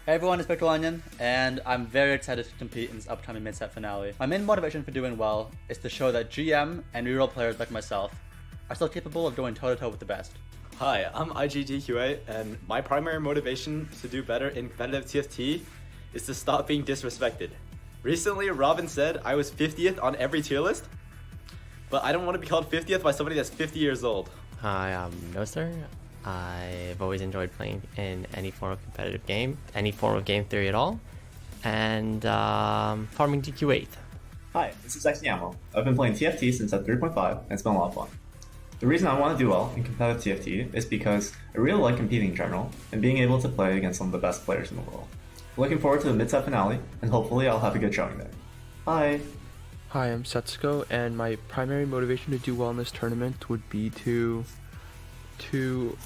Hey everyone, it's Onion, and I'm very excited to compete in this upcoming mid-set finale. My main motivation for doing well is to show that GM and reroll players like myself are still capable of going toe-to-toe with the best. Hi, I'm IGDQA, and my primary motivation to do better in competitive TFT is to stop being disrespected. Recently, Robin said I was 50th on every tier list, but I don't want to be called 50th by somebody that's 50 years old. Hi, I'm Noster. I've always enjoyed playing in any form of competitive game, any form of game theory at all, and farming DQ8. Hi, this is XYAML. I've been playing TFT since at 3.5, and it's been a lot of fun. The reason I want to do well in competitive TFT is because I really like competing in general, and being able to play against some of the best players in the world. Looking forward to the mid-set finale, and hopefully I'll have a good showing there. Bye! Hi, I'm Setsuko, and my primary motivation to do well in this tournament would be to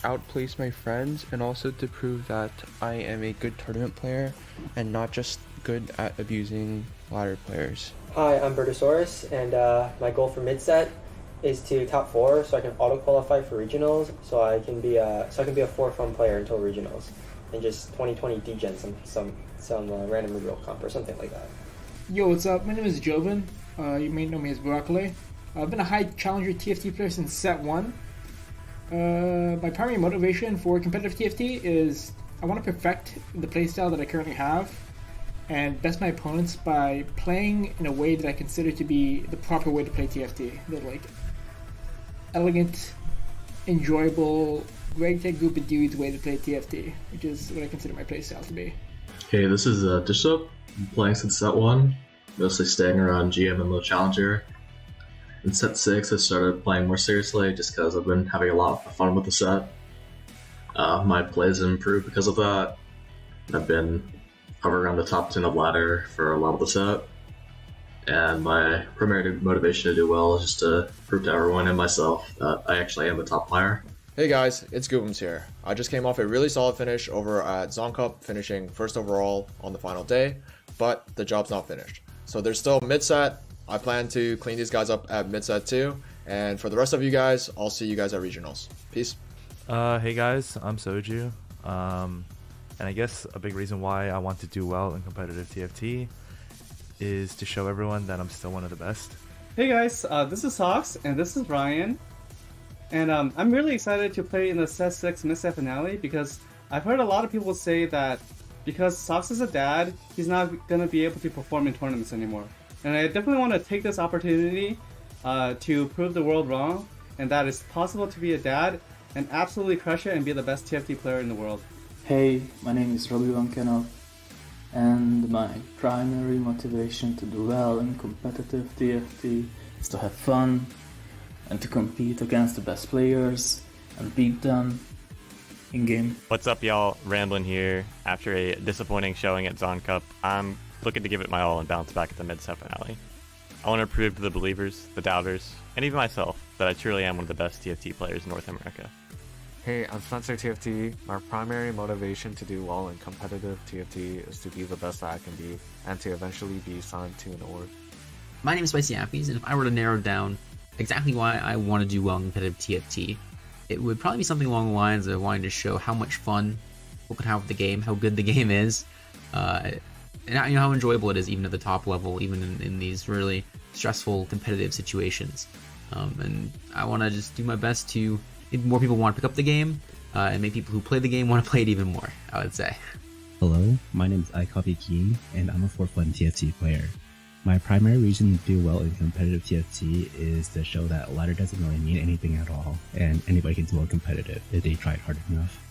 outplace my friends and also to prove that I am a good tournament player and not just good at abusing ladder players. Hi, I'm Bertosaurus, and my goal for mid-set is to top 4 so I can auto-qualify for regionals, so I can be a 4-fun player until regionals, and just 2020 degen some random reroll comp or something like that. Yo, what's up? My name is Joven. You may know me as Broccoli. I've been a high challenger TFT player since set 1. My primary motivation for competitive TFT is I want to perfect the playstyle that I currently have and best my opponents by playing in a way that I consider to be the proper way to play TFT. The elegant, enjoyable, great tech group of dudes way to play TFT, which is what I consider my playstyle to be. Hey, this is Dishop. I'm playing since set 1, mostly staying around GM and low challenger. In set 6, I started playing more seriously just because I've been having a lot of fun with the set. My plays have improved because of that. I've been hovering around the top 10 of ladder for a lot of the set. And my primary motivation to do well is just to prove to everyone and myself that I actually am a top player. Hey guys, it's Gizmos here. I just came off a really solid finish over at Zon Cup, finishing first overall on the final day, but the job's not finished. So there's still mid-set. I plan to clean these guys up at mid-set too, and for the rest of you guys, I'll see you guys at regionals. Peace. Hey guys, I'm Soju, and I guess a big reason why I want to do well in competitive TFT is to show everyone that I'm still one of the best. Hey guys, this is Sox, and this is Ryan, and I'm really excited to play in the set 6 mid-set finale because I've heard a lot of people say that because Sox is a dad, he's not going to be able to perform in tournaments anymore. And I definitely want to take this opportunity to prove the world wrong, and that it's possible to be a dad and absolutely crush it and be the best TFT player in the world. Hey, my name is Robbie Vankenov, and my primary motivation to do well in competitive TFT is to have fun and to compete against the best players and beat them in-game. What's up, y'all? Ramblin' here. After a disappointing showing at Zon Cup, I'm looking to give it my all and bounce back at the mid-set finale. I want to prove to the believers, the doubters, and even myself that I truly am one of the best TFT players in North America. Hey, I'm Spencer TFT. My primary motivation to do well in competitive TFT is to be the best that I can be and to eventually be signed to an org. My name is Spicy Appies, and if I were to narrow down exactly why I want to do well in competitive TFT, it would probably be something along the lines of wanting to show how much fun people can have with the game, how good the game is, and how enjoyable it is even at the top level, even in these really stressful competitive situations. And I want to just do my best to make more people want to pick up the game and make people who play the game want to play it even more, I would say. Hello, my name is iCopyKey, and I'm a for-fun TFT player. My primary reason to do well in competitive TFT is to show that ladder doesn't really mean anything at all, and anybody can do well competitive if they try hard enough.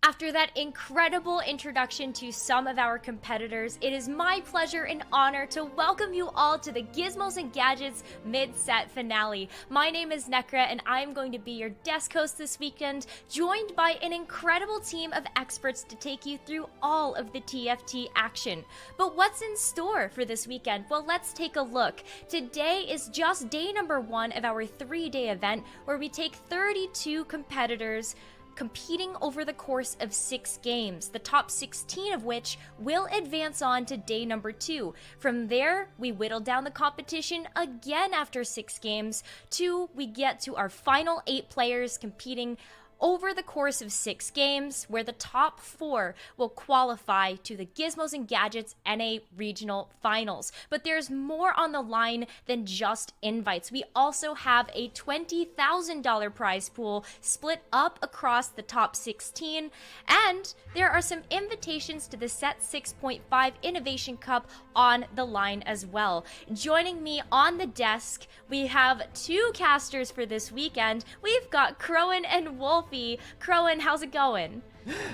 After that incredible introduction to some of our competitors, it is my pleasure and honor to welcome you all to the Gizmos and Gadgets mid-set finale. My name is Nekkra, and I'm going to be your desk host this weekend, joined by an incredible team of experts to take you through all of the TFT action. But what's in store for this weekend? Well, let's take a look. Today is just day number 1 of our 3-day event, where we take 32 competitors competing over the course of 6 games, the top 16 of which will advance on to day number 2. From there, we whittle down the competition again after 6 games to we get to our final 8 players competing over the course of 6 games, where the top 4 will qualify to the Gizmos and Gadgets NA Regional Finals. But there's more on the line than just invites. We also have a $20,000 prize pool split up across the top 16, and there are some invitations to the Set 6.5 Innovation Cup on the line as well. Joining me on the desk, we have 2 casters for this weekend. We've got Khroen and Wolfey. Khroen, how's it going?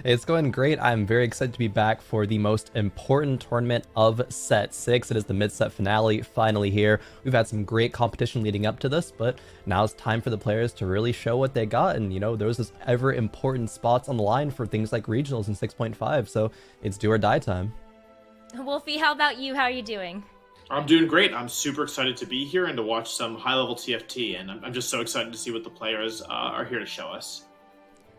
It's going great. I'm very excited to be back for the most important tournament of Set 6. It is the mid-set finale, finally here. We've had some great competition leading up to this, but now it's time for the players to really show what they got. And, you know, there's this ever important spots on the line for things like regionals in 6.5, so it's do or die time. Wolfey, how about you? How are you doing? I'm doing great. I'm super excited to be here and to watch some high-level TFT, and I'm just so excited to see what the players are here to show us.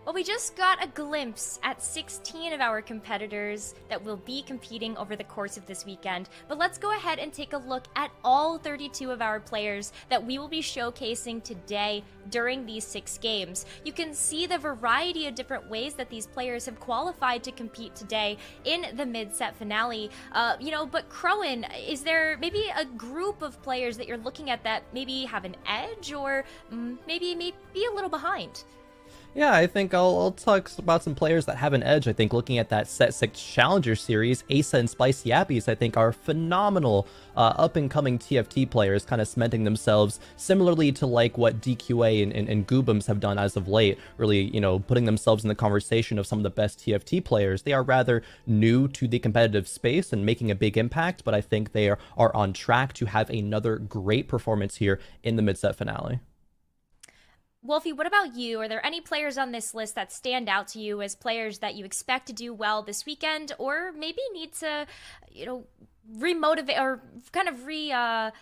Well, we just got a glimpse at 16 of our competitors that will be competing over the course of this weekend. But let's go ahead and take a look at all 32 of our players that we will be showcasing today during these 6 games. You can see the variety of different ways that these players have qualified to compete today in the mid-set finale. But Khroen, is there maybe a group of players that you're looking at that maybe have an edge or maybe be a little behind? Yeah, I think I'll talk about some players that have an edge. I think looking at that Set 6 Challenger Series, Asa and Spicy Appies, I think are phenomenal up-and-coming TFT players, kind of cementing themselves similarly to like what DQA and Goobums have done as of late, really, you know, putting themselves in the conversation of some of the best TFT players. They are rather new to the competitive space and making a big impact, but I think they are on track to have another great performance here in the mid-set finale. Wolfey, what about you? Are there any players on this list that stand out to you as players that you expect to do well this weekend, or maybe need to, remotivate or kind of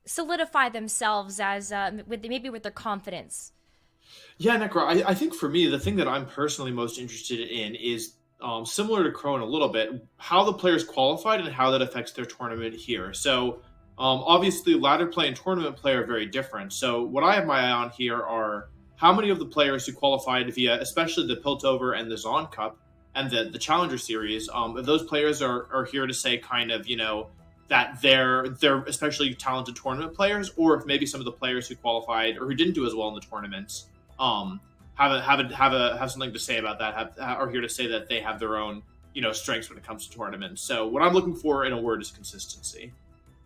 solidify themselves as with their confidence? Yeah, Nekkra, I think for me, the thing that I'm personally most interested in is similar to Khroen a little bit, how the players qualified and how that affects their tournament here. So obviously, ladder play and tournament play are very different. So what I have my eye on here are how many of the players who qualified via, especially the Piltover and the Zon Cup and the Challenger Series, if those players are here to say kind of, that they're especially talented tournament players, or if maybe some of the players who qualified or who didn't do as well in the tournaments have something to say about that, are here to say that they have their own, strengths when it comes to tournaments. So what I'm looking for in a word is consistency.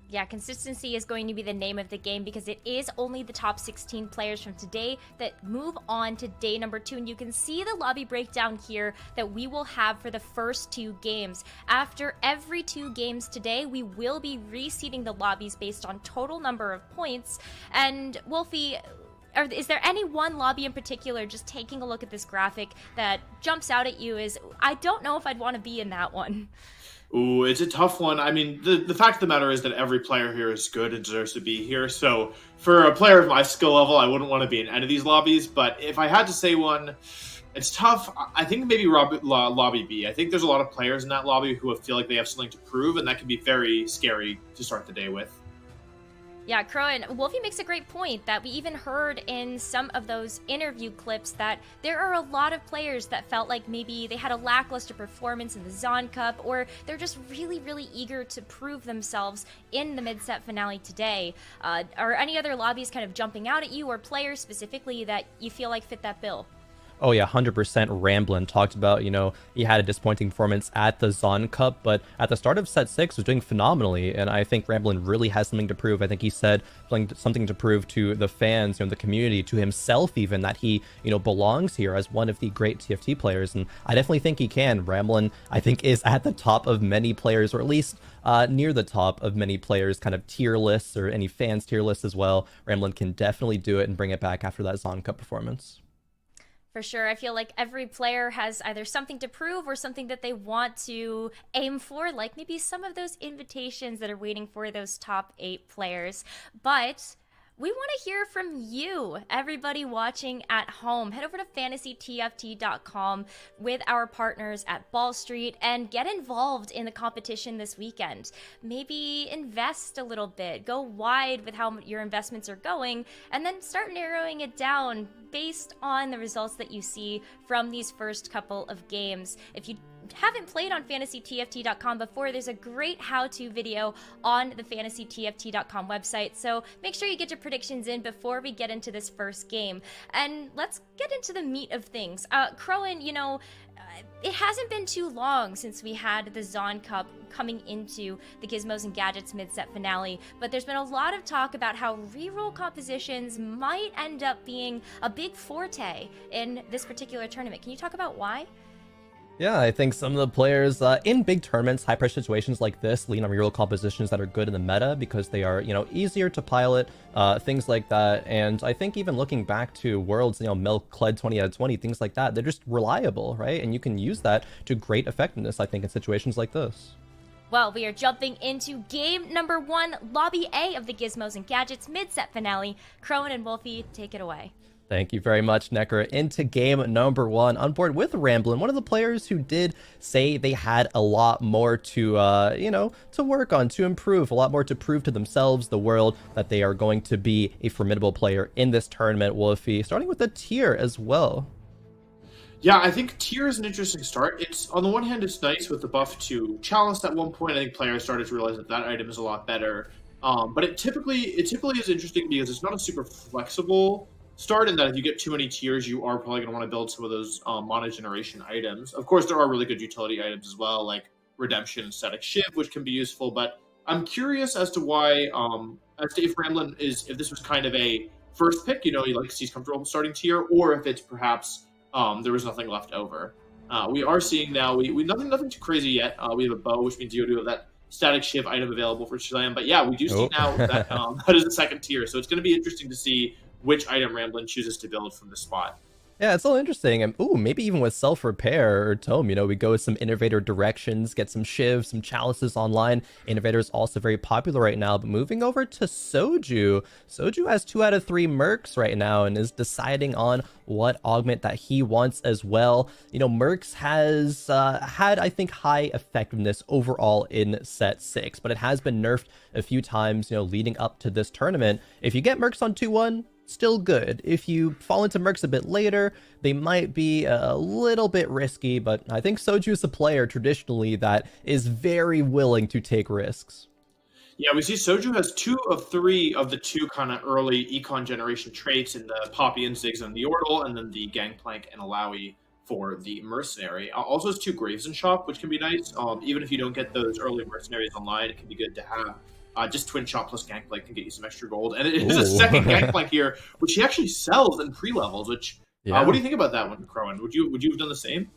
Yeah, consistency is going to be the name of the game because it is only the top 16 players from today that move on to day number 2. And you can see the lobby breakdown here that we will have for the first 2 games. After every 2 games today, we will be reseeding the lobbies based on total number of points. And Wolfey, is there any one lobby in particular, just taking a look at this graphic, that jumps out at you as, I don't know if I'd want to be in that one? Ooh, it's a tough one. I mean, the fact of the matter is that every player here is good and deserves to be here. So for a player of my skill level, I wouldn't want to be in any of these lobbies. But if I had to say one, it's tough. I think maybe Lobby B. I think there's a lot of players in that lobby who feel like they have something to prove, and that can be very scary to start the day with. Yeah, Khroen, Wolfey makes a great point that we even heard in some of those interview clips that there are a lot of players that felt like maybe they had a lackluster performance in the Zon Cup, or they're just really, really eager to prove themselves in the mid-set finale today. Are any other lobbies kind of jumping out at you, or players specifically that you feel like fit that bill? Oh yeah, 100% Ramblin talked about, he had a disappointing performance at the Zon Cup, but at the start of Set 6 was doing phenomenally, and I think Ramblin really has something to prove. I think he said something to prove to the fans, the community, to himself even, that he, belongs here as one of the great TFT players, and I definitely think he can. Ramblin, I think, is at the top of many players, or at least near the top of many players' kind of tier lists, or any fans' tier lists as well. Ramblin can definitely do it and bring it back after that Zon Cup performance. For sure. I feel like every player has either something to prove or something that they want to aim for, like maybe some of those invitations that are waiting for those top 8 players. But We want to hear from you, everybody watching at home. Head over to fantasytft.com with our partners at Ball Street and get involved in the competition this weekend. Maybe invest a little bit, go wide with how your investments are going, and then start narrowing it down based on the results that you see from these first couple of games. If you haven't played on fantasytft.com before, there's a great how-to video on the fantasytft.com website, so make sure you get your predictions in before we get into this first game. And let's get into the meat of things. Khroen, you know, it hasn't been too long since we had the Zon Cup coming into the Gizmos and Gadgets mid-set finale, but there's been a lot of talk about how reroll compositions might end up being a big forte in this particular tournament. Can you talk about why? Yeah, I think some of the players in big tournaments, high-pressure situations like this, lean on reroll compositions that are good in the meta because they are, you know, easier to pilot, things like that. And I think even looking back to Worlds, you know, Milk, Kled 20 out of 20, things like that, they're just reliable, right? And you can use that to great effectiveness, I think, in situations like this. Well, we are jumping into game number 1, Lobby A of the Gizmos and Gadgets mid-set finale. Khroen and Wolfey, take it away. Thank you very much, Nekkra. Into game number 1 on board with Ramblin', one of the players who did say they had a lot more to, you know, to work on, to improve, a lot more to prove to themselves, the world, that they are going to be a formidable player in this tournament, Wolfey, starting with the tier as well. Yeah, I think tier is an interesting start. It's, on the one hand, it's nice with the buff to Chalice at one point. I think players started to realize that that item is a lot better. But it typically is interesting because it's not a super flexible start, in that if you get too many tiers, you are probably going to want to build some of those mono generation items. Of course, there are really good utility items as well, like Redemption and Static Shiv, which can be useful. But I'm curious as to why, as to if Ramblin' if this was kind of a first pick, you know, he likes he's comfortable starting tier, or if it's perhaps there was nothing left over. We are seeing now we nothing too crazy yet. We have a bow, which means you do have that Static Shiv item available for Slam. But yeah, we do see now that that is a second tier, so it's going to be interesting to see which item Ramblin' chooses to build from the spot. Yeah, it's all interesting. And ooh, maybe even with self-repair or tome, you know, we go with some innovator directions, get some shivs, some chalices online. Innovator is also very popular right now. But moving over to Soju, Soju has 2 out of 3 mercs right now and is deciding on what augment that he wants as well. You know, mercs has had, I think, high effectiveness overall in set 6, but it has been nerfed a few times, you know, leading up to this tournament. If you get mercs on 2-1, still good. If you fall into mercs a bit later, they might be a little bit risky, but I think Soju is a player traditionally that is very willing to take risks. Yeah, we see Soju has 2 of 3 of the 2 kind of early econ generation traits in the Poppy and Ziggs and the Yordle, and then the Gangplank and Alawi for the Mercenary. Also has 2 Graves in shop, which can be nice. Even if you don't get those early Mercenaries online, it can be good to have. Just Twin Shot plus Gangplank can get you some extra gold. And it is a second Gangplank here, which he actually sells in pre-levels, which... Yeah. What do you think about that one, Khroen? Would you have done the same?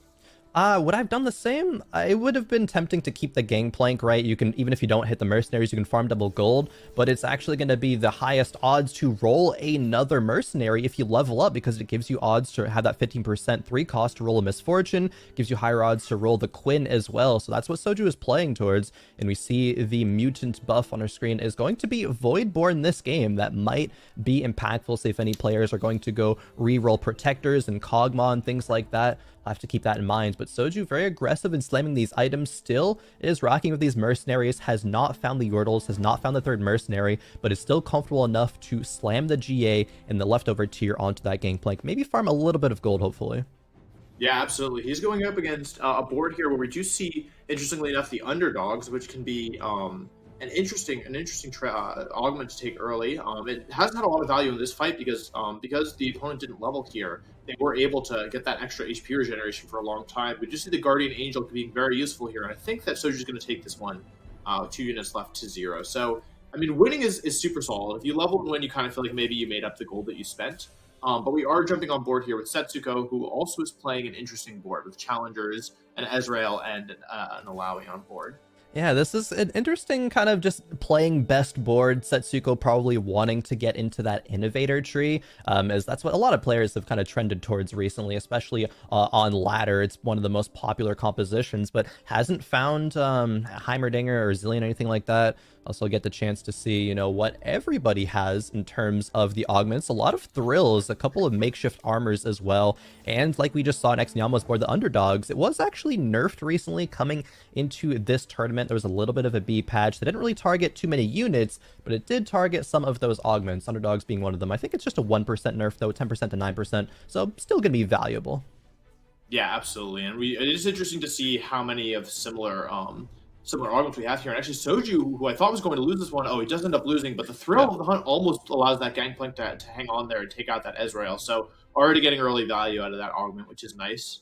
Would I have done the same? It would have been tempting to keep the Gangplank, right? You can, even if you don't hit the Mercenaries, you can farm double gold, but it's actually going to be the highest odds to roll another Mercenary if you level up, because it gives you odds to have that 15% 3 cost to roll a Misfortune, gives you higher odds to roll the Quinn as well. So that's what Soju is playing towards, and we see the mutant buff on our screen is going to be Voidborn this game. That might be impactful, say if any players are going to go re-roll Protectors and Kog'Maw and things like that. I'll have to keep that in mind. But Soju, very aggressive in slamming these items, still is rocking with these Mercenaries, has not found the Yordles, has not found the 3rd Mercenary, but is still comfortable enough to slam the GA and the leftover tier onto that Gangplank. Maybe farm a little bit of gold, hopefully. Yeah, absolutely. He's going up against a board here where we do see, interestingly enough, the underdogs, which can be an interesting augment to take early. It hasn't had a lot of value in this fight because the opponent didn't level here. They were able to get that extra HP regeneration for a long time. We just see the Guardian Angel being very useful here, and I think that Soju's going to take this one. 2 units left to 0. So, I mean, winning is super solid. If you level and win, you kind of feel like maybe you made up the gold that you spent. But we are jumping on board here with Setsuko, who also is playing an interesting board with Challengers and Ezreal and an Alawi on board. Yeah, this is an interesting kind of just playing best board. Setsuko probably wanting to get into that innovator tree, as that's what a lot of players have kind of trended towards recently, especially on ladder. It's one of the most popular compositions, but hasn't found Heimerdinger or Zillion or anything like that. Also get the chance to see, you know, what everybody has in terms of the augments. A lot of thrills, a couple of makeshift armors as well. And like we just saw next Nyamo's board, the underdogs, it was actually nerfed recently coming into this tournament. There was a little bit of a B patch that didn't really target too many units, but it did target some of those augments, underdogs being one of them. I think it's just a 1% nerf though, 10% to 9%, so still gonna be valuable. Yeah, absolutely. And it is interesting to see how many of similar augments we have here. And actually, Soju, who I thought was going to lose this one, he does end up losing, but the thrill of the hunt almost allows that Gangplank to hang on there and take out that Ezreal. So already getting early value out of that augment, which is nice.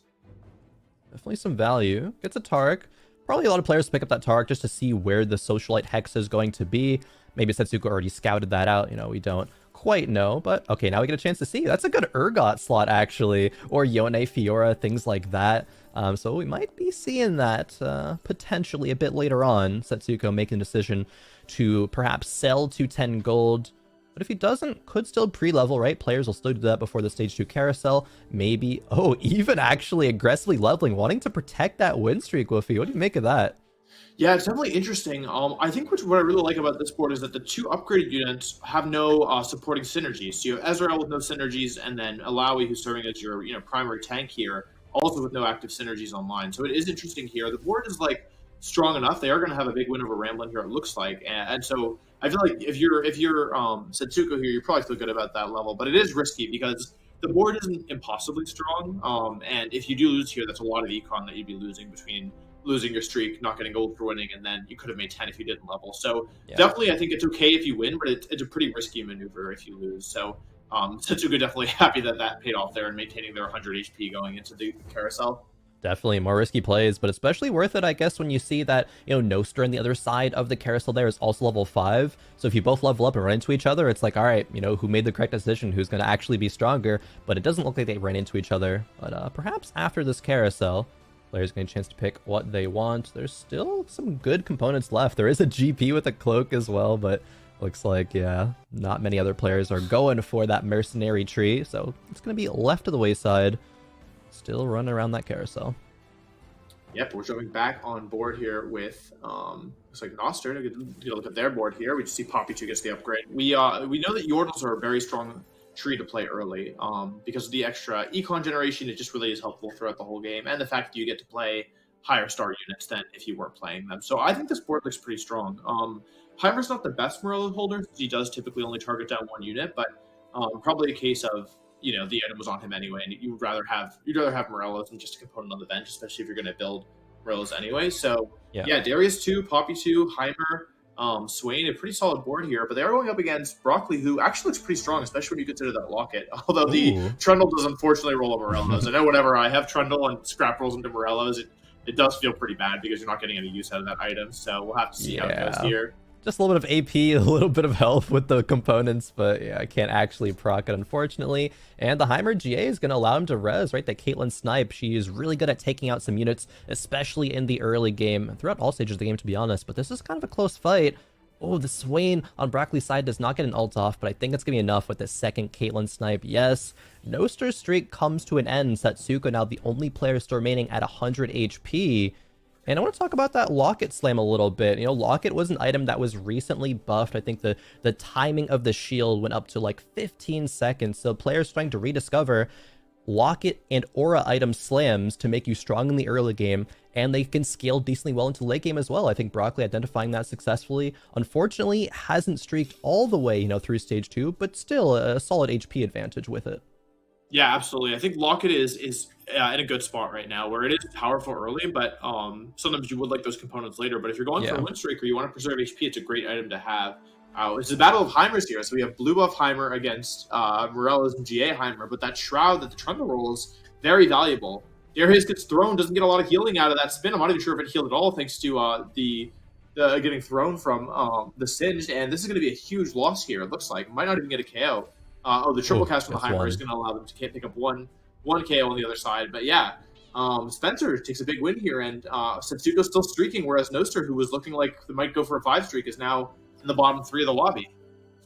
Definitely some value. Gets a Tark. Probably a lot of players pick up that Tark just to see where the Socialite Hex is going to be. Maybe Setsuko already scouted that out. You know, we don't quite know, but okay, now we get a chance to see. That's a good Urgot slot, actually, or Yone, Fiora, things like that. So we might be seeing that potentially a bit later on. Setsuko making a decision to perhaps sell to 10 gold. But if he doesn't, could still pre-level, right? Players will still do that before the stage 2 carousel. Maybe, even actually aggressively leveling, wanting to protect that win streak, Wolfey. What do you make of that? Yeah, it's definitely interesting. I think what I really like about this board is that the two upgraded units have no supporting synergies. So you have Ezreal with no synergies, and then Alawi, who's serving as your primary tank here, also with no active synergies online. So it is interesting here. The board is like strong enough. They are going to have a big win over Ramblin here, it looks like. And so I feel like if you're Setsuko here, you're probably feel good about that level. But it is risky because the board isn't impossibly strong. And if you do lose here, that's a lot of econ that you'd be losing between losing your streak, not getting gold for winning, and then you could have made 10 if you didn't level. So definitely I think it's okay if you win, but it's a pretty risky maneuver if you lose. So Setsuko definitely happy that paid off there and maintaining their 100 HP going into the carousel. Definitely more risky plays, but especially worth it, I guess, when you see that, Nostra on the other side of the carousel there is also level 5. So if you both level up and run into each other, it's like, all right, who made the correct decision, who's going to actually be stronger, but it doesn't look like they ran into each other. But perhaps after this carousel, players getting a chance to pick what they want. There's still some good components left. There is a GP with a cloak as well, but looks like, not many other players are going for that mercenary tree, so it's going to be left to the wayside. Still running around that carousel. Yep, we're jumping back on board here with looks like Noster. Get a look at their board here. We just see Poppy 2 gets the upgrade. We know that Yordles are a very strong tree to play early because of the extra econ generation. It just really is helpful throughout the whole game, and the fact that you get to play higher star units than if you weren't playing them. So I think this board looks pretty strong. Heimer's not the best Morello holder. He does typically only target down one unit, but probably a case of the item was on him anyway, and you'd rather have Morellos than just a component on the bench, especially if you're going to build Morellos anyway. So yeah, Darius 2, Poppy 2, Heimer, Swain, a pretty solid board here, but they are going up against Broccoli, who actually looks pretty strong, especially when you consider that Locket. Although the Trundle does unfortunately roll a Morellos. I know whenever I have Trundle and Scrap rolls into Morellos, it does feel pretty bad because you're not getting any use out of that item. So we'll have to see how it goes here. Just a little bit of AP, a little bit of health with the components, but I can't actually proc it, unfortunately. And the Heimer GA is going to allow him to res, right? That Caitlyn snipe, she is really good at taking out some units, especially in the early game, throughout all stages of the game, to be honest. But this is kind of a close fight. The Swain on Broccoli's side does not get an ult off, but I think it's going to be enough with the second Caitlyn snipe. Yes, Noster's streak comes to an end. Setsuko now the only player still remaining at 100 HP. And I want to talk about that Locket Slam a little bit. Locket was an item that was recently buffed. I think the timing of the shield went up to like 15 seconds. So players trying to rediscover Locket and Aura item slams to make you strong in the early game. And they can scale decently well into late game as well. I think Broccoli identifying that successfully. Unfortunately, hasn't streaked all the way, through stage 2, but still a solid HP advantage with it. Yeah, absolutely. I think Locket is in a good spot right now where it is powerful early, but sometimes you would like those components later. But if you're going for a win streak or you want to preserve HP, it's a great item to have. It's a battle of Heimers here. So we have blue buff Heimer against Morello's and GA Heimer, but that Shroud that the Trundle rolls, very valuable. Darius gets thrown, doesn't get a lot of healing out of that spin. I'm not even sure if it healed at all thanks to the getting thrown from the Singed, and this is going to be a huge loss here, it looks like. Might not even get a KO. The triple cast from the Heimer is going to allow them to pick up one KO on the other side. But yeah, Spencer takes a big win here, and Setsuko's still streaking, whereas Noster, who was looking like they might go for a 5 streak, is now in the bottom 3 of the lobby.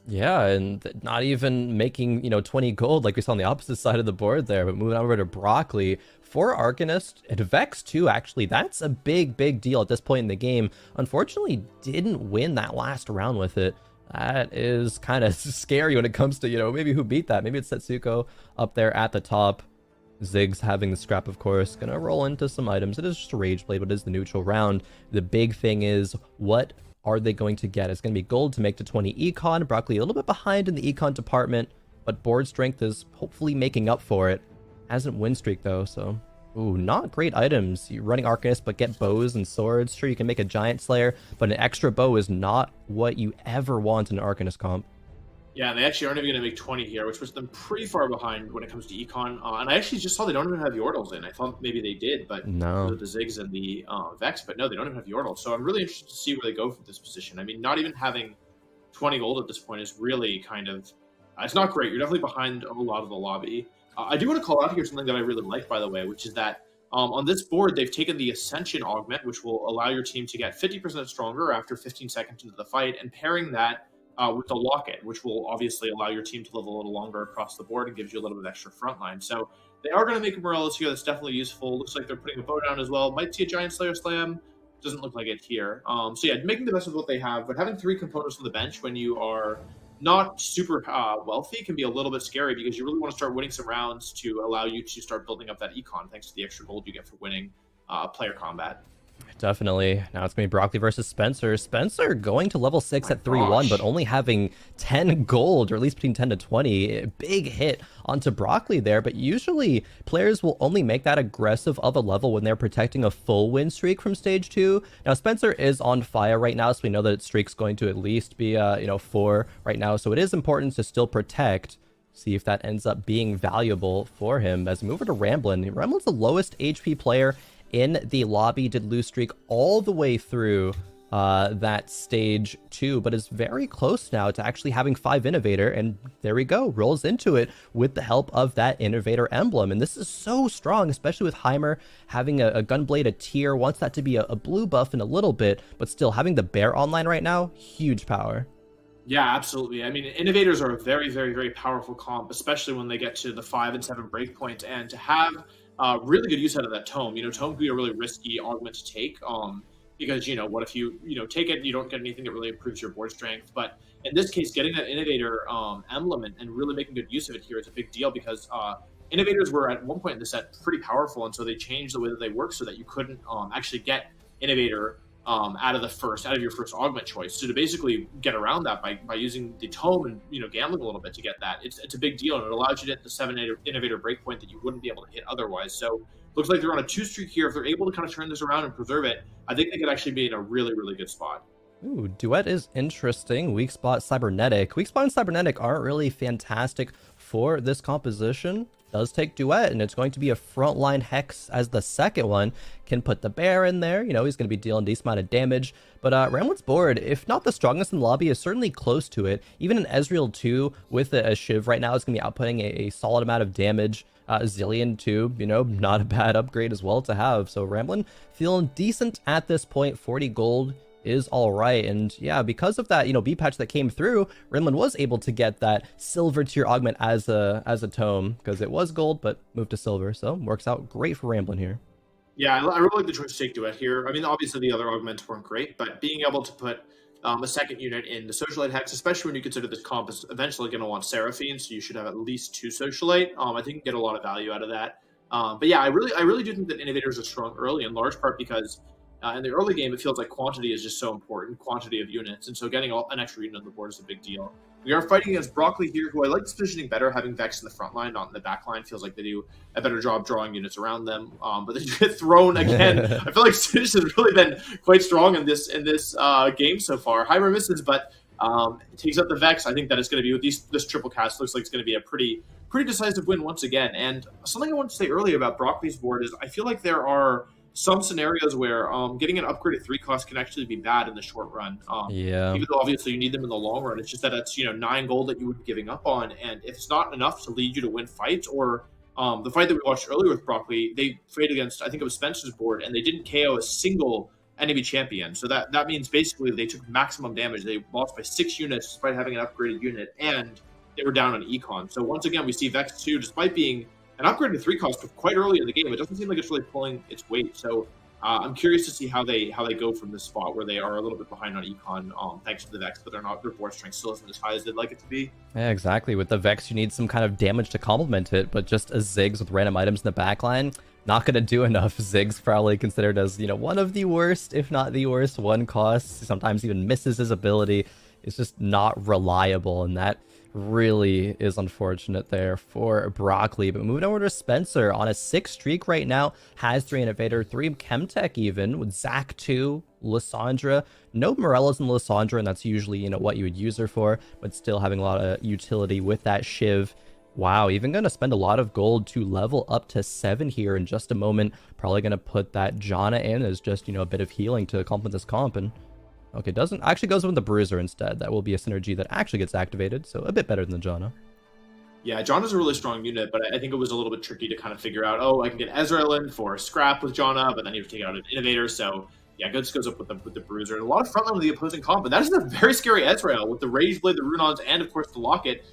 Yeah, and not even making, 20 gold like we saw on the opposite side of the board there, but moving over to Broccoli for Arcanist and Vex too, actually. That's a big, big deal at this point in the game. Unfortunately, didn't win that last round with it. That is kind of scary when it comes to, maybe who beat that. Maybe it's Setsuko up there at the top. Ziggs having the scrap, of course. Gonna roll into some items. It is just a Rage Blade, but it is the neutral round. The big thing is, what are they going to get? It's going to be gold to make to 20 econ. Broccoli a little bit behind in the econ department, but board strength is hopefully making up for it. Hasn't win streak though, so ooh, not great items. You're running Arcanist, but get bows and swords. Sure, you can make a Giant Slayer, but an extra bow is not what you ever want in an Arcanist comp. Yeah, and they actually aren't even going to make 20 here, which puts them pretty far behind when it comes to econ. And I actually just saw they don't even have Yordles in. I thought maybe they did, but no, the Ziggs and the Vex, but no, they don't even have Yordles. So I'm really interested to see where they go from this position. I mean, not even having 20 gold at this point is really kind of it's not great. You're definitely behind a lot of the lobby. I do want to call out here something that I really like, by the way, which is that on this board, they've taken the Ascension Augment, which will allow your team to get 50% stronger after 15 seconds into the fight, and pairing that with the Locket, which will obviously allow your team to live a little longer across the board and gives you a little bit extra frontline. So they are going to make a Morellis here that's definitely useful. Looks like they're putting a bow down as well. Might see a Giant Slayer Slam. Doesn't look like it here. So yeah, making the best of what they have, but having 3 components on the bench when you are not super wealthy can be a little bit scary, because you really want to start winning some rounds to allow you to start building up that econ thanks to the extra gold you get for winning player combat. Definitely. Now it's going to be Broccoli versus Spencer. Spencer going to level 6 at 3-1, but only having 10 gold, or at least between 10 to 20. Big hit onto Broccoli there, but usually players will only make that aggressive of a level when they're protecting a full win streak from stage 2. Now Spencer is on fire right now, so we know that its streak's going to at least be 4 right now, so it is important to still protect. See if that ends up being valuable for him. As we move over to Ramblin'. Ramblin's the lowest HP player in the lobby, did lose streak all the way through that stage 2, but is very close now to actually having 5 Innovator, and there we go, rolls into it with the help of that Innovator emblem. And this is so strong, especially with Heimer having a Gunblade, a tier, wants that to be a blue buff in a little bit, but still having the Bear online right now, huge power. Yeah, absolutely. I mean, Innovators are a very, very, very powerful comp, especially when they get to the 5 and 7 breakpoint, and to have really good use out of that Tome. Tome can be a really risky augment to take, because, what if you, take it, you don't get anything that really improves your board strength. But in this case, getting that Innovator emblem and really making good use of it here is a big deal, because Innovators were at one point in the set pretty powerful, and so they changed the way that they work so that you couldn't actually get Innovator out of your first augment choice. So to basically get around that by using the Tome and gambling a little bit to get that, it's a big deal, and it allows you to hit the 7 Innovator breakpoint that you wouldn't be able to hit otherwise. So looks like they're on a 2 streak here. If they're able to kind of turn this around and preserve it, I think they could actually be in a really, really good spot. Ooh, Duet is interesting. Weak spot, Cybernetic. Weak spot and Cybernetic aren't really fantastic for this composition. Does take Duet, and it's going to be a frontline Hex as the second one. Can put the Bear in there. He's going to be dealing a decent amount of damage. But Ramlin's board, if not the strongest in the lobby, is certainly close to it. Even an Ezreal 2 with a Shiv right now is going to be outputting a solid amount of damage. Zillion too, not a bad upgrade as well to have. So Ramblin feeling decent at this point. 40 gold is all right, and yeah, because of that B patch that came through, Ramblin was able to get that silver tier augment as a tome, because it was gold but moved to silver, so works out great for Ramblin here. Yeah, I really like the choice to take Duet here. I mean, obviously the other augments weren't great, but being able to put a second unit in the Socialite Hex, especially when you consider this comp is eventually going to want Seraphine, so you should have at least 2 Socialite. I think you can get a lot of value out of that. But yeah, I really do think that Innovators are strong early, in large part because in the early game, it feels like quantity is just so important, quantity of units, and so getting an extra unit on the board is a big deal. We are fighting against Broccoli here, who I like this positioning better, having Vex in the front line, not in the back line. Feels like they do a better job drawing units around them, but they get thrown again. I feel like Stitch has really been quite strong in this game so far. Heimer misses, but takes up the Vex. I think that it's going to be, with this triple cast, looks like it's going to be a pretty decisive win once again. And something I wanted to say earlier about Broccoli's board is I feel like there are some scenarios where getting an upgrade at 3 cost can actually be bad in the short run. Yeah. Even though obviously you need them in the long run, it's just that it's 9 gold that you would be giving up on, and if it's not enough to lead you to win fights or The fight that we watched earlier with Broccoli, they played against, I think it was Spencer's board, and they didn't KO a single enemy champion. So that means basically they took maximum damage. They lost by 6 units despite having an upgraded unit, and they were down on econ. So once again, we see Vex 2, despite being an upgraded 3 cost quite early in the game, it doesn't seem like it's really pulling its weight. So I'm curious to see how they go from this spot where they are a little bit behind on econ, thanks to the Vex, but their board strength still isn't as high as they'd like it to be. Yeah, exactly. With the Vex, you need some kind of damage to complement it, but just a Ziggs with random items in the backline, not going to do enough. Ziggs probably considered as, one of the worst, if not the worst, 1 cost. Sometimes even misses his ability. It's just not reliable, and that really is unfortunate there for Broccoli. But moving over to Spencer on a 6 streak right now, has 3 Innovator, 3 Chemtech even, with Zac 2, Lissandra. No Morellas in Lissandra, and that's usually, what you would use her for, but still having a lot of utility with that Shiv. Wow, even going to spend a lot of gold to level up to 7 here in just a moment. Probably going to put that Janna in as just, a bit of healing to complement this comp. And okay, doesn't actually goes with the Bruiser instead. That will be a synergy that actually gets activated, so a bit better than the Janna. Yeah, Janna's a really strong unit, but I think it was a little bit tricky to kind of figure out, I can get Ezreal in for scrap with Janna, but then you have to take out an Innovator, so yeah, good goes up with the Bruiser. And a lot of frontline of the opposing comp, but that is a very scary Ezreal with the Rage Blade, the Runons, and of course the Locket.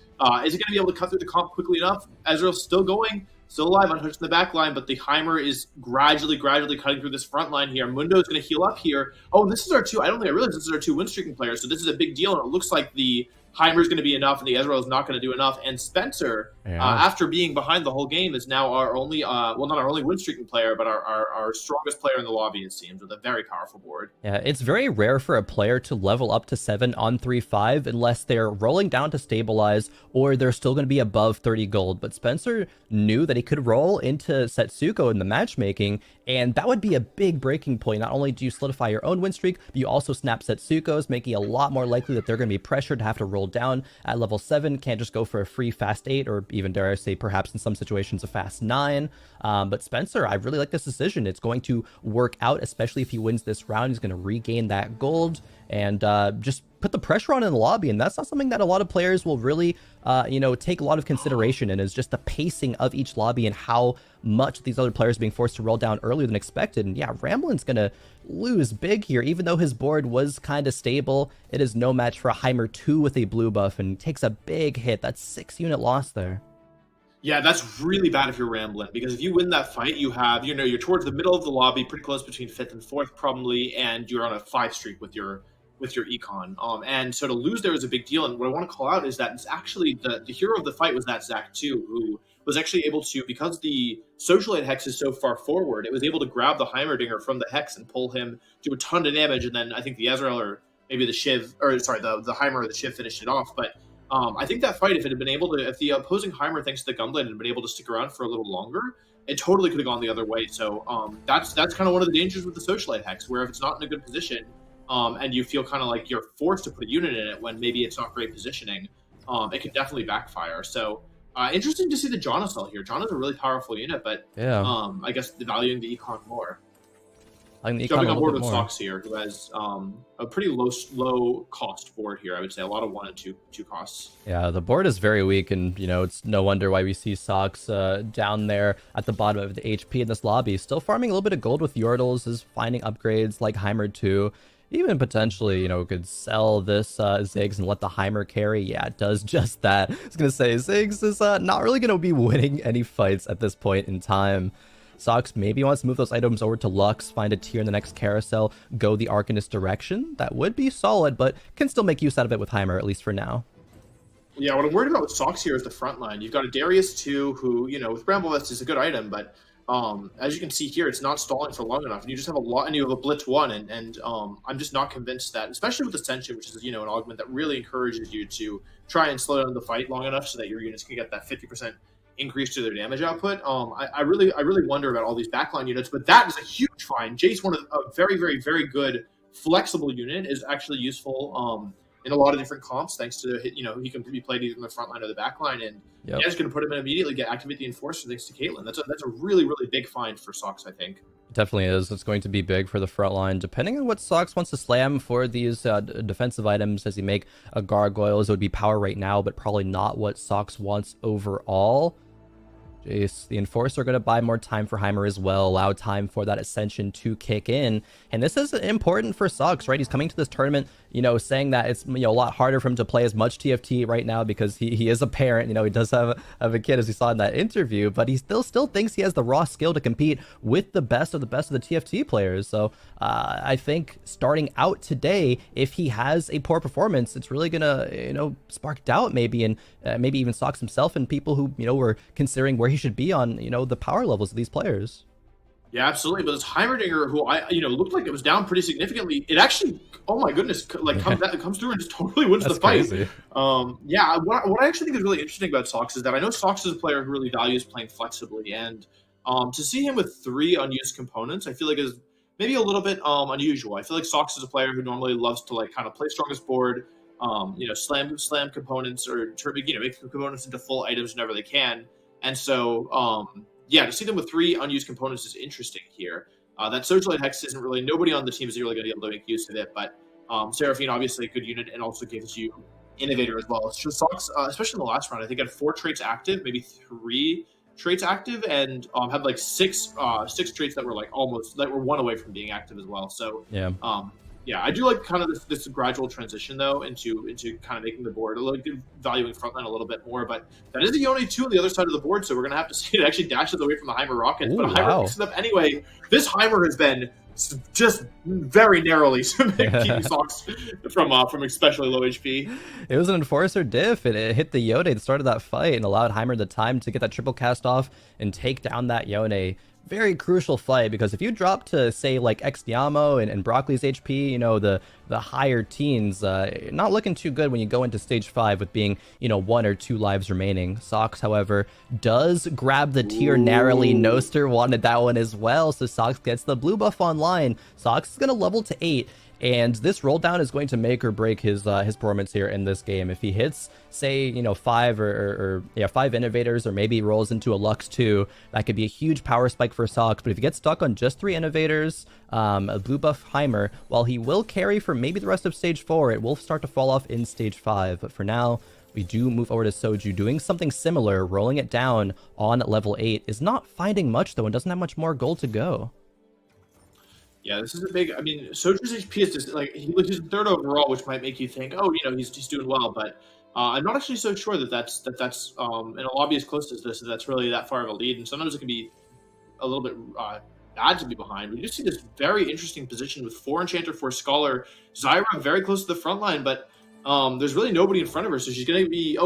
Is it going to be able to cut through the comp quickly enough? Ezreal's still going, still alive, untouched in the back line, but the Heimer is gradually cutting through this front line here. Mundo's going to heal up here. Oh, this is our 2. I don't think I realized this is our 2 win streaking players, so this is a big deal, and it looks like the Heimer is going to be enough, and the Ezreal is not going to do enough. And Spencer, after being behind the whole game, is now our only, not our only win streaking player, but our strongest player in the lobby, it seems, with a very powerful board. Yeah, it's very rare for a player to level up to 7 on 3-5 unless they're rolling down to stabilize or they're still going to be above 30 gold. But Spencer knew that he could roll into Setsuko in the matchmaking, and that would be a big breaking point. Not only do you solidify your own win streak, but you also snap Setsuko's, making it a lot more likely that they're going to be pressured to have to roll down at level 7. Can't just go for a free fast 8, or even, dare I say, perhaps in some situations a fast 9. But Spencer, I really like this decision. It's going to work out, especially if he wins this round. He's going to regain that gold and just put the pressure on in the lobby. And that's not something that a lot of players will really, take a lot of consideration in, is just the pacing of each lobby and how much these other players are being forced to roll down earlier than expected. And yeah, Ramblin's going to lose big here. Even though his board was kind of stable, it is no match for a Heimer 2 with a blue buff, and takes a big hit. That's 6 unit loss there. Yeah, that's really bad if you're Ramblin', because if you win that fight, you have, you're towards the middle of the lobby, pretty close between 5th and 4th probably, and you're on a 5 streak with your econ. And so to lose there is a big deal. And what I want to call out is that it's actually the hero of the fight was that Zac 2, who was actually able to, because the Socialite Hex is so far forward, it was able to grab the Heimerdinger from the Hex and pull him, do a ton of damage, and then I think the Ezreal or maybe the Shiv, or sorry, the Heimer or the Shiv finished it off. But I think that fight, if the opposing Heimer, thanks to the Gunblade, had been able to stick around for a little longer, it totally could have gone the other way. So that's kind of one of the dangers with the Socialite Hex, where if it's not in a good position, and you feel kind of like you're forced to put a unit in it when maybe it's not great positioning, it can definitely backfire. So interesting to see the Janna sell here. Janna's a really powerful unit, but yeah, I guess valuing the econ more. Jumping on board with Sox here, who has a pretty low cost board here. I would say a lot of 1 and 2 costs. Yeah, the board is very weak, and it's no wonder why we see Sox down there at the bottom of the HP in this lobby. Still farming a little bit of gold with Yordles, is finding upgrades like Heimer 2. Even potentially, could sell this Ziggs and let the Heimer carry. Yeah, it does just that. I was going to say, Ziggs is not really going to be winning any fights at this point in time. Sox maybe wants to move those items over to Lux, find a tier in the next carousel, go the Arcanist direction. That would be solid, but can still make use out of it with Heimer, at least for now. Yeah, what I'm worried about with Sox here is the front line. You've got a Darius 2 who, with Bramble Vest is a good item, but as you can see here, it's not stalling for long enough. And you just have a lot, and you have a Blitz 1, and I'm just not convinced that, especially with Ascension, which is, an augment that really encourages you to try and slow down the fight long enough so that your units can get that 50% increase to their damage output. I really wonder about all these backline units, but that is a huge find. Jace, one of a very, very, very good flexible unit, is actually useful in a lot of different comps, thanks to he can be played either in the front line or the back line, and yeah, just going to put him in immediately, activate the Enforcer thanks to Caitlyn. That's a really, really big find for Sox, I think. Definitely is. It's going to be big for the front line. Depending on what Sox wants to slam for these defensive items, as he make a Gargoyles, it would be power right now, but probably not what Sox wants overall. Is the Enforcer going to buy more time for Heimer as well, allow time for that Ascension to kick in? And this is important for Sox, right? He's coming to this tournament, saying that it's a lot harder for him to play as much TFT right now because he is a parent. He does have a kid, as we saw in that interview, but he still thinks he has the raw skill to compete with the best of the TFT players. So I think starting out today, if he has a poor performance, it's really gonna spark doubt maybe, and maybe even Sox himself and people who were considering where he should be on the power levels of these players. Yeah, absolutely. But this Heimerdinger, who looked like it was down pretty significantly, it actually, oh my goodness, comes through and just totally wins the fight. Crazy. What I actually think is really interesting about Sox is that I know Sox is a player who really values playing flexibly, and to see him with 3 unused components, I feel like is maybe a little bit unusual. I feel like Sox is a player who normally loves to kind of play strongest board, slam components or make components into full items whenever they can, and so. To see them with 3 unused components is interesting here. That Socialite Hex isn't really, nobody on the team is really going to be able to make use of it, but Seraphine, obviously a good unit, and also gives you Innovator as well. So Sox, especially in the last round, I think had 4 traits active, maybe 3 traits active, and had like 6 traits that were that were 1 away from being active as well. So I do like kind of this gradual transition though into kind of making the board valuing frontline a little bit more. But that is the only 2 on the other side of the board, so we're gonna have to see it actually dashes away from the Heimer Rockets. But Heimer picks it up anyway. This Heimer has been just very narrowly keeping Sox from especially low HP. It was an Enforcer diff. It hit the Yone at the start of that fight and allowed Heimer the time to get that triple cast off and take down that Yone. Very crucial fight, because if you drop to say like Xdiamo and Broccoli's HP, the higher teens, not looking too good when you go into stage 5 with being 1 or 2 lives remaining. Sox, however, does grab the tier narrowly. Noster wanted that one as well, so Sox gets the blue buff online. Sox is going to level to 8. And this roll down is going to make or break his performance here in this game. If he hits, say, 5 or 5 innovators, or maybe rolls into a Lux 2, that could be a huge power spike for Sox. But if he gets stuck on just 3 innovators, a blue buff Heimer, while he will carry for maybe the rest of stage 4, it will start to fall off in stage 5. But for now, we do move over to Soju, doing something similar, rolling it down on level 8. Is not finding much though, and doesn't have much more gold to go. Yeah, this is a big. I mean, Soju's HP is just he's 3rd overall, which might make you think, he's doing well. But I'm not actually so sure that's in a lobby as close as this, that's really that far of a lead. And sometimes it can be a little bit bad to be behind. We do see this very interesting position with 4 Enchanter, 4 Scholar, Zyra very close to the front line, but there's really nobody in front of her, so she's going to be.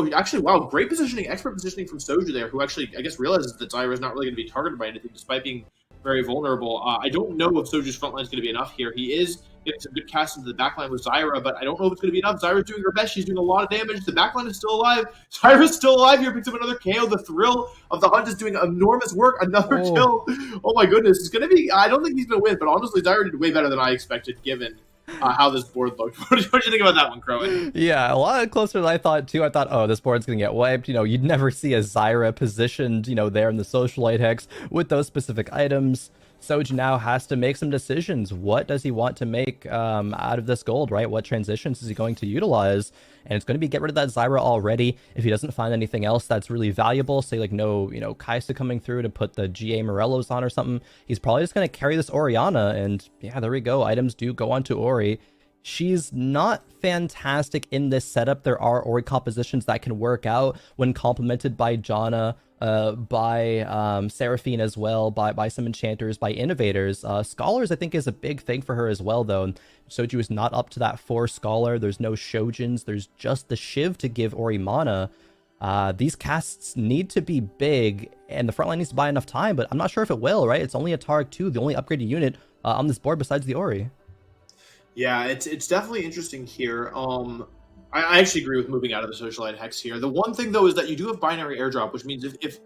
Great positioning, expert positioning from Soju there, who actually I guess realizes that Zyra is not really going to be targeted by anything, despite being very vulnerable. I don't know if Soju's front line is going to be enough here. He is getting some good casts into the backline with Zyra, but I don't know if it's going to be enough. Zyra's doing her best. She's doing a lot of damage. The backline is still alive. Zyra's still alive here. Picks up another KO. The thrill of the hunt is doing enormous work. Another kill. Oh my goodness. It's going to be. I don't think he's going to win, but honestly, Zyra did way better than I expected, given how this board looked. What did you think about that one, Khroen? Yeah, a lot closer than I thought too. I thought, this board's gonna get wiped. You'd never see a Zyra positioned, there in the Socialite Hex with those specific items. Soju now has to make some decisions. What does he want to make out of this gold, right? What transitions is he going to utilize? And it's going to be get rid of that Zyra already. If he doesn't find anything else that's really valuable, say like no, Kaisa coming through to put the GA Morellos on or something, he's probably just going to carry this Orianna. And yeah, there we go. Items do go on to Ori. She's not fantastic in this setup. There are Ori compositions that can work out when complemented by Janna, by Seraphine as well, by some enchanters, by innovators. Scholars I think is a big thing for her as well though. Soju is not up to that 4 Scholar. There's no Shojins. There's just the Shiv to give Ori mana. These casts need to be big, and the front line needs to buy enough time, but I'm not sure if it will, right? It's only a Targ 2, the only upgraded unit on this board besides the Ori. Yeah, it's definitely interesting here. I actually agree with moving out of the Socialite Hex here. The one thing, though, is that you do have binary airdrop, which means if it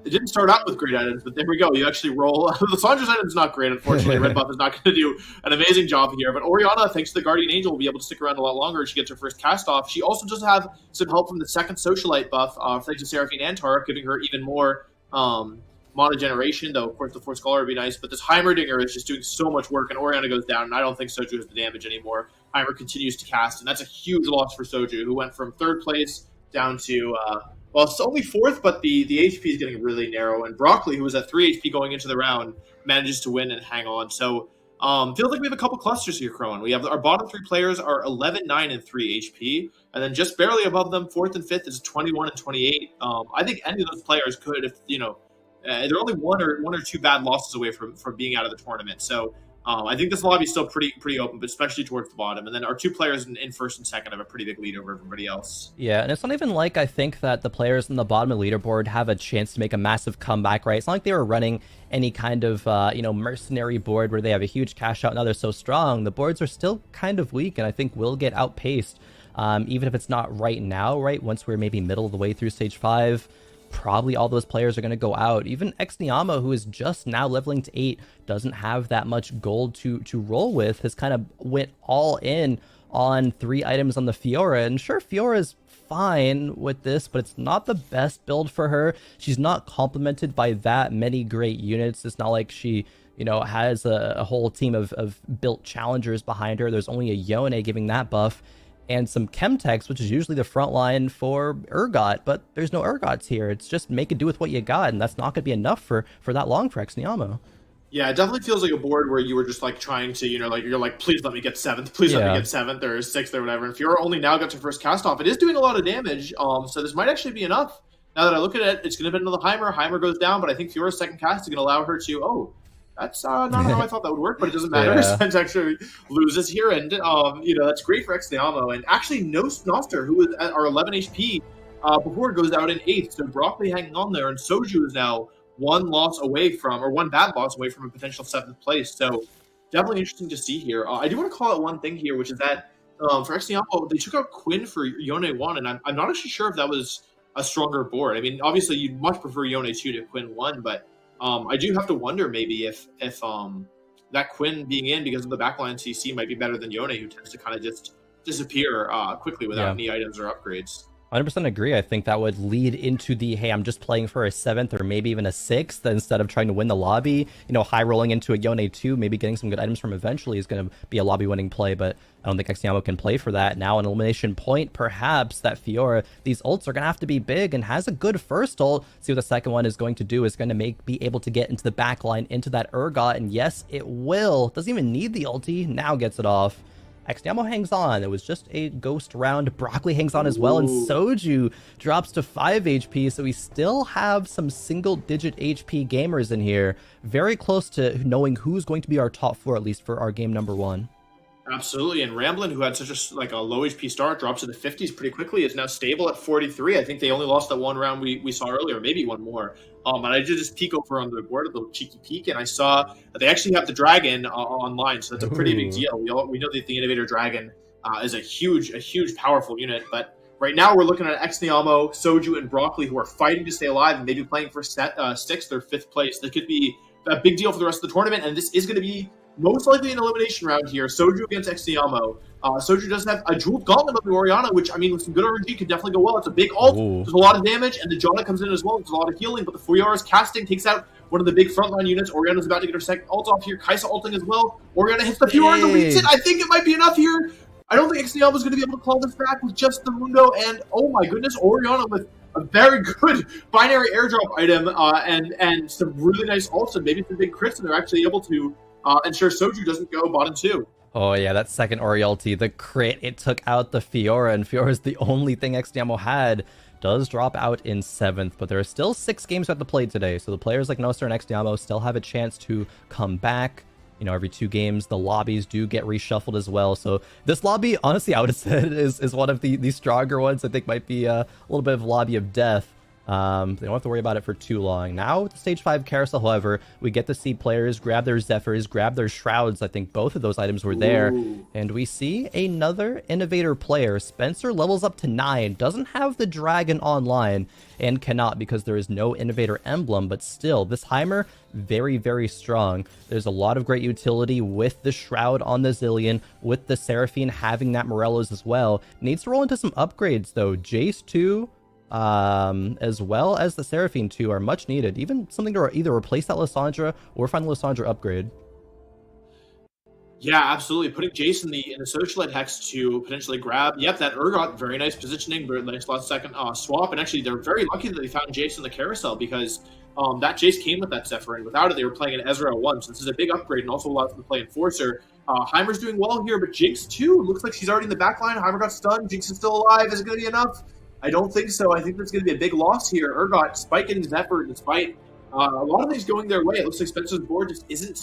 didn't start out with great items, but there we go. You actually roll. The Sandra's item is not great, unfortunately. Red buff is not going to do an amazing job here. But Orianna, thanks to the Guardian Angel, will be able to stick around a lot longer. She gets her first cast off. She also does have some help from the second Socialite buff, thanks to Seraphine and Tara, giving her even more mana generation, though of course the 4 Scholar would be nice, but this Heimerdinger is just doing so much work, and Orianna goes down, and I don't think Soju has the damage anymore. Heimer continues to cast, and that's a huge loss for Soju, who went from 3rd place down to Well, it's only fourth, but the HP is getting really narrow. And Broccoli, who was at 3 HP going into the round, manages to win and hang on. So feels like we have a couple clusters here, Khroen. We have our bottom 3 players are 11, 9, and 3 HP. And then just barely above them, 4th and 5th is 21 and 28. I think any of those players could, if they're only one or two bad losses away from being out of the tournament. So I think this lobby is still pretty open, but especially towards the bottom. And then our 2 players in first and second have a pretty big lead over everybody else. Yeah, and it's not even like I think that the players in the bottom of the leaderboard have a chance to make a massive comeback, right? It's not like they were running any kind of, mercenary board where they have a huge cash out and now they're so strong. The boards are still kind of weak, and I think will get outpaced, even if it's not right now, right? Once we're maybe middle of the way through stage 5, probably all those players are going to go out. Even Xniamo, who is just now leveling to 8, doesn't have that much gold to roll with, has kind of went all in on 3 items on the Fiora. And sure, Fiora's fine with this, but it's not the best build for her. She's not complemented by that many great units. It's not like she, has a whole team of built challengers behind her. There's only a Yone giving that buff, and some Chemtex, which is usually the front line for Urgot, but there's no Urgots here. It's just make it do with what you got, and that's not going to be enough for that long for Xniamo. Yeah, it definitely feels like a board where you were just like trying to, you're like, please let me get 7th, please let me get 7th or 6th or whatever. And Fiora only now got to first cast off. It is doing a lot of damage, so this might actually be enough. Now that I look at it, it's going to be another Heimer. Heimer goes down, but I think Fiora's second cast is going to allow her to, that's not how I thought that would work, but it doesn't matter. Sense actually loses here, and that's great for Xniamo. And actually, no Noster, who was at our 11 HP before it goes out in 8th. So Broccoli hanging on there, and Soju is now one bad loss away from a potential 7th place. So definitely interesting to see here. I do want to call out one thing here, which is that for Xniamo, they took out Quinn for Yone 1, and I'm not actually sure if that was a stronger board. I mean, obviously, you'd much prefer Yone 2 to Quinn 1, but I do have to wonder maybe if that Quinn being in because of the backline CC might be better than Yone, who tends to kind of just disappear quickly without any items or upgrades. 100% agree. I think that would lead into the, hey, I'm just playing for a 7th or maybe even a 6th instead of trying to win the lobby. High rolling into a Yone 2, maybe getting some good items from eventually is going to be a lobby winning play, but I don't think Xniamo can play for that. Now an elimination point, perhaps, that Fiora, these ults are going to have to be big and has a good first ult. See what the second one is going to do is going to be able to get into the back line, into that Urgot, and yes, it will. Doesn't even need the ulti, now gets it off. Xniamo hangs on. It was just a ghost round. Broccoli hangs on as well, and Soju drops to 5 HP, so we still have some single-digit HP gamers in here. Very close to knowing who's going to be our top 4, at least for our game number 1. Absolutely, and Ramblin, who had such a low HP start, drops to the 50s pretty quickly, is now stable at 43. I think they only lost that one round we saw earlier, maybe one more. And I did just peek over on the board, a little cheeky peek, and I saw that they actually have the Dragon online, so that's a pretty big deal. We know that the Innovator Dragon is a huge, powerful unit, but right now we're looking at Xniamo, Soju, and Broccoli, who are fighting to stay alive and maybe playing for 6th or 5th place. This could be a big deal for the rest of the tournament, and this is going to be most likely an elimination round here. Soju against Xniamo. Soju does have a jeweled gauntlet of the Orianna, which, I mean, with some good RNG could definitely go well. It's a big ult. There's a lot of damage, and the Janna comes in as well. There's a lot of healing, but the Fuyara's casting takes out one of the big frontline units. Orianna's about to get her second ult off here. Kaisa ulting as well. Orianna hits the Fiora and deletes it. I think it might be enough here. I don't think Xniamo's going to be able to claw this back with just the Mundo, and oh my goodness, Orianna with a very good binary airdrop item and some really nice ults and maybe some big crits, and they're actually able to ensure Soju doesn't go bottom 2. Oh yeah, that second Ori ulti, the crit, it took out the Fiora, and Fiora's the only thing Xniamo had. Does drop out in 7th, but there are still 6 games we have to play today, so the players like Noster and Xniamo still have a chance to come back. Every 2 games, the lobbies do get reshuffled as well. So this lobby, honestly, I would have said is one of the stronger ones. I think might be a little bit of lobby of death. They don't have to worry about it for too long. Now, with the Stage 5 Carousel, however, we get to see players grab their Zephyrs, grab their Shrouds. I think both of those items were there. And we see another Innovator player. Spencer levels up to 9, doesn't have the Dragon online, and cannot because there is no Innovator emblem, but still, this Heimer, very, very strong. There's a lot of great utility with the Shroud on the Zillion, with the Seraphine having that Morello's as well. Needs to roll into some upgrades, though. Jace 2... as well as the Seraphine 2 are much needed. Even something to either replace that Lysandra or find the Lysandra upgrade. Yeah, absolutely. Putting Jace in the Socialite Hex to potentially grab. Yep, that Urgot, very nice positioning, very nice last second swap. And actually, they're very lucky that they found Jace in the carousel because that Jace came with that Zephyr, and without it, they were playing an Ezra 1. So this is a big upgrade and also allows them to play Enforcer. Heimer's doing well here, but Jinx too. Looks like she's already in the back line. Heimer got stunned. Jinx is still alive. Is it going to be enough? I don't think so. I think there's going to be a big loss here. Urgot, despite getting Zephyr, despite a lot of things going their way, it looks like Spencer's board just isn't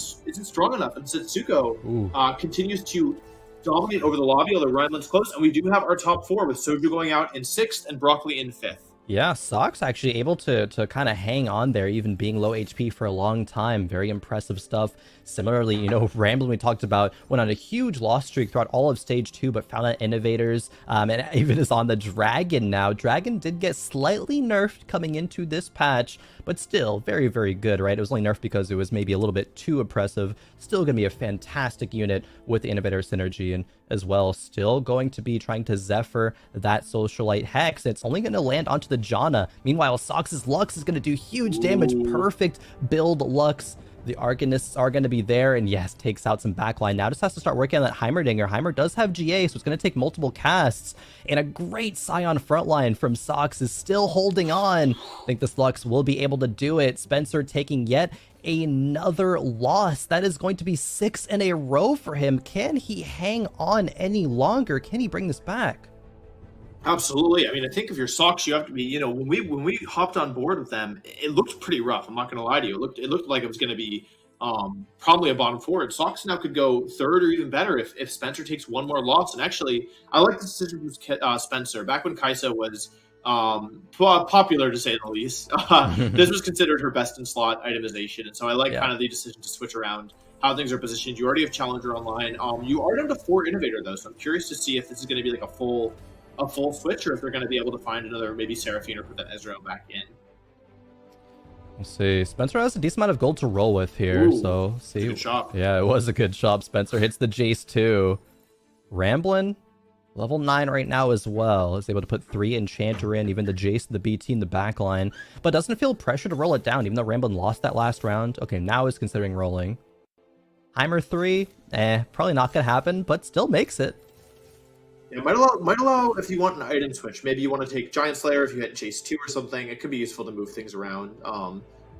strong enough, and Setsuko continues to dominate over the lobby, although Rhineland's close, and we do have our top 4 with Soju going out in 6th and Broccoli in 5th. Yeah, Sox actually able to kind of hang on there, even being low HP for a long time. Very impressive stuff. Similarly, you know, Ramblin' we talked about went on a huge loss streak throughout all of Stage 2, but found that Innovators, and even is on the Dragon now. Dragon did get slightly nerfed coming into this patch, but still very, very good, right? It was only nerfed because it was maybe a little bit too oppressive. Still going to be a fantastic unit with the Innovator synergy, and as well, still going to be trying to Zephyr that Socialite Hex. It's only going to land onto the Janna. Meanwhile, Sox's Lux is going to do huge damage. Perfect build Lux. The Arcanists are going to be there, and yes, takes out some backline. Now just has to start working on that Heimerdinger. Heimer does have GA, so it's going to take multiple casts. And a great Scion frontline from Sox is still holding on. I think this Lux will be able to do it. Spencer taking yet another loss. That is going to be 6 in a row for him. Can he hang on any longer? Can he bring this back? Absolutely. I mean, I think if you're Sox, you have to be, you know, when we hopped on board with them, it looked pretty rough. I'm not going to lie to you. It looked like it was going to be probably a bottom 4. And Sox now could go 3rd or even better if Spencer takes one more loss. And actually, I like the decision from Spencer. Back when Kaisa was popular, to say the least, this was considered her best in slot itemization. And so I like kind of the decision to switch around how things are positioned. You already have Challenger online. You are down to 4 Innovator, though. So I'm curious to see if this is going to be like a full switch, or if they're going to be able to find another maybe Seraphine or put that Ezreal back in. We'll see. Spencer has a decent amount of gold to roll with here, Ooh, so see. Good shot. Yeah, it was a good shot. Spencer hits the Jace too. Ramblin', level 9 right now as well. Is able to put 3 Enchanter in, even the Jace, the BT in the back line, but doesn't feel pressure to roll it down, even though Ramblin' lost that last round. Okay, now is considering rolling. Heimer 3, probably not going to happen, but still makes it. Yeah, might allow if you want an item switch. Maybe you want to take Giant Slayer if you hit Chase 2 or something. It could be useful to move things around.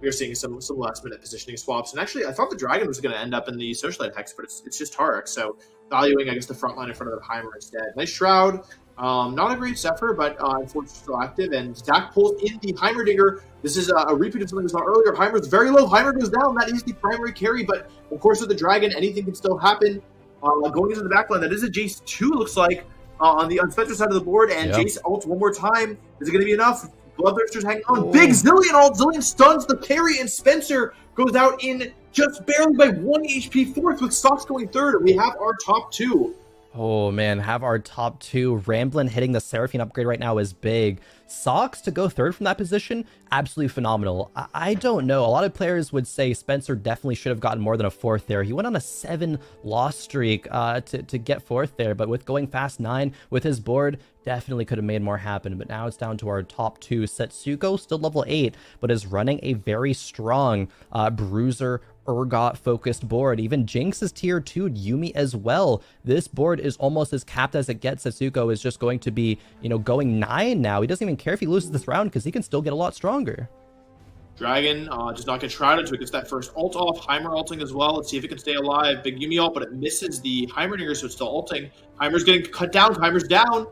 We are seeing some last minute positioning swaps. And actually, I thought the Dragon was going to end up in the Socialite Hex, but it's just Tarek. So valuing, I guess, the front line in front of the Heimer instead. Nice Shroud. Not a great Zephyr, but unfortunately still active. And Zach pulls in the Heimerdinger. This is a repeat of something we saw earlier. Heimer's very low. Heimer goes down. That is the primary carry. But of course, with the Dragon, anything can still happen. Going into the backline, that is a Jace 2, looks like. On Spencer's side of the board, and Jace ults one more time. Is it going to be enough? Bloodthirster's hanging on. Big Zillion ult. Zillion stuns the carry, and Spencer goes out in just barely by 1 HP 4th, with Sox going 3rd. We have our top 2. Oh man, have our top 2. Ramblin' hitting the Seraphine upgrade right now is big. Sox to go 3rd from that position, absolutely phenomenal. I don't know. A lot of players would say Spencer definitely should have gotten more than a 4th there. He went on a 7 loss streak to get 4th there, but with going fast 9 with his board, definitely could have made more happen. But now it's down to our top 2. Setsuko still level 8, but is running a very strong Bruiser Urgot focused board. Even Jinx is tier 2, Yuumi as well. This board is almost as capped as it gets. Setsuko is just going to be, you know, going 9 now. He doesn't even care if he loses this round because he can still get a lot stronger. Dragon does not get shrouded, so it gets that first ult off. Heimer ulting as well. Let's see if it can stay alive. Big Yuumi ult, but it misses the Heimerdinger, so it's still ulting. Heimer's getting cut down. Heimer's down.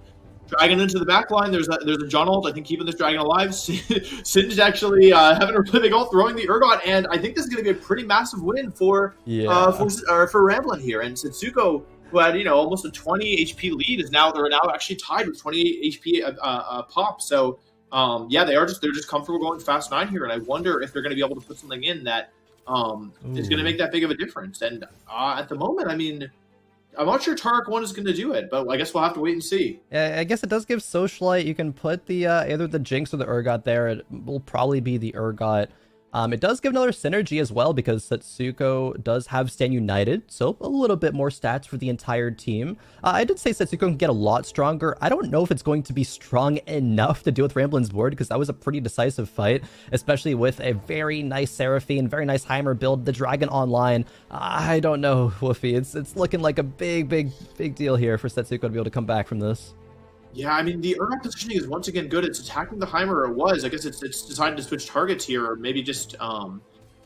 Dragon into the back line. There's a John ult, I think, keeping this Dragon alive. Singe actually having a really big ult, throwing the Urgot, and I think this is going to be a pretty massive win for Ramblin' here. And Setsuko, who had, you know, almost a 20 HP lead, they're now actually tied with 28 HP pop. So they're just comfortable going fast 9 here, and I wonder if they're going to be able to put something in that is going to make that big of a difference. And at the moment, I mean, I'm not sure Tarek 1 is going to do it, but I guess we'll have to wait and see. Yeah, I guess it does give Socialite. You can put the either the Jinx or the Urgot there. It will probably be the Urgot. It does give another synergy as well because Setsuko does have Stand United, so a little bit more stats for the entire team. I did say Setsuko can get a lot stronger. I don't know if it's going to be strong enough to deal with Ramblin's board because that was a pretty decisive fight, especially with a very nice Seraphine, very nice Heimer build, the Dragon online. I don't know, Wolfey. It's looking like a big deal here for Setsuko to be able to come back from this. Yeah, I mean, the Urgot positioning is once again good. It's attacking the Heimer, it was. I guess it's decided to switch targets here, or maybe just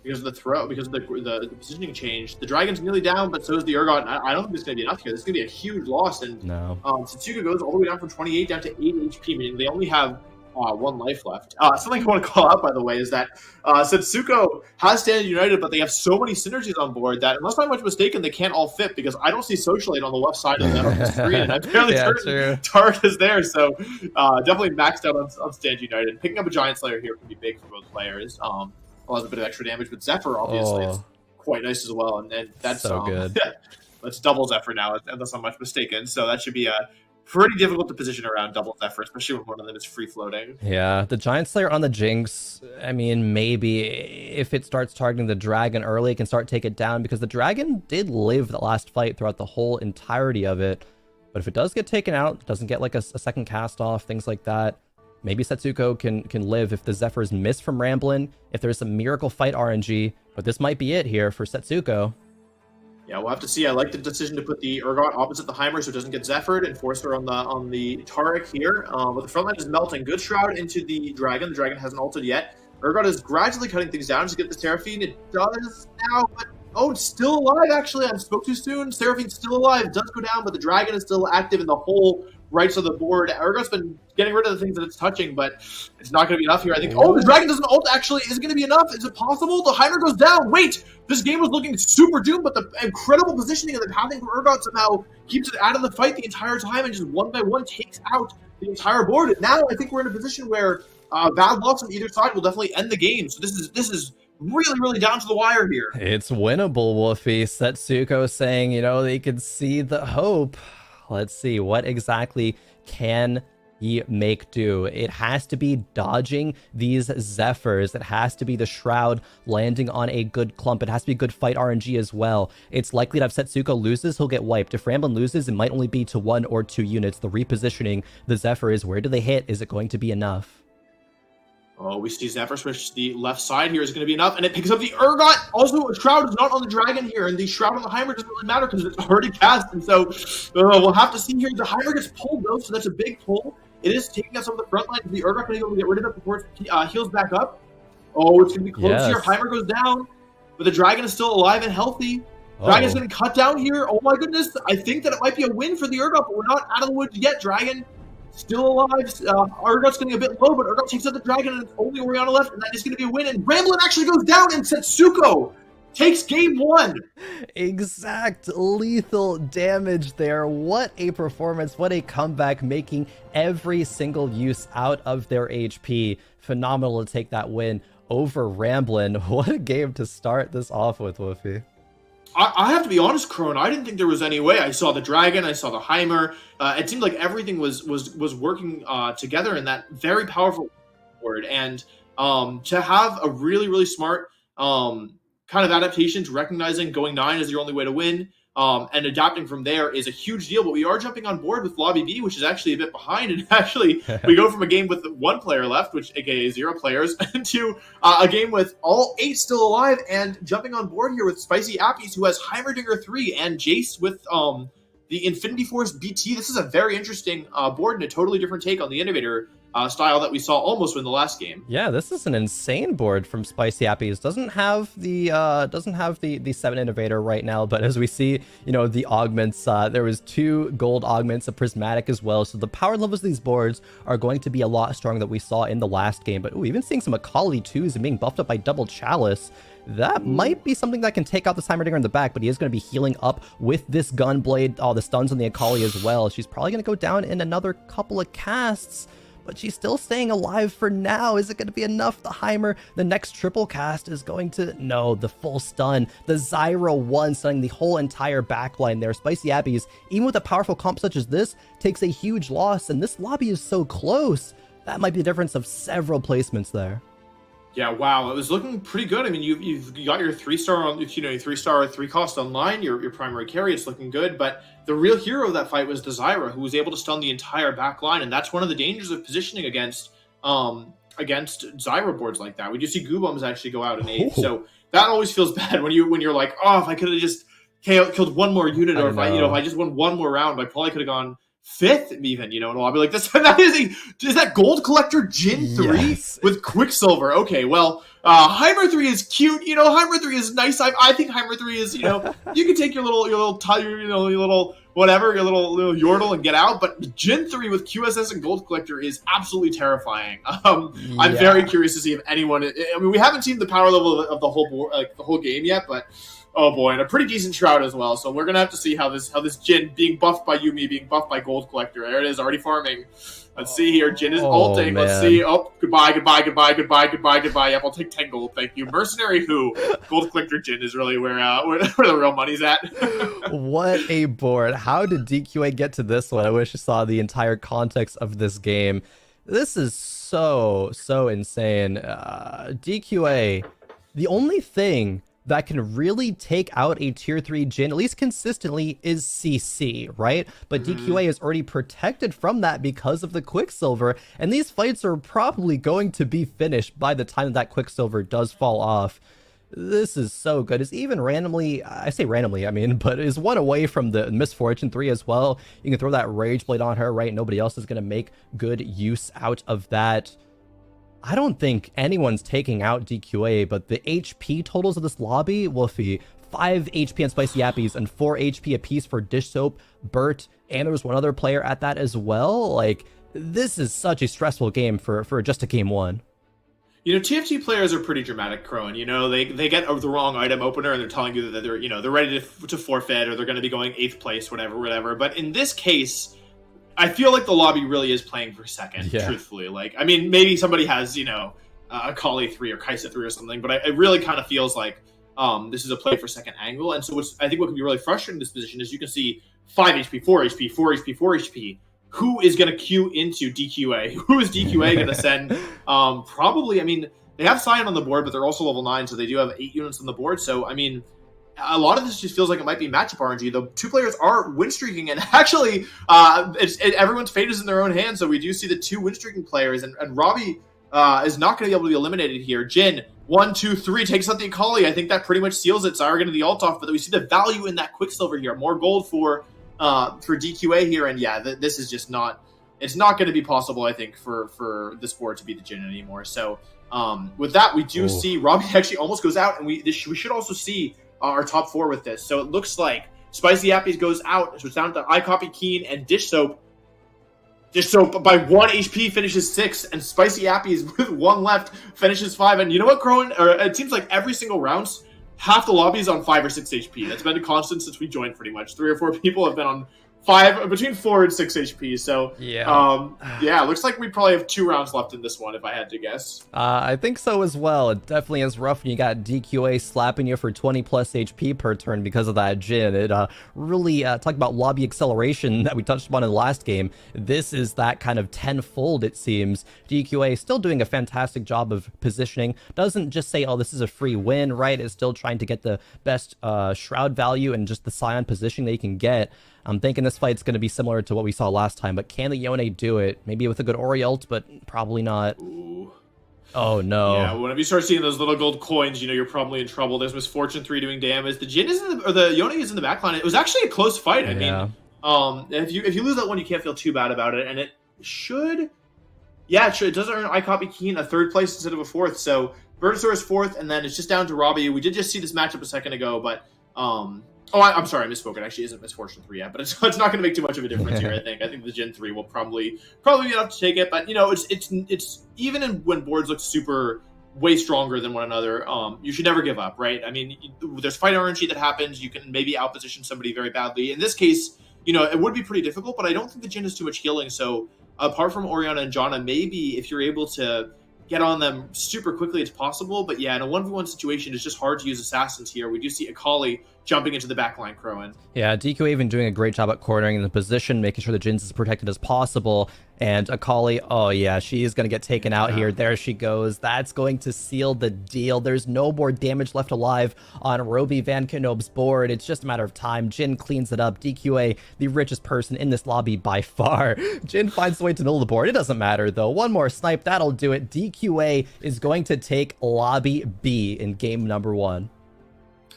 because of the throw, because of the positioning change. The Dragon's nearly down, but so is the Urgot. I don't think this is going to be enough here. This is going to be a huge loss. And no. Setsuko goes all the way down from 28 down to 8 HP, meaning they only have 1 life left. Something I want to call out, by the way, is that Setsuko has Stand United, but they have so many synergies on board that, unless I'm much mistaken, they can't all fit because I don't see Socialite on the left side of the screen, and I barely turn targets there. So definitely maxed out on Stand United. Picking up a Giant Slayer here can be big for both players. Allows a bit of extra damage, but Zephyr obviously is quite nice as well, and that's so good. That's double Zephyr now, unless I'm much mistaken. So that should be pretty difficult to position around double Zephyr, especially when one of them is free floating. Yeah, the Giant Slayer on the Jinx, I mean, maybe if it starts targeting the Dragon early, it can start take it down because the Dragon did live the last fight throughout the whole entirety of it. But if it does get taken out, doesn't get like a second cast off, things like that, maybe Setsuko can live if the Zephyrs miss from Ramblin', if there's some miracle fight RNG, but this might be it here for Setsuko. Yeah, we'll have to see. I like the decision to put the Urgot opposite the Heimer so it doesn't get Zephyred and force her on the Taric here. But the front line is melting. Good Shroud into the Dragon. The Dragon hasn't ulted yet. Urgot is gradually cutting things down to get the Seraphine. It does now, but it's still alive, actually. I spoke too soon. Seraphine's still alive. It does go down, but the Dragon is still active in the whole right side of the board. Urgot's been getting rid of the things that it's touching, but it's not going to be enough here. I think, the Dragon doesn't ult, actually. Is it going to be enough? Is it possible? The Heimer goes down. Wait! This game was looking super doomed, but the incredible positioning and the pathing from Urgot somehow keeps it out of the fight the entire time and just one by one takes out the entire board. And now I think we're in a position where bad loss on either side will definitely end the game. So this is really down to the wire here. It's winnable, Wolfey. Setsuko saying, they can see the hope. Let's see, what exactly can he make do? It has to be dodging these Zephyrs. It has to be the Shroud landing on a good clump. It has to be good fight RNG as well. It's likely that if Setsuko loses, he'll get wiped. If Ramblin loses, it might only be to 1 or 2 units. The repositioning the Zephyrs, where do they hit? Is it going to be enough? We see Zephyr switch to the left side here is going to be enough, and it picks up the Urgot. Also, Shroud is not on the Dragon here, and the Shroud on the Heimer doesn't really matter because it's already cast, and so we'll have to see here. The Heimer gets pulled, though, so that's a big pull. It is taking out some of the front line. The Urgot going to be able to get rid of it before it heals back up. It's going to be close here. Heimer goes down, but the Dragon is still alive and healthy. Dragon's getting cut down here. Oh my goodness. I think that it might be a win for the Urgot, but we're not out of the woods yet. Dragon still alive. Urgot's getting a bit low, but Urgot takes out the Dragon, and it's only Oriana left, and that is going to be a win. And Ramblin actually goes down, and Setsuko takes game 1. Exact lethal damage there. What a performance. What a comeback, making every single use out of their HP. Phenomenal to take that win over Ramblin'. What a game to start this off with, Wolfey. I have to be honest, Khroen, I didn't think there was any way. I saw the Dragon, I saw the Heimer. It seemed like everything was working together in that very powerful board. And to have a really smart kind of adaptation to recognizing going 9 is your only way to win, and adapting from there is a huge deal. But we are jumping on board with Lobby B, which is actually a bit behind. And actually, we go from a game with 1 player left, which aka 0 players, to a game with all 8 still alive, and jumping on board here with Spicy Appies, who has Heimerdinger 3 and Jace with the Infinity Force BT. This is a very interesting board and a totally different take on the Innovator style that we saw almost in the last game. Yeah, this is an insane board from Spicy Appies. Doesn't have the 7 Innovator right now, but as we see, the augments, there was 2 gold augments, a prismatic as well. So the power levels of these boards are going to be a lot stronger than we saw in the last game. But even seeing some Akali 2s and being buffed up by double Chalice, that might be something that can take out this Heimerdinger in the back, but he is going to be healing up with this Gunblade. The stuns on the Akali as well. She's probably going to go down in another couple of casts, but she's still staying alive for now. Is it going to be enough? The Heimer, the next triple cast is going to... No, the full stun. The Zyra 1 stunning the whole entire backline there. Spicy Appies, even with a powerful comp such as this, takes a huge loss, and this lobby is so close. That might be the difference of several placements there. Yeah, wow, it was looking pretty good. I mean, you've got your 3-star on, your 3-star 3-cost online, your primary carry. It's looking good, but the real hero of that fight was the Zyra, who was able to stun the entire back line, and that's one of the dangers of positioning against Zyra boards like that. We do see Goobums actually go out in 8th, so that always feels bad when you're like, oh, if I could have just killed one more unit, or if I just won one more round, I probably could have gone 5th even, and I'll be like, is that Gold Collector Jin 3 with Quicksilver? Okay, well, Heimer 3 is cute, Heimer 3 is nice. I think Heimer 3 is, you can take your little whatever, your little Yordle and get out, but Jin 3 with QSS and Gold Collector is absolutely terrifying. I'm very curious to see if anyone, we haven't seen the power level of the whole board, the whole game yet, but oh boy, and a pretty decent Shroud as well. So we're gonna have to see how this Jin being buffed by Yuumi, being buffed by Gold Collector. There it is, already farming. Let's see here. Jin is ulting. Man. Let's see. Oh, goodbye. Yep, I'll take 10 gold. Thank you. Mercenary who? Gold Collector Jin is really where the real money's at. What a board. How did DQA get to this one? I wish I saw the entire context of this game. This is so insane. DQA, the only thing that can really take out a tier 3 Jin, at least consistently, is CC, right? But DQA is already protected from that because of the Quicksilver, and these fights are probably going to be finished by the time that Quicksilver does fall off. This is so good. It's even randomly, I say randomly, but is one away from the Misfortune 3 as well. You can throw that Rage Blade on her, right? Nobody else is going to make good use out of that. I don't think anyone's taking out DQA, but the HP totals of this lobby, Wolfey, 5 HP on Spicy Yappies and 4 HP apiece for Dish Soap, Bert, and there was one other player at that as well. Like, this is such a stressful game for just a game 1. TFT players are pretty dramatic, Khroen. They get the wrong item opener and they're telling you that they're ready to forfeit, or they're going to be going 8th place, whatever. But in this case, I feel like the lobby really is playing for second, truthfully. Maybe somebody has, a Kali 3 or Kaisa 3 or something, but it really kind of feels like this is a play for second angle. And so I think what can be really frustrating in this position is you can see 5 HP, 4 HP, 4 HP, 4 HP. Who is going to queue into DQA? Who is DQA going to send? Probably, they have Sion on the board, but they're also level 9, so they do have 8 units on the board. So, a lot of this just feels like it might be matchup RNG. The 2 players are win streaking, and actually, everyone's fate is in their own hands. So we do see the 2 win streaking players, and Robbie is not going to be able to be eliminated here. Jin, 1, 2, 3 takes out the Akali. I think that pretty much seals it. Zyra getting the ult off, but we see the value in that Quicksilver here. More gold for DQA here, and this is just not. It's not going to be possible, I think, for this board to be the Jin anymore. So with that, we do see Robbie actually almost goes out, and we should also see our top 4 with this. So it looks like Spicy Yappies goes out, so it's down to iCopy, Keen, and Dish Soap. Dish Soap by 1 HP finishes 6, and Spicy Yappies with 1 left finishes 5. And you know what, Khroen? It seems like every single round, half the lobby is on 5 or 6 HP. That's been a constant since we joined, pretty much. 3 or 4 people have been on between 4 and 6 HP. So it looks like we probably have 2 rounds left in this one, if I had to guess. I think so as well. It definitely is rough when you got DQA slapping you for 20 plus HP per turn because of that Jin. It really talked about lobby acceleration that we touched upon in the last game. This is that kind of tenfold, it seems. DQA still doing a fantastic job of positioning. Doesn't just say, oh, this is a free win, right? It's still trying to get the best Shroud value and just the Scion positioning they can get. I'm thinking this fight's going to be similar to what we saw last time, but can the Yone do it? Maybe with a good Ori ult, but probably not. Ooh. Oh, no. Yeah, whenever you start seeing those little gold coins, you're probably in trouble. There's Misfortune 3 doing damage. The Jin is the Yone is in the backline. It was actually a close fight. If you lose that one, you can't feel too bad about it, and it should... Yeah, it does earn iCopy Keen a 3rd place instead of a 4th, so Venusaur is 4th, and then it's just down to Robbie. We did just see this matchup a second ago, but... I'm sorry, I misspoke. It actually isn't Misfortune 3 yet, but it's not going to make too much of a difference here. I think the Gen 3 will probably be enough to take it. But it's even when boards look way stronger than one another, you should never give up, right? There's fight RNG that happens. You can maybe outposition somebody very badly. In this case, it would be pretty difficult, but I don't think the Jin has too much healing. So apart from Orianna and Janna, maybe if you're able to get on them super quickly, it's possible. But yeah, in a 1v1 situation, it's just hard to use assassins here. We do see Akali jumping into the backline, Khroen. Yeah, DQA even doing a great job at cornering the position, making sure the Jin's as protected as possible. And Akali, oh yeah, she is going to get taken out here. There she goes. That's going to seal the deal. There's no more damage left alive on Roby Van Knoop's board. It's just a matter of time. Jin cleans it up. DQA, the richest person in this lobby by far. Jin finds the way to the middle of the board. It doesn't matter though. One more snipe, that'll do it. DQA is going to take lobby B in game number 1.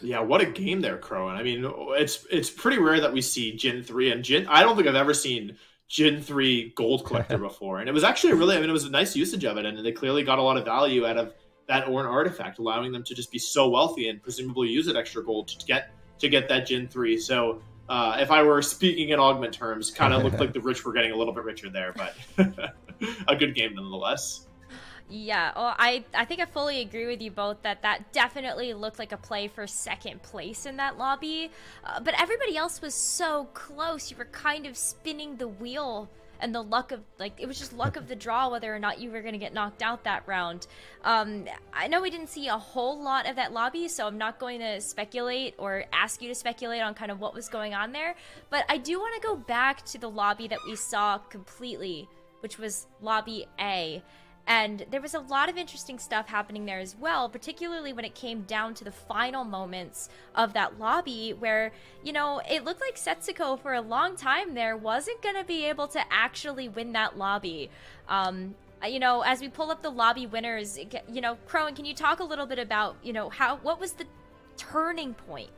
Yeah, what a game there, Khroen. I mean, it's pretty rare that we see Jin 3 and Jin. I don't think I've ever seen Jin 3 gold collector before. And it was actually it was a nice usage of it. And they clearly got a lot of value out of that Ornn artifact, allowing them to just be so wealthy and presumably use that extra gold to get that Jin 3. So if I were speaking in augment terms, kind of looked like the rich were getting a little bit richer there, but a good game nonetheless. Yeah, well, I think I fully agree with you both that definitely looked like a play for second place in that lobby. But everybody else was so close. You were kind of spinning the wheel, and the luck of, it was just luck of the draw whether or not you were going to get knocked out that round. I know we didn't see a whole lot of that lobby, so I'm not going to speculate or ask you to speculate on kind of what was going on there. But I do want to go back to the lobby that we saw completely, which was lobby A. And there was a lot of interesting stuff happening there as well, particularly when it came down to the final moments of that lobby where, it looked like Setsuko for a long time there wasn't going to be able to actually win that lobby. As we pull up the lobby winners, Khroen, can you talk a little bit about, what was the turning point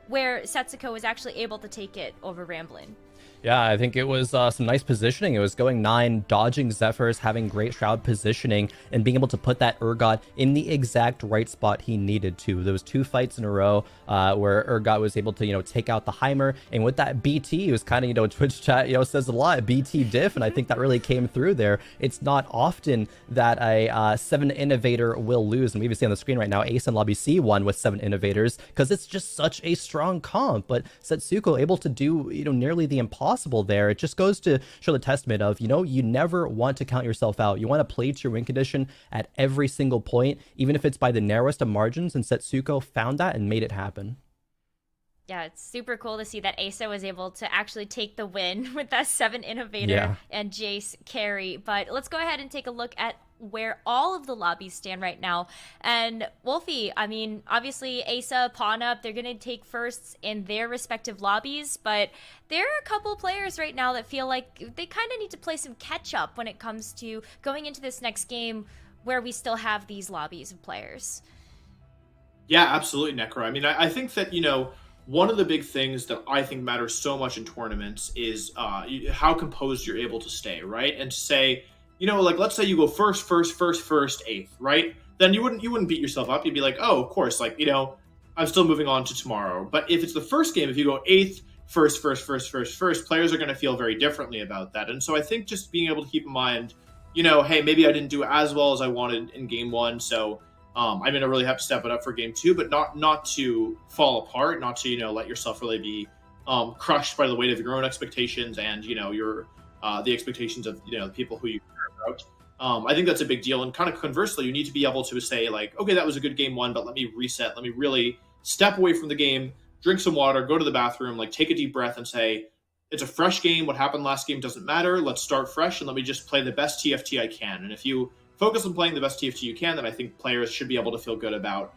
where Setsuko was actually able to take it over Ramblin'? Yeah, I think it was some nice positioning. It was going 9, dodging Zephyrs, having great Shroud positioning, and being able to put that Urgot in the exact right spot he needed to. There was 2 fights in a row where Urgot was able to, take out the Heimer, and with that BT, it was kind of, Twitch chat, says a lot, BT diff, and I think that really came through there. It's not often that a 7 innovator will lose, and we even see on the screen right now, Ace and Lobby C won with 7 innovators, because it's just such a strong comp, but Setsuko able to do, nearly the impossible there. It just goes to show the testament of, you never want to count yourself out. You want to play to your win condition at every single point, even if it's by the narrowest of margins, and Setsuko found that and made it happen. Yeah, it's super cool to see that Asa was able to actually take the win with that 7 innovator and Jace carry. But let's go ahead and take a look at where all of the lobbies stand right now. And Wolfey, I mean, obviously Asa, Pawn Up, they're going to take firsts in their respective lobbies, but there are a couple players right now that feel like they kind of need to play some catch up when it comes to going into this next game where we still have these lobbies of players. Yeah, absolutely, Nekkra. I mean, I think that, one of the big things that I think matters so much in tournaments is how composed you're able to stay, right? And to say, let's say you go first, 8th, right? Then you wouldn't beat yourself up. You'd be like, oh, of course, I'm still moving on to tomorrow. But if it's the first game, if you go 8th, first, players are going to feel very differently about that. And so I think just being able to keep in mind, hey, maybe I didn't do as well as I wanted in game 1, so I'm going to really have to step it up for game 2, but not to fall apart, not to, let yourself really be crushed by the weight of your own expectations and, your the expectations of, the people who you care about. I think that's a big deal. And kind of conversely, you need to be able to say, okay, that was a good game 1, but let me reset. Let me really step away from the game, drink some water, go to the bathroom, take a deep breath and say, it's a fresh game. What happened last game doesn't matter. Let's start fresh and let me just play the best TFT I can. And if you focus on playing the best TFT you can, then I think players should be able to feel good about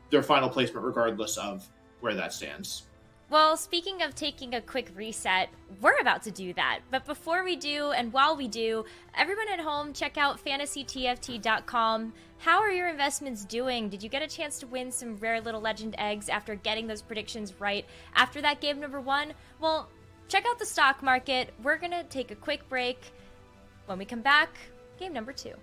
their final placement regardless of where that stands. Well, speaking of taking a quick reset, we're about to do that. But before we do, and while we do, everyone at home, check out fantasytft.com. How are your investments doing? Did you get a chance to win some rare little legend eggs after getting those predictions right after that game number 1? Well, check out the stock market. We're going to take a quick break. When we come back, game number 2.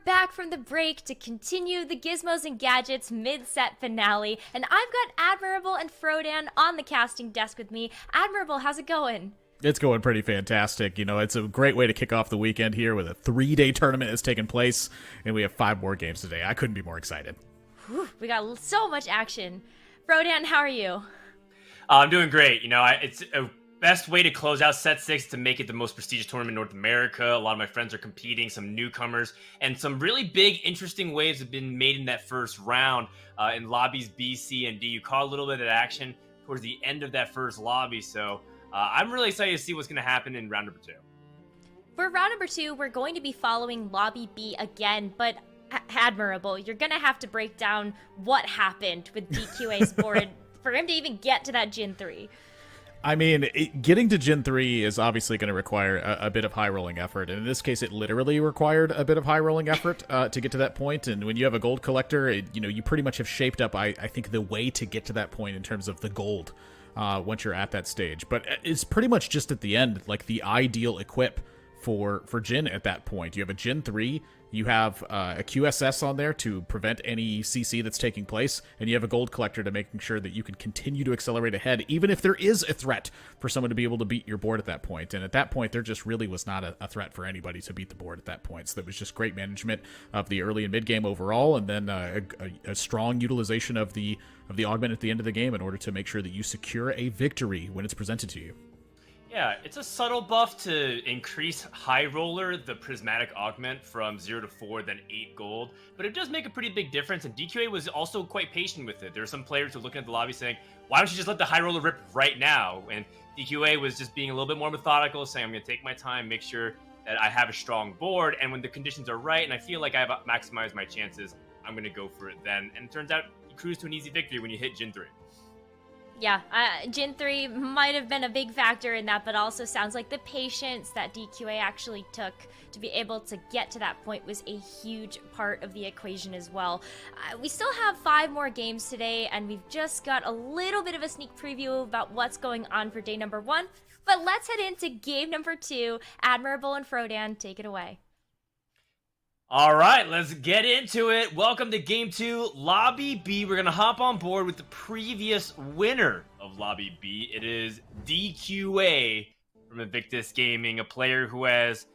back from the break to continue the Gizmos and Gadgets mid-set finale, and I've got Admirable and Khroen on the casting desk with me. Admirable, how's it going? It's going pretty fantastic. You know, it's a great way to kick off the weekend here with a 3-day tournament that's taken place, and we have 5 more games today. I couldn't be more excited. Whew, we got so much action. Khroen, how are you? I'm doing great. You know, it's a best way to close out Set 6 to make it the most prestigious tournament in North America. A lot of my friends are competing, some newcomers, and some really big, interesting waves have been made in that first round in lobbies B, C, and D. You caught a little bit of action towards the end of that first lobby, so I'm really excited to see what's going to happen in round number 2. For round number 2, we're going to be following lobby B again, but Admirable, you're going to have to break down what happened with DQA's board for him to even get to that Gen 3. I mean, getting to Gen 3 is obviously going to require a bit of high-rolling effort, and in this case, it literally required a bit of high-rolling effort to get to that point, and when you have a gold collector, you pretty much have shaped up, I think, the way to get to that point in terms of the gold once you're at that stage. But it's pretty much just at the end, like, the ideal equip for Gen at that point. You have a Gen 3, you have a QSS on there to prevent any CC that's taking place, and you have a gold collector to making sure that you can continue to accelerate ahead, even if there is a threat for someone to be able to beat your board at that point. And at that point, there just really was not a threat for anybody to beat the board at that point. So that was just great management of the early and mid game overall, and then a strong utilization of the augment at the end of the game in order to make sure that you secure a victory when it's presented to you. Yeah, it's a subtle buff to increase High Roller, the prismatic augment, from 0 to 4, then 8 gold, but it does make a pretty big difference, and DQA was also quite patient with it. There are some players who are looking at the lobby saying, why don't you just let the High Roller rip right now? And DQA was just being a little bit more methodical, saying, I'm going to take my time, make sure that I have a strong board, and when the conditions are right, and I feel like I've maximized my chances, I'm going to go for it then. And it turns out you cruise to an easy victory when you hit Gen 3. Yeah, Gen 3 might have been a big factor in that, but also sounds like the patience that DQA actually took to be able to get to that point was a huge part of the equation as well. We still have 5 more games today, and we've just got a little bit of a sneak preview about what's going on for day number 1, but let's head into game number 2. Admirable and Khroen, take it away. All right, let's get into it. Welcome to Game 2, Lobby B. We're going to hop on board with the previous winner of Lobby B. It is DQA from Invictus Gaming, a player who has,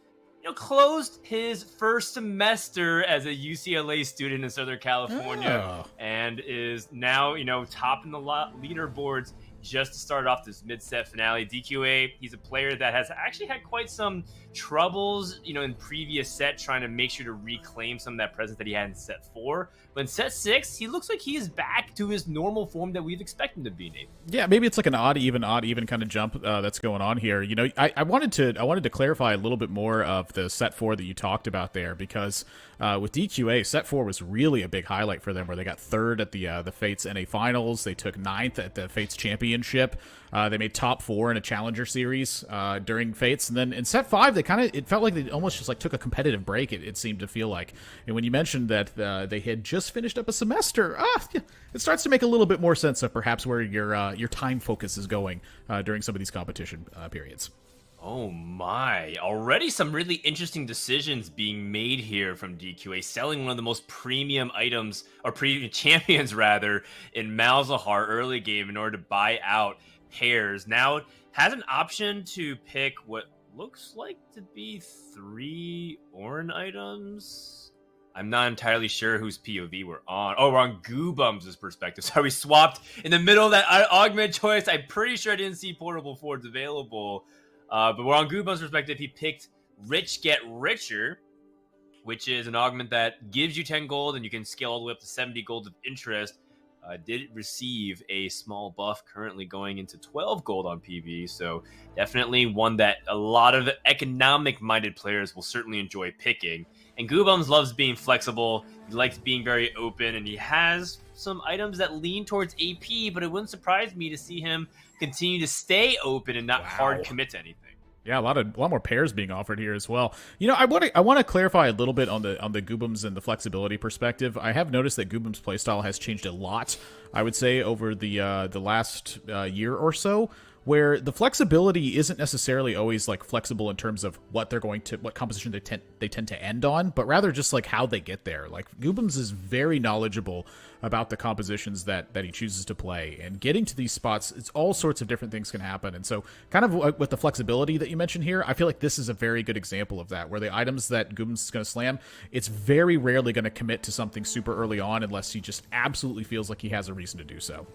closed his first semester as a UCLA student in Southern California and is now, topping the leaderboards just to start off this mid-set finale. DQA, he's a player that has actually had quite some troubles, in previous set, trying to make sure to reclaim some of that presence that he had in set 4. But in set 6, he looks like he is back to his normal form that we've expected him to be, Nate. Yeah, maybe it's like an odd, even kind of jump that's going on here. I wanted to clarify a little bit more of the set 4 that you talked about there, because with DQA, set 4 was really a big highlight for them, where they got 3rd at the Fates NA Finals. They took 9th at the Fates Championship. They made top 4 in a Challenger Series during Fates, and then in set 5, it felt like they almost just took a competitive break. It seemed to feel like, and when you mentioned that they had just finished up a semester, it starts to make a little bit more sense of perhaps where your time focus is going during some of these competition periods. Oh my, already some really interesting decisions being made here from DQA, selling one of the most premium items, or premium champions rather, in Malzahar early game in order to buy out pairs. Now it has an option to pick what looks like to be 3 Ornn items. I'm not entirely sure whose POV we're on. Oh, we're on Goobums' perspective. So we swapped in the middle of that augment choice. I'm pretty sure I didn't see Portable Fords available. But we're on Goobums' perspective. He picked Rich Get Richer, which is an augment that gives you 10 gold and you can scale all the way up to 70 gold of interest. Did receive a small buff, currently going into 12 gold on PV, so definitely one that a lot of economic-minded players will certainly enjoy picking. And Goobums loves being flexible, he likes being very open, and he has some items that lean towards AP, but it wouldn't surprise me to see him continue to stay open and not hard commit to anything. Yeah, a lot more pairs being offered here as well. I want to clarify a little bit on the Goobums and the flexibility perspective. I have noticed that Goobums' playstyle has changed a lot, I would say, over the last year or so, where the flexibility isn't necessarily always like flexible in terms of what composition they tend to end on, but rather just like how they get there. Like Goobums is very knowledgeable about the compositions that he chooses to play, and getting to these spots, it's all sorts of different things can happen. And so kind of with the flexibility that you mentioned here, I feel like this is a very good example of that, where the items that Goobums is going to slam, it's very rarely going to commit to something super early on unless he just absolutely feels like he has a reason to do so.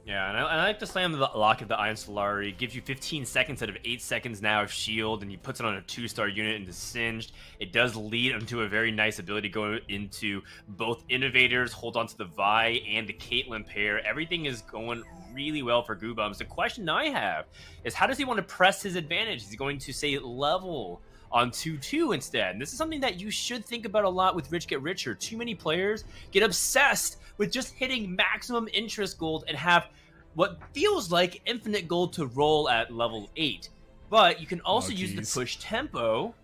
Yeah, and I like to slam the lock of the Iron Solari. Gives you 15 seconds out of 8 seconds now of shield, and he puts it on a 2-star unit into Singed. It does lead into a very nice ability going into both Innovators, hold on to the Vi and the Caitlyn pair. Everything is going really well for Goobums. The question I have is, how does he want to press his advantage? Is he going to, say, level on 2-2 instead? And this is something that you should think about a lot with Rich Get Richer. Too many players get obsessed with just hitting maximum interest gold and have what feels like infinite gold to roll at level 8. But you can also use the push tempo.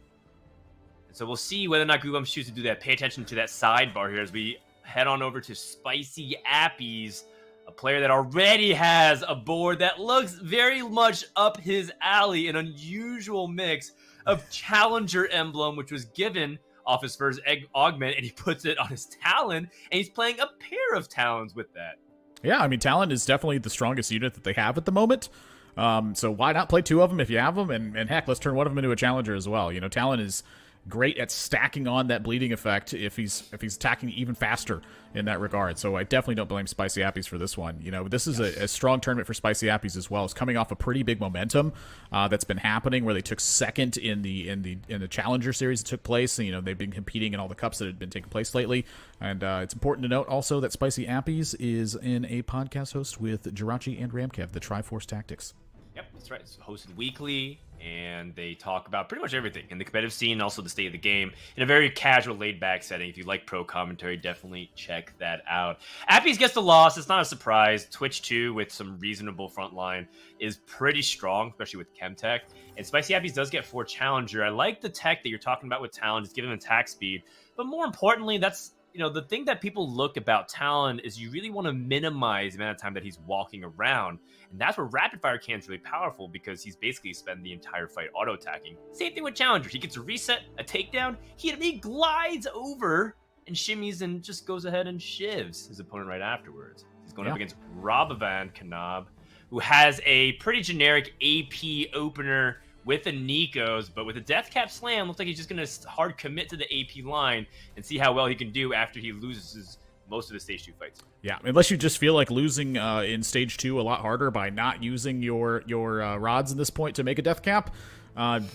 So we'll see whether or not Goobums choose to do that. Pay attention to that sidebar here as we head on over to Spicy Appies, a player that already has a board that looks very much up his alley, an unusual mix of Challenger Emblem, which was given off his first egg augment, and he puts it on his Talon, and he's playing a pair of Talons with that. Yeah, I mean, Talon is definitely the strongest unit that they have at the moment. So why not play 2 of them if you have them? And heck, let's turn one of them into a Challenger as well. You know, Talon is great at stacking on that bleeding effect if he's attacking even faster in that regard. So I definitely don't blame Spicy Appies for this one. You know, this is a strong tournament for Spicy Appies as well. It's coming off a pretty big momentum that's been happening, where they took second in the Challenger series that took place. And, you know, they've been competing in all the cups that had been taking place lately. And it's important to note also that Spicy Appies is in a podcast host with Jirachi and Ramkev, the Triforce Tactics. Yep, that's right. It's hosted weekly, and they talk about pretty much everything in the competitive scene and also the state of the game in a very casual, laid-back setting. If you like pro commentary, definitely check that out. Appies gets the loss. It's not a surprise. Twitch 2 with some reasonable front line is pretty strong, especially with Chemtech. And Spicy Appies does get 4 Challenger. I like the tech that you're talking about with Talon, just giving him attack speed. But more importantly, that's, you know, the thing that people look about Talon is you really want to minimize the amount of time that he's walking around. And that's where Rapid Fire Cannon's really powerful, because he's basically spent the entire fight auto-attacking. Same thing with Challenger. He gets a reset, a takedown, he glides over and shimmies and just goes ahead and shivs his opponent right afterwards. He's going up against Robovan Kanab, who has a pretty generic AP opener with a Nikos, but with a Death Cap Slam, looks like he's just going to hard commit to the AP line and see how well he can do after he loses most of the Stage 2 fights. Yeah, unless you just feel like losing in Stage 2 a lot harder by not using your rods in this point to make a Death Cap,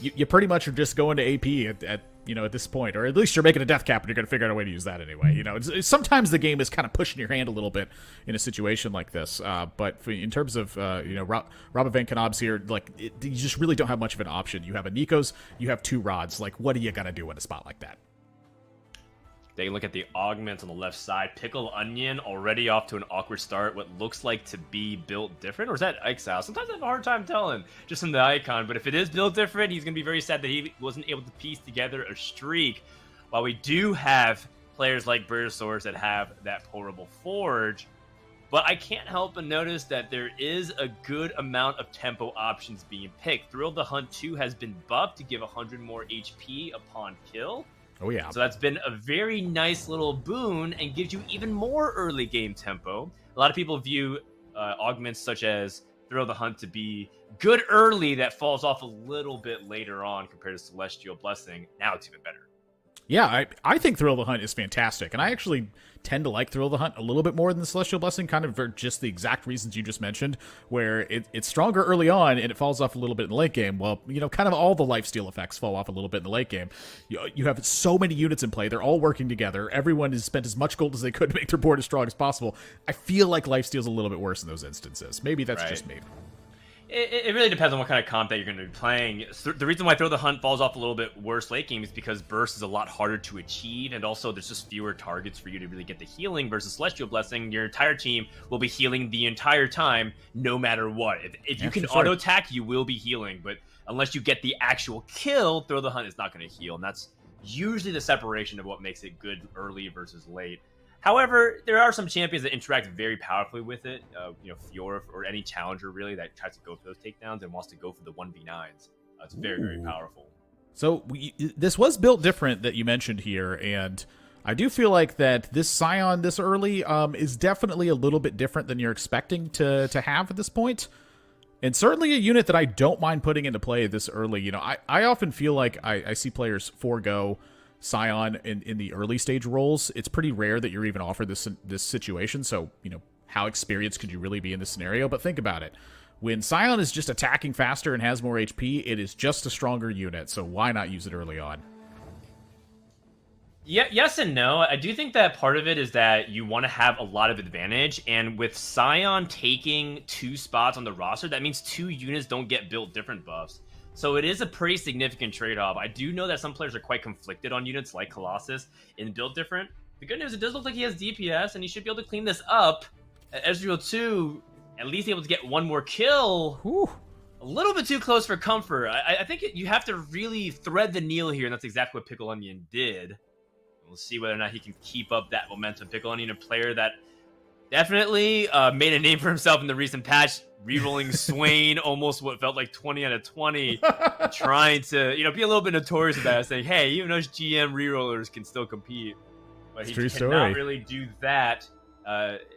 you pretty much are just going to AP at this point, or at least you're making a Death Cap and you're going to figure out a way to use that anyway. You know, sometimes the game is kind of pushing your hand a little bit in a situation like this, but in terms of Robovan Kanab's here, like you just really don't have much of an option. You have a Nikos, you have 2 rods. Like, what are you gonna do in a spot like that? Take a look at the augments on the left side. Pickle Onion already off to an awkward start. What looks like to be built different, or is that Exile? Sometimes I have a hard time telling just from the icon, but if it is built different, he's going to be very sad that he wasn't able to piece together a streak. While we do have players like Bursource that have that Portable Forge, but I can't help but notice that there is a good amount of tempo options being picked. Thrill the Hunt 2 has been buffed to give 100 more HP upon kill. Oh, yeah. So that's been a very nice little boon and gives you even more early game tempo. A lot of people view augments such as Thrill the Hunt to be good early that falls off a little bit later on compared to Celestial Blessing. Now it's even better. Yeah, I think Thrill the Hunt is fantastic, and I actually tend to like Thrill the Hunt a little bit more than the Celestial Blessing, kind of for just the exact reasons you just mentioned, where it's stronger early on and it falls off a little bit in the late game. Well, you know, kind of all the lifesteal effects fall off a little bit in the late game. You have so many units in play, they're all working together, everyone has spent as much gold as they could to make their board as strong as possible. I feel like lifesteal's a little bit worse in those instances. Maybe that's just me. It really depends on what kind of comp that you're going to be playing. The reason why Throw the Hunt falls off a little bit worse late game is because Burst is a lot harder to achieve, and also there's just fewer targets for you to really get the healing, versus Celestial Blessing, your entire team will be healing the entire time, no matter what. If you can auto-attack, you will be healing, but unless you get the actual kill, Throw the Hunt is not going to heal, and that's usually the separation of what makes it good early versus late. However, there are some champions that interact very powerfully with it. Fiora or any challenger really that tries to go for those takedowns and wants to go for the 1v9s. It's very, very powerful. So this was built different that you mentioned here, and I do feel like that this Scion this early is definitely a little bit different than you're expecting to have at this point. And certainly a unit that I don't mind putting into play this early. You know, I often feel like I see players forego Scion in the early stage roles. It's pretty rare that you're even offered this situation. So, you know, how experienced could you really be in this scenario? But think about it. When Scion is just attacking faster and has more HP, it is just a stronger unit. So why not use it early on? Yeah, yes and no. I do think that part of it is that you want to have a lot of advantage, and with Scion taking 2 spots on the roster, that means 2 units don't get built different buffs. So it is a pretty significant trade-off. I do know that some players are quite conflicted on units like Colossus in build different. The good news, it does look like he has DPS, and he should be able to clean this up. Ezreal 2, at least able to get 1 more kill. Whew. A little bit too close for comfort. I think you have to really thread the needle here, and that's exactly what Pickle Onion did. We'll see whether or not he can keep up that momentum. Pickle Onion, a player that definitely made a name for himself in the recent patch, re-rolling Swain almost what felt like 20 out of 20, trying to be a little bit notorious about it, saying, hey, even those GM re-rollers can still compete. But he cannot really do that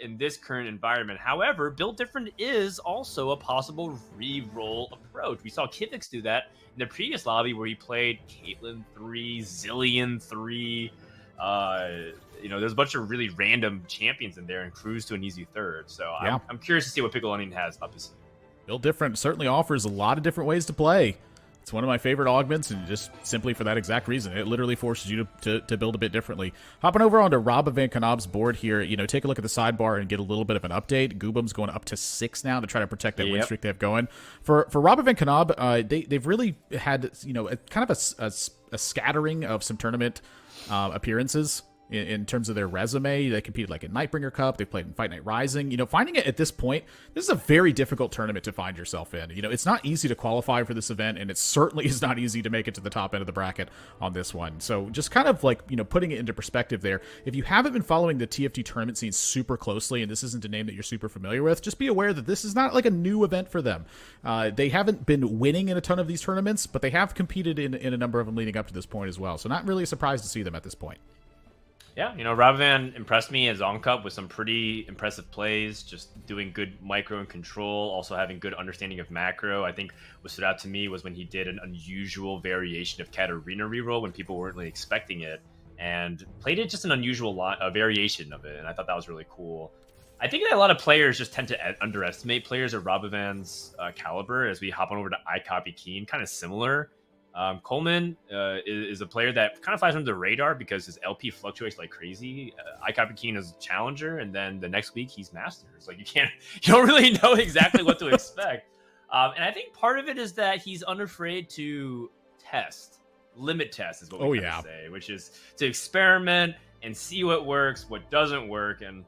in this current environment. However, Build Different is also a possible re-roll approach. We saw Kivix do that in the previous lobby where he played Caitlyn 3, Zillion 3, there's a bunch of really random champions in there and cruise to an easy third. So yeah. I'm curious to see what Pickle Onion has up his sleeve. Build Different certainly offers a lot of different ways to play. It's one of my favorite augments, and just simply for that exact reason. It literally forces you to build a bit differently. Hopping over onto Rob Van Knob's board here, take a look at the sidebar and get a little bit of an update. Goobum's going up to 6 now to try to protect that win streak they have going. For Rob Van Knob, they've really had kind of a scattering of some tournament appearances. In terms of their resume, they competed like in Nightbringer Cup, they played in Fight Night Rising. Finding it at this point, this is a very difficult tournament to find yourself in. It's not easy to qualify for this event, and it certainly is not easy to make it to the top end of the bracket on this one. So just kind of like, putting it into perspective there. If you haven't been following the TFT tournament scene super closely, and this isn't a name that you're super familiar with, just be aware that this is not like a new event for them. They haven't been winning in a ton of these tournaments, but they have competed in a number of them leading up to this point as well. So not really a surprise to see them at this point. Yeah, Rabovan impressed me as On Cup with some pretty impressive plays, just doing good micro and control, also having good understanding of macro. I think what stood out to me was when he did an unusual variation of Katarina reroll when people weren't really expecting it, and played it just an unusual variation of it, and I thought that was really cool. I think that a lot of players just tend to underestimate players of Rabovan's caliber as we hop on over to iCopy Keen, kind of similar. Coleman is a player that kind of flies under the radar because his LP fluctuates like crazy. iCopy Keen is Challenger, and then the next week he's Masters. Like you don't really know exactly what to expect. And I think part of it is that he's unafraid to test, limit test is what we say, which is to experiment and see what works, what doesn't work, and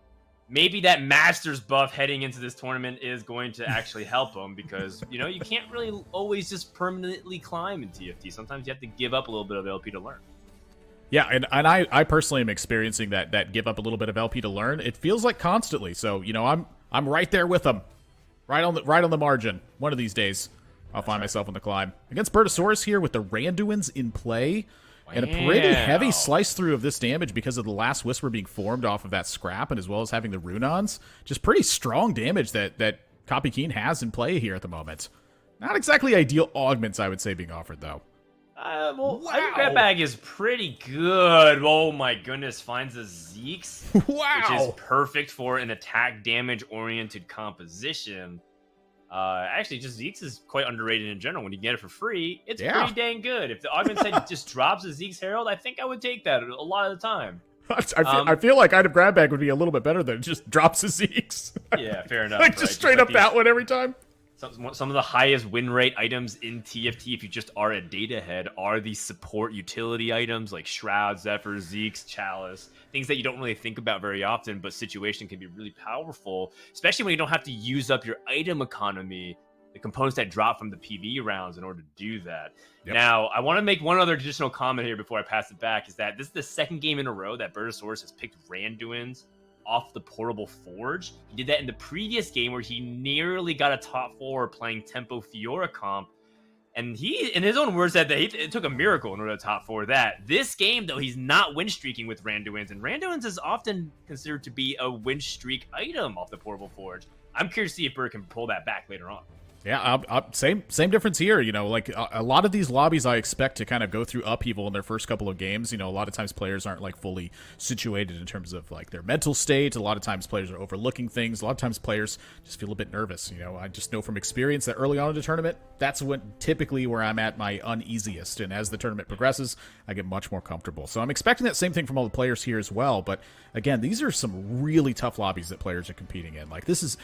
maybe that Masters buff heading into this tournament is going to actually help him because, you can't really always just permanently climb in TFT. Sometimes you have to give up a little bit of LP to learn. Yeah, and I personally am experiencing that give up a little bit of LP to learn. It feels like constantly. So, I'm right there with him. Right on the margin. One of these days, I'll find myself on the climb. Against Bertosaurus here with the Randuins in play. And a pretty heavy slice through of this damage because of the Last Whisper being formed off of that scrap, and as well as having the Runons. Just pretty strong damage that Copy Keen has in play here at the moment. Not exactly ideal augments, I would say, being offered, though. Wow. Grab Bag is pretty good. Oh my goodness, finds a Zeeks. Wow. Which is perfect for an attack damage-oriented composition. Actually, just Zeeks is quite underrated in general. When you get it for free, it's pretty dang good. If the augment said just drops a Zeeks Herald, I think I would take that a lot of the time. I feel like Item Grab Bag would be a little bit better than it just drops a Zeeks. Yeah, fair enough. Like just straight up that one every time. Some of the highest win rate items in TFT, if you just are a data head, are these support utility items like Shroud, Zephyr, Zeeks, Chalice, things that you don't really think about very often, but situation can be really powerful, especially when you don't have to use up your item economy the components that drop from the PV rounds in order to do that. Yep. Now, I want to make one other additional comment here before I pass it back, is that this is the second game in a row that Bertosaurus has picked Randuin's off the portable forge. He did that in the previous game where he nearly got a top 4 playing Tempo Fiora comp. And he, in his own words, said that it took a miracle in order to top 4 that. This game, though, he's not win streaking with Randuin's, and Randuin's is often considered to be a win streak item off the portable forge. I'm curious to see if Bert can pull that back later on. Yeah, same difference here. You know, like a lot of these lobbies I expect to kind of go through upheaval in their first couple of games. You know, a lot of times players aren't like fully situated in terms of like their mental state. A lot of times players are overlooking things. A lot of times players just feel a bit nervous. You know, I just know from experience that early on in the tournament, that's typically where I'm at my uneasiest. And as the tournament progresses, I get much more comfortable. So I'm expecting that same thing from all the players here as well. But again, these are some really tough lobbies that players are competing in. Like this is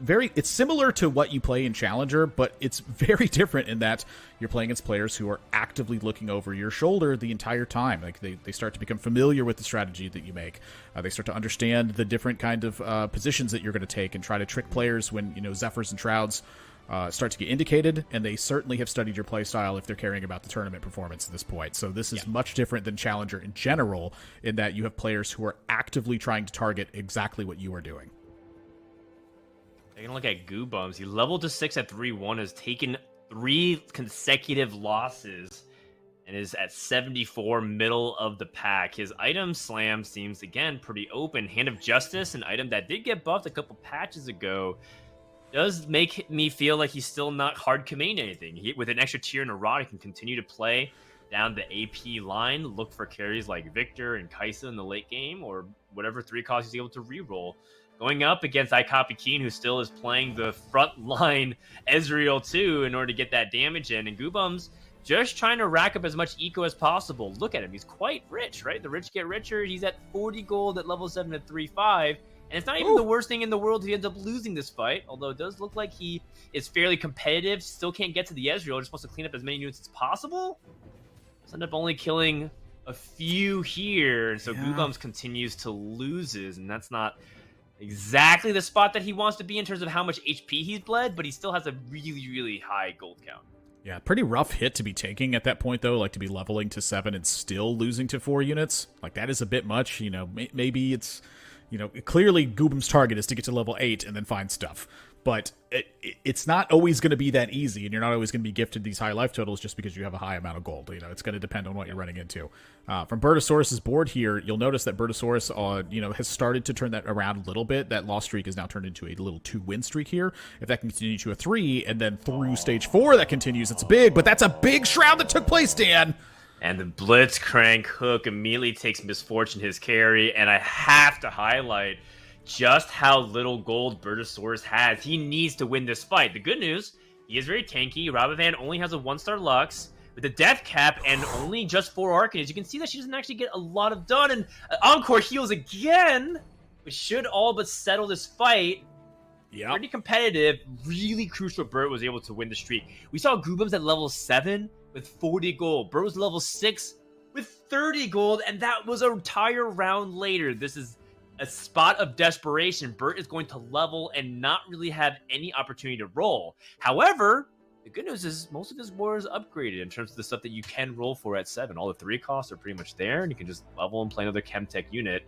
it's similar to what you play in Challenger, but it's very different in that you're playing against players who are actively looking over your shoulder the entire time. Like they start to become familiar with the strategy that you make. They start to understand the different kind of positions that you're going to take and try to trick players when, you know, Zephyrs and Shrouds start to get indicated, and they certainly have studied your playstyle if they're caring about the tournament performance at this point. So this is much different than Challenger in general, in that you have players who are actively trying to target exactly what you are doing. Taking a look at Goobums, he leveled to 6 at 3-1, has taken 3 consecutive losses, and is at 74, middle of the pack. His item slam seems, again, pretty open. Hand of Justice, an item that did get buffed a couple patches ago, does make me feel like he's still not hard committing anything. With an extra tier in a rod, he can continue to play down the AP line, look for carries like Victor and Kaisa in the late game, or whatever 3 cost he's able to reroll. Going up against iCopy Keen, who still is playing the front line Ezreal too in order to get that damage in. And Goobums just trying to rack up as much eco as possible. Look at him. He's quite rich, right? The rich get richer. He's at 40 gold at level 7 at 3-5. And it's not even the worst thing in the world if he ends up losing this fight. Although it does look like he is fairly competitive. Still can't get to the Ezreal. Just wants to clean up as many units as possible. He'll end up only killing a few here. And so Goobums continues to loses. And that's not exactly the spot that he wants to be in terms of how much HP he's bled, but he still has a really, really high gold count. Yeah, pretty rough hit to be taking at that point, though, like to be leveling to 7 and still losing to 4 units. Like, that is a bit much. You know, maybe it's, you know, clearly Goobum's target is to get to level 8 and then find stuff. But it's not always going to be that easy, and you're not always going to be gifted these high life totals just because you have a high amount of gold. You know, it's going to depend on what you're running into. From Bertosaurus's board here, you'll notice that Bertosaurus, you know, has started to turn that around a little bit. That loss streak is now turned into a little 2-win streak here. If that can continue to a 3, and then through stage 4 that continues, it's big. But that's a big shroud that took place, Dan. And the Blitzcrank hook immediately takes Misfortune his carry, and I have to highlight just how little gold Bertosaurus has. He needs to win this fight. The good news, he is very tanky. Rabovan only has a 1-star Lux with a death cap and only just 4 Arcanids. You can see that she doesn't actually get a lot of done, and Encore heals again, which should all but settle this fight. Yeah, pretty competitive. Really crucial Bert was able to win the streak. We saw Goobums at level 7 with 40 gold. Bert was level 6 with 30 gold, and that was an entire round later. This is a spot of desperation. Bert is going to level and not really have any opportunity to roll. However, the good news is most of his board is upgraded in terms of the stuff that you can roll for at 7. All the 3 costs are pretty much there, and you can just level and play another Chemtech unit.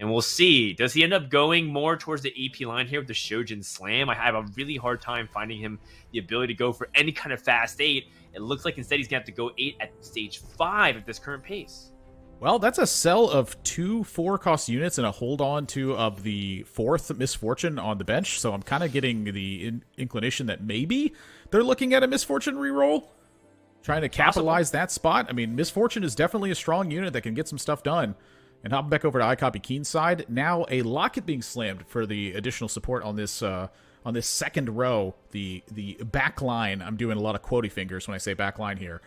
And we'll see. Does he end up going more towards the AP line here with the Shojin Slam? I have a really hard time finding him the ability to go for any kind of fast 8. It looks like instead he's going to have to go 8 at stage 5 at this current pace. Well, that's a sell of 2 4-cost units and a hold on to of the 4th Misfortune on the bench. So I'm kind of getting the inclination that maybe they're looking at a Misfortune reroll, trying to capitalize that spot. I mean, Misfortune is definitely a strong unit that can get some stuff done. And hopping back over to iCopy Keen's side, now a Locket being slammed for the additional support on this second row, the back line. I'm doing a lot of quotey fingers when I say back line here.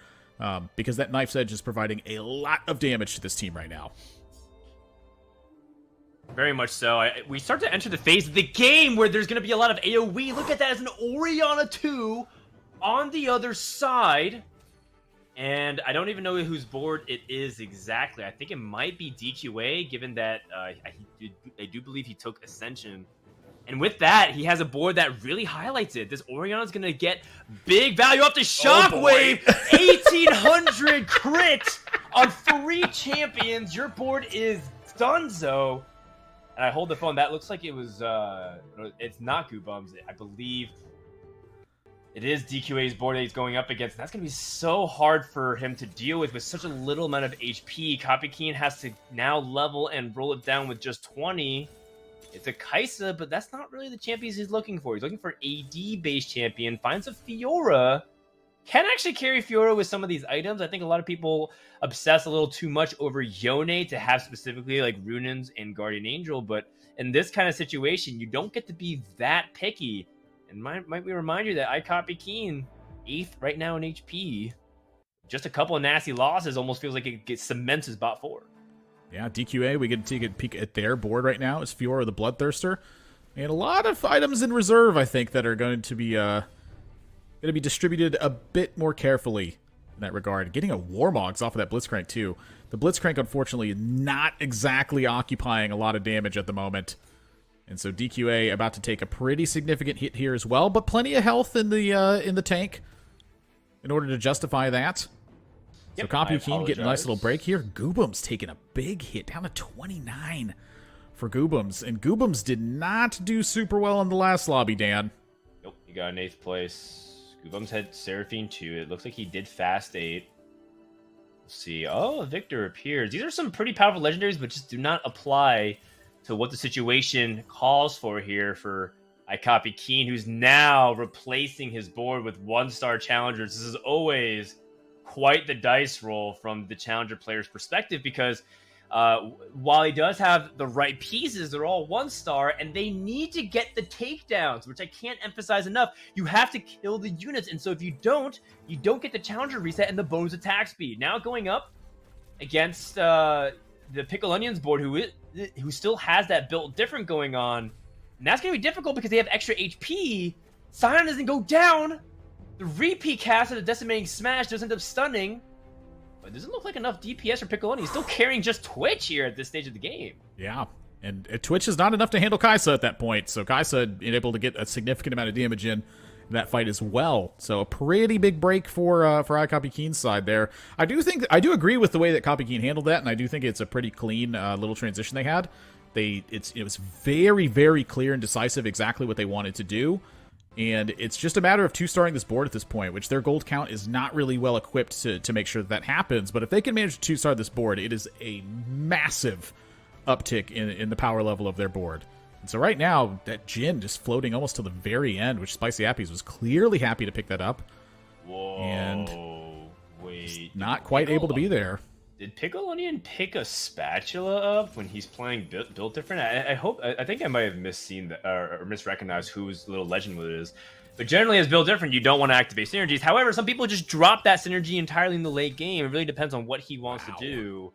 Because that Knife's Edge is providing a lot of damage to this team right now. Very much so. We start to enter the phase of the game where there's going to be a lot of AoE. Look at that as an Orianna 2 on the other side. And I don't even know whose board it is exactly. I think it might be DQA, given that I do believe he took Ascension And with that, he has a board that really highlights it. This Orianna's going to get big value off the Shockwave. 1800 crit on 3 champions. Your board is donezo. And I hold the phone. That looks like it was, it's not Goobums. I believe it is DQA's board that he's going up against. And that's going to be so hard for him to deal with such a little amount of HP. Copykeen has to now level and roll it down with just 20. It's a Kaisa, but that's not really the champions he's looking for. He's looking for AD-based champion. Finds a Fiora. Can actually carry Fiora with some of these items. I think a lot of people obsess a little too much over Yone to have specifically like Runins and Guardian Angel, but in this kind of situation, you don't get to be that picky. And might we remind you that I copy Keen, 8th right now in HP. Just a couple of nasty losses almost feels like it cements his bot 4. Yeah, DQA, we get to take a peek at their board right now. It's Fiora the Bloodthirster. And a lot of items in reserve, I think, that are going to be distributed a bit more carefully in that regard. Getting a Warmogs off of that Blitzcrank, too. The Blitzcrank, unfortunately, not exactly occupying a lot of damage at the moment. And so DQA about to take a pretty significant hit here as well, but plenty of health in the tank in order to justify that. Yep, so Copykeen getting a nice little break here. Goobums taking a big hit, down to 29 for Goobums. And Goobums did not do super well in the last lobby, Dan. Nope, he got an 8th place. Goobums had Seraphine 2. It looks like he did fast 8. Let's see. Oh, Victor appears. These are some pretty powerful legendaries, but just do not apply to what the situation calls for here for Copykeen, who's now replacing his board with 1-star challengers. This is always quite the dice roll from the challenger player's perspective, because while he does have the right pieces, they're all 1-star, and they need to get the takedowns, which I can't emphasize enough. You have to kill the units, and so if you don't get the challenger reset and the bonus attack speed. Now going up against the Pickle Onions board, who still has that built different going on, and that's going to be difficult because they have extra HP. Sion doesn't go down. The repeat cast of the Decimating Smash does end up stunning. But it doesn't look like enough DPS for Piccoloni. He's still carrying just Twitch here at this stage of the game. Yeah, and Twitch is not enough to handle Kaisa at that point. So Kaisa being able to get a significant amount of damage in that fight as well. So a pretty big break for Copykeen's side there. I do agree with the way that Copykeen handled that, and I do think it's a pretty clean little transition they had. It was very, very clear and decisive exactly what they wanted to do. And it's just a matter of 2-starring this board at this point, which their gold count is not really well equipped to make sure that happens. But if they can manage to 2-star this board, it is a massive uptick in the power level of their board. And so right now, that Jhin just floating almost to the very end, which Spicy Appies was clearly happy to pick that up. Whoa, and wait. Not quite able to be there. Did Pickle Onion pick a spatula up when he's playing built different? I think I might have misseen that or misrecognized whose little legend it is. But generally, as built different, you don't want to activate synergies. However, some people just drop that synergy entirely in the late game. It really depends on what he wants to do.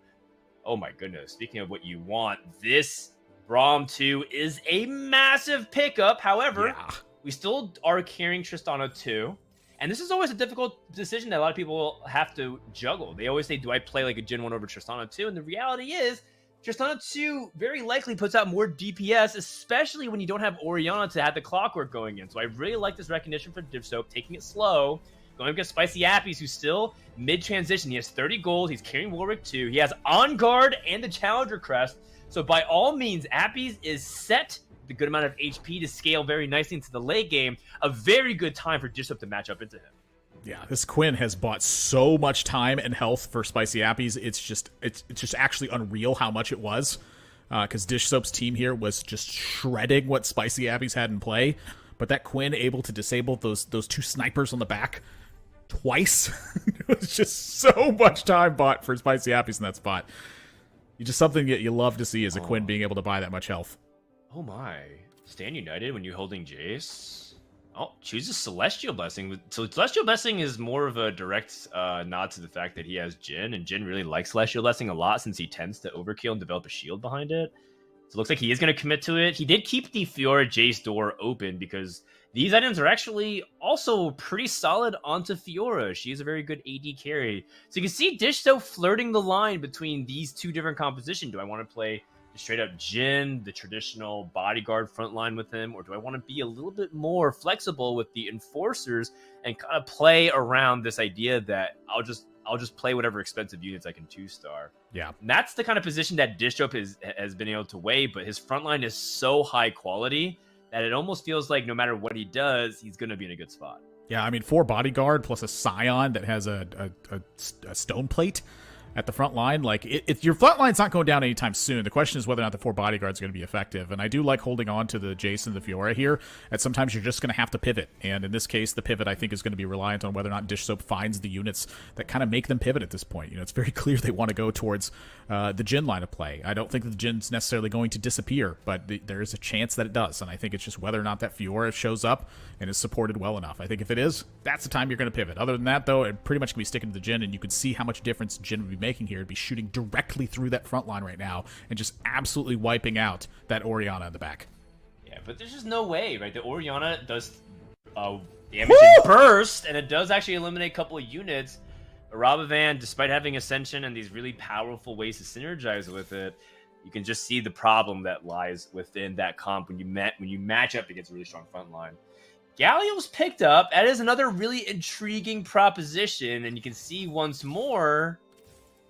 Oh my goodness! Speaking of what you want, this Braum 2 is a massive pickup. However, we still are carrying Tristana 2. And this is always a difficult decision that a lot of people have to juggle. They always say, do I play like a Jhin 1 over Tristana 2? And the reality is, Tristana 2 very likely puts out more DPS, especially when you don't have Orianna to have the clockwork going in. So I really like this recognition for Divsoap, taking it slow, going against Spicy Appies, who's still mid-transition. He has 30 gold, he's carrying Warwick 2, he has On Guard and the Challenger Crest. So by all means, Appies is set a good amount of HP to scale very nicely into the late game. A very good time for Divsoap to match up into him. Yeah, this Quinn has bought so much time and health for Spicy Appies. It's just actually unreal how much it was. Because Dish Soap's team here was just shredding what Spicy Appies had in play. But that Quinn able to disable those 2 snipers on the back twice. It was just so much time bought for Spicy Appies in that spot. It's just something that you love to see is a Quinn being able to buy that much health. Oh my. Stand United when you're holding Jace. Oh, chooses Celestial Blessing. So Celestial Blessing is more of a direct nod to the fact that he has Jhin, and Jhin really likes Celestial Blessing a lot since he tends to overkill and develop a shield behind it. So it looks like he is going to commit to it. He did keep the Fiora Jace door open because these items are actually also pretty solid onto Fiora. She is a very good AD carry. So you can see Dish Soap flirting the line between these two different compositions. Do I want to play straight up Jhin, the traditional bodyguard front line with him, or do I want to be a little bit more flexible with the enforcers and kind of play around this idea that I'll just play whatever expensive units I can 2-star. Yeah. And that's the kind of position that Dishdrope has been able to weigh, but his front line is so high quality that it almost feels like no matter what he does, he's going to be in a good spot. Yeah, I mean, 4 bodyguard plus a Scion that has a stone plate at the front line. Like, your front line's not going down anytime soon. The question is whether or not the 4 bodyguards are going to be effective. And I do like holding on to the Jace and the Fiora here, that sometimes you're just going to have to pivot. And in this case, the pivot, I think, is going to be reliant on whether or not Dish Soap finds the units that kind of make them pivot at this point. You know, it's very clear they want to go towards the Jhin line of play. I don't think that the Jin's necessarily going to disappear, but there is a chance that it does. And I think it's just whether or not that Fiora shows up and is supported well enough. I think if it is, that's the time you're going to pivot. Other than that, though, it pretty much can be sticking to the Jhin, and you could see how much difference Jhin would be making here. It'd be shooting directly through that front line right now and just absolutely wiping out that Orianna in the back. Yeah, but there's just no way, right? The Orianna does damage in burst, and it does actually eliminate a couple of units. But Robovan, despite having Ascension and these really powerful ways to synergize with it, you can just see the problem that lies within that comp when you match up against a really strong front line. Galio's picked up. That is another really intriguing proposition, and you can see once more,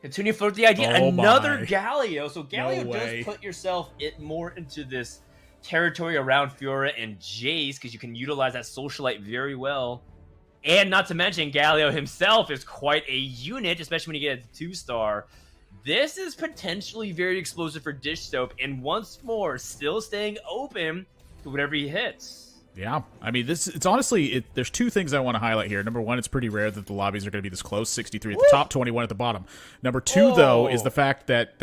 continue to float the idea, another Galio. So Galio does put yourself more into this territory around Fiora and Jace, because you can utilize that socialite very well. And not to mention, Galio himself is quite a unit, especially when you get a 2-star. This is potentially very explosive for Dish Soap, and once more, still staying open to whatever he hits. Yeah, I mean, it's honestly, there's 2 things I want to highlight here. Number 1, it's pretty rare that the lobbies are going to be this close, 63 at the top, 21 at the bottom. Number 2, though, is the fact that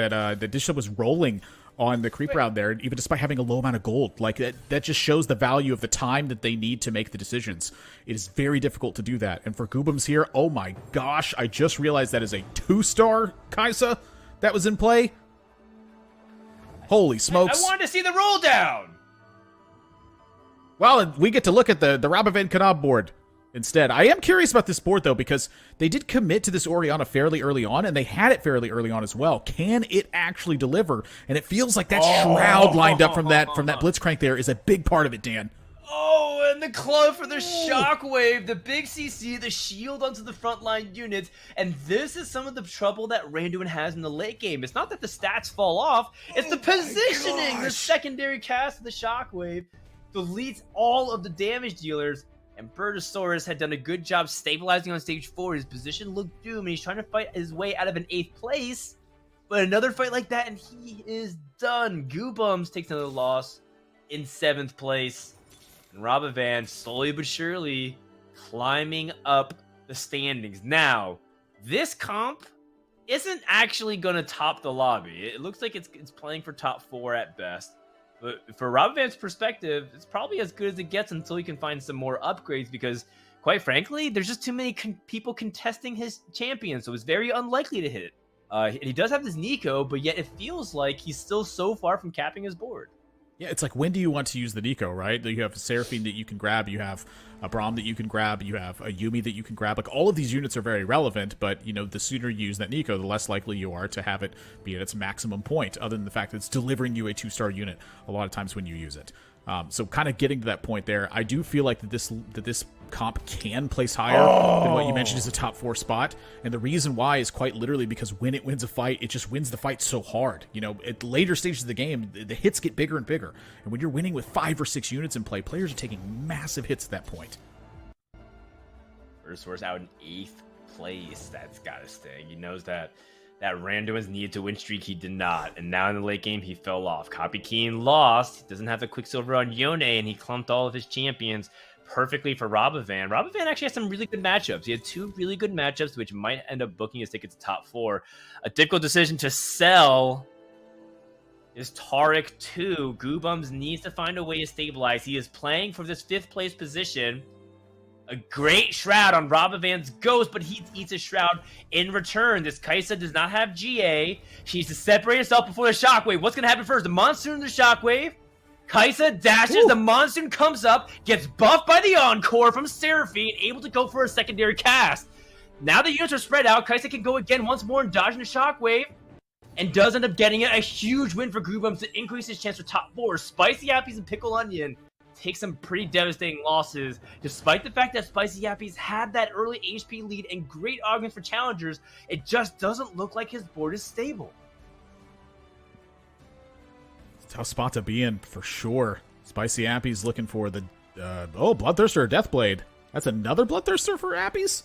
Dish Soap was rolling on the creep round there, even despite having a low amount of gold. Like, that just shows the value of the time that they need to make the decisions. It is very difficult to do that. And for Goobums here, oh my gosh, I just realized that is a 2-star Kaisa that was in play. Holy smokes. I wanted to see the roll down! Well, we get to look at the Rabovan Kanab board instead. I am curious about this board, though, because they did commit to this Orianna fairly early on, and they had it fairly early on as well. Can it actually deliver? And it feels like that Shroud lined up from that Blitzcrank there is a big part of it, Dan. Oh, and the club for the Shockwave, the big CC, the shield onto the frontline units, and this is some of the trouble that Randuin has in the late game. It's not that the stats fall off, it's the positioning, the secondary cast of the Shockwave deletes all of the damage dealers, and Bertosaurus had done a good job stabilizing on stage 4. His position looked doomed, and he's trying to fight his way out of an 8th place, but another fight like that, and he is done. Goobums takes another loss in 7th place. And Robovan, slowly but surely, climbing up the standings. Now, this comp isn't actually going to top the lobby. It looks like it's playing for top 4 at best. But for Robovan's perspective, it's probably as good as it gets until he can find some more upgrades, because, quite frankly, there's just too many people contesting his champion, so it's very unlikely to hit it. He does have this Nico, but yet it feels like he's still so far from capping his board. Yeah, it's like, when do you want to use the Nico, right? You have a Seraphine that you can grab, you have a Braum that you can grab, you have a Yuumi that you can grab. Like, all of these units are very relevant, but, you know, the sooner you use that Nico, the less likely you are to have it be at its maximum point, other than the fact that it's delivering you a 2-star unit a lot of times when you use it. So kind of getting to that point there, I do feel like that this comp can place higher than what you mentioned is a top 4 spot. And the reason why is quite literally because when it wins a fight, it just wins the fight so hard. You know, at later stages of the game, the hits get bigger and bigger. And when you're winning with 5 or 6 units in play, players are taking massive hits at that point. Bertosaurus out in 8th place. That's got to stay. He knows that Randuin's needed to win streak, he did not. And now in the late game, he fell off. Copy Keen lost. He doesn't have the Quicksilver on Yone, and he clumped all of his champions perfectly for Robovan. Robovan actually has some really good matchups. He had 2 really good matchups, which might end up booking his ticket to top 4. A difficult decision to sell is Taric 2. Goobums needs to find a way to stabilize. He is playing for this 5th place position. A great Shroud on Robovan's Ghost, but he eats a Shroud in return. This Kaisa does not have GA. She needs to separate herself before the Shockwave. What's going to happen first? The Monsoon and the Shockwave. Kaisa dashes. The Monsoon comes up, gets buffed by the Encore from Seraphine, able to go for a secondary cast. Now the units are spread out. Kaisa can go again once more and dodge in the Shockwave. and does end up getting it. A huge win for Goobums to increase his chance for top 4. Spicy Yappies and Pickle Onion take some pretty devastating losses, despite the fact that Spicy Yappies had that early HP lead and great arguments for challengers. It just doesn't look like his board is stable. Tough spot to be in for sure. Spicy Appies looking for the Bloodthirster or Deathblade. That's another Bloodthirster for Appies?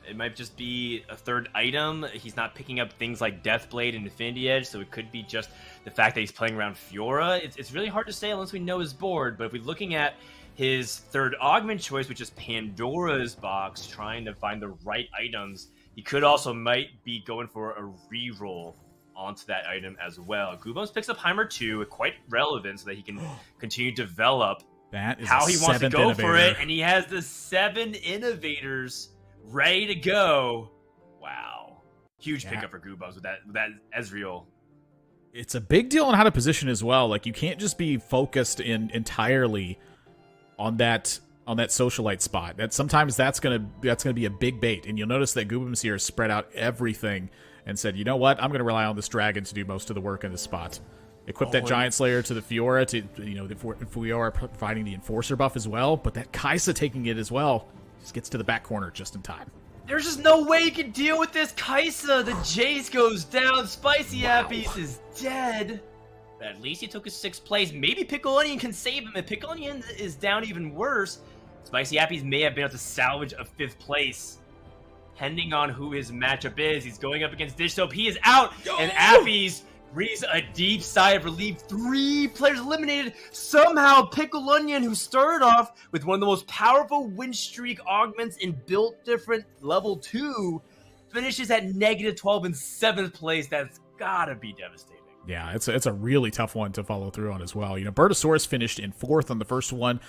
It might just be a third item. He's not picking up things like Deathblade and Infinity Edge, so it could be just the fact that he's playing around Fiora. It's really hard to say unless we know his board, but if we're looking at his third augment choice, which is Pandora's Box, trying to find the right items, he could also might be going for a reroll onto that item as well. Goobums picks up Heimer 2, quite relevant, so that he can continue to develop that is how he wants to go innovator. for it, and he has the 7 innovators ready to go. Wow. Huge pickup for Goobums with that Ezreal. It's a big deal on how to position as well. Like, you can't just be focused entirely on that socialite spot. Sometimes that's gonna be a big bait, and you'll notice that Goobums here spread out everything and said, you know what, I'm gonna rely on this dragon to do most of the work in this spot. Equip that Giant Slayer to the Fiora to, if we are providing the Enforcer buff as well, but that Kai'Sa taking it as well just gets to the back corner just in time. There's just no way you can deal with this Kai'Sa. The Jace goes down. Spicy Appies is dead. But at least he took his 6th place. Maybe Pickle Onion can save him. If Pickle Onion is down even worse, Spicy Appies may have been able to salvage a 5th place. Depending on who his matchup is, he's going up against Dish Soap. He is out, and Appies breathes a deep sigh of relief. 3 players eliminated. Somehow, Pickle Onion, who started off with one of the most powerful win streak augments in Built Different Level 2, finishes at -12 in 7th place. That's gotta be devastating. Yeah, it's a really tough one to follow through on as well. Bertosaurus finished in 4th on the first one.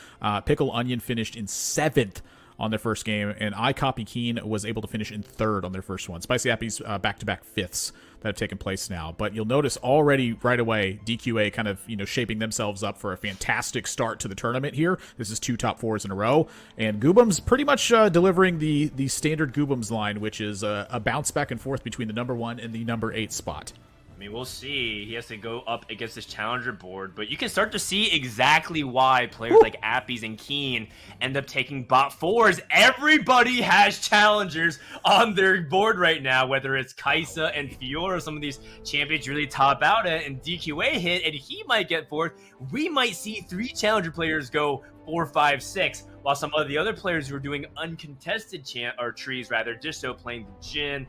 Pickle Onion finished in 7th on their first game, and iCopy Keen was able to finish in 3rd on their first one. Spicy Appies back-to-back 5ths that have taken place now. But you'll notice already right away, DQA kind of shaping themselves up for a fantastic start to the tournament here. This is 2 top 4s in a row, and Goobums pretty much delivering the standard Goobums line, which is a bounce back and forth between the number 1 and the number 8 spot. I mean, we'll see. He has to go up against this challenger board, but you can start to see exactly why players like Appies and Keen end up taking bot 4s. Everybody has challengers on their board right now, whether it's Kai'Sa and Fiora, some of these champions really top out at, and DQA hit, and he might get 4th. We might see 3 challenger players go 4, 5, 6, while some of the other players who are doing uncontested trees, Disto playing the Jhin,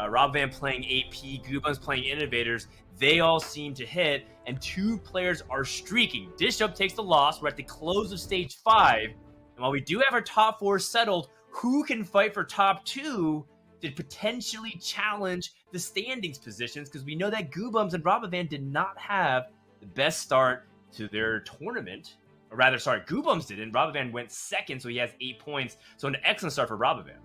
Rob Van playing AP, Goobums playing Innovators, they all seem to hit, and 2 players are streaking. Dish Up takes the loss. We're at the close of stage 5, and while we do have our top 4 settled, who can fight for top 2 to potentially challenge the standings positions? Because we know that Goobums and Robovan did not have the best start to their tournament. Or rather, sorry, Goobums didn't. Robovan went 2nd, so he has 8 points. So an excellent start for Robovan.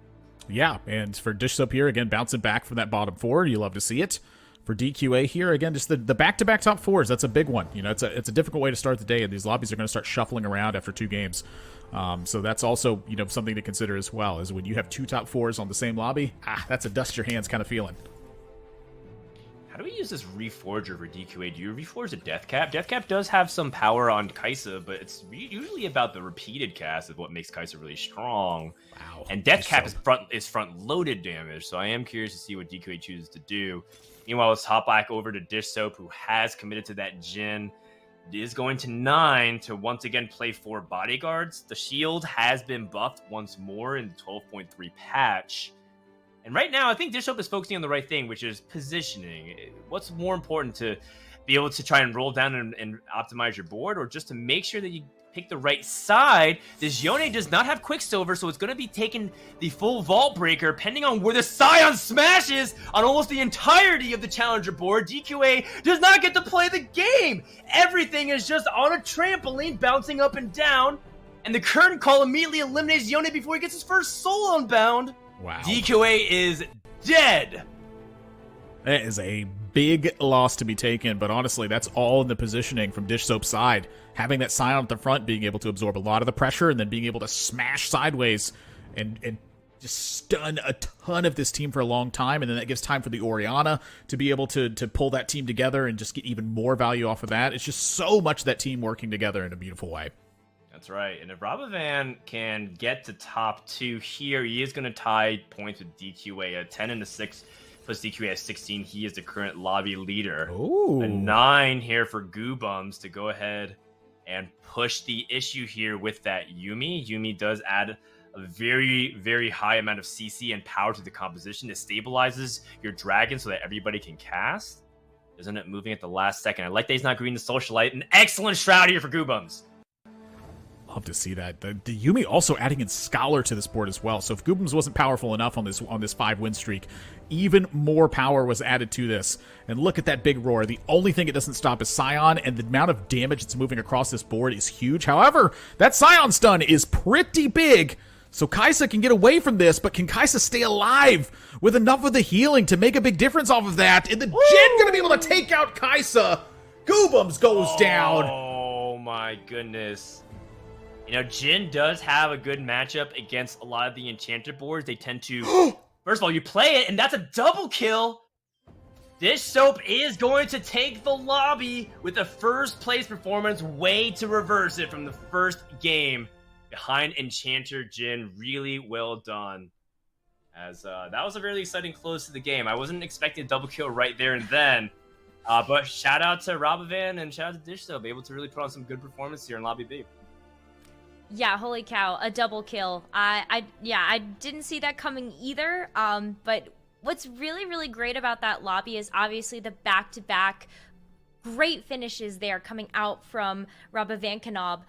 Yeah, and for Dish Soap here, again, bouncing back from that bottom 4, you love to see it. For DQA here, again, just the back-to-back top 4s, that's a big one. It's a difficult way to start the day, and these lobbies are going to start shuffling around after 2 games. So that's also, something to consider as well, is when you have 2 top 4s on the same lobby, that's a dust your hands kind of feeling. How do we use this Reforger for DQA? Do you reforge a Deathcap? Deathcap does have some power on Kai'Sa, but it's usually about the repeated cast of what makes Kai'Sa really strong. Wow. And Deathcap is front-loaded damage, so I am curious to see what DQA chooses to do. Meanwhile, let's hop back over to Dish Soap, who has committed to that Jhin. It is going to 9 to once again play 4 bodyguards. The shield has been buffed once more in the 12.3 patch. And right now, I think Dish Soap is focusing on the right thing, which is positioning. What's more important, to be able to try and roll down and optimize your board, or just to make sure that you pick the right side? This Yone does not have Quicksilver, so it's going to be taking the full Vault Breaker, depending on where the Scion smashes on almost the entirety of the challenger board. DQA does not get to play the game. Everything is just on a trampoline, bouncing up and down, and the curtain call immediately eliminates Yone before he gets his first soul unbound. Wow. DQA is dead. That is a big loss to be taken, but honestly, that's all in the positioning from Dish Soap's side. Having that Scion at the front, being able to absorb a lot of the pressure, and then being able to smash sideways and just stun a ton of this team for a long time, and then that gives time for the Orianna to be able to pull that team together and just get even more value off of that. It's just so much of that team working together in a beautiful way. That's right. And if Rabovan can get to top 2 here, he is going to tie points with DQA at 10 and a 6 plus DQA at 16. He is the current lobby leader. Ooh. A 9 here for Goobums to go ahead and push the issue here with that Yuumi. Yuumi does add a very, very high amount of CC and power to the composition. It stabilizes your dragon so that everybody can cast. Isn't it moving at the last second? I like that he's not green the socialite. An excellent shroud here for Goobums. Love to see that. The Yuumi also adding in Scholar to this board as well. So if Goobums wasn't powerful enough on this 5-win streak, even more power was added to this. And look at that big roar. The only thing it doesn't stop is Scion, and the amount of damage it's moving across this board is huge. However, that Scion stun is pretty big. So Kai'Sa can get away from this, but can Kai'Sa stay alive with enough of the healing to make a big difference off of that? And the Jhin gonna be able to take out Kai'Sa. Goobums goes down. Oh my goodness. You know, Jhin does have a good matchup against a lot of the enchanted boards. They tend to... First of all, you play it, and that's a double kill. Dish Soap is going to take the lobby with a first place performance, way to reverse it from the first game. Behind Enchanter Jhin, really well done. As that was a really exciting close to the game. I wasn't expecting a double kill right there and then. But shout out to Rabovan and shout out to Dish Soap, able to really put on some good performance here in Lobby B. Yeah, holy cow, a double kill. I didn't see that coming either. But what's really, really great about that lobby is obviously the back-to-back great finishes there coming out from Rabovan.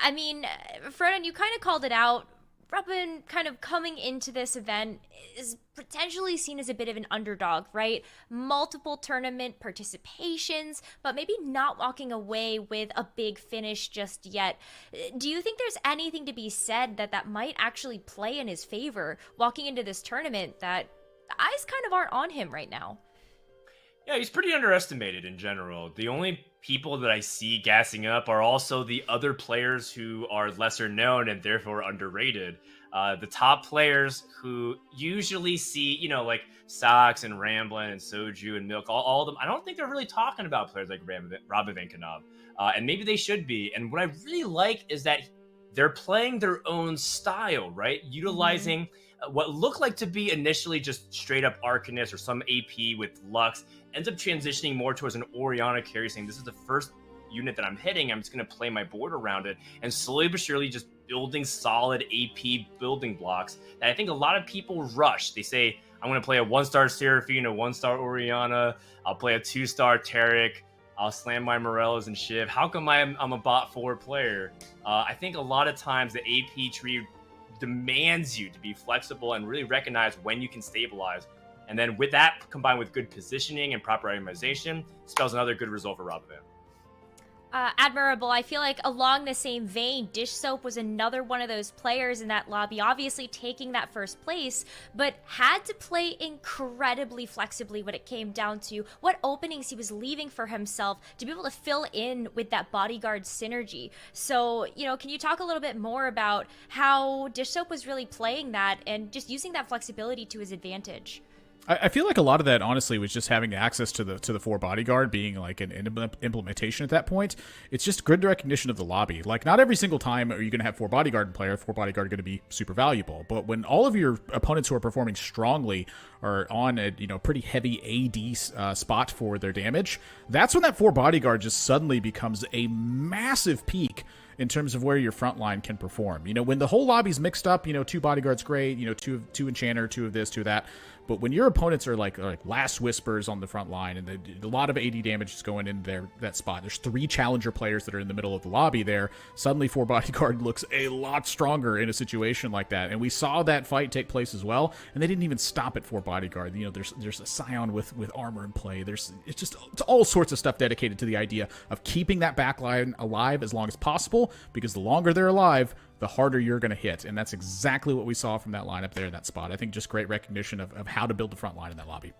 I mean, Khroen, you kind of called it out. Rabovan kind of coming into this event is potentially seen as a bit of an underdog, right? Multiple tournament participations, but maybe not walking away with a big finish just yet. Do you think there's anything to be said that might actually play in his favor walking into this tournament that the eyes kind of aren't on him right now? Yeah, he's pretty underestimated in general. The only people that I see gassing up are also the other players who are lesser known and therefore underrated. The top players who usually see, you know, like Sox and Ramblin and Soju and Milk, all of them, I don't think they're really talking about players like Rabovan. And maybe they should be. And what I really like is that they're playing their own style, right? Utilizing what looked like to be initially just straight up Arcanist or some AP with Lux, ends up transitioning more towards an Orianna carry, saying this is the first unit that I'm hitting, I'm just going to play my board around it, and slowly but surely just building solid AP building blocks that I think a lot of people rush. They say, I'm going to play a 1-star Seraphine, a 1-star Orianna, I'll play a 2-star Taric, I'll slam my Morellas and Shiv. How come I'm a bot forward player? I think a lot of times the AP tree demands you to be flexible and really recognize when you can stabilize. And then with that, combined with good positioning and proper itemization, spells another good result for Rabovan. Admirable. I feel like along the same vein, Dish Soap was another one of those players in that lobby, obviously taking that first place, but had to play incredibly flexibly when it came down to what openings he was leaving for himself to be able to fill in with that bodyguard synergy. So, you know, can you talk a little bit more about how Dish Soap was really playing that and just using that flexibility to his advantage? I feel like a lot of that, honestly, was just having access to the 4 bodyguard being like an implementation at that point. It's just good recognition of the lobby. Like, not every single time are you going to have 4 bodyguard player, 4 bodyguard going to be super valuable. But when all of your opponents who are performing strongly are on a pretty heavy AD spot for their damage, that's when that 4 bodyguard just suddenly becomes a massive peak in terms of where your front line can perform. You know, when the whole lobby's mixed up, 2 bodyguards great, 2 enchanter, 2 of this, 2 of that. But when your opponents are like Last Whispers on the front line and a lot of AD damage is going in that spot, there's 3 challenger players that are in the middle of the lobby there, suddenly 4 bodyguard looks a lot stronger in a situation like that. And we saw that fight take place as well, and they didn't even stop at 4 bodyguard. There's a Scion with armor in play. It's all sorts of stuff dedicated to the idea of keeping that backline alive as long as possible, because the longer they're alive, the harder you're going to hit. And that's exactly what we saw from that lineup there in that spot. I think just great recognition of how to build the front line in that lobby.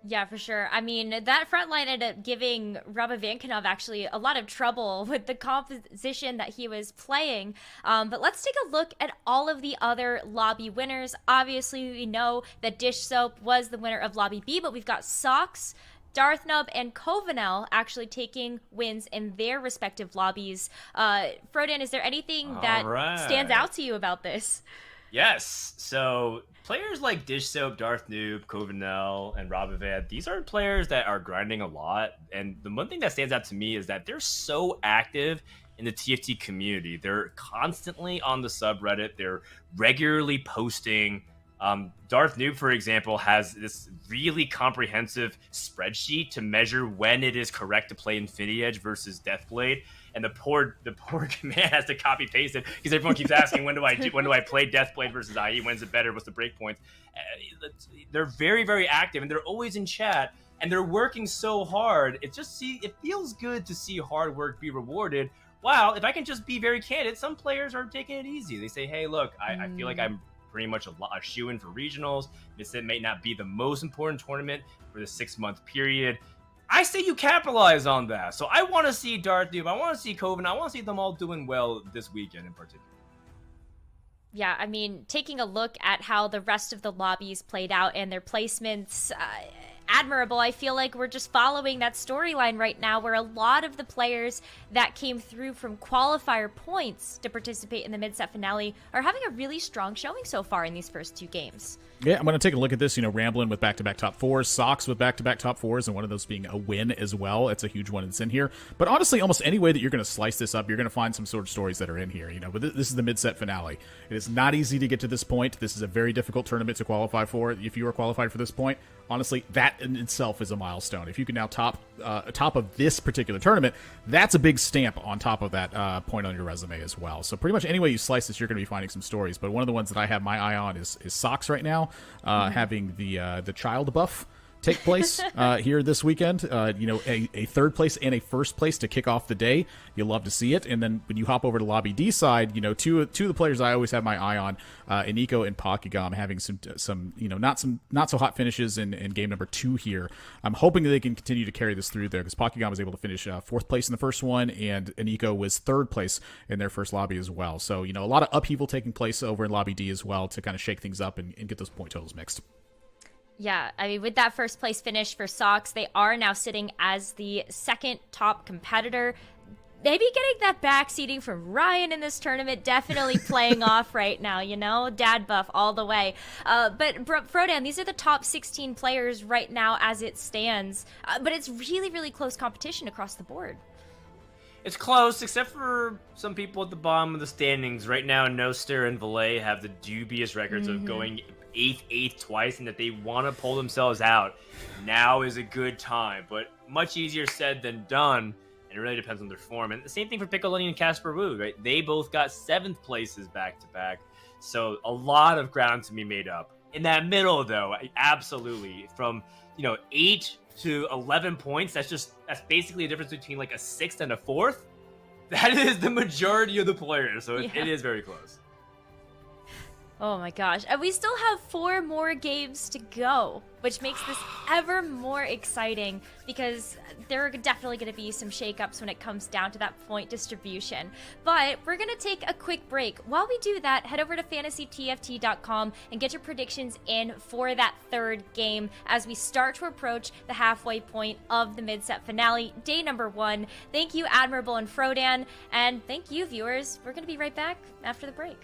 Yeah, for sure. I mean, that front line ended up giving Robin Vankenov actually a lot of trouble with the composition that he was playing. But let's take a look at all of the other lobby winners. Obviously, we know that Dish Soap was the winner of Lobby B, but we've got Sox, Darthnub, and Covenel actually taking wins in their respective lobbies. Frodan, is there anything that stands out to you about this? Yes. So players like Dish Soap, Darth Noob, Covenel, and Robivad, these are players that are grinding a lot. And the one thing that stands out to me is that they're so active in the TFT community. They're constantly on the subreddit. They're regularly posting. Darth Noob, for example, has this really comprehensive spreadsheet to measure when it is correct to play Infinity Edge versus Deathblade. And the poor command has to copy paste it because everyone keeps asking when do I play Deathblade versus IE? When's it better? What's the breakpoints? They're very, very active and they're always in chat and they're working so hard. It feels good to see hard work be rewarded. Wow, if I can just be very candid, some players are taking it easy. They say, hey, look, I feel like I'm pretty much a shoe-in for regionals. It may not be the most important tournament for the 6-month period. I say you capitalize on that. So I want to see Darth Noob. I want to see Coven. I want to see them all doing well this weekend in particular. Yeah, I mean, taking a look at how the rest of the lobbies played out and their placements, admirable. I feel like we're just following that storyline right now where a lot of the players that came through from qualifier points to participate in the mid-set finale are having a really strong showing so far in these first 2 games. Yeah, I'm going to take a look at this. Ramblin' with back-to-back top 4s, Sox with back-to-back top 4s, and one of those being a win as well. It's a huge one that's in here. But honestly, almost any way that you're going to slice this up, you're going to find some sort of stories that are in here. But this is the mid-set finale. It is not easy to get to this point. This is a very difficult tournament to qualify for. If you are qualified for this point, honestly, that in itself is a milestone. If you can now top of this particular tournament, that's a big stamp on top of that point on your resume as well. So pretty much any way you slice this, you're going to be finding some stories. But one of the ones that I have my eye on is Sox right now, having the child buff take place here this weekend. A third place and a first place to kick off the day. You'll love to see it. And then when you hop over to Lobby D side, two of the players I always have my eye on, Iniko and Pokigam, having some not so hot finishes in game number 2 here. I'm hoping that they can continue to carry this through there because Pokigam was able to finish 4th place in the first one, and Iniko was 3rd place in their first lobby as well. So a lot of upheaval taking place over in Lobby D as well to kind of shake things up and get those point totals mixed. Yeah, I mean, with that first place finish for Sox, they are now sitting as the 2nd top competitor. Maybe getting that backseating from Ryan in this tournament definitely playing off right now, dad buff all the way. But Frodan, these are the top 16 players right now as it stands. But it's really, really close competition across the board. It's close, except for some people at the bottom of the standings. Right now, Noster and Valet have the dubious records of going 8th twice, and that they want to pull themselves out. Now is a good time, but much easier said than done, and it really depends on their form. And the same thing for Piccolini and Casper Wu, right? They both got 7th places back-to-back, so a lot of ground to be made up. In that middle, though, absolutely, from 8 to 11 points, that's basically a difference between like a 6th and a 4th. That is the majority of the players, so it is very close. Oh my gosh. And we still have 4 more games to go, which makes this ever more exciting because there are definitely going to be some shakeups when it comes down to that point distribution. But we're going to take a quick break. While we do that, head over to fantasytft.com and get your predictions in for that 3rd game as we start to approach the halfway point of the mid-set finale, day number 1. Thank you, Admirable and Frodan, and thank you, viewers. We're going to be right back after the break.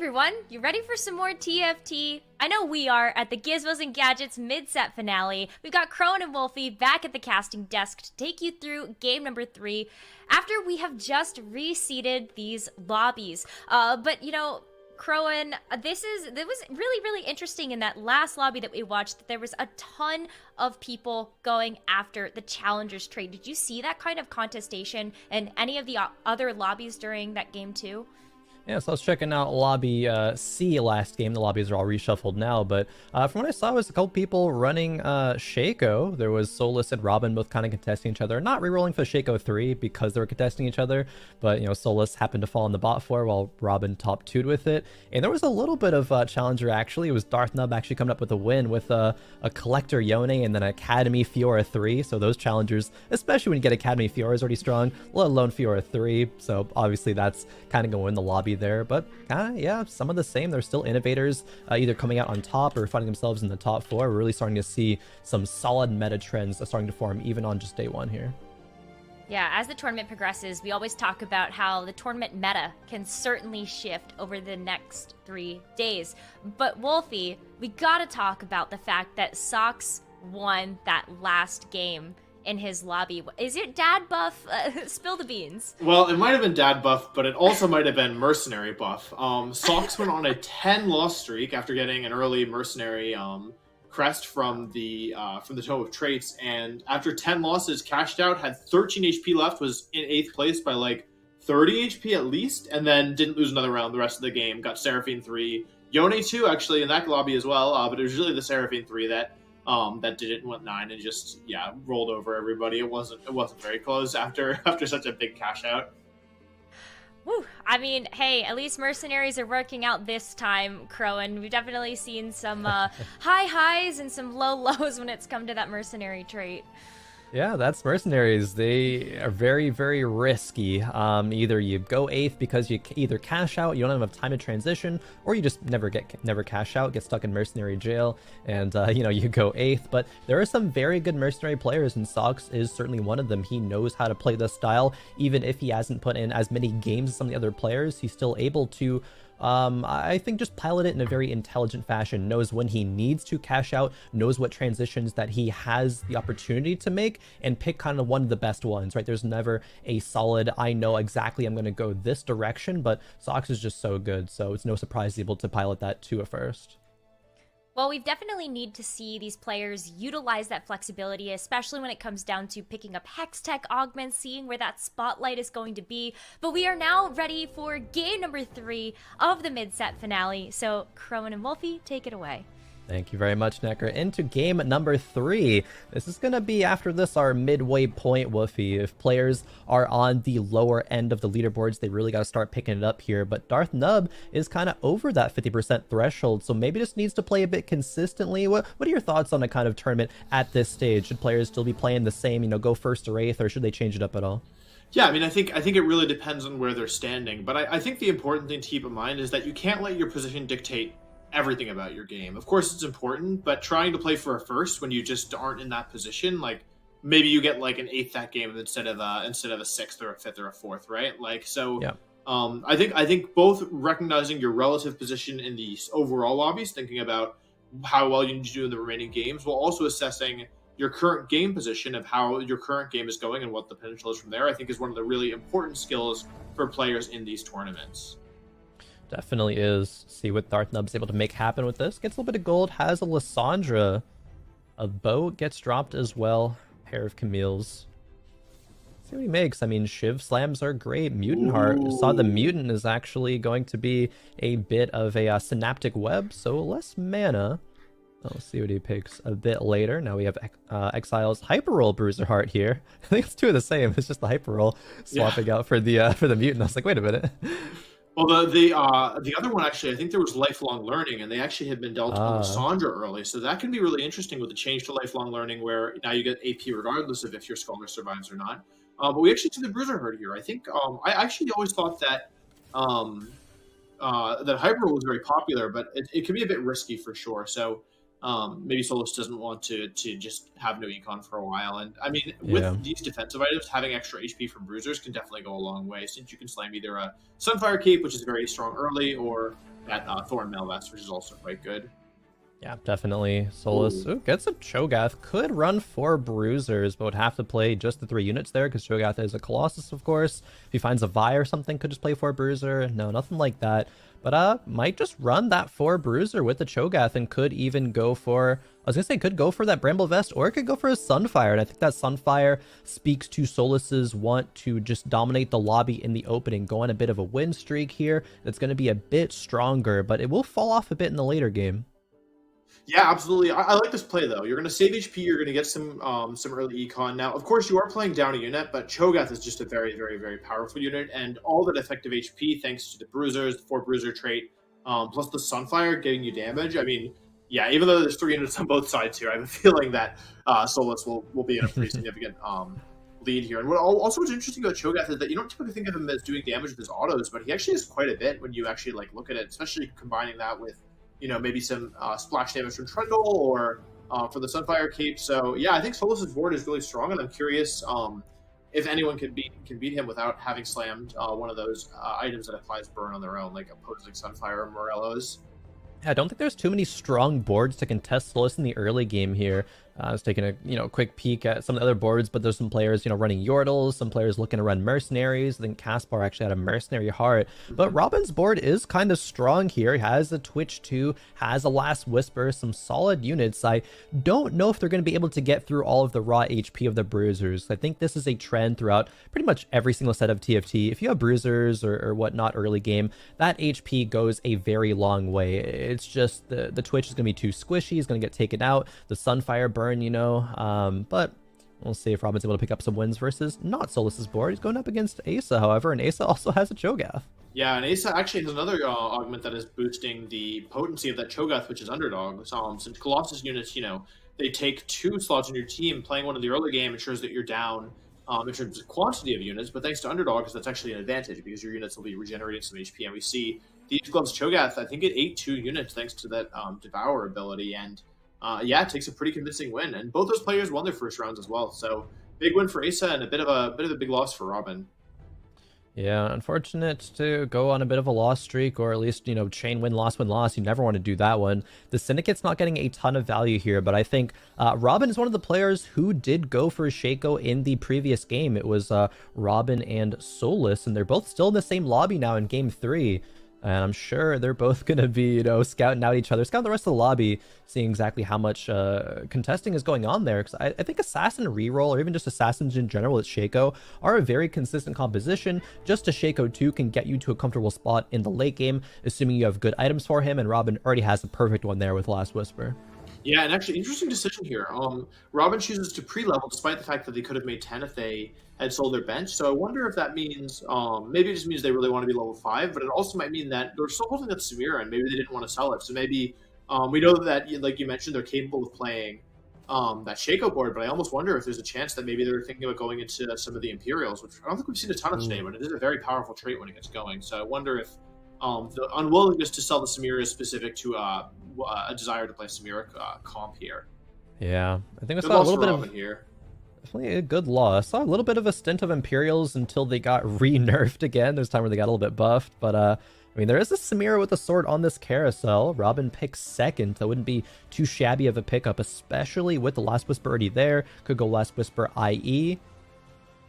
everyone, you ready for some more TFT? I know we are at the Gizmos and Gadgets mid-set finale. We've got Khroen and Wolfey back at the casting desk to take you through game number 3 after we have just reseeded these lobbies. But you know, Khroen, it was really interesting in that last lobby that we watched. That there was a ton of people going after the challengers trade. Did you see that kind of contestation in any of the other lobbies during that game too? Yeah, so I was checking out lobby C last game. The lobbies are all reshuffled now, but from what I saw, was a couple people running Shaco. There was Solus and Robin both kind of contesting each other. Not re-rolling for Shaco 3 because they were contesting each other, but you know, Solus happened to fall in the bot 4 while Robin top 2'd with it. And there was a little bit of challenger actually. It was Darth Nub actually coming up with a win with a Collector Yone and then Academy Fiora 3. So those challengers, especially when you get Academy Fiora is already strong, let alone Fiora 3. So obviously that's kind of going to win the lobby there, but yeah, some of the same. They're still innovators, either coming out on top or finding themselves in the top 4. We're really starting to see some solid meta trends starting to form even on just day 1 here. Yeah, as the tournament progresses, we always talk about how the tournament meta can certainly shift over the next 3 days. But Wolfey, we gotta talk about the fact that Sox won that last game in his lobby. Is it dad buff? Spill the beans. Well, it might have been dad buff, but it also might have been mercenary buff. Sox went on a 10-loss streak after getting an early mercenary crest from the Tome of Traits, and after 10 losses, cashed out, had 13 HP left, was in 8th place by like 30 HP at least, and then didn't lose another round the rest of the game. Got Seraphine 3, Yone 2 actually in that lobby as well, but it was really the Seraphine 3 that did it and went 9 and just rolled over everybody. It wasn't very close after such a big cash out. Woo. I mean, hey, at least mercenaries are working out this time, Khroen. We've definitely seen some high highs and some low lows when it's come to that mercenary trait. Yeah, that's mercenaries. They are very risky. Either you go 8th because you either cash out, you don't have enough time to transition, or you just never cash out, get stuck in mercenary jail, and you go 8th. But there are some very good mercenary players, and Sox is certainly one of them. He knows how to play the style, even if he hasn't put in as many games as some of the other players. He's still able to I think just pilot it in a very intelligent fashion, knows when he needs to cash out, knows what transitions that he has the opportunity to make, and pick kind of one of the best ones, right? There's never a solid, I know exactly I'm going to go this direction, but Sox is just so good, so it's no surprise he's able to pilot that to a first. Well, we definitely need to see these players utilize that flexibility, especially when it comes down to picking up Hex Tech augments, seeing where that spotlight is going to be. But we are now ready for game number 3 of the mid-set finale. So, Khroen and Wolfey, take it away. Thank you very much, Nekkra. Into game number 3. This is going to be, after this, our midway point, Wolfey. If players are on the lower end of the leaderboards, they really got to start picking it up here. But Darth Nub is kind of over that 50% threshold, so maybe just needs to play a bit consistently. What are your thoughts on a kind of tournament at this stage? Should players still be playing the same, go 1st or 8th, or should they change it up at all? Yeah, I mean, I think it really depends on where they're standing. But I think the important thing to keep in mind is that you can't let your position dictate everything about your game. Of course it's important, but trying to play for a 1st when you just aren't in that position, like maybe you get like an 8th that game instead of a 6th or a 5th or a 4th, right? Like, so yeah. I think both recognizing your relative position in the overall lobbies, thinking about how well you need to do in the remaining games, while also assessing your current game position of how your current game is going and what the potential is from there, I think is one of the really important skills for players in these tournaments. Definitely is. See what Darth Nub's able to make happen with this. Gets a little bit of gold, has a Lysandra. A bow gets dropped as well. Pair of Camille's. See what he makes. I mean, Shiv slams are great. Mutant Heart. Saw the Mutant is actually going to be a bit of a synaptic web, so less mana. We'll see what he picks a bit later. Now we have Exile's Hyperroll Bruiser Heart here. I think it's two of the same. It's just the Hyperroll swapping out for the Mutant. I was like, wait a minute. Well, the other one, actually, I think there was Lifelong Learning, and they actually had been dealt on Lysandra early, so that can be really interesting with the change to Lifelong Learning, where now you get AP regardless of if your Scholar survives or not. But we actually see the Bruiser Herd here. I think I actually always thought that that Hyper was very popular, but it can be a bit risky for sure. So maybe Solus doesn't want to just have no econ for a while. And I mean, with these defensive items, having extra HP from Bruisers can definitely go a long way, since you can slam either a Sunfire Cape, which is very strong early, or that Thorn Mailvest, which is also quite good. Yeah, definitely. Solus gets a Cho'Gath. Could run 4 Bruisers, but would have to play just the 3 units there because Cho'Gath is a Colossus, of course. If he finds a Vi or something, could just play 4 Bruiser. No, nothing like that. But might just run that 4 Bruiser with the Cho'Gath and could even go for... I was going to say, could go for that Bramble Vest, or it could go for a Sunfire. And I think that Sunfire speaks to Solus's want to just dominate the lobby in the opening, go on a bit of a win streak here. That's going to be a bit stronger, but it will fall off a bit in the later game. Yeah, absolutely. I like this play, though. You're going to save HP. You're going to get some early econ. Now, of course, you are playing down a unit, but Cho'Gath is just a very, very, very powerful unit. And all that effective HP, thanks to the Bruisers, the 4 Bruiser trait, plus the Sunfire getting you damage. I mean, yeah, even though there's 3 units on both sides here, I have a feeling that Solus will be in a pretty significant lead here. And what's interesting about Cho'Gath is that you don't typically think of him as doing damage with his autos, but he actually has quite a bit when you actually look at it, especially combining that with maybe some splash damage from Trundle or for the Sunfire Cape. So yeah, I think Solus's board is really strong, and I'm curious if anyone can beat him without having slammed one of those items that applies burn on their own, like opposing Sunfire or Morello's. Yeah, I don't think there's too many strong boards to contest Solus in the early game here. I was taking a quick peek at some of the other boards, but there's some players running Yordles, some players looking to run Mercenaries. I think Caspar actually had a Mercenary Heart, but Robin's board is kind of strong here. He has a Twitch 2, has a Last Whisper, some solid units. I don't know if they're going to be able to get through all of the raw HP of the Bruisers. I think this is a trend throughout pretty much every single set of TFT. If you have Bruisers or whatnot early game, that HP goes a very long way. It's just the Twitch is going to be too squishy. He's going to get taken out. The Sunfire burn, but we'll see if Robin's able to pick up some wins versus not Solus's board. He's going up against Asa, however, and Asa also has a Cho'Gath. Yeah, and Asa actually has another augment that is boosting the potency of that Cho'Gath, which is Underdog. Since Colossus units, they take 2 slots in your team, playing one in the early game ensures that you're down in terms of quantity of units, but thanks to Underdog, that's actually an advantage because your units will be regenerating some HP, and we see Thieves Gloves Cho'Gath, I think it ate 2 units thanks to that Devour ability, and yeah, it takes a pretty convincing win, and both those players won their first rounds as well. So big win for Asa and a bit of a big loss for Robin. Yeah, unfortunate to go on a bit of a loss streak, or at least chain win loss. You never want to do that one. The Syndicate's not getting a ton of value here, but I think Robin is one of the players who did go for Shaco in the previous game. It was Robin and Solus, and they're both still in the same lobby now in game 3. And I'm sure they're both going to be, scouting out each other, scouting the rest of the lobby, seeing exactly how much contesting is going on there. Because I think Assassin reroll, or even just Assassins in general with Shaco, are a very consistent composition. Just a Shaco 2 can get you to a comfortable spot in the late game, assuming you have good items for him, and Robin already has a perfect one there with Last Whisper. Yeah, and actually, interesting decision here. Robin chooses to pre-level, despite the fact that they could have made 10 if they had sold their bench. So I wonder if that means, maybe it just means they really want to be level 5, but it also might mean that they're still holding that Samira, and maybe they didn't want to sell it. So maybe, we know that, like you mentioned, they're capable of playing that Shaco board, but I almost wonder if there's a chance that maybe they're thinking about going into some of the Imperials, which I don't think we've seen a ton of today, but it is a very powerful trait when it gets going. So I wonder if the unwillingness to sell the Samira is specific to a desire to play Samira comp here. Yeah, I think I Good saw a loss little for bit Robin of here. definitely a good loss. Saw a little bit of a stint of Imperials until they got re-nerfed again. There's a time where they got a little bit buffed, but I mean, there is a Samira with a sword on this carousel. Robin picks second. That wouldn't be too shabby of a pickup, especially with the Last Whisper already there. Could go Last Whisper IE,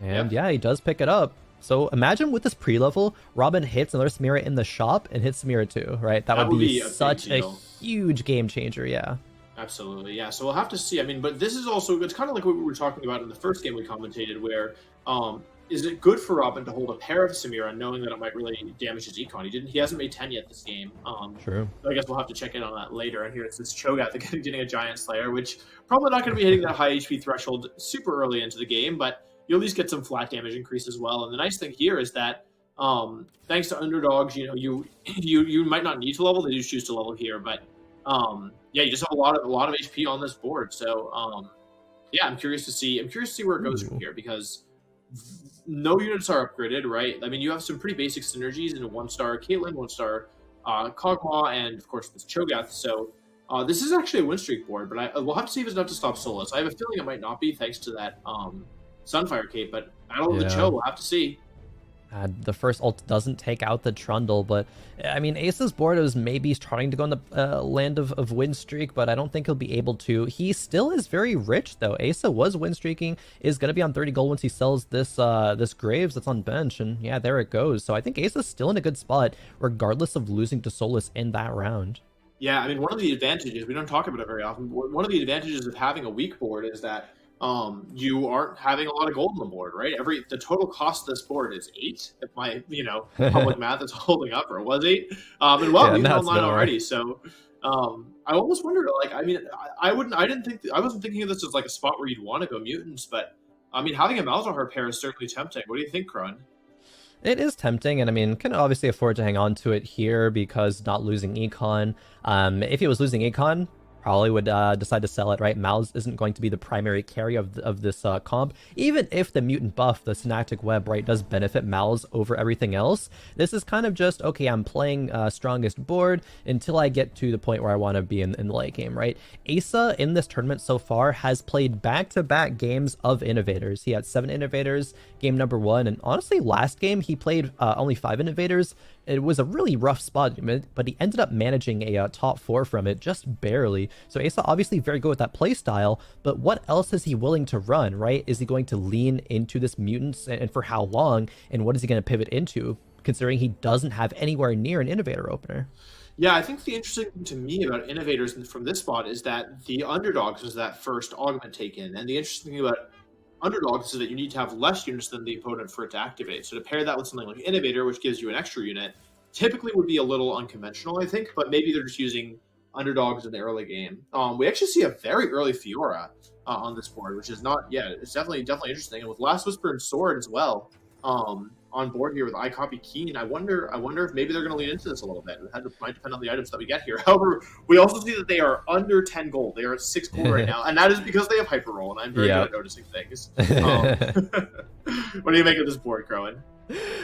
and yeah, he does pick it up. So imagine with this pre-level, Robin hits another Samira in the shop and hits Samira too, right? That would be such a huge game changer, yeah. Absolutely, yeah. So we'll have to see. I mean, but this is also, it's kind of like what we were talking about in the first game we commentated, where is it good for Robin to hold a pair of Samira knowing that it might really damage his econ? He hasn't made 10 yet this game. True. So I guess we'll have to check in on that later. And here it's this Cho'Gath getting a Giant Slayer, which probably not going to be hitting that high HP threshold super early into the game, but you at least get some flat damage increase as well. And the nice thing here is that thanks to Underdogs, you might not need to level. They do choose to level here, but yeah, you just have a lot of HP on this board. So yeah, I'm curious to see where it goes from here, because no units are upgraded, right? I mean, you have some pretty basic synergies in a 1-star Caitlyn, 1-star Kog'Maw, and of course this Cho'Gath. So this is actually a win streak board, but we'll have to see if it's enough to stop Solus. I have a feeling it might not be, thanks to that Sunfire Cape, but Battle of the Cho, we'll have to see. The first ult doesn't take out the Trundle, but I mean, Ace's board is maybe trying to go on the land of win streak, but I don't think he'll be able to. He still is very rich though. Asa was win streaking, is going to be on 30 gold once he sells this this Graves that's on bench, and yeah, there it goes. So I think Asa's still in a good spot, regardless of losing to Solus in that round. Yeah, I mean, one of the advantages, we don't talk about it very often, one of the advantages of having a weak board is that you aren't having a lot of gold on the board, right? The total cost of this board is 8, if my public math is holding up, or it was 8. And well, we've been online already, so I almost wondered, like, I mean, I wasn't thinking of this as like a spot where you'd want to go mutants, but I mean, having a Malzahar pair is certainly tempting. What do you think, Khroen? It is tempting, and I mean, can obviously afford to hang on to it here because not losing Econ. If he was losing Econ, probably would decide to sell it, right? Malz isn't going to be the primary carry of this comp. Even if the mutant buff, the Synaptic Web, right, does benefit Malz over everything else, this is kind of just, okay, I'm playing strongest board until I get to the point where I want to be in the late game, right? Asa in this tournament so far has played back-to-back games of Innovators. He had 7 Innovators, game number 1, and honestly, last game he played only 5 Innovators. It was a really rough spot, but he ended up managing a top 4 from it, just barely. So Asa obviously very good with that play style, but what else is he willing to run, right? Is he going to lean into this mutants, and for how long, and what is he going to pivot into, considering he doesn't have anywhere near an Innovator opener? Yeah, I think the interesting thing to me about Innovators from this spot is that the Underdogs was that first augment taken, and the interesting thing about Underdogs is that you need to have less units than the opponent for it to activate. So to pair that with something like Innovator, which gives you an extra unit, typically would be a little unconventional, I think, but maybe they're just using Underdogs in the early game. We actually see a very early Fiora on this board, which is not, yeah, it's definitely interesting. And with Last Whisper and Sword as well, on board here with iCopy Keen, I wonder if maybe they're going to lean into this a little bit. It might depend on the items that we get here. However, we also see that they are under 10 gold. They are at 6 gold right now, and that is because they have Hyper Roll, and I'm very good at noticing things. What do you make of this board, Khroen?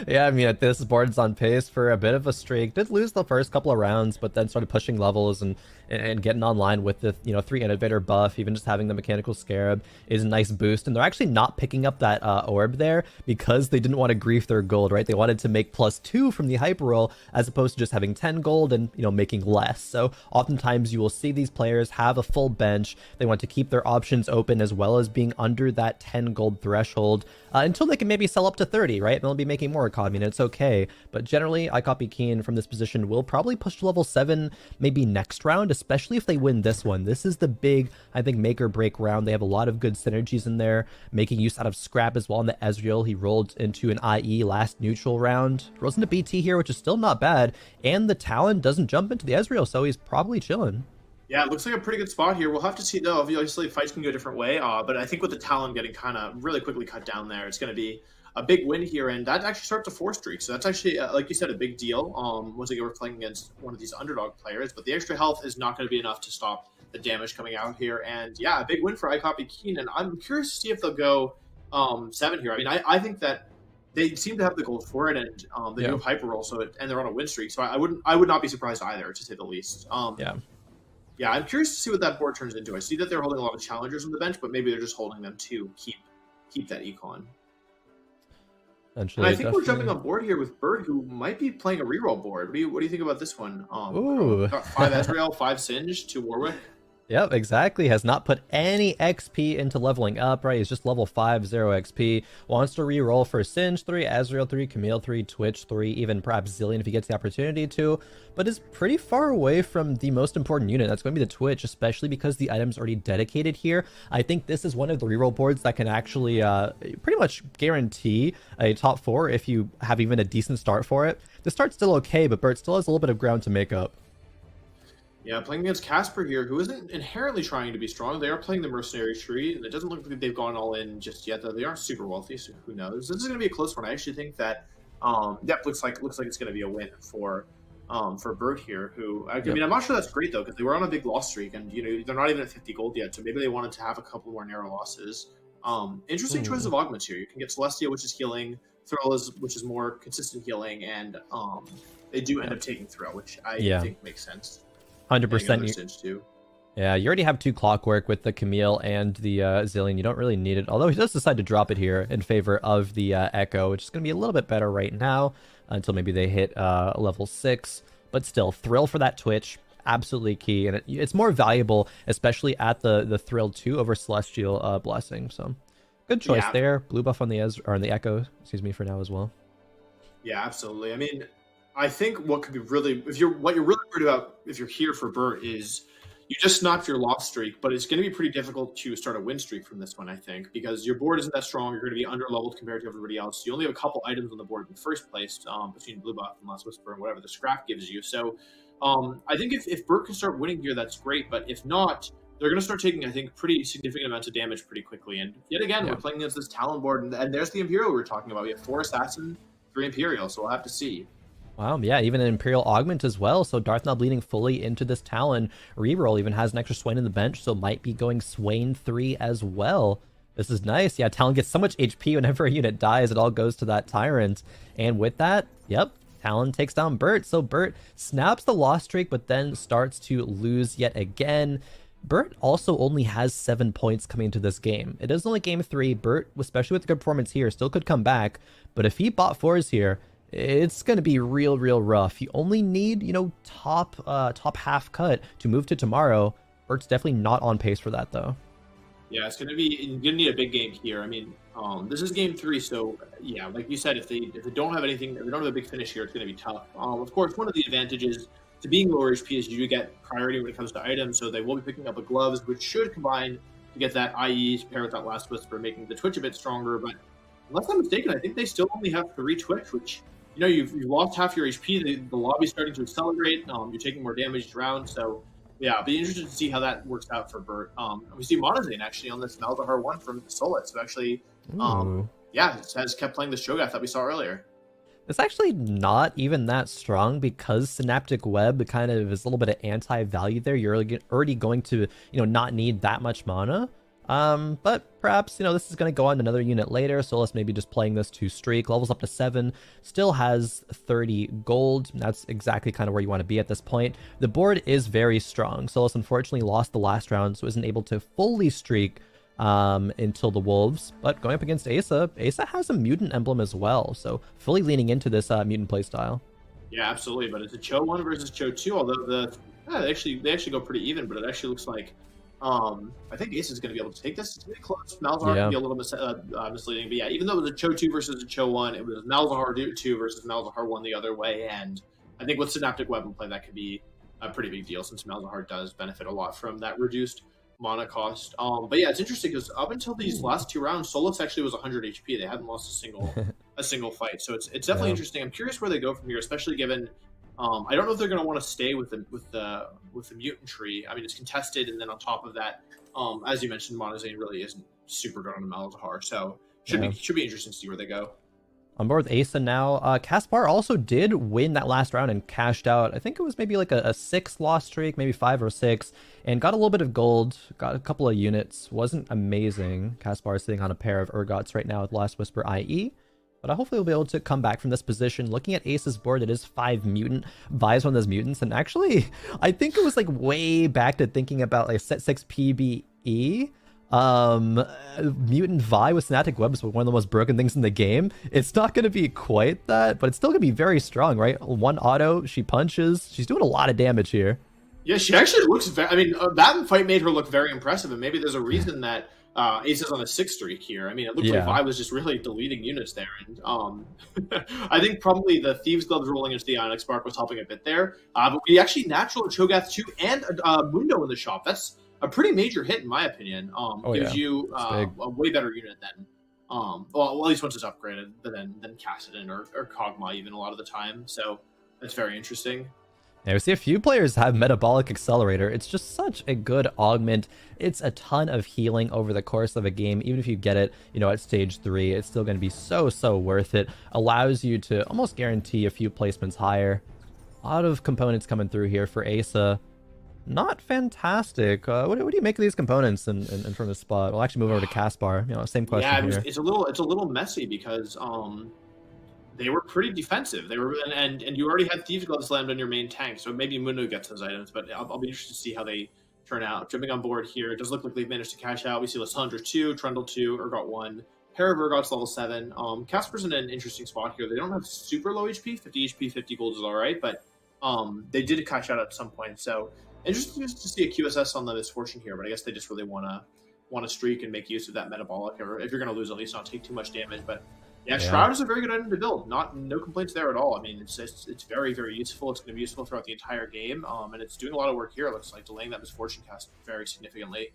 Yeah, I mean, this board's on pace for a bit of a streak. Did lose the first couple of rounds, but then started pushing levels and getting online with the 3 Innovator buff. Even just having the Mechanical Scarab is a nice boost. And they're actually not picking up that orb there because they didn't want to grief their gold, right? They wanted to make +2 from the Hyper Roll as opposed to just having 10 gold and making less. So oftentimes you will see these players have a full bench. They want to keep their options open as well as being under that 10 gold threshold until they can maybe sell up to 30, right? And they'll be making more economy, and it's okay. But generally, iCopy Keen from this position will probably push to level 7 maybe next round, especially if they win this one. This is the big, I think, make or break round. They have a lot of good synergies in there, making use out of Scrap as well in the Ezreal. He rolled into an IE last neutral round, rolls into BT here, which is still not bad, and the Talon doesn't jump into the Ezreal, so he's probably chilling. Yeah, it looks like a pretty good spot here. We'll have to see, though. Obviously, fights can go a different way, but I think with the Talon getting kind of really quickly cut down there, it's going to be a big win here, and that actually starts a 4 streak. So that's actually, like you said, a big deal. Once again, we're playing against one of these underdog players, but the extra health is not going to be enough to stop the damage coming out here. And yeah, a big win for iCopy Keen, and I'm curious to see if they'll go 7 here. I mean, I think that they seem to have the gold for it, and they do have Hyper Roll, and they're on a win streak. So I would not be surprised either, to say the least. Yeah, I'm curious to see what that board turns into. I see that they're holding a lot of challengers on the bench, but maybe they're just holding them to keep that econ. And I think we're jumping on board here with Bird, who might be playing a reroll board. What do you think about this one? Ooh. Got 5 Ezreal, 5 Singed, 2 Warwick. Yep, exactly. Has not put any XP into leveling up, right? He's just level 5, 0 XP. Wants to re-roll for Singe 3, Ezreal 3, Camille 3, Twitch 3, even perhaps Zillion if he gets the opportunity to, but is pretty far away from the most important unit. That's going to be the Twitch, especially because the item's already dedicated here. I think this is one of the reroll boards that can actually pretty much guarantee a top 4 if you have even a decent start for it. The start's still okay, but Bert still has a little bit of ground to make up. Yeah, playing against Casper here, who isn't inherently trying to be strong. They are playing the Mercenary Tree, and it doesn't look like they've gone all in just yet, though they aren't super wealthy, so who knows. This is going to be a close one. I actually think that, looks like it's going to be a win for Bert here, who, I mean, I'm not sure that's great, though, because they were on a big loss streak, and, they're not even at 50 gold yet, so maybe they wanted to have a couple more narrow losses. Interesting choice of augments here. You can get Celestia, which is healing, Thrill, which is more consistent healing, and they do end up taking Thrill, which I think makes sense. 100%. Yeah, you already have 2 Clockwork with the Camille and the Zillion. You don't really need it. Although he does decide to drop it here in favor of the Echo, which is going to be a little bit better right now until maybe they hit level 6. But still, Thrill for that Twitch, absolutely key. And it's more valuable, especially at the Thrill 2 over Celestial Blessing. So good choice there. Blue buff on the on the Echo, excuse me, for now as well. Yeah, absolutely. I mean, I think what could be really, what you're really worried about if you're here for Burt is you just snapped your loss streak, but it's going to be pretty difficult to start a win streak from this one, I think, because your board isn't that strong. You're going to be under-leveled compared to everybody else. You only have a couple items on the board in first place between Blue Buff and Last Whisper and whatever the scrap gives you. So I think if Burt can start winning here, that's great. But if not, they're going to start taking, I think, pretty significant amounts of damage pretty quickly. And yet again, we're playing against this Talon board, and there's the Imperial we were talking about. We have 4 Assassin, 3 Imperial, so we'll have to see. Wow, yeah, even an Imperial Augment as well, so Darth now bleeding fully into this Talon. Reroll even has an extra Swain in the bench, so might be going Swain 3 as well. This is nice. Yeah, Talon gets so much HP whenever a unit dies, it all goes to that Tyrant. And with that, yep, Talon takes down Burt, so Burt snaps the loss streak, but then starts to lose yet again. Burt also only has 7 points coming into this game. It is only game 3. Burt, especially with the good performance here, still could come back, but if he bought 4s here, it's going to be real rough. You only need, top half cut to move to tomorrow. Burt's definitely not on pace for that, though. Yeah, you're going to need a big game here. I mean, this is game 3, so yeah, like you said, if they don't have anything, if they don't have a big finish here, it's going to be tough. Of course, one of the advantages to being lower HP is you do get priority when it comes to items, so they will be picking up the gloves, which should combine to get that IE paired with that Last Whisper, making the Twitch a bit stronger. But unless I'm mistaken, I think they still only have 3 Twitch, which, you've lost half your HP. The lobby's starting to accelerate. You're taking more damage each round. So, yeah, I'll be interested to see how that works out for Burt. We see Monazane actually on this Malzahar 1 from Solid. So, actually, has kept playing this Cho'Gath that we saw earlier. It's actually not even that strong because Synaptic Web kind of is a little bit of anti-value there. You're already going to, not need that much mana. But perhaps, this is going to go on another unit later, so let's maybe just playing this to streak. Levels up to 7, still has 30 gold. That's exactly kind of where you want to be at this point. The board is very strong. Solus unfortunately lost the last round, so isn't able to fully streak until the Wolves. But going up against Asa has a mutant emblem as well, so fully leaning into this mutant playstyle. Yeah, absolutely. But it's a Cho 1 versus Cho 2, although they actually go pretty even, but it actually looks like I think Ace is going to be able to take this. It's really close. Malzahar can be a little misleading, but yeah, even though it was a Cho 2 versus a Cho 1, it was Malzahar 2 versus Malzahar 1 the other way, and I think with Synaptic Web in play, that could be a pretty big deal since Malzahar does benefit a lot from that reduced mana cost. But yeah, it's interesting because up until these last 2 rounds, Solix actually was 100 HP. They hadn't lost a single fight, so it's definitely interesting. I'm curious where they go from here, especially given I don't know if they're going to want to stay with the mutant tree. I mean, it's contested, and then on top of that, as you mentioned, Monazane really isn't super good on the Malzahar, so should be interesting to see where they go. On board with Asa now. Kaspar also did win that last round and cashed out. I think it was maybe like a 6 loss streak, maybe 5 or 6, and got a little bit of gold, got a couple of units. Wasn't amazing. Kaspar is sitting on a pair of Urgots right now with Last Whisper IE. But hopefully we'll be able to come back from this position. Looking at Ace's board, it is 5 mutant. Vi's one of those mutants. And actually, I think it was like way back to thinking about like set 6 PBE. Mutant Vi with Synaptic Web is one of the most broken things in the game. It's not going to be quite that, but it's still going to be very strong, right? 1 auto, she punches. She's doing a lot of damage here. Yeah, she actually looks that fight made her look very impressive. And maybe there's a reason that Ace is on a 6 streak here. I mean, it looks like Vi was just really deleting units there. And I think probably the Thieves' Gloves rolling into the Ionic Spark was helping a bit there. But we actually natural Cho'Gath 2 and Mundo in the shop. That's a pretty major hit, in my opinion. Gives you a way better unit than, at least once it's upgraded, than Kassadin or Kog'Maw even a lot of the time. So that's very interesting. Yeah, we see a few players have Metabolic Accelerator. It's just such a good augment. It's a ton of healing over the course of a game. Even if you get it, at stage 3, it's still going to be so worth it. Allows you to almost guarantee a few placements higher. A lot of components coming through here for Asa. Not fantastic. What do you make of these components in front of the spot? We'll actually move over to Kaspar. Same question here. It's a little messy because they were pretty defensive. They were, and you already had Thieves' Gloves slammed on your main tank, so maybe Mundo gets those items. But I'll be interested to see how they turnout. Jumping on board here, it does look like they've managed to cash out. We see Lissandra 2, Trundle 2, Urgot 1. Pair of Urgots level 7. Casper's in an interesting spot here. They don't have super low HP. 50 HP, 50 gold is all right, but they did cash out at some point. So interesting just to see a QSS on the Misfortune here, but I guess they just really want to streak and make use of that metabolic, or if you're going to lose, at least not take too much damage. But yeah, Shroud is a very good item to build. No complaints there at all. I mean, it's very, very useful. It's going to be useful throughout the entire game, and it's doing a lot of work here. It looks like delaying that Misfortune cast very significantly.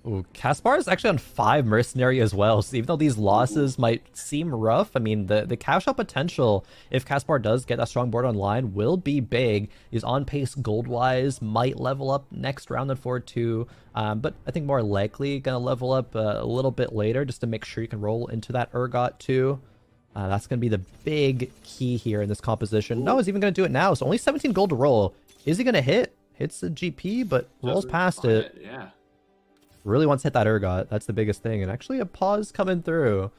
Ooh, Caspar is actually on 5 Mercenary as well, so even though these losses might seem rough, I mean, the cash out potential, if Caspar does get that strong board online, will be big. He's on pace gold-wise, might level up next round in 4-2, but I think more likely going to level up a little bit later just to make sure you can roll into that Urgot too. That's going to be the big key here in this composition. Ooh. No, he's even going to do it now, so only 17 gold to roll. Is he going to hit? Hits the GP, but rolls past it. Yeah. Really wants to hit that Urgot. That's the biggest thing. And actually a pause coming through.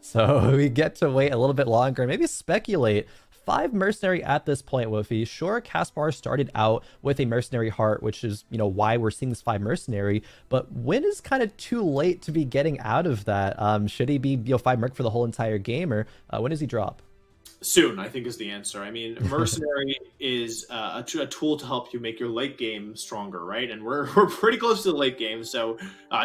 So we get to wait a little bit longer. Maybe speculate. 5 Mercenary at this point, Wolfey. Sure, Caspar started out with a Mercenary heart, which is, you know, why we're seeing this 5 Mercenary. But when is kind of too late to be getting out of that? Should he be, you know, 5 Merc for the whole entire game? Or when does he drop? Soon, I think, is the answer. I mean, Mercenary is a tool to help you make your late game stronger, right? And we're pretty close to the late game, so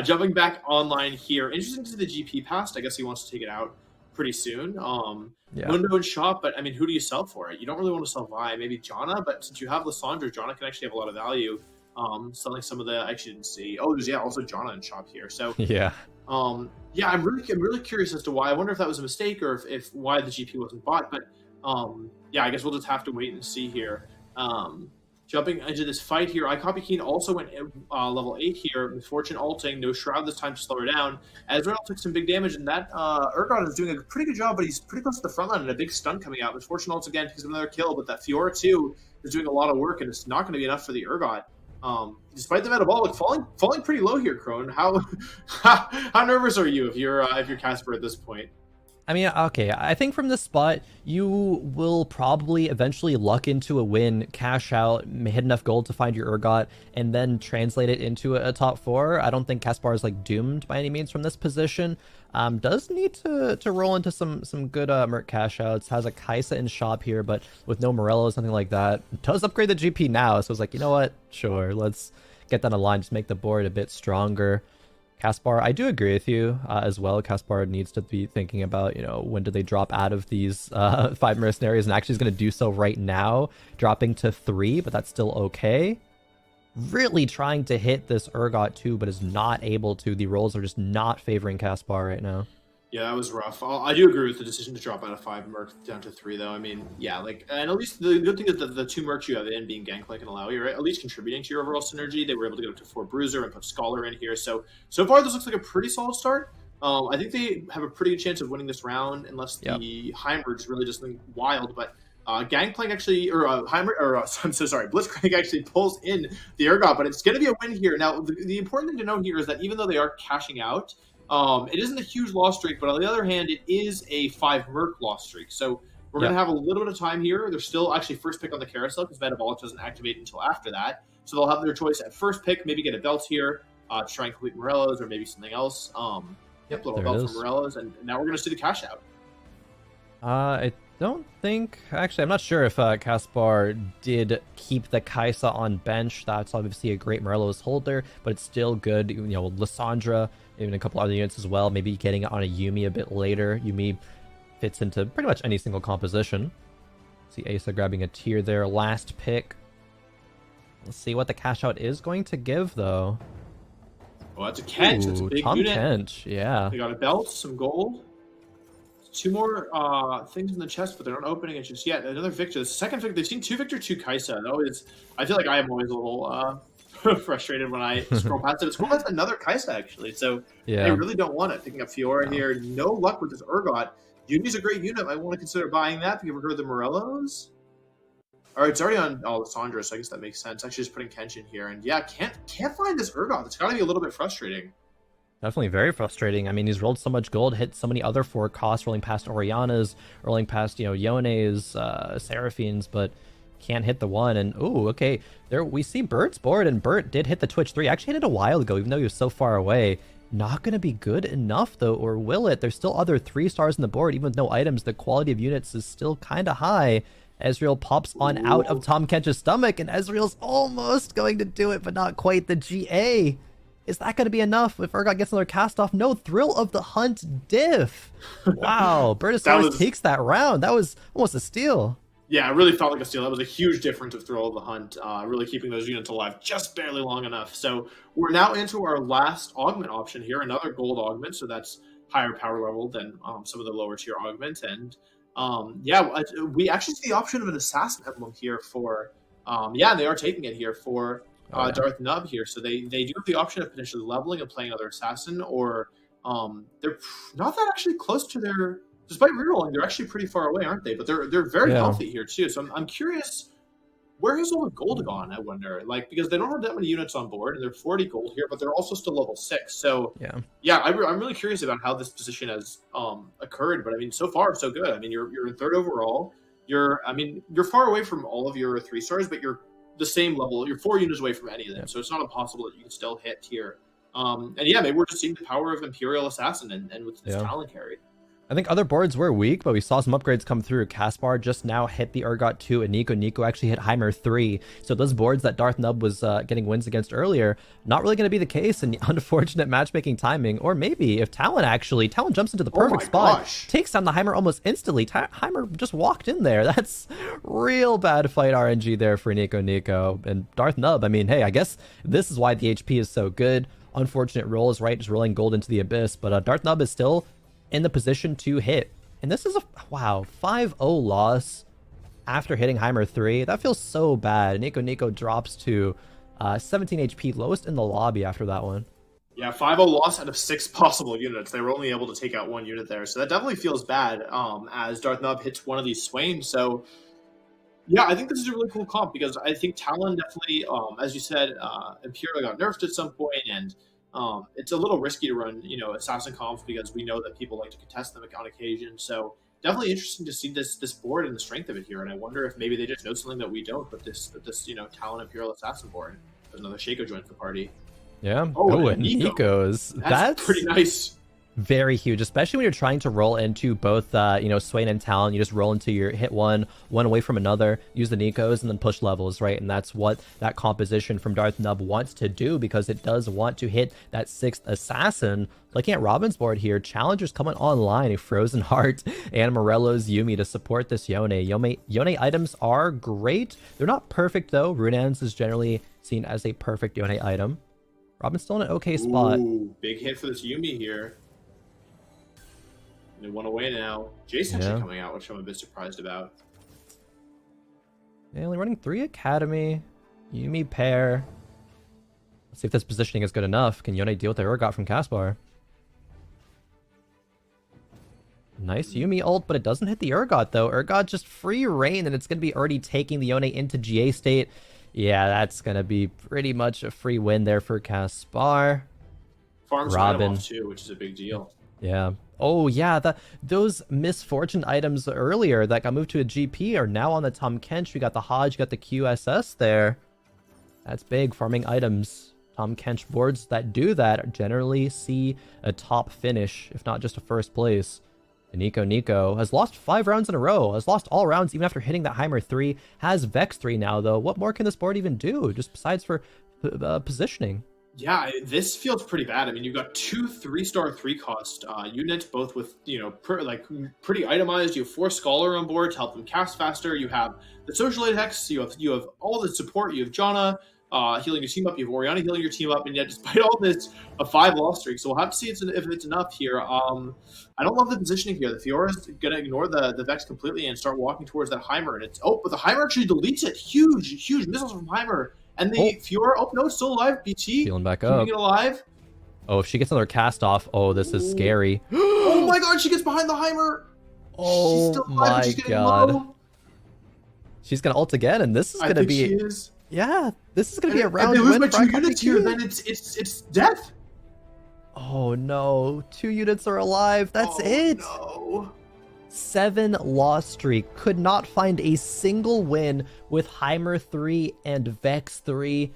jumping back online here. Interesting to see the GP passed. I guess he wants to take it out pretty soon. Mundo and Shop, but I mean, who do you sell for it? You don't really want to sell Vi, maybe Janna, but since you have Lissandra, Janna can actually have a lot of value. Selling some of the, I actually didn't see. Oh, there's also Janna and Shop here. So yeah. I'm really curious as to why. I wonder if that was a mistake or if why the GP wasn't bought. But yeah, I guess we'll just have to wait and see here. Jumping into this fight here, iCopyKeen also went level 8 here. Misfortune ulting, no Shroud this time to slow her down. Ezreal took some big damage, and that Urgot is doing a pretty good job, but he's pretty close to the front line and a big stun coming out. Misfortune ults again because of another kill, but that Fiora too is doing a lot of work, and it's not going to be enough for the Urgot. Despite the metabolic falling pretty low here, Khroen. How nervous are you if you're Casper at this point? I mean, okay, I think from this spot, you will probably eventually luck into a win, cash out, hit enough gold to find your Urgot, and then translate it into a top 4. I don't think Caspar is like doomed by any means from this position. Does need to roll into some good Merc cash outs. Has a Kai'Sa in shop here, but with no Morello or something like that. Does upgrade the GP now, so it's like, you know what? Sure, let's get that online, just make the board a bit stronger. Caspar, I do agree with you as well. Caspar needs to be thinking about, you know, when do they drop out of these 5 Mercenaries, and actually is going to do so right now, dropping to 3, but that's still okay. Really trying to hit this Urgot too, but is not able to. The rolls are just not favoring Caspar right now. Yeah, that was rough. I do agree with the decision to drop out of 5 Mercs down to 3, though. I mean, yeah, like, and at least the good thing is that the 2 Mercs you have in being Gangplank and Alawi are at least contributing to your overall synergy. They were able to get up to 4 Bruiser and put Scholar in here. So far, this looks like a pretty solid start. I think they have a pretty good chance of winning this round unless the Heimer just really does something wild. But Gangplank actually, or I'm so sorry, Blitzcrank actually pulls in the Urgot, but it's going to be a win here. Now, the important thing to note here is that even though they are cashing out, it isn't a huge loss streak, but on the other hand, it is a 5 Merc loss streak. So we're going to have a little bit of time here. They're still actually first pick on the carousel because Metabolic doesn't activate until after that. So they'll have their choice at first pick, maybe get a belt here to try and complete Morello's or maybe something else. Little belt for Morello's, and now we're going to see the cash out. I don't think... Actually, I'm not sure if Caspar did keep the Kai'Sa on bench. That's obviously a great Morello's holder, but it's still good. You know, Lissandra, even a couple other units as well. Maybe getting it on a Yuumi a bit later. Yuumi fits into pretty much any single composition. See Asa grabbing a tier there. Last pick. Let's see what the cash out is going to give, though. Well, that's a Kench. That's a big Tom unit. Kench, yeah. They got a belt, some gold. 2 more things in the chest, but they're not opening it just yet. Another Victor. The second Victor. They've seen 2 Victor, 2 Kai'Sa. I feel like I am always a little frustrated when I scroll past it. It's scroll past another Kai'Sa, actually. So I really don't want it. Picking up Fiora here. No luck with this Urgot. Yumi's a great unit. I want to consider buying that to give her the Morellos. All right, it's already on Lissandra, so I guess that makes sense. Actually, just putting Kench in here, and yeah, can't find this Urgot. It's got to be a little bit frustrating. Definitely very frustrating. I mean, he's rolled so much gold, hit so many other 4 costs, rolling past Oriana's, rolling past, you know, Yone's, Seraphines, but can't hit the 1. And ooh, okay, there we see Bert's board, and Bert did hit the Twitch 3. Actually hit it a while ago, even though he was so far away. Not going to be good enough, though, or will it? There's still other 3 stars on the board. Even with no items, the quality of units is still kind of high. Ezreal pops on out of Tahm Kench's stomach, and Ezreal's almost going to do it, but not quite. The GA. Is that going to be enough if Urgot gets another cast off? No, Thrill of the Hunt diff. Wow, Bertosaurus takes that round. That was almost a steal. Yeah, it really felt like a steal. That was a huge difference of Thrill of the Hunt, really keeping those units alive just barely long enough. So we're now into our last augment option here, another gold augment. So that's higher power level than some of the lower tier augments. And we actually see the option of an assassin emblem here for, they are taking it here for Darth Nub here. So they do have the option of potentially leveling and playing another assassin, or they're not that actually close to their, despite rerolling, they're actually pretty far away, aren't they? But they're very healthy here too. So I'm curious, where has all the gold gone, I wonder? Like, because they don't have that many units on board, and they're 40 gold here, but they're also still level 6. So I'm really curious about how this position has occurred. But I mean, so far so good. I mean, you're in 3rd overall. You're far away from all of your 3 stars, but you're the same level. You're 4 units away from any of them. So it's not impossible that you can still hit here. Maybe we're just seeing the power of Imperial Assassin and with this talent carry. I think other boards were weak, but we saw some upgrades come through. Caspar just now hit the Urgot 2, and Nico actually hit Heimer 3. So those boards that Darth Nub was getting wins against earlier, not really going to be the case, and unfortunate matchmaking timing. Or maybe if Talon jumps into the perfect spot, takes down the Heimer almost instantly. Heimer just walked in there. That's real bad fight RNG there for Nico. And Darth Nub, I mean, hey, I guess this is why the HP is so good. Unfortunate rolls, right? Just rolling gold into the abyss. But Darth Nub is still in the position to hit. And this is a 5-0 loss after hitting Heimer 3. That feels so bad. Nico drops to 17 HP, lowest in the lobby after that one. Yeah, 5-0 loss out of 6 possible units. They were only able to take out 1 unit there. So that definitely feels bad as Darth Nub hits one of these Swains. So yeah, I think this is a really cool comp because I think Talon definitely, as you said, Imperial got nerfed at some point, and it's a little risky to run, assassin comps because we know that people like to contest them on occasion. So definitely interesting to see this board and the strength of it here. And I wonder if maybe they just know something that we don't. But this Talon Imperial Assassin board. There's another Shaco joins the party. Yeah. And Nico's. That's pretty nice. Very huge, especially when you're trying to roll into both, Swain and Talon. You just roll into your hit one away from another, use the Nikos, and then push levels, right? And that's what that composition from Darth Nub wants to do because it does want to hit that 6th assassin. Looking at Robin's board here, challengers coming online, a Frozen Heart and Morello's Yuumi to support this Yone. Yone items are great. They're not perfect, though. Runeans is generally seen as a perfect Yone item. Robin's still in an okay spot. Ooh, big hit for this Yuumi here. They went away now. Jace actually coming out, which I'm a bit surprised about. Yeah, only running 3 Academy. Yuumi pair. Let's see if this positioning is good enough. Can Yone deal with the Urgot from Caspar? Nice Yuumi ult, but it doesn't hit the Urgot, though. Urgot just free reign, and it's going to be already taking the Yone into GA state. Yeah, that's going to be pretty much a free win there for Caspar. Farms Robin off too, which is a big deal. Yeah. Oh, yeah, those misfortune items earlier that got moved to a GP are now on the Tahm Kench. We got the Hodge, got the QSS there. That's big, farming items. Tahm Kench boards that do that generally see a top finish, if not just a first place. And Nico has lost 5 rounds in a row, has lost all rounds even after hitting that Heimer 3, has Vex 3 now, though. What more can this board even do, just besides for positioning? Yeah, this feels pretty bad. I mean, you've got 2 3-star 3-cost units, both with, pretty itemized. You have 4 Scholar on board to help them cast faster. You have the Social Aid Hex. You have all the support. You have Janna healing your team up. You have Orianna healing your team up. And yet, despite all this, a 5-loss streak. So we'll have to see if it's enough here. I don't love the positioning here. The Fiora's going to ignore the Vex completely and start walking towards that Heimer. And but the Heimer actually deletes it. Huge missiles from Heimer. And the Fiora, no, it's still alive. BT. Healing back up. Keeping it alive. Oh, if she gets another cast off, this is scary. Oh my god, she gets behind the Heimer. Oh she's still alive, my she's god. Low. She's going to ult again, and this is going to be... She is. Yeah, this is going to be a round win. If they win lose by 2 units here, then it's death. Oh no, 2 units are alive. That's it. No. 7-loss streak. Could not find a single win with Heimer 3 and Vex 3.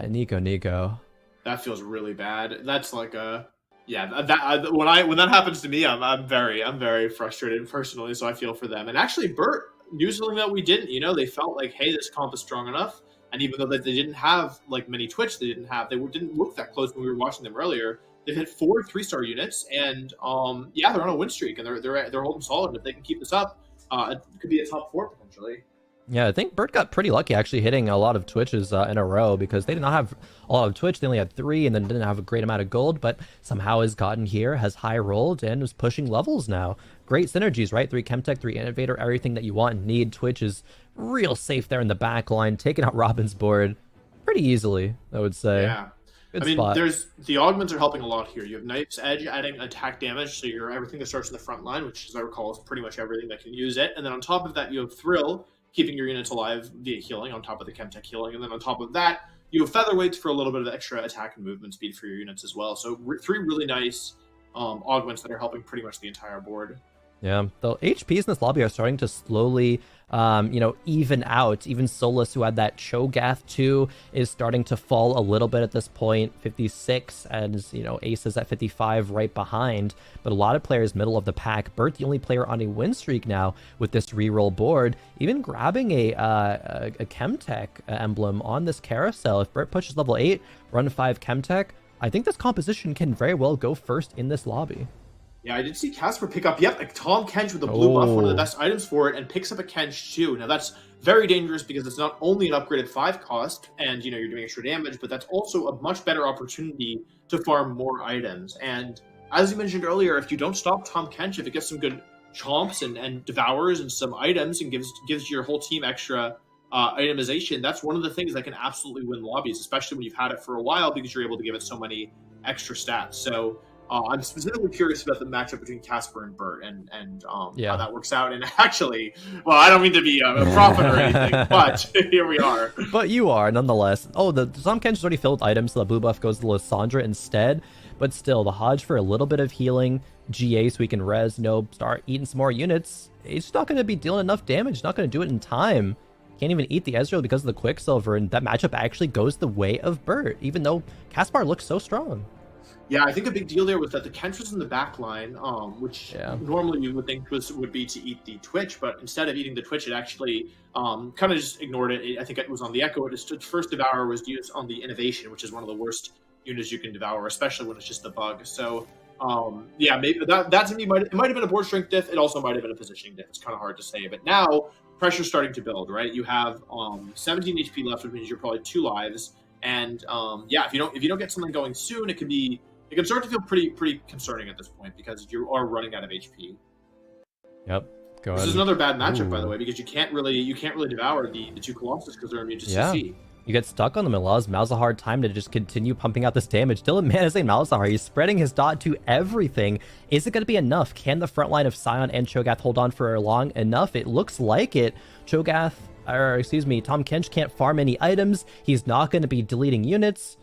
Nico. That feels really bad. That's like a when that happens to me, I'm very frustrated personally. So I feel for them. And actually, Burt knew something that we didn't. You know, they felt like, hey, this comp is strong enough. And even though they didn't have like many Twitch, they didn't look that close when we were watching them earlier. They've hit 4 3-star units, and they're on a win streak, and they're holding solid. And if they can keep this up, it could be a top 4 potentially. Yeah, I think Burt got pretty lucky actually hitting a lot of Twitches in a row, because they did not have a lot of Twitch. They only had 3 and then didn't have a great amount of gold, but somehow has gotten here, has high rolled, and is pushing levels now. Great synergies, right? 3 Chemtech, 3 Innovator, everything that you want and need. Twitch is real safe there in the back line, taking out Robin's board pretty easily, I would say. Yeah. Good spot. The augments are helping a lot here. You have Knife's Edge adding attack damage, so you're everything that starts in the front line, which, as I recall, is pretty much everything that can use it. And then on top of that, you have Thrill, keeping your units alive via healing on top of the Chemtech healing. And then on top of that, you have Featherweights for a little bit of extra attack and movement speed for your units as well. So 3 really nice augments that are helping pretty much the entire board. Yeah, the HPs in this lobby are starting to slowly, even out. Even Solus, who had that Cho'Gath 2, is starting to fall a little bit at this point. 56, and Ace is at 55 right behind. But a lot of players middle of the pack. Burt, the only player on a win streak now with this reroll board, even grabbing a Chemtech emblem on this carousel. If Burt pushes level 8, run 5 Chemtech, I think this composition can very well go first in this lobby. Yeah, I did see Casper pick up, a Tom Kench with a blue buff, one of the best items for it, and picks up a Kench too. Now that's very dangerous because it's not only an upgraded 5 cost, and you're doing extra damage, but that's also a much better opportunity to farm more items. And as you mentioned earlier, if you don't stop Tom Kench, if it gets some good chomps and devours and some items and gives your whole team extra itemization, that's one of the things that can absolutely win lobbies, especially when you've had it for a while, because you're able to give it so many extra stats. So I'm specifically curious about the matchup between Casper and Burt and how that works out. And actually, well, I don't mean to be a prophet or anything, but here we are. But you are, nonetheless. Oh, the Tom Kench is already filled with items, so the blue buff goes to Lysandra instead. But still, the Hodge for a little bit of healing, GA so we can start eating some more units. It's not going to be dealing enough damage, not going to do it in time. Can't even eat the Ezreal because of the Quicksilver, and that matchup actually goes the way of Burt, even though Caspar looks so strong. Yeah, I think a big deal there was that the Kench was in the back line, which normally you would think would be to eat the Twitch, but instead of eating the Twitch, it actually kind of just ignored it. I think it was on the Echo. Its first Devour was used on the Innovation, which is one of the worst units you can devour, especially when it's just a bug. So, maybe that to me might have been a board strength diff. It also might have been a positioning diff. It's kind of hard to say. But now, pressure's starting to build, right? You have 17 HP left, which means you're probably 2 lives. And if you don't get something going soon, it can start to feel pretty concerning at this point because you are running out of HP. Yep. This is another bad matchup, by the way, because you can't really devour the 2 Colossus because they're immune to CC. You get stuck on them. It allows Malzahar time to just continue pumping out this damage. Dylan Man is saying Malzahar. He's spreading his dot to everything. Is it going to be enough? Can the front line of Sion and Cho'Gath hold on for long enough? It looks like it. Tom Kench can't farm any items. He's not going to be deleting units.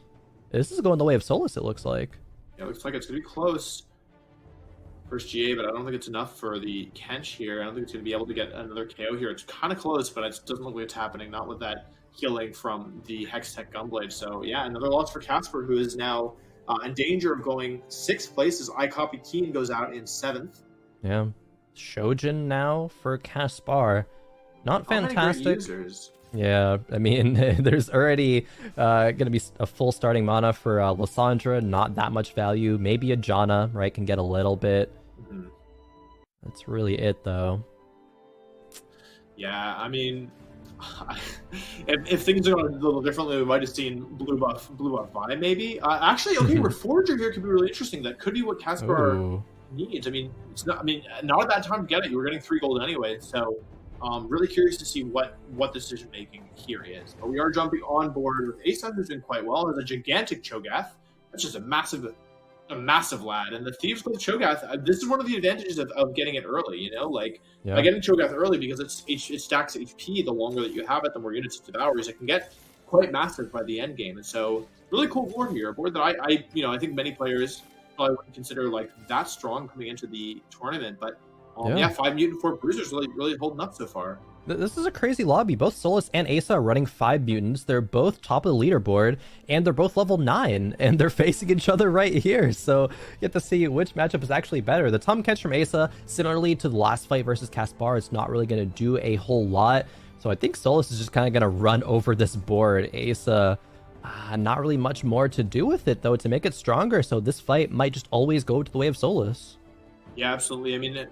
This is going the way of Solus, it looks like. Yeah, it looks like it's going to be close. First GA, but I don't think it's enough for the Kench here. I don't think it's going to be able to get another KO here. It's kind of close, but it doesn't look like it's happening. Not with that healing from the Hextech Gunblade. So yeah, another loss for Casper, who is now in danger of going 6th place as I Copy Keen goes out in 7th. Yeah. Shojin now for Caspar. Not fantastic. Yeah, I mean, there's already going to be a full starting mana for Lysandra, not that much value. Maybe a Janna, right, can get a little bit. Mm-hmm. That's really it, though. Yeah, I mean, if things are going a little differently, we might have seen blue buff buy, maybe. Actually, okay, Reforger here could be really interesting. That could be what Caspar needs. I mean, it's not. I mean, not a bad time to get it. You were getting 3 gold anyway, so. Really curious to see what decision making here is. But we are jumping on board with Asun, who's doing quite well. There's a gigantic Cho'Gath. That's just a massive lad. And the Thieves with Cho'Gath, this is one of the advantages of getting it early, by getting Cho'Gath early, because it stacks HP. The longer that you have it, the more units it devours. It can get quite massive by the end game. And so really cool board here. A board that I think many players probably wouldn't consider that strong coming into the tournament, but Yeah, 5 mutant, 4 bruisers, really holding up so far. This is a crazy lobby. Both Solus and Asa are running 5 mutants. They're both top of the leaderboard, and they're both level 9, and they're facing each other right here. So you get to see which matchup is actually better. The Tom catch from Asa, similarly to the last fight versus Kaspar, it's not really going to do a whole lot. So I think Solus is just kind of going to run over this board. Asa, not really much more to do with it, though, to make it stronger. So this fight might just always go to the way of Solus. Yeah, absolutely. I mean,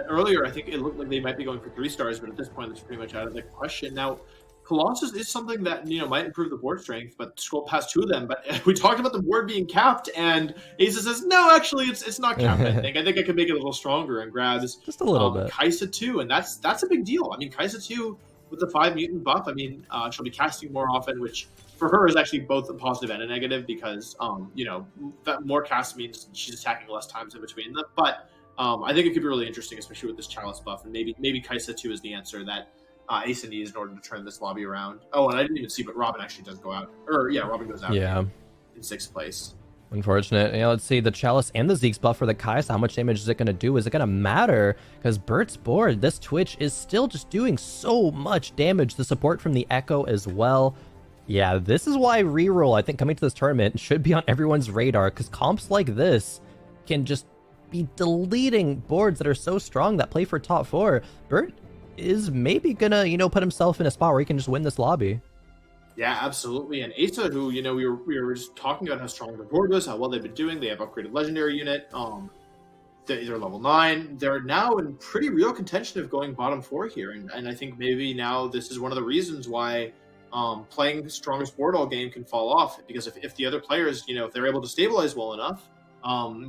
earlier I think it looked like they might be going for 3 stars, but at this point it's pretty much out of the question. Now, Colossus is something that might improve the board strength, but scroll past 2 of them. But we talked about the board being capped, and Asa says, no, actually it's not capped. I think I can make it a little stronger, and grabs just a little bit Kaisa 2, and that's a big deal. I mean, Kaisa 2 with the 5 mutant buff. I mean, she'll be casting more often, which for her is actually both a positive and a negative because that more cast means she's attacking less times in between them, but. I think it could be really interesting, especially with this Chalice buff, and maybe Kaisa 2 is the answer that Asa needs in order to turn this lobby around. Oh, and I didn't even see, but Robin actually does go out. Robin goes out in 6th place. Unfortunate. Let's see, the Chalice and the Zeke's buff for the Kaisa, how much damage is it going to do? Is it going to matter? Because Bert's board, this Twitch is still just doing so much damage. The support from the Echo as well. Yeah, this is why reroll, I think, coming to this tournament should be on everyone's radar, because comps like this can just be deleting boards that are so strong that play for top 4. Bert is maybe gonna, put himself in a spot where he can just win this lobby. Yeah, absolutely. And Asa, who, we were just talking about how strong their board was, how well they've been doing. They have upgraded legendary unit. They're level 9. They're now in pretty real contention of going bottom 4 here. And I think maybe now this is one of the reasons why playing the strongest board all game can fall off. Because if the other players, if they're able to stabilize well enough,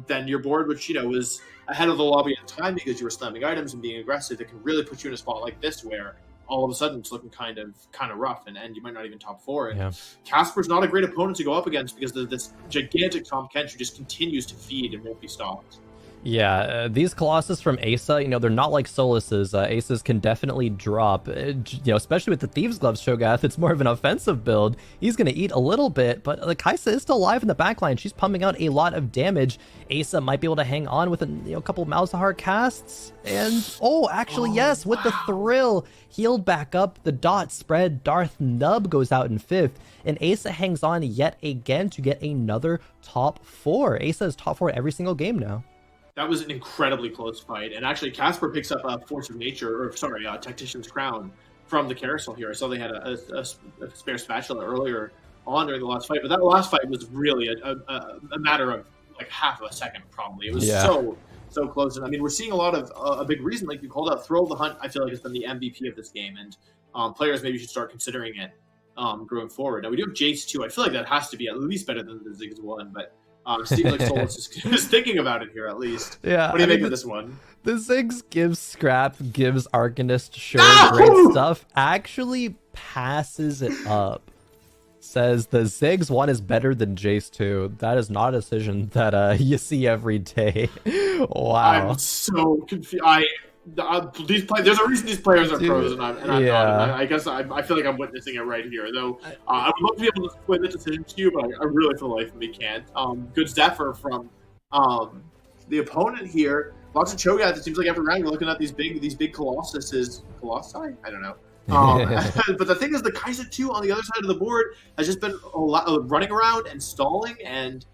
then your board, which was ahead of the lobby at the time because you were slamming items and being aggressive, it can really put you in a spot like this where all of a sudden it's looking kind of rough and you might not even top 4. And Casper's not a great opponent to go up against because of this gigantic Tom Kent who just continues to feed and won't be stopped. Yeah, these Colossus from Asa, they're not like Solus's. Asa's can definitely drop, especially with the Thieves' Gloves Shogath. It's more of an offensive build. He's going to eat a little bit, but the Kaisa is still alive in the backline. She's pumping out a lot of damage. Asa might be able to hang on with a couple Malzahar casts. And, yes, with the Thrill, healed back up. The dot spread. Darth Nub goes out in 5th. And Asa hangs on yet again to get another top 4. Asa is top 4 every single game now. That was an incredibly close fight, and actually Casper picks up a Force of Nature, Tactician's Crown from the carousel here. I saw they had a spare spatula earlier on during the last fight, but that last fight was really a matter of like half of a second probably. It was so close, and I mean we're seeing a lot of a big reason, like you called out, Thrill of the Hunt. I feel like has been the MVP of this game, and players maybe should start considering it going forward. Now we do have Jace too. I feel like that has to be at least better than the Ziggs one, but. Seems like Solus is thinking about it here at least. Yeah. What do you make of this one? The Ziggs gives Scrap, gives Arcanist, great stuff. Actually passes it up. Says the Ziggs one is better than Jace 2. That is not a decision that you see every day. Wow. I'm so confused. There's a reason these players are pros, and I'm not. And I guess I feel like I'm witnessing it right here. Though I would love to be able to explain the decision to you, but I really, for the life of me, can't. Good Zephyr from the opponent here. Lots of Cho'Gath. It seems like every round you're looking at these big Colossuses. Colossi? I don't know. But the thing is, the Kaisa 2 on the other side of the board has just been running around and stalling and.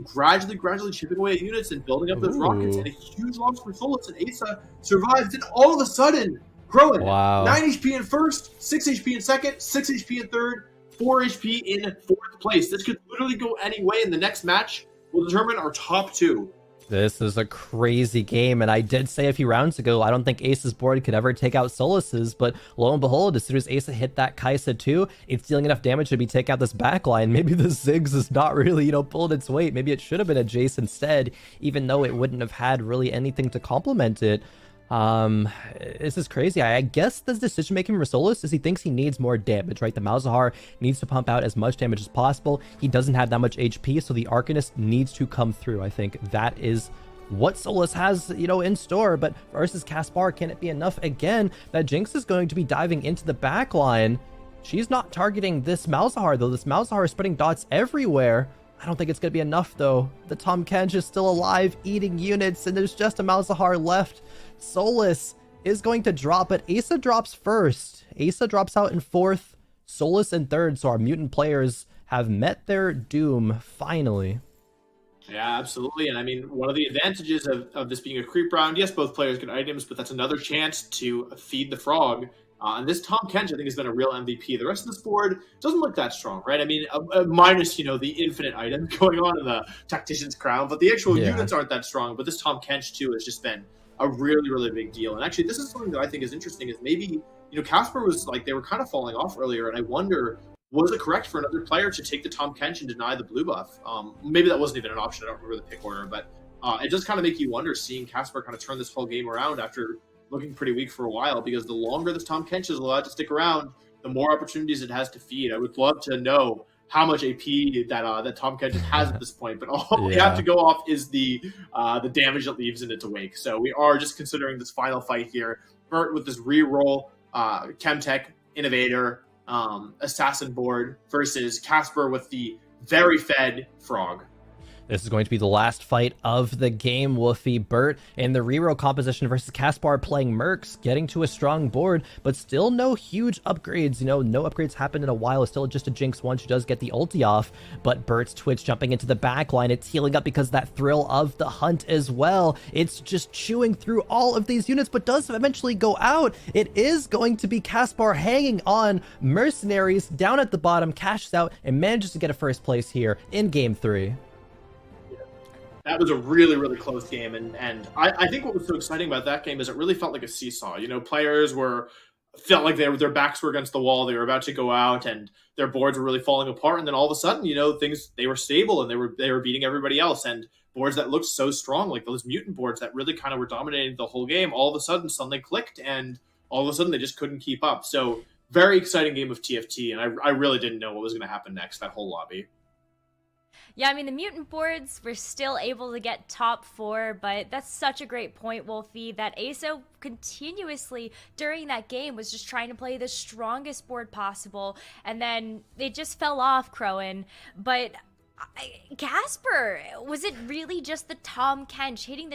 Gradually chipping away at units and building up those rockets, and a huge loss for Solus, and Asa survives, and all of a sudden, Khroen, 9 HP in 1st, 6 HP in 2nd, 6 HP in 3rd, 4 HP in 4th place. This could literally go any way, and the next match will determine our top 2. This is a crazy game, and I did say a few rounds ago, I don't think Asa's board could ever take out Solus's, but lo and behold, as soon as Asa hit that Kaisa 2, it's dealing enough damage to be take out this backline. Maybe the Ziggs is not really, pulling its weight. Maybe it should have been a Jace instead, even though it wouldn't have had really anything to complement it. This is crazy. I guess the decision making for Solus is he thinks he needs more damage, right? The Malzahar needs to pump out as much damage as possible. He doesn't have that much HP, so the Arcanist needs to come through. I think that is what Solus has, in store. But versus Kaspar, can it be enough? Again, that Jinx is going to be diving into the back line. She's not targeting this Malzahar, though. This Malzahar is spreading dots everywhere. I don't think it's going to be enough, though. The Tahm Kench is still alive, eating units, and there's just a Malzahar left. Solus is going to drop, but Asa drops first. Asa drops out in 4th, Solus in 3rd, so our mutant players have met their doom, finally. Yeah, absolutely. And I mean, one of the advantages of this being a creep round, yes, both players get items, but that's another chance to feed the frog. And this Tahm Kench, I think, has been a real MVP. The rest of this board doesn't look that strong, right? I mean, minus, the infinite item going on in the Tactician's Crown, but the actual units aren't that strong. But this Tahm Kench, too, has just been a really, really big deal. And actually, this is something that I think is interesting, is maybe, Casper was like, they were kind of falling off earlier, and I wonder, was it correct for another player to take the Tahm Kench and deny the blue buff? Maybe that wasn't even an option. I don't remember the pick order, but it does kind of make you wonder, seeing Casper kind of turn this whole game around after looking pretty weak for a while, because the longer this Tahm Kench is allowed to stick around, the more opportunities it has to feed. I would love to know how much AP that Tahm Kench has at this point, but all we have to go off is the damage it leaves in its wake. So we are just considering this final fight here. Bert with this reroll, Chemtech, Innovator, Assassin board versus Casper with the very fed Frog. This is going to be the last fight of the game. Wolfey, Bert, and the reroll composition versus Caspar playing Mercs, getting to a strong board, but still no huge upgrades. No upgrades happened in a while. It's still just a Jinx once she does get the ulti off, but Bert's Twitch jumping into the back line. It's healing up because that thrill of the hunt as well. It's just chewing through all of these units, but does eventually go out. It is going to be Caspar hanging on. Mercenaries down at the bottom, cashes out, and manages to get a first place here in Game 3. That was a really, really close game, and I think what was so exciting about that game is it really felt like a seesaw. Players felt like their backs were against the wall. They were about to go out, and their boards were really falling apart. And then all of a sudden, they were stable and they were beating everybody else. And boards that looked so strong, like those mutant boards that really kind of were dominating the whole game, all of a sudden something clicked, and all of a sudden they just couldn't keep up. So very exciting game of TFT, and I really didn't know what was going to happen next, that whole lobby. Yeah, I mean, the mutant boards were still able to get top 4, but that's such a great point, Wolfey, that ASO continuously during that game was just trying to play the strongest board possible, and then it just fell off, Khroen. But Casper, was it really just the Tahm Kench, hitting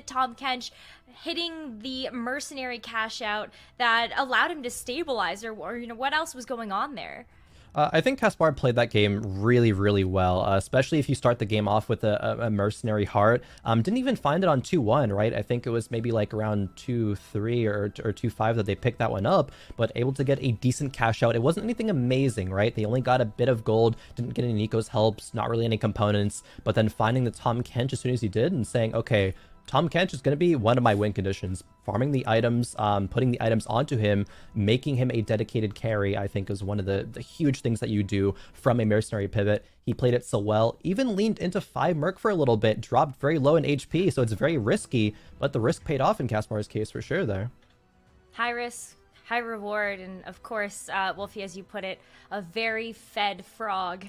the mercenary cash out that allowed him to stabilize, or what else was going on there? I think Caspar played that game really, really well, especially if you start the game off with a mercenary heart. Didn't even find it on 2-1, right? I think it was maybe like around 2-3 or 2-5 that they picked that one up, but able to get a decent cash out. It wasn't anything amazing, right? They only got a bit of gold, didn't get any Nico's helps, not really any components, but then finding the Tahm Kench as soon as he did and saying, okay, Tahm Kench is going to be one of my win conditions. Farming the items, putting the items onto him, making him a dedicated carry, I think is one of the huge things that you do from a mercenary pivot. He played it so well, even leaned into 5 Merc for a little bit, dropped very low in HP, so it's very risky, but the risk paid off in Caspar's case for sure there. High risk, high reward, and of course, Wolfey, as you put it, a very fed frog.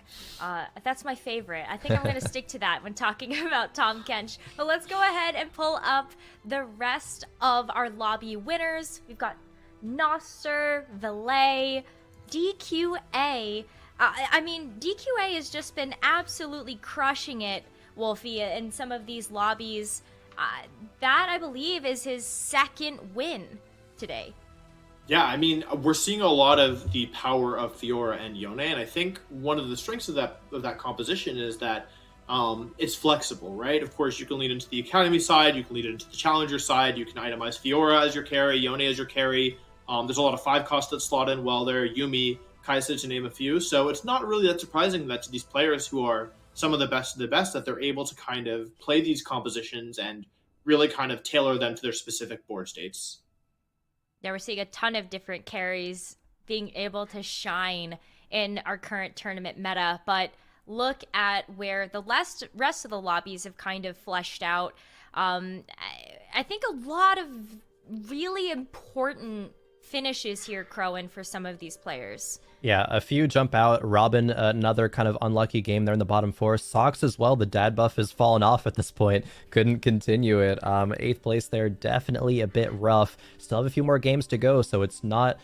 That's my favorite. I think I'm going to stick to that when talking about Tahm Kench. But let's go ahead and pull up the rest of our lobby winners. We've got Noster, Valet, DQA. I mean, DQA has just been absolutely crushing it, Wolfey, in some of these lobbies. That, I believe, is his 2nd win today. Yeah, I mean, we're seeing a lot of the power of Fiora and Yone, and I think one of the strengths of that composition is that it's flexible, right? Of course, you can lead into the Academy side, you can lead into the Challenger side, you can itemize Fiora as your carry, Yone as your carry. There's a lot of 5 costs that slot in well there, Yuumi, Kaisa, to name a few. So it's not really that surprising that to these players who are some of the best that they're able to kind of play these compositions and really kind of tailor them to their specific board states. Yeah, we're seeing a ton of different carries being able to shine in our current tournament meta, but look at where the rest of the lobbies have kind of fleshed out. I think a lot of really important finishes here, Khroen, for some of these players. Yeah, a few jump out. Robin, another kind of unlucky game there in the bottom 4. Sox as well. The dad buff has fallen off at this point. Couldn't continue it. 8th place there, definitely a bit rough. Still have a few more games to go, so it's not,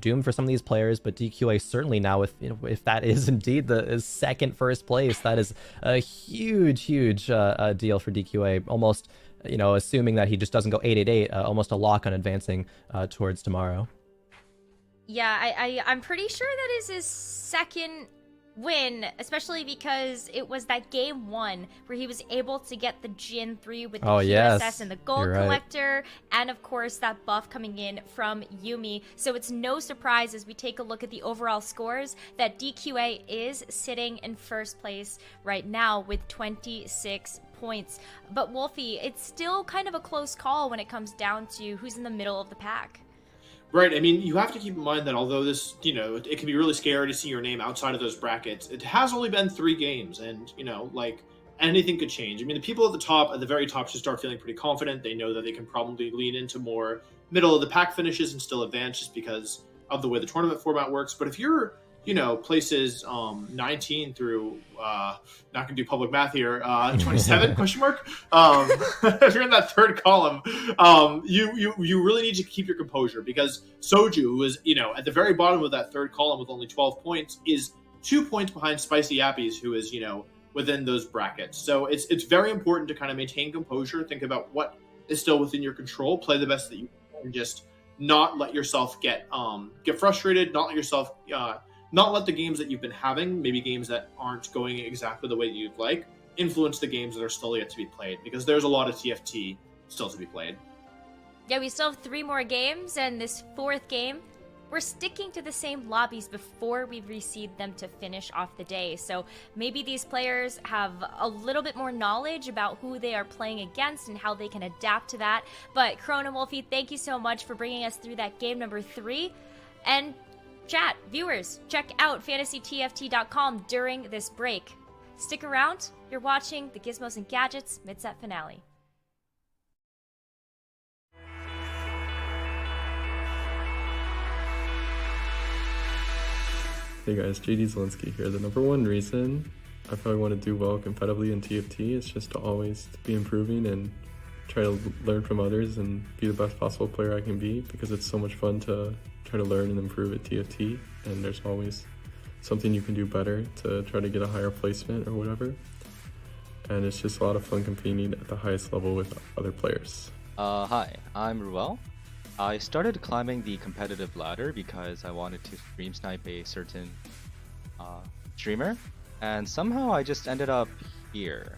doomed for some of these players. But DQA certainly now, if that is indeed the second first place, that is a huge deal for DQA. Almost, assuming that he just doesn't go 888, almost a lock on advancing towards tomorrow. Yeah, I'm pretty sure that is his second win, especially because it was that game 1 where he was able to get the Jin 3 with the QSS and the gold collector, and of course that buff coming in from Yuumi. So it's no surprise as we take a look at the overall scores that DQA is sitting in first place right now with 26 points. But Wolfey, it's still kind of a close call when it comes down to who's in the middle of the pack. Right. I mean, you have to keep in mind that although this, it can be really scary to see your name outside of those brackets, it has only been 3 games and, anything could change. I mean, the people at the very top should start feeling pretty confident. They know that they can probably lean into more middle of the pack finishes and still advance just because of the way the tournament format works. But if you're, places 19 through, not gonna do public math here, 27 question mark. If you're in that third column, you really need to keep your composure because Soju, who is, at the very bottom of that third column with only 12 points, is 2 points behind Spicy Yappies, who is, within those brackets. So it's very important to kind of maintain composure, think about what is still within your control, play the best that you can, and just not let yourself get frustrated, not let the games that you've been having, maybe games that aren't going exactly the way that you'd like, influence the games that are still yet to be played, because there's a lot of TFT still to be played. Yeah, we still have 3 more games, and this 4th game, we're sticking to the same lobbies before we reseed them to finish off the day. So maybe these players have a little bit more knowledge about who they are playing against and how they can adapt to that. But Khroen and Wolfey, thank you so much for bringing us through that game number 3. And chat, viewers, check out fantasytft.com during this break. Stick around, you're watching the Gizmos and Gadgets mid-set finale. Hey guys, JD Zelinsky here. The number one reason I probably want to do well competitively in TFT is just to always be improving and try to learn from others and be the best possible player I can be, because it's so much fun to try to learn and improve at TFT, and there's always something you can do better to try to get a higher placement or whatever. And it's just a lot of fun competing at the highest level with other players. Hi, I'm Ruel. I started climbing the competitive ladder because I wanted to stream snipe a certain streamer, and somehow I just ended up here.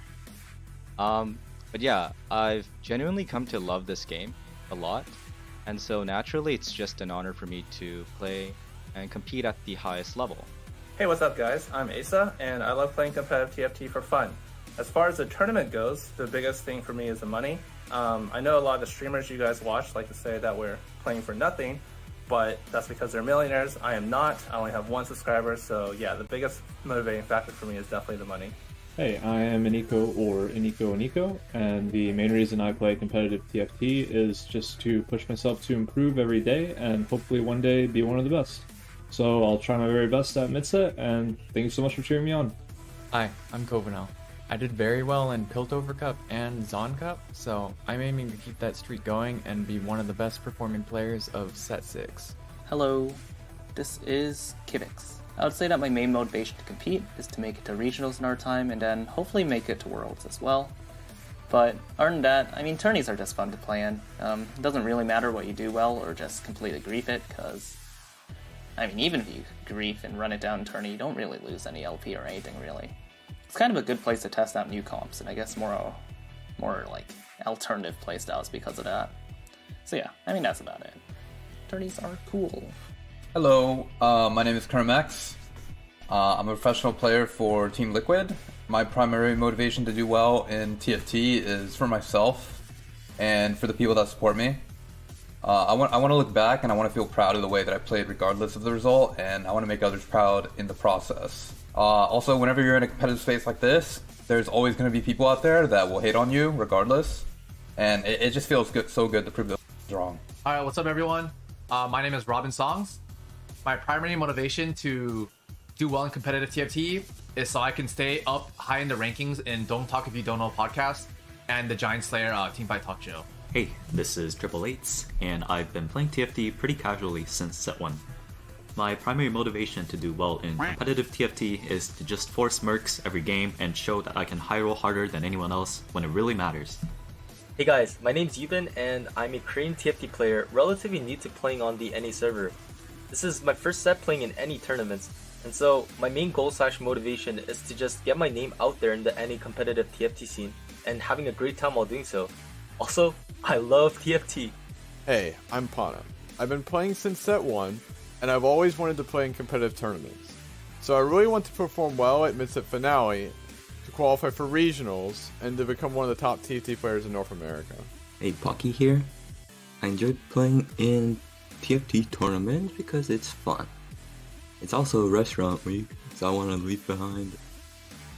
But yeah, I've genuinely come to love this game a lot, and so naturally it's just an honor for me to play and compete at the highest level. Hey, what's up guys? I'm Asa, and I love playing competitive TFT for fun. As far as the tournament goes, the biggest thing for me is the money. I know a lot of the streamers you guys watch like to say that we're playing for nothing, but that's because they're millionaires. I am not. I only have 1 subscriber, so yeah, the biggest motivating factor for me is definitely the money. Hey, I am Iniko, or Iniko, and the main reason I play competitive TFT is just to push myself to improve every day and hopefully one day be one of the best. So I'll try my very best at midset, and thank you so much for cheering me on. Hi, I'm Kovanel. I did very well in Piltover Cup and Zon Cup, so I'm aiming to keep that streak going and be one of the best performing players of Set 6. Hello, this is Kivix. I would say that my main motivation to compete is to make it to regionals in our time and then hopefully make it to worlds as well. But other than that, I mean, tourneys are just fun to play in. It doesn't really matter what you do well or just completely grief it, because I mean, even if you grief and run it down in tourney, you don't really lose any LP or anything really. It's kind of a good place to test out new comps, and I guess more like alternative playstyles because of that. So yeah, I mean, that's about it. Tourneys are cool. Hello, my name is Kermax. I'm a professional player for Team Liquid. My primary motivation to do well in TFT is for myself and for the people that support me. I want to look back and I want to feel proud of the way that I played regardless of the result, and I want to make others proud in the process. Also, whenever you're in a competitive space like this, there's always going to be people out there that will hate on you regardless, and it just feels good, so good to prove them wrong. Alright, what's up everyone? My name is Robin Songs. My primary motivation to do well in competitive TFT is so I can stay up high in the rankings in Don't Talk If You Don't Know podcast and the Giant Slayer Teamfight Talk Show. Hey, this is Triple Eights, and I've been playing TFT pretty casually since set 1. My primary motivation to do well in competitive TFT is to just force mercs every game and show that I can high roll harder than anyone else when it really matters. Hey guys, my name's Yuban and I'm a Korean TFT player relatively new to playing on the NA server. This is my first set playing in any tournaments, and so my main goal / motivation is to just get my name out there in the NA competitive TFT scene and having a great time while doing so. Also, I love TFT. Hey, I'm Pana. I've been playing since set 1, and I've always wanted to play in competitive tournaments. So I really want to perform well at mid-set finale, to qualify for regionals, and to become one of the top TFT players in North America. Hey, Pocky here. I enjoy playing in TFT tournaments because it's fun. It's also a restaurant week, so I want to leave behind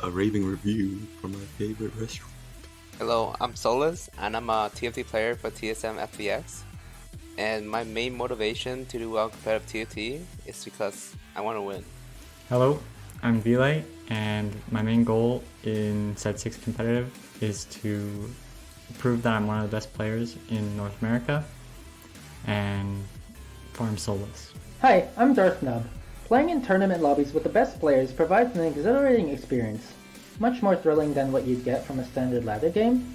a raving review for my favorite restaurant. Hello, I'm Solus, and I'm a TFT player for TSM FPX. And my main motivation to do well in competitive TFT is because I want to win. Hello, I'm Vile, and my main goal in Set 6 competitive is to prove that I'm one of the best players in North America and farm solos. Hi, I'm Darth Nub. Playing in tournament lobbies with the best players provides an exhilarating experience, much more thrilling than what you'd get from a standard ladder game.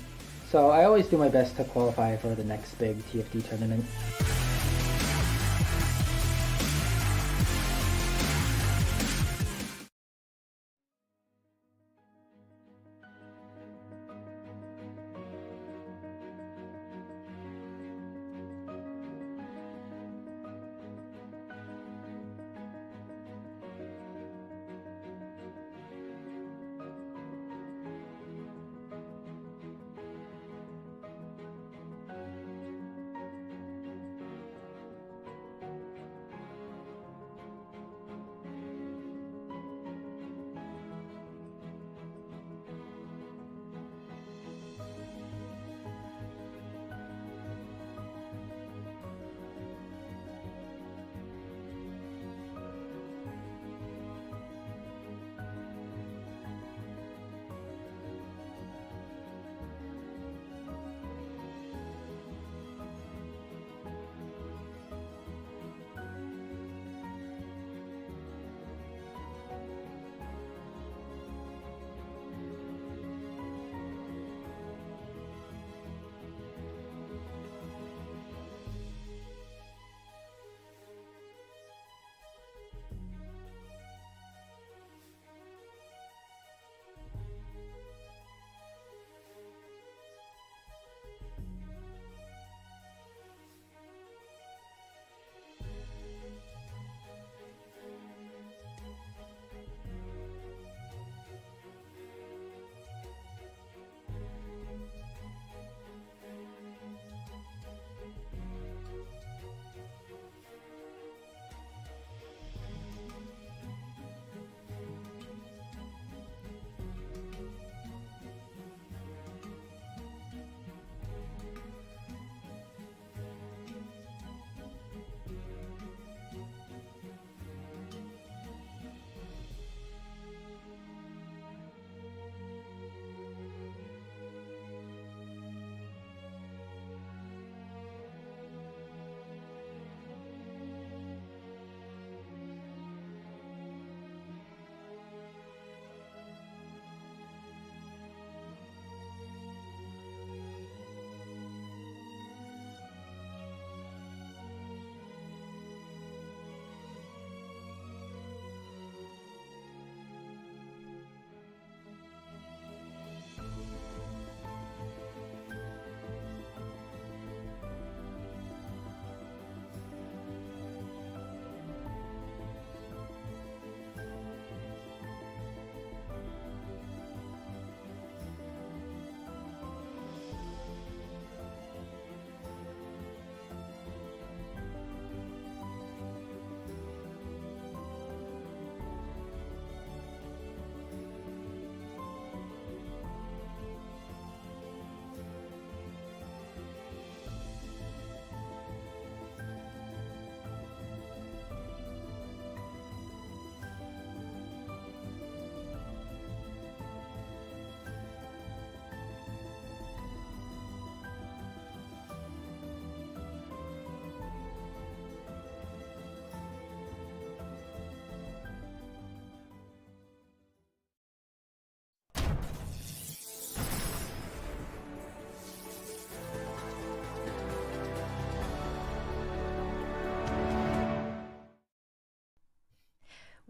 So I always do my best to qualify for the next big TFT tournament.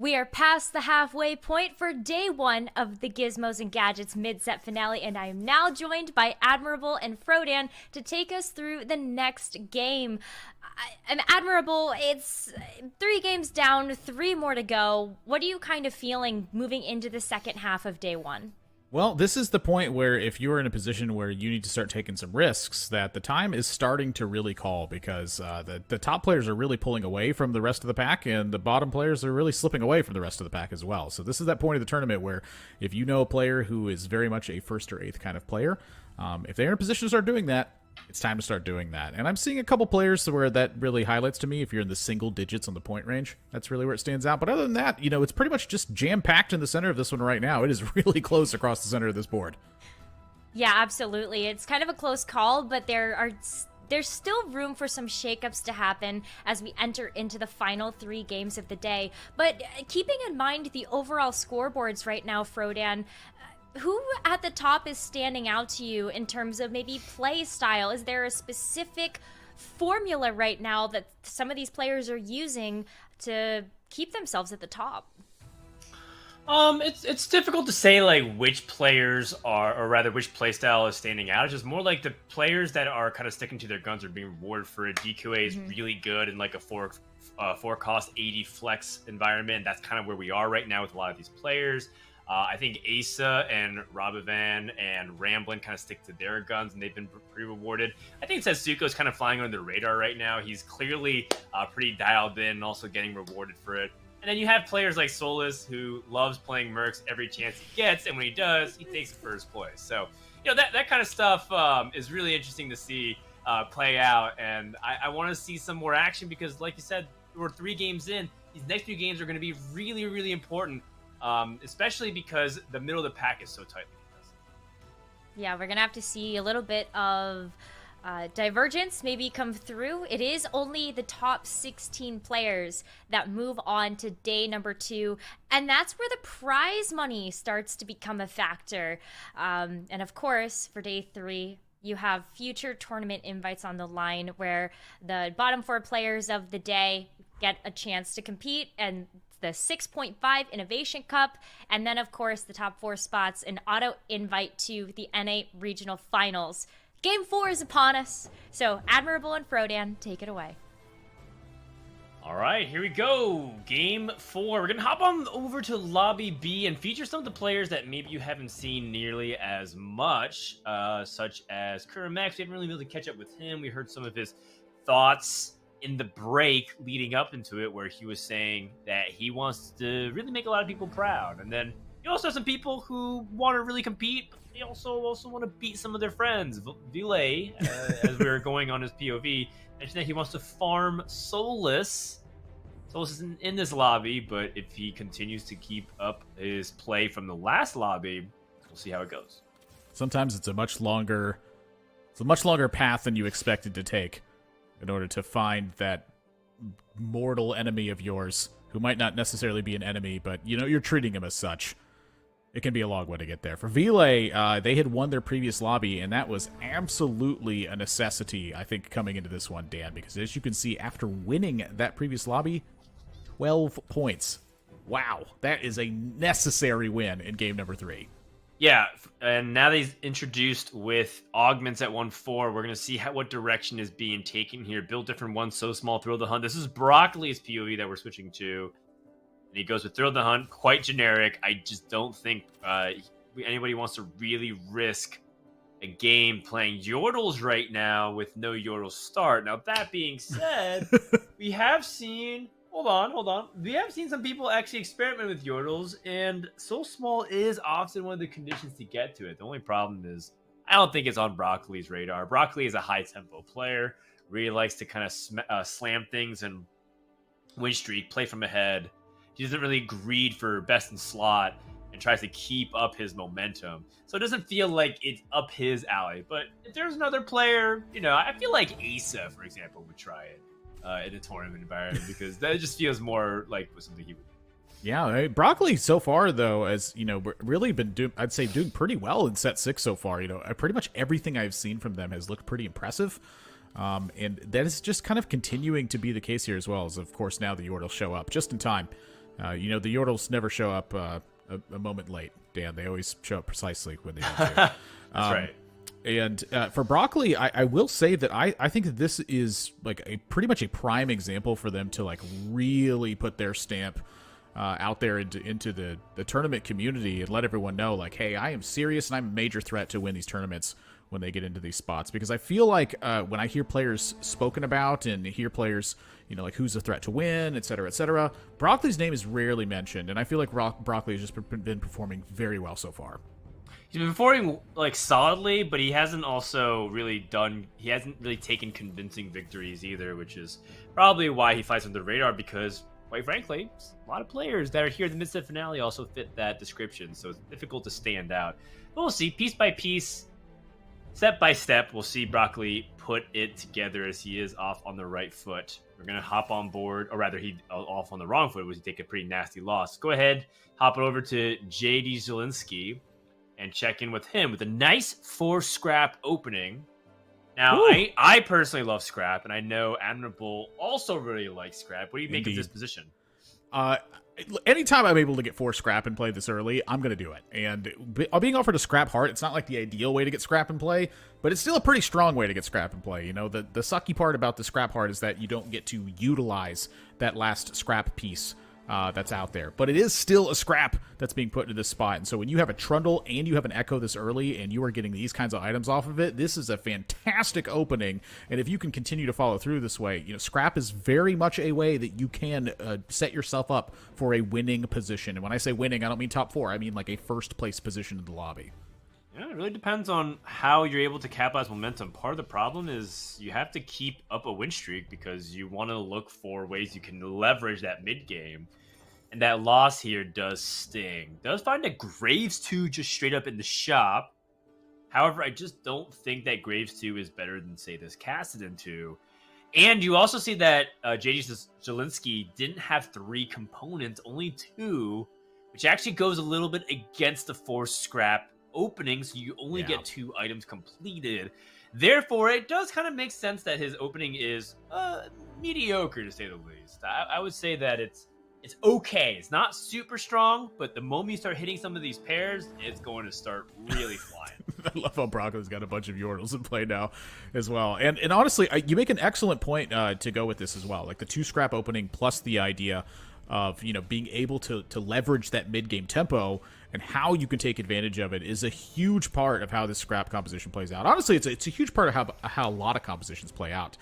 We are past the halfway point for day 1 of the Gizmos and Gadgets mid-set finale, and I am now joined by Admirable and Khroen to take us through the next game. I'm Admirable, it's 3 games down, 3 more to go. What are you kind of feeling moving into the second half of day 1? Well, this is the point where if you're in a position where you need to start taking some risks, that the time is starting to really call, because the top players are really pulling away from the rest of the pack, and the bottom players are really slipping away from the rest of the pack as well. So this is that point of the tournament where if you know a player who is very much a first or eighth kind of player, if they're in a position to start doing that, it's time to start doing that. And I'm seeing a couple players where that really highlights to me. If you're in the single digits on the point range, that's really where it stands out. But other than that, you know, it's pretty much just jam-packed in the center of this one right now. It is really close across the center of this board. Yeah, absolutely. It's kind of a close call, but there's still room for some shakeups to happen as we enter into the final 3 games of the day. But keeping in mind the overall scoreboards right now, Khroen, who at the top is standing out to you in terms of maybe play style? Is there a specific formula right now that some of these players are using to keep themselves at the top? It's difficult to say like which players are, or rather which playstyle is standing out. It's just more like the players that are kind of sticking to their guns are being rewarded for it. DQA is really good in like a 4 cost 80 flex environment. That's kind of where we are right now with a lot of these players. I think Asa and Robovan and Ramblin kind of stick to their guns, and they've been pretty rewarded. I think Setsuko's kind of flying under the radar right now. He's clearly pretty dialed in and also getting rewarded for it. And then you have players like Solus, who loves playing Mercs every chance he gets, and when he does, he takes first place. So, you know, that kind of stuff is really interesting to see play out, and I want to see some more action because, like you said, we're 3 games in. These next few games are going to be really, really important. Especially because the middle of the pack is so tightly contested. Yeah, we're going to have to see a little bit of divergence maybe come through. It is only the top 16 players that move on to day number 2, and that's where the prize money starts to become a factor. And of course, for day 3, you have future tournament invites on the line where the bottom 4 players of the day get a chance to compete, and the 6.5 Innovation Cup, and then of course the top 4 spots, an auto invite to the NA Regional Finals. Game 4 is upon us, so Admirable and Khroen, take it away. All right, here we go. Game 4. We're going to hop on over to Lobby B and feature some of the players that maybe you haven't seen nearly as much, such as Khroen. We haven't really been able to catch up with him. We heard some of his thoughts in the break leading up into it, where he was saying that he wants to really make a lot of people proud. And then you also have some people who want to really compete, but they also want to beat some of their friends. Vilay, as we were going on his POV, mentioned that he wants to farm Solus. Solus isn't in this lobby, but if he continues to keep up his play from the last lobby, we'll see how it goes. Sometimes it's a much longer path than you expected to take in order to find that mortal enemy of yours, who might not necessarily be an enemy, but, you know, you're treating him as such. It can be a long way to get there. For Vilay, they had won their previous lobby, and that was absolutely a necessity, I think, coming into this one, Dan, because as you can see, after winning that previous lobby, 12 points. Wow, that is a necessary win in game number 3. Yeah, and now that he's introduced with augments at 1-4, we're going to see what direction is being taken here. Build different ones, so small, thrill the hunt. This is Broccoli's POV that we're switching to. And he goes with thrill the hunt, quite generic. I just don't think anybody wants to really risk a game playing Yordles right now with no Yordle start. Now, that being said, we have seen... Hold on. We have seen some people actually experiment with Yordles, and so small is often one of the conditions to get to it. The only problem is, I don't think it's on Broccoli's radar. Broccoli is a high-tempo player, really likes to kind of slam things and win streak, play from ahead. He doesn't really greed for best in slot and tries to keep up his momentum. So it doesn't feel like it's up his alley. But if there's another player, you know, I feel like Asa, for example, would try it. In a tournament environment, because that just feels more like something he would do. Yeah, Broccoli so far, though, has, you know, really been doing pretty well in set 6 so far. You know, pretty much everything I've seen from them has looked pretty impressive. And that is just kind of continuing to be the case here as well, as of course now the Yordles show up just in time The Yordles never show up a moment late, Dan. They always show up precisely when they need to. That's right. And for Broccoli, I will say that I think that this is like a pretty much a prime example for them to like really put their stamp out there into the tournament community and let everyone know, like, hey, I am serious and I'm a major threat to win these tournaments when they get into these spots. Because I feel like when I hear players spoken about and hear players, like who's a threat to win, et cetera, Broccoli's name is rarely mentioned, and I feel like Broccoli has just been performing very well so far. He's been performing like solidly, but he hasn't really taken convincing victories either, which is probably why he flies under the radar, because quite frankly, a lot of players that are here at the mid-set finale also fit that description, so it's difficult to stand out. But we'll see, piece by piece, step by step, we'll see Broccoli put it together as he is off on the right foot. We're going to hop on board, or rather, he off on the wrong foot, was he take a pretty nasty loss. Go ahead, hop it over to JD Zielinski and check in with him with a nice 4-scrap opening. Now, I personally love scrap, and I know Admirable also really likes scrap. What do you make of this position? Anytime I'm able to get 4 scrap and play this early, I'm going to do it. And being offered a scrap heart, it's not like the ideal way to get scrap and play, but it's still a pretty strong way to get scrap and play. The sucky part about the scrap heart is that you don't get to utilize that last scrap piece that's out there. But it is still a scrap that's being put into this spot. And so when you have a Trundle and you have an Echo this early and you are getting these kinds of items off of it, this is a fantastic opening. And if you can continue to follow through this way, scrap is very much a way that you can set yourself up for a winning position. And when I say winning, I don't mean top 4. I mean like a first place position in the lobby. Yeah, it really depends on how you're able to capitalize momentum. Part of the problem is you have to keep up a win streak because you want to look for ways you can leverage that mid game. And that loss here does sting. Does find a Graves 2 just straight up in the shop. However, I just don't think that Graves 2 is better than, say, this Kassadin 2. And you also see that JD Zielinski didn't have 3 components, only 2, which actually goes a little bit against the 4-scrap opening, so you only get 2 items completed. Therefore, it does kind of make sense that his opening is mediocre, to say the least. I would say that it's okay. It's not super strong, but the moment you start hitting some of these pairs, it's going to start really flying. I love how Broco's got a bunch of Yordles in play now as well. And honestly, you make an excellent point to go with this as well. Like the 2-scrap opening plus the idea of being able to leverage that mid-game tempo and how you can take advantage of it is a huge part of how this scrap composition plays out. Honestly, it's a huge part of how a lot of compositions play out.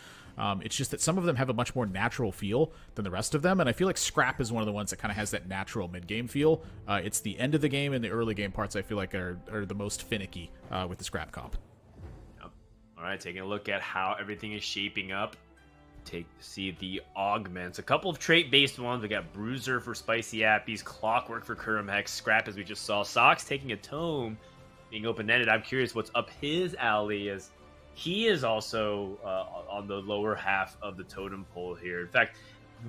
It's just that some of them have a much more natural feel than the rest of them, and I feel like scrap is one of the ones that kind of has that natural mid-game feel. It's the end of the game and the early game parts I feel like are the most finicky with the scrap comp. Yep. All right, taking a look at how everything is shaping up. See the augments. A couple of trait-based ones. We got Bruiser for Spicy Appies, Clockwork for Kurumhex, Scrap as we just saw. Socks taking a tome, being open-ended. I'm curious what's up his alley as he is also on the lower half of the totem pole here. In fact,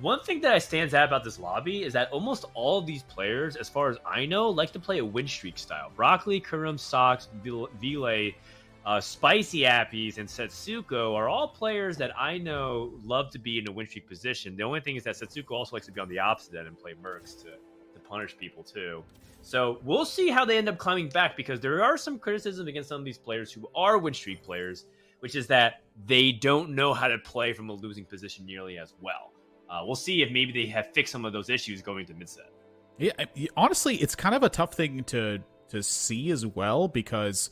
one thing that stands out about this lobby is that almost all of these players, as far as I know, like to play a win streak style. Broccoli, Kurum, Socks, Vile, Spicy Appies, and Setsuko are all players that I know love to be in a win streak position. The only thing is that Setsuko also likes to be on the opposite end and play Mercs to punish people too. So we'll see how they end up climbing back, because there are some criticism against some of these players who are win streak players, which is that they don't know how to play from a losing position nearly as well. We'll see if maybe they have fixed some of those issues going to mid-set. Yeah, honestly, it's kind of a tough thing to see as well, because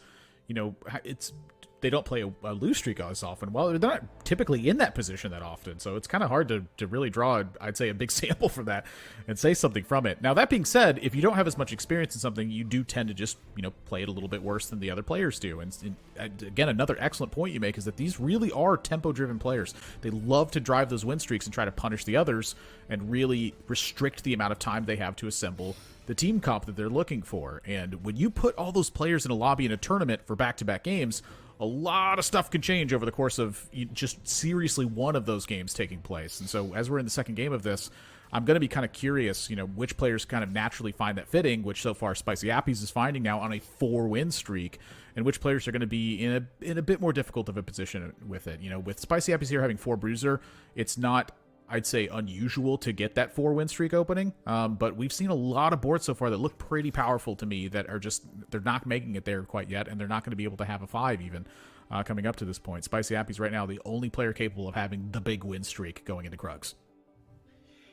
they don't play a lose streak as often. Well, they're not typically in that position that often, so it's kind of hard to really draw, I'd say, a big sample from that and say something from it. Now, that being said, if you don't have as much experience in something, you do tend to just, play it a little bit worse than the other players do. And again, another excellent point you make is that these really are tempo-driven players. They love to drive those win streaks and try to punish the others and really restrict the amount of time they have to assemble the team comp that they're looking for. And when you put all those players in a lobby in a tournament for back-to-back games, a lot of stuff can change over the course of just seriously one of those games taking place. And so as we're in the second game of this, I'm going to be kind of curious, which players kind of naturally find that fitting, which so far Spicy Appies is finding now on a 4-win streak, and which players are going to be in a bit more difficult of a position with it. With Spicy Appies here having 4 Bruiser, it's not I'd say, unusual to get that 4-win streak opening. But we've seen a lot of boards so far that look pretty powerful to me that are just, they're not making it there quite yet, and they're not going to be able to have a 5 even coming up to this point. Spicy Happy's right now the only player capable of having the big win streak going into Krugs.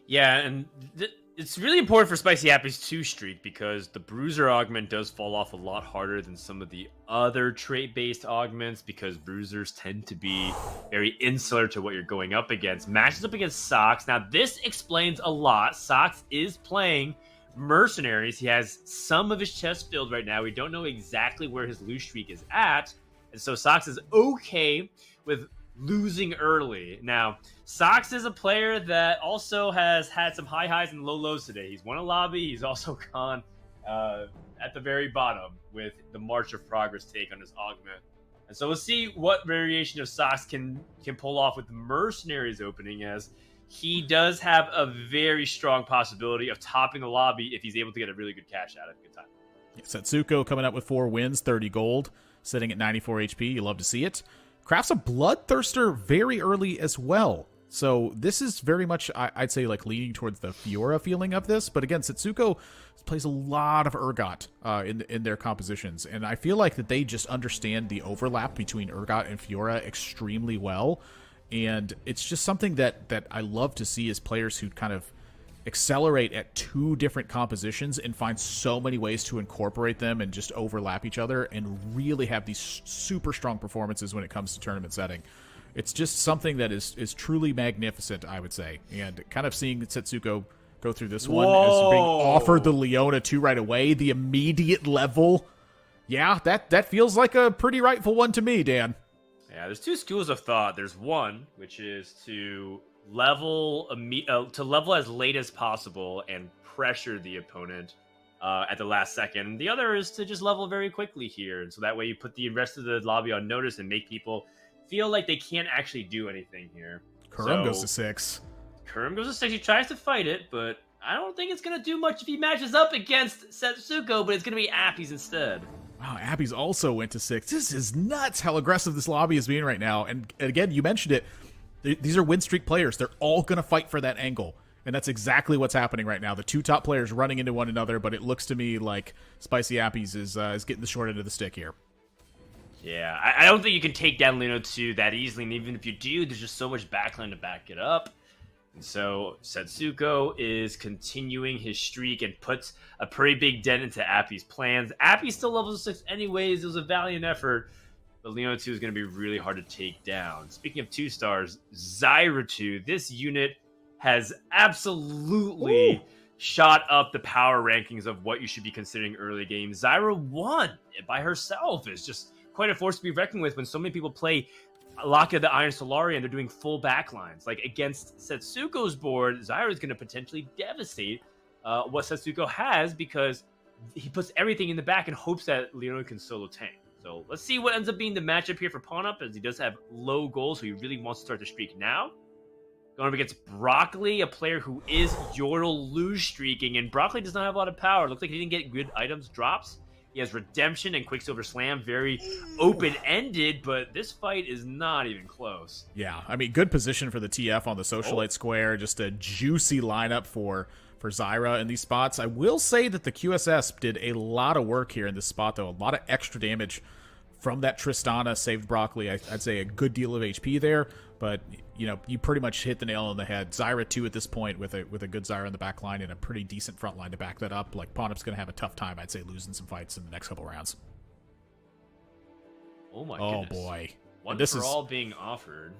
Yeah, and it's really important for Spicy Happy's 2 streak because the Bruiser augment does fall off a lot harder than some of the other trait-based augments because Bruisers tend to be very insular to what you're going up against. Matches up against Sox. Now, this explains a lot. Sox is playing Mercenaries. He has some of his chest filled right now. We don't know exactly where his lose streak is at. And so Sox is okay with losing early. Now, Sox is a player that also has had some high highs and low lows today. He's won a lobby. He's also gone at the very bottom with the March of Progress take on his augment. And so we'll see what variation of Sox can pull off with the Mercenaries opening, as he does have a very strong possibility of topping the lobby if he's able to get a really good cash out at a good time. Setsuko coming up with 4 wins, 30 gold, sitting at 94 HP. You love to see it. Crafts a Bloodthirster very early as well. So this is very much, I'd say, like leaning towards the Fiora feeling of this. But again, Setsuko plays a lot of Urgot in their compositions. And I feel like that they just understand the overlap between Urgot and Fiora extremely well. And it's just something that I love to see as players who kind of accelerate at 2 different compositions and find so many ways to incorporate them and just overlap each other and really have these super strong performances when it comes to tournament setting. It's just something that is truly magnificent, I would say. And kind of seeing Setsuko go through this one as being offered the Leona 2 right away, the immediate level. Yeah, that feels like a pretty rightful one to me, Dan. Yeah, there's 2 schools of thought. There's one, which is to level as late as possible and pressure the opponent at the last second. The other is to just level very quickly here, and so that way you put the rest of the lobby on notice and make people feel like they can't actually do anything here. Khroen goes to 6. Khroen goes to 6. He tries to fight it, but I don't think it's going to do much if he matches up against Setsuko, but it's going to be Appies instead. Wow, Appies also went to 6. This is nuts how aggressive this lobby is being right now. And again, you mentioned it. These are win streak players. They're all going to fight for that angle. And that's exactly what's happening right now. The 2 top players running into one another, but it looks to me like Spicy Appies is getting the short end of the stick here. Yeah, I don't think you can take down Lino 2 that easily, and even if you do, there's just so much backline to back it up. And so Setsuko is continuing his streak and puts a pretty big dent into Appy's plans. Appy still level 6 anyways. It was a valiant effort, but Lino 2 is going to be really hard to take down. Speaking of 2 stars, Zyra 2, this unit has absolutely shot up the power rankings of what you should be considering early game. Zyra 1 by herself is just quite a force to be reckoned with when so many people play Laka the Iron Solari and they're doing full backlines. Like against Setsuko's board, Zyra is going to potentially devastate what Setsuko has because he puts everything in the back and hopes that Leona can solo tank. So let's see what ends up being the matchup here for Pawn Up, as he does have low goals, so he really wants to start the streak now. Going up against Broccoli, a player who is Yordle lose streaking, and Broccoli does not have a lot of power. Looks like he didn't get good items drops. He has Redemption and Quicksilver Slam, very open-ended, but this fight is not even close. Yeah, I mean, good position for the TF on the Socialite Square. Just a juicy lineup for Zyra in these spots. I will say that the QSS did a lot of work here in this spot, though. A lot of extra damage from that Tristana saved Broccoli. I'd say a good deal of HP there, but you know, you pretty much hit the nail on the head. Zyra 2 at this point with a good Zyra in the back line and a pretty decent front line to back that up. Like, Pawn Up's going to have a tough time, I'd say, losing some fights in the next couple rounds. Oh my goodness. Oh boy. One for all being offered,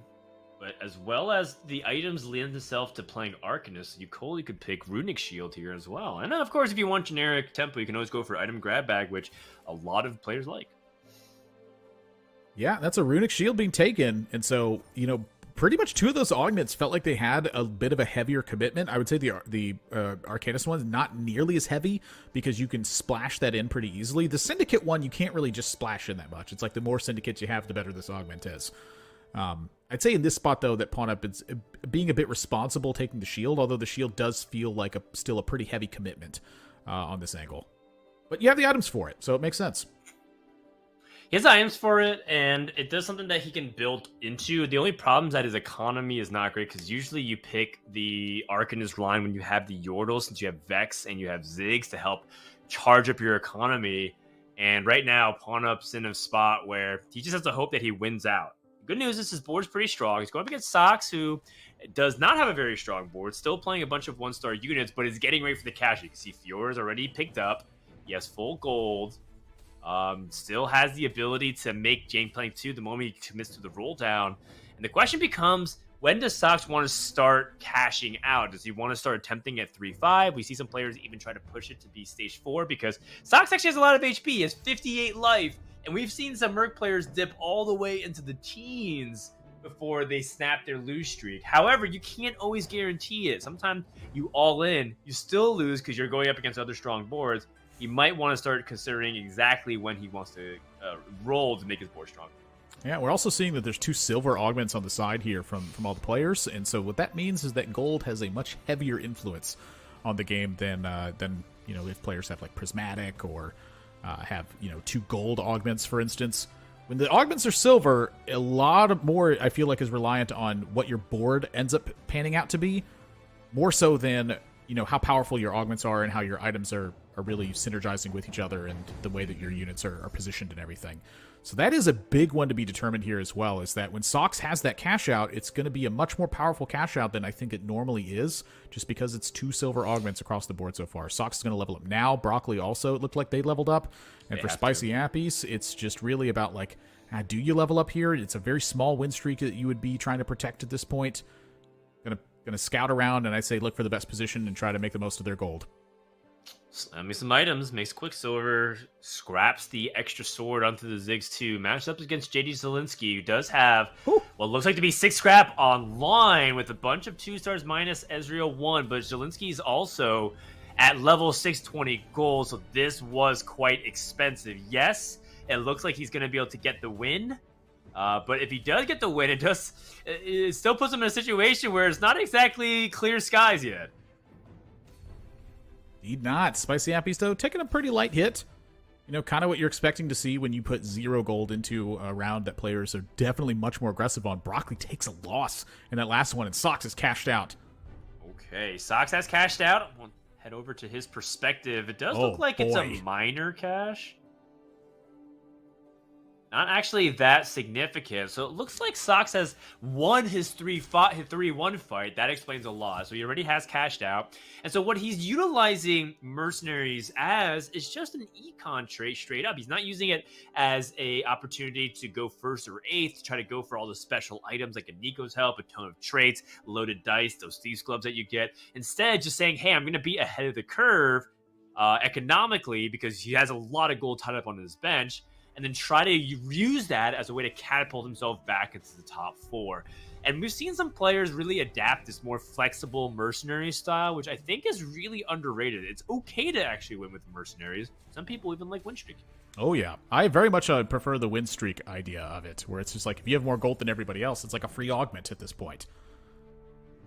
but as well as the items lend itself to playing Arcanist, you could pick Runic Shield here as well. And then, of course, if you want generic tempo, you can always go for item grab bag, which a lot of players like. Yeah, that's a Runic Shield being taken, and so, you know, pretty much 2 of those augments felt like they had a bit of a heavier commitment. I would say the Arcanist one's not nearly as heavy because you can splash that in pretty easily. The Syndicate one, you can't really just splash in that much. It's like the more Syndicates you have, the better this augment is. I'd say in this spot, though, that Pawn Up is being a bit responsible taking the shield, although the shield does feel like still a pretty heavy commitment on this angle. But you have the items for it, so it makes sense. He has items for it, and it does something that he can build into. The only problem is that his economy is not great, because usually you pick the Arcanist line when you have the Yordle, since you have Vex and you have Ziggs to help charge up your economy. And right now, Pawnup's in a spot where he just has to hope that he wins out. Good news is his board's pretty strong. He's going up against Sox, who does not have a very strong board, still playing a bunch of one-star units, but is getting ready for the cash. You can see Fiora is already picked up. He has full gold. Still has the ability to make Gangplank 2 the moment he commits to the roll down. And the question becomes, when does Sox want to start cashing out? Does he want to start attempting at 3-5? We see some players even try to push it to be stage 4 because Sox actually has a lot of HP. He has 58 life. And we've seen some Merc players dip all the way into the teens before they snap their lose streak. However, you can't always guarantee it. Sometimes you all in, you still lose because you're going up against other strong boards. You might want to start considering exactly when he wants to roll to make his board stronger. Yeah, we're also seeing that there's 2 silver augments on the side here from all the players, and so what that means is that gold has a much heavier influence on the game than if players have like prismatic or have 2 gold augments, for instance. When the augments are silver, a lot more I feel like is reliant on what your board ends up panning out to be, more so than how powerful your augments are and how your items are really synergizing with each other and the way that your units are positioned and everything. So that is a big one to be determined here as well, is that when Sox has that cash out, it's going to be a much more powerful cash out than I think it normally is, just because it's 2 silver augments across the board so far. Sox is going to level up now. Broccoli also, it looked like they leveled up. And for Spicy Appies, it's just really about do you level up here? It's a very small win streak that you would be trying to protect at this point. Gonna scout around, and I say look for the best position and try to make the most of their gold. Slam me some items, makes Quicksilver, scraps the extra sword onto the Ziggs 2, matched up against JD Zielinski, who does have what looks like to be 6 scrap online with a bunch of 2 stars minus Ezreal 1, but Zielinski's also at level 620 gold, so this was quite expensive. Yes, it looks like he's going to be able to get the win, but if he does get the win, it still puts him in a situation where it's not exactly clear skies yet. Need not. Spicy Appies, though, taking a pretty light hit. Kind of what you're expecting to see when you put 0 gold into a round that players are definitely much more aggressive on. Broccoli takes a loss in that last one, and Sox is cashed out. Okay, Sox has cashed out. We'll head over to his perspective. It does look like it's a minor cash. Not actually that significant. So it looks like Sox has won his 3-1 fight. That explains a lot. So he already has cashed out. And so what he's utilizing Mercenaries as is just an econ trait straight up. He's not using it as a opportunity to go 1st or 8th, to try to go for all the special items like a Nico's Help, a ton of traits, loaded dice, those Thieves Clubs that you get. Instead, just saying, hey, I'm going to be ahead of the curve economically because he has a lot of gold tied up on his bench, and then try to use that as a way to catapult himself back into the top 4. And we've seen some players really adapt this more flexible mercenary style, which I think is really underrated. It's okay to actually win with mercenaries. Some people even like win streak. Oh, yeah. I very much prefer the win streak idea of it, where it's just like if you have more gold than everybody else, it's like a free augment at this point.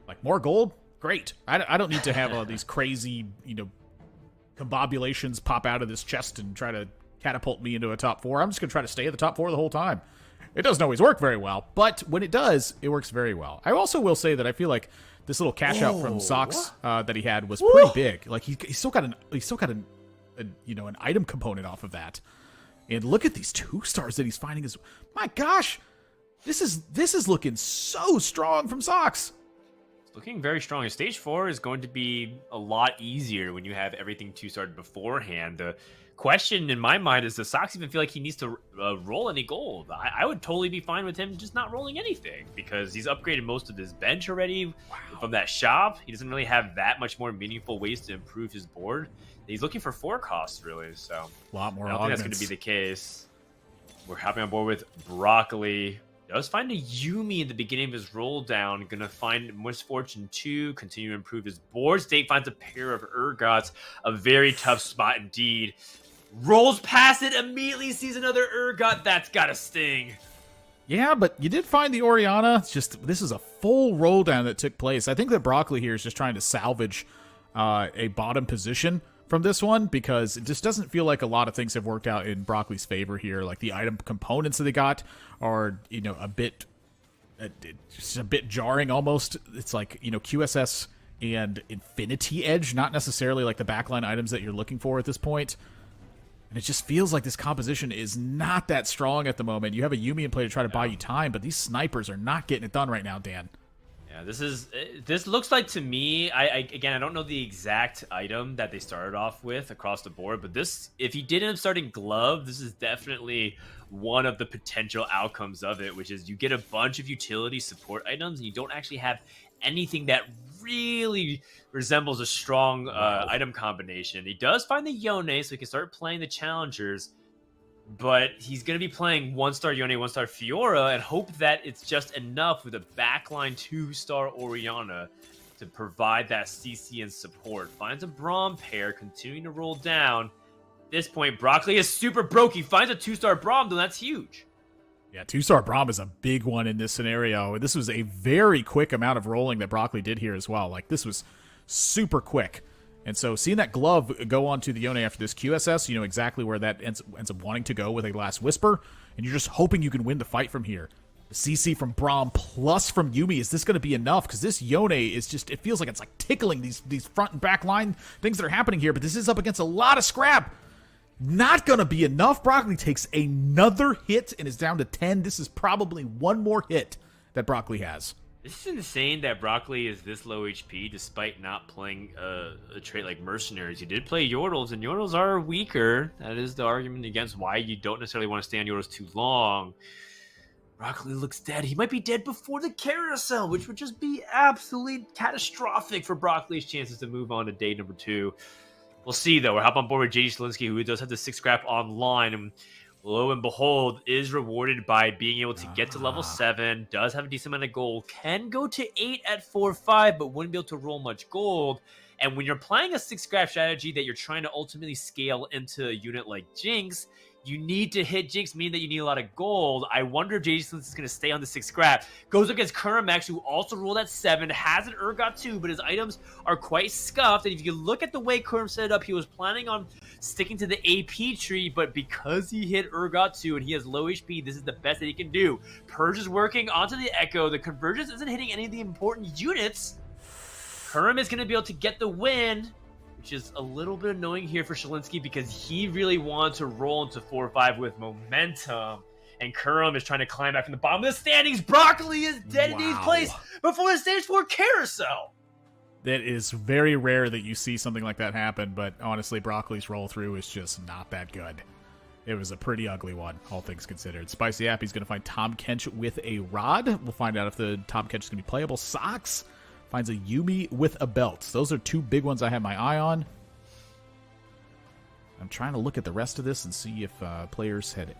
Like, more gold? Great. I don't need to have all these crazy, combobulations pop out of this chest and try to catapult me into a top 4. I'm just going to try to stay at the top 4 the whole time. It doesn't always work very well, but when it does, it works very well. I also will say that I feel like this little cash out from Sox that he had was pretty big. Like he still got an item component off of that. And look at these 2 stars that he's finding. My gosh, this is looking so strong from Sox. Looking very strong. Stage 4 is going to be a lot easier when you have everything 2-starred beforehand. The question in my mind is, does Sox even feel like he needs to roll any gold? I would totally be fine with him just not rolling anything because he's upgraded most of his bench already from that shop. He doesn't really have that much more meaningful ways to improve his board. He's looking for 4 costs, really, so a lot more. I don't think that's going to be the case. We're hopping on board with Broccoli. Does find a Yuumi in the beginning of his roll down. Gonna find Misfortune 2, continue to improve his board state, finds a pair of Urgots. A very tough spot indeed. Rolls past it, immediately sees another Urgot. That's gotta sting. Yeah, but you did find the Orianna. It's just, this is a full roll down that took place. I think that Broccoli here is just trying to salvage a bottom position from this one, because it just doesn't feel like a lot of things have worked out in Broccoli's favor here. Like the item components that they got are, a bit just a bit jarring almost. It's like, QSS and Infinity Edge, not necessarily like the backline items that you're looking for at this point. And it just feels like this composition is not that strong at the moment. You have a Yumi in play to try to buy you time, but these snipers are not getting it done right now, Dan. Yeah, this looks like, to me, I don't know the exact item that they started off with across the board, but this, if you did end up starting Glove, this is definitely one of the potential outcomes of it, which is you get a bunch of utility support items and you don't actually have anything that really resembles a strong item combination. He does find the Yone, so he can start playing the challengers, but he's going to be playing 1-star Yone, 1-star Fiora, and hope that it's just enough with a backline 2-star Orianna to provide that CC and support. Finds a Braum pair, continuing to roll down. At this point, Broccoli is super broke. He finds a 2-star Braum, though that's huge. Yeah, 2-star Braum is a big one in this scenario. This was a very quick amount of rolling that Broccoli did here as well. Like, this was super quick. And so seeing that glove go onto the Yone after this QSS, you know exactly where that ends up wanting to go with a Last Whisper, and you're just hoping you can win the fight from here. The CC from Braum plus from Yumi, is this going to be enough? Because this Yone is just, it feels like it's like tickling these front and back line things that are happening here, but this is up against a lot of scrap. Not going to be enough. Broccoli takes another hit and is down to 10. This is probably one more hit that Broccoli has. This is insane that Broccoli is this low HP despite not playing a trait like Mercenaries. He did play Yordles, and Yordles are weaker. That is the argument against why you don't necessarily want to stay on Yordles too long. Broccoli looks dead. He might be dead before the carousel, which would just be absolutely catastrophic for Broccoli's chances to move on to day number 2. We'll see, though. We're hopping on board with JD Selinsky, who does have the 6 scrap online, and lo and behold, is rewarded by being able to get to level 7, does have a decent amount of gold, can go to 8 at 4-5, but wouldn't be able to roll much gold. And when you're playing a 6 scrap strategy that you're trying to ultimately scale into a unit like Jinx, you need to hit Jinx, meaning that you need a lot of gold. I wonder if JD Selinsky is going to stay on the 6 scrap. Goes against Khroen, who also rolled at 7, has an Urgot too, but his items are quite scuffed. And if you look at the way Khroen set it up, he was planning on sticking to the AP tree, but because he hit Urgot 2 and he has low HP, this is the best that he can do. Purge is working onto the Echo. The Convergence isn't hitting any of the important units. Khroen is going to be able to get the win, which is a little bit annoying here for Selinsky because he really wanted to roll into 4-5 with momentum. And Khroen is trying to climb back from the bottom of the standings. Broccoli is dead in his place before the stage 4 carousel. That is very rare that you see something like that happen, but honestly, Broccoli's roll through is just not that good. It was a pretty ugly one, all things considered. Spicy Appy's going to find Tom Kench with a rod. We'll find out if the Tom Kench is going to be playable. Socks finds a Yumi with a belt. Those are 2 big ones I have my eye on. I'm trying to look at the rest of this and see if players had,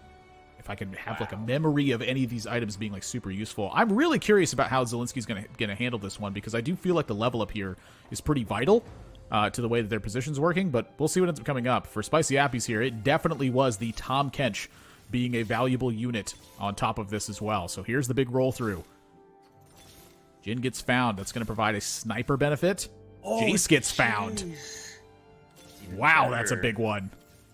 if I can have like a memory of any of these items being like super useful. I'm really curious about how Zelinsky's gonna handle this one because I do feel like the level up here is pretty vital to the way that their position's working, but we'll see what ends up coming up. For Spicy Appy's here, it definitely was the Tom Kench being a valuable unit on top of this as well. So here's the big roll through. Jin gets found. That's going to provide a sniper benefit. Jace gets found. Wow, that's a big one.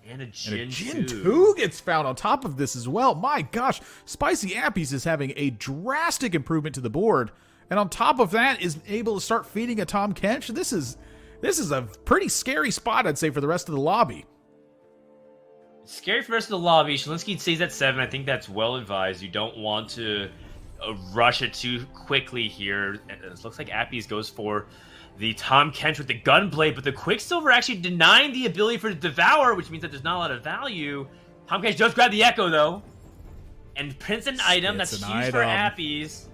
And a Jin 2 gets found on top of this as well. My gosh, Spicy Appy's is having a drastic improvement to the board. And on top of that is able to start feeding a Tom Kench. This is a pretty scary spot, I'd say, for the rest of the lobby. Scary for the rest of the lobby. Selinsky stays at 7. I think that's well advised. You don't want to rush it too quickly here. It looks like Appy's goes for the Tom Kench with the Gunblade, but the Quicksilver actually denying the ability for the Devour, which means that there's not a lot of value. Tom Kench does grab the Echo, though, and prints an item that's huge for Appy's.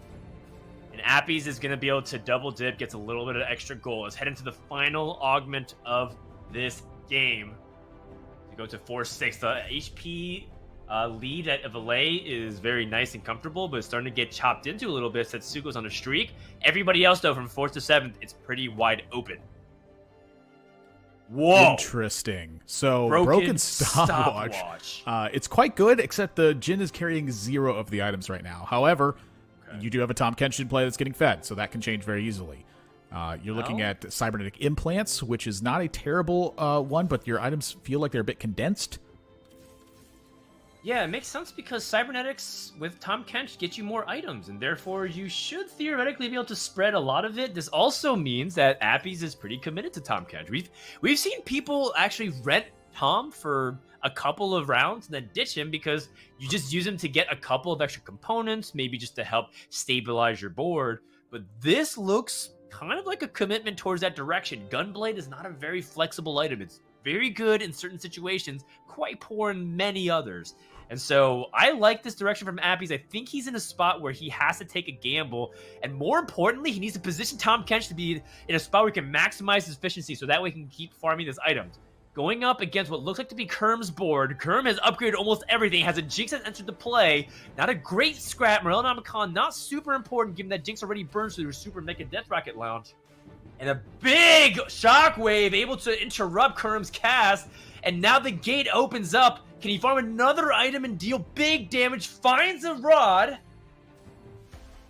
And Appy's is going to be able to double dip, gets a little bit of extra gold. Let's head into the final augment of this game. To go to 4-6, the HP lead at Valet is very nice and comfortable, but it's starting to get chopped into a little bit. Setsuko's on a streak. Everybody else, though, from 4th to 7th, it's pretty wide open. Whoa! Interesting. So, broken stopwatch. It's quite good, except the Jin is carrying 0 of the items right now. However, you do have a Tom Kench in play that's getting fed, so that can change very easily. You're looking Oh. at cybernetic implants, which is not a terrible one, but your items feel like they're a bit condensed. Yeah, it makes sense because cybernetics with Tom Kench get you more items, and therefore you should theoretically be able to spread a lot of it. This also means that Appies is pretty committed to Tom Kench. We've seen people actually rent Tom for a couple of rounds and then ditch him because you just use him to get a couple of extra components, maybe just to help stabilize your board. But this looks kind of like a commitment towards that direction. Gunblade is not a very flexible item. It's very good in certain situations, quite poor in many others. And so I like this direction from Appies. I think he's in a spot where he has to take a gamble. And more importantly, he needs to position Tom Kench to be in a spot where he can maximize his efficiency so that way he can keep farming his items. Going up against what looks like to be Kerm's board. Kerm has upgraded almost everything. Has a Jinx that entered the play. Not a great scrap. Morellonomicon not super important given that Jinx already burned through their super mega Death Rocket launch. And a big shockwave able to interrupt Kerm's cast. And now the gate opens up. Can he farm another item and deal big damage? Finds a rod.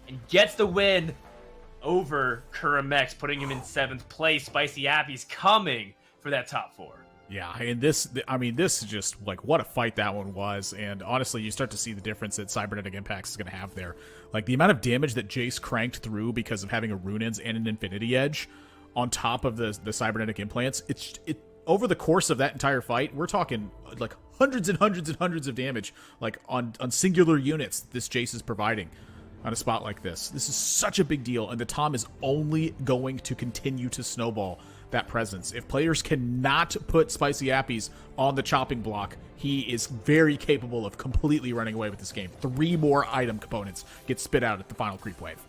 And gets the win over Kermex, putting him in 7th place. Spicy Appies coming for that top 4. Yeah, and this is just, like, what a fight that one was, and honestly, you start to see the difference that Cybernetic Impacts is going to have there. Like, the amount of damage that Jace cranked through because of having a Runeins and an Infinity Edge on top of the Cybernetic Implants, it over the course of that entire fight, we're talking, like, hundreds and hundreds and hundreds of damage, like, on singular units this Jace is providing on a spot like this. This is such a big deal, and the Tom is only going to continue to snowball that presence. If players cannot put Spicy Appies on the chopping block, he is very capable of completely running away with this game. 3 more item components get spit out at the final creep wave.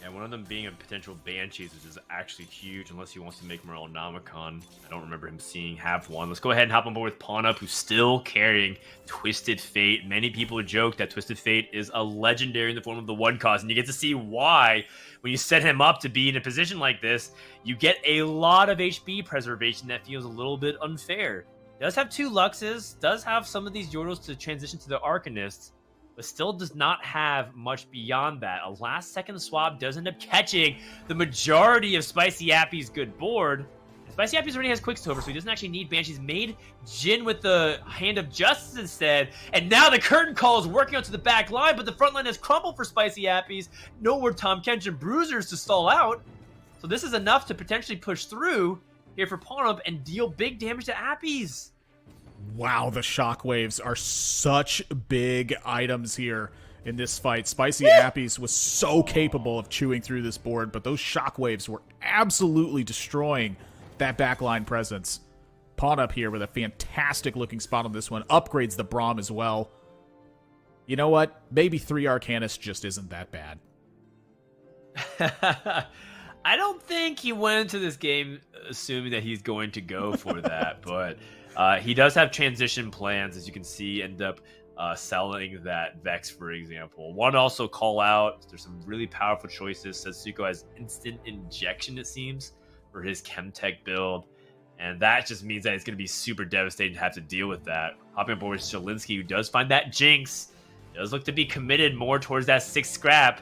Yeah, one of them being a potential Banshees, which is actually huge, unless he wants to make Morellonomicon. I don't remember him have one. Let's go ahead and hop on board with Pawn Up, who's still carrying Twisted Fate. Many people joke that Twisted Fate is a legendary in the form of the 1 cost, and you get to see why. When you set him up to be in a position like this, you get a lot of HP preservation that feels a little bit unfair. Does have 2 Luxes, does have some of these Yordles to transition to the Arcanists, but still does not have much beyond that. A last-second swap does end up catching the majority of Spicy Appy's good board. Spicy Appy's already has Quicksilver, so he doesn't actually need Banshees. Made Jin with the Hand of Justice instead, and now the Curtain Call is working onto the back line, but the front line has crumbled for Spicy Appy's. Nowhere Tom Kench and Bruisers to stall out. So this is enough to potentially push through here for Pawn Up and deal big damage to Appy's. Wow, the shockwaves are such big items here in this fight. Spicy Appies was so capable of chewing through this board, but those shockwaves were absolutely destroying that backline presence. Pawn Up here with a fantastic looking spot on this one. Upgrades the Braum as well. You know what? Maybe 3 Arcanists just isn't that bad. I don't think he went into this game assuming that he's going to go for that, but he does have transition plans, as you can see, end up selling that Vex, for example. One also call out, there's some really powerful choices. Setsuko has instant injection, it seems, for his Chemtech build, and that just means that it's going to be super devastating to have to deal with that. Hopping aboard with Shalinsky, who does find that Jinx, does look to be committed more towards that 6th scrap,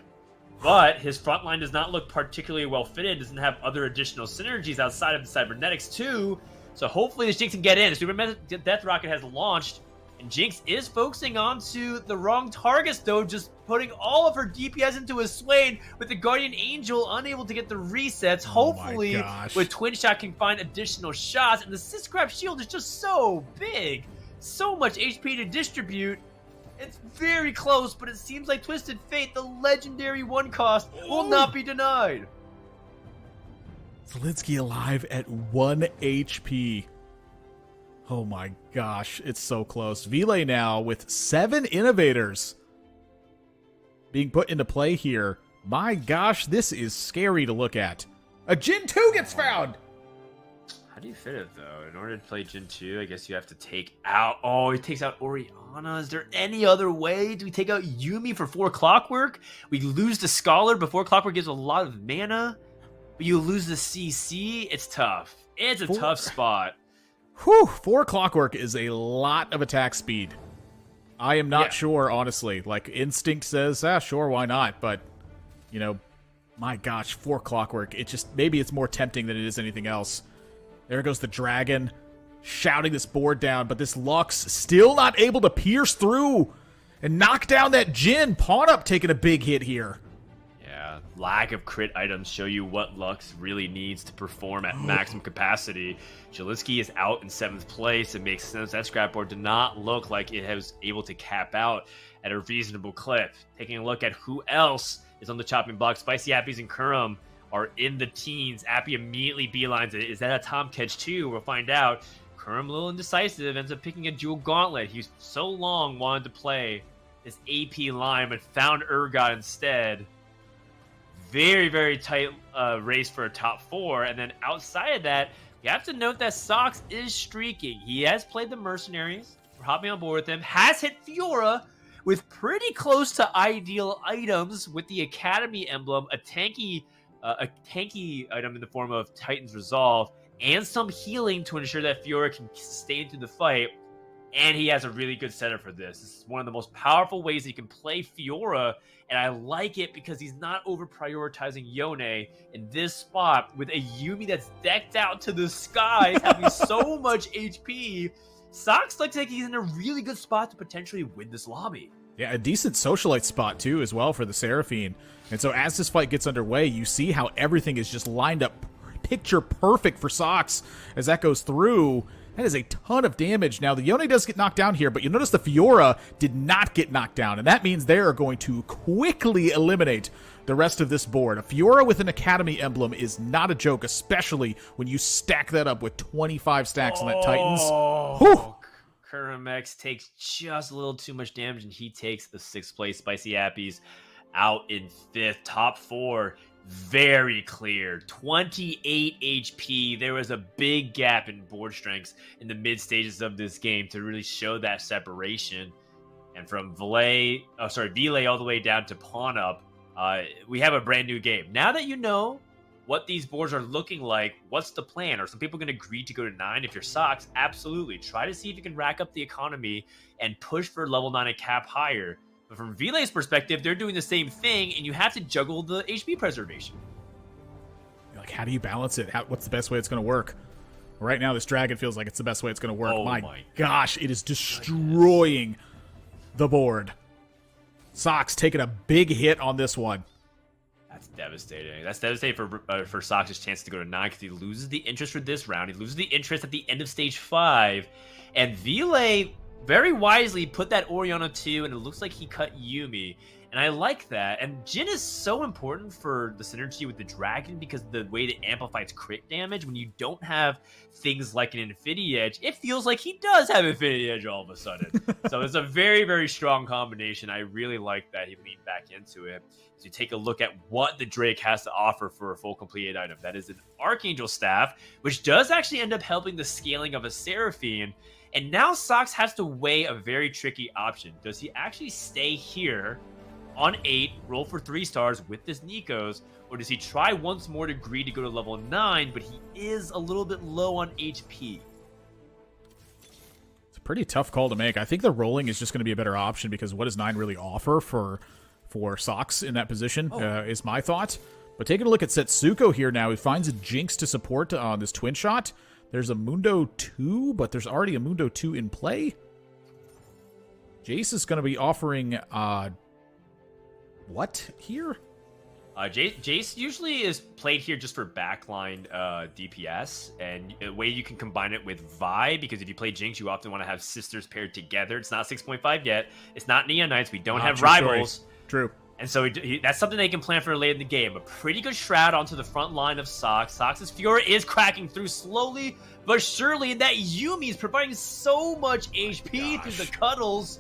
but his front line does not look particularly well fitted, doesn't have other additional synergies outside of the Cybernetics too, so hopefully this Jinx can get in. The Super Mega Death Rocket has launched, and Jinx is focusing onto the wrong targets though, just putting all of her DPS into a Swain with the Guardian Angel unable to get the resets. Hopefully with Twin Shot can find additional shots, and the 6 scrap shield is just so big. So much HP to distribute. It's very close, but it seems like Twisted Fate, the legendary 1 cost, will not be denied. Zelensky alive at 1 HP. Oh my gosh, it's so close. Vile now with 7 innovators being put into play here. My gosh, this is scary to look at. A Jin 2 gets found! How do you fit it, though? In order to play Jin 2, I guess you have to take out... Oh, he takes out Oriana. Is there any other way? Do we take out Yumi for 4 Clockwork? We lose the Scholar before Clockwork gives a lot of mana, but you lose the CC? It's tough. It's a tough spot. Whew, 4 Clockwork is a lot of attack speed. I am not sure, honestly. Like, instinct says, sure, why not? But, you know, my gosh, 4 clockwork. It just, maybe it's more tempting than it is anything else. There goes the dragon, shouting this board down, but this Lux still not able to pierce through and knock down that Jhin. Pawn Up taking a big hit here. Yeah, lack of crit items show you what Lux really needs to perform at maximum capacity. Jelinski is out in 7th place. It makes sense that scrap board did not look like it was able to cap out at a reasonable clip. Taking a look at who else is on the chopping block, Spicy Appies and Khroen are in the teens. Appy immediately beelines it. Is that a Tom catch too? We'll find out. Khroen, a little indecisive, ends up picking a dual gauntlet. He's so long wanted to play this AP line, but found Urgot instead. Very, very tight race for a top 4. And then outside of that, you have to note that Sox is streaking. He has played the Mercenaries. We're hopping on board with him. Has hit Fiora with pretty close to ideal items with the Academy emblem, a tanky item in the form of Titan's Resolve, and some healing to ensure that Fiora can sustain through the fight. And he has a really good setup for this. This is one of the most powerful ways he can play Fiora, and I like it because he's not over-prioritizing Yone in this spot with a Yuumi that's decked out to the skies, having so much HP. Sox looks like he's in a really good spot to potentially win this lobby. Yeah, a decent socialite spot, too, as well for the Seraphine. And so as this fight gets underway, you see how everything is just lined up picture perfect for Sox as that goes through. That is a ton of damage. Now, the Yone does get knocked down here, but you'll notice the Fiora did not get knocked down, and that means they are going to quickly eliminate the rest of this board. A Fiora with an Academy emblem is not a joke, especially when you stack that up with 25 stacks on that Titans. Whew! Kermex takes just a little too much damage, and he takes the 6th place. Spicy Appies out in 5th. Top 4. Very clear. 28 HP. There was a big gap in board strengths in the mid stages of this game to really show that separation. And from Vile all the way down to Pawn Up, we have a brand new game. Now that you know what these boards are looking like, what's the plan? Are some people going to agree to go to 9? If you're Sox, absolutely. Try to see if you can rack up the economy and push for level 9 and cap higher. But from Vilay's perspective, they're doing the same thing, and you have to juggle the HP preservation. Like, how do you balance it? What's the best way it's going to work? Right now, this dragon feels like it's the best way it's going to work. Oh my gosh, it is destroying the board. Sox taking a big hit on this one. That's devastating. That's devastating for Sox's chance to go to 9 because he loses the interest for this round. He loses the interest at the end of stage 5. And Vilay very wisely put that Orianna 2, and it looks like he cut Yuumi. And I like that. And Jhin is so important for the synergy with the dragon because the way it amplifies crit damage, when you don't have things like an Infinity Edge, it feels like he does have Infinity Edge all of a sudden. So it's a very, very strong combination. I really like that he leaned back into it. As you take a look at what the Drake has to offer for a full completed item. That is an Archangel Staff, which does actually end up helping the scaling of a Seraphine. And now Sox has to weigh a very tricky option. Does he actually stay here on 8, roll for 3 stars with this Nikos, or does he try once more to agree to go to level 9, but he is a little bit low on HP? It's a pretty tough call to make. I think the rolling is just going to be a better option because what does 9 really offer for Sox in that position is my thought. But taking a look at Setsuko here now, he finds a Jinx to support on this twin shot. There's a Mundo 2, but there's already a Mundo 2 in play. Jace is going to be offering, what here? Jace usually is played here just for backline DPS, and a way you can combine it with Vi, because if you play Jinx, you often want to have sisters paired together. It's not 6.5 yet. It's not Neon Knights. We don't have rivals. True. And so that's something they can plan for later in the game. A pretty good Shroud onto the front line of Sox. Sox's Fiora is cracking through slowly but surely, and that Yuumi is providing so much HP through the cuddles.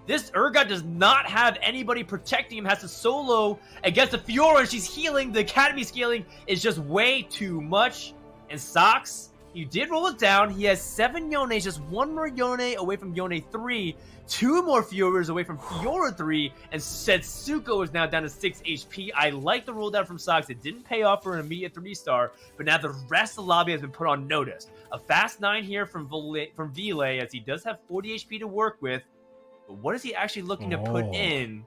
This Urgot does not have anybody protecting him, has to solo against the Fiora, and she's healing. The Academy scaling is just way too much. And Sox, you did roll it down. He has 7 Yones, just 1 more Yone away from Yone 3, 2 more Fioras away from Fiora 3, and Setsuko is now down to 6 HP. I like the roll down from Sox. It didn't pay off for an immediate 3-star, but now the rest of the lobby has been put on notice. A fast 9 here from Vile, as he does have 40 HP to work with. But what is he actually looking to put in?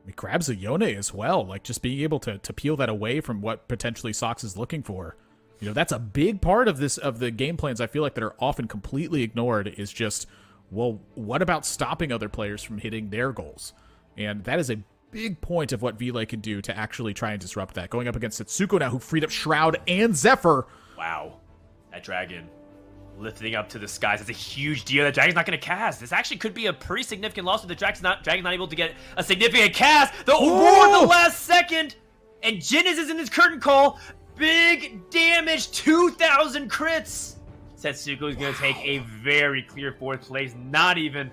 He grabs a Yone as well, like just being able to peel that away from what potentially Sox is looking for. You know, that's a big part of the game plans I feel like that are often completely ignored is just, well, what about stopping other players from hitting their goals? And that is a big point of what Vile can do to actually try and disrupt that. Going up against Setsuko now, who freed up Shroud and Zephyr. Wow. That dragon lifting up to the skies. That's a huge deal. That dragon's not going to cast. This actually could be a pretty significant loss if the dragon's not able to get a significant cast. The roar in the last second. And Jinnis is in his curtain call. Big damage. 2,000 crits. Setsuko is going to take a very clear 4th place. Not even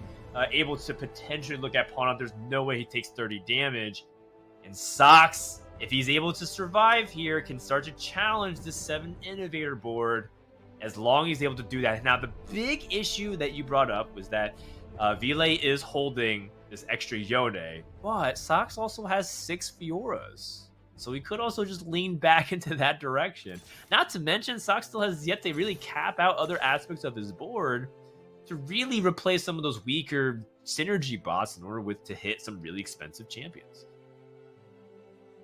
able to potentially look at Pawn Up. There's no way he takes 30 damage. And Sox, if he's able to survive here, can start to challenge the 7 Innovator board. As long as he's able to do that. Now, the big issue that you brought up was that Vile is holding this extra Yone, but Sox also has 6 Fioras. So he could also just lean back into that direction. Not to mention, Sox still has yet to really cap out other aspects of his board to really replace some of those weaker synergy bots in order to hit some really expensive champions.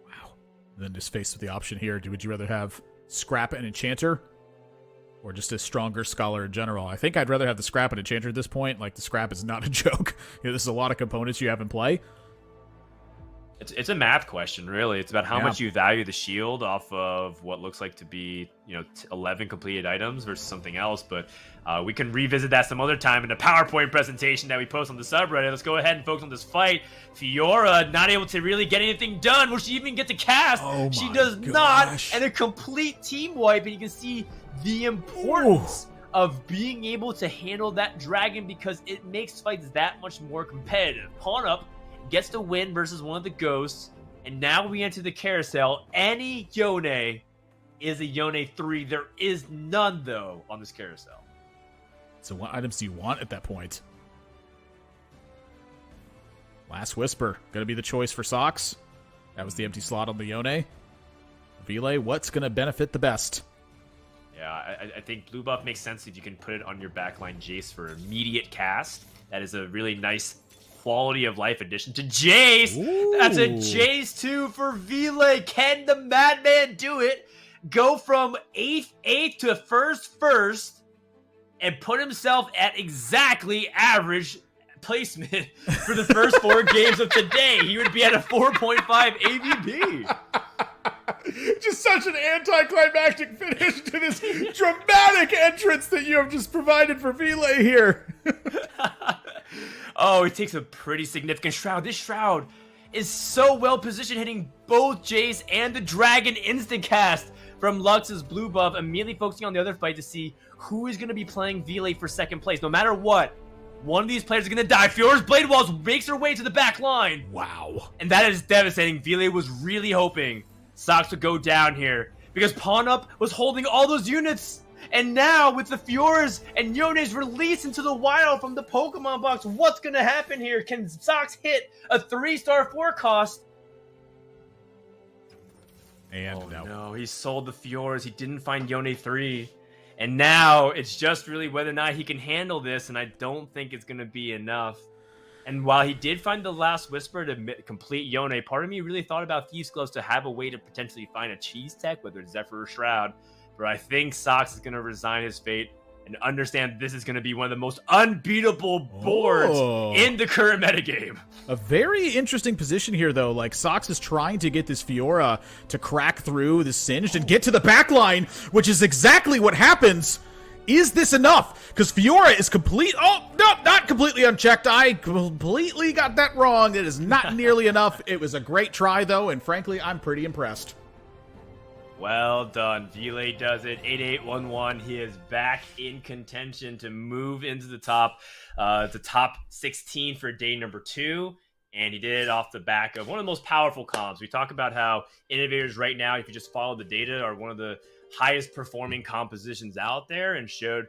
Wow. And then just faced with the option here, would you rather have Scrap and Enchanter? Or just a stronger Scholar in general? I think I'd rather have the Scrap and Enchanter at this point. Like, the Scrap is not a joke. You know, this is a lot of components you have in play. It's a math question, really. It's about how much you value the shield off of what looks like to be, 11 completed items versus something else. But we can revisit that some other time in the PowerPoint presentation that we post on the subreddit. Let's go ahead and focus on this fight. Fiora not able to really get anything done. Will she even get to cast? She does not. And a complete team wipe. And you can see the importance of being able to handle that dragon because it makes fights that much more competitive. Pawn Up gets the win versus one of the ghosts, and now we enter the carousel. Any Yone is a Yone 3. There is none, though, on this carousel. So what items do you want at that point? Last Whisper, gonna be the choice for Sox. That was the empty slot on the Yone. Vile, what's gonna benefit the best? Yeah, I think blue buff makes sense if you can put it on your backline Jace for immediate cast. That is a really nice quality of life addition to Jace. Ooh. That's a Jace 2 for Vile. Can the Madman do it? Go from 8th to first, and put himself at exactly average placement for the first 4 games of the day. He would be at a 4.5 AVP. Just such an anticlimactic finish to this dramatic entrance that you have just provided for Vile here. Oh, he takes a pretty significant Shroud. This Shroud is so well positioned, hitting both Jace and the Dragon instant cast from Lux's blue buff, immediately focusing on the other fight to see who is going to be playing Vile for 2nd place. No matter what, one of these players is going to die. Fiora's Blade Walls makes her way to the back line. Wow. And that is devastating. Vile was really hoping Sox would go down here because Pawn Up was holding all those units. And now with the Fioras and Yone's released into the wild from the Pokemon box, what's going to happen here? Can Sox hit a 3-star 4 cost? And no, he sold the Fioras. He didn't find Yone 3. And now it's just really whether or not he can handle this, and I don't think it's going to be enough. And while he did find the last Whisper to complete Yone, part of me really thought about Thieves Gloves to have a way to potentially find a cheese tech, whether it's Zephyr or Shroud. But I think Sox is going to resign his fate and understand this is going to be one of the most unbeatable boards in the current metagame. A very interesting position here, though. Like, Sox is trying to get this Fiora to crack through the Singed and get to the back line, which is exactly what happens. Is this enough? Because Fiora is complete. Oh, no, not completely unchecked. I completely got that wrong. It is not nearly enough. It was a great try, though, and frankly, I'm pretty impressed. Well done. Vile does it. 8811. He is back in contention to move into the top 16 for day number 2. And he did it off the back of one of the most powerful comps. We talk about how innovators right now, if you just follow the data, are one of the highest performing compositions out there, and showed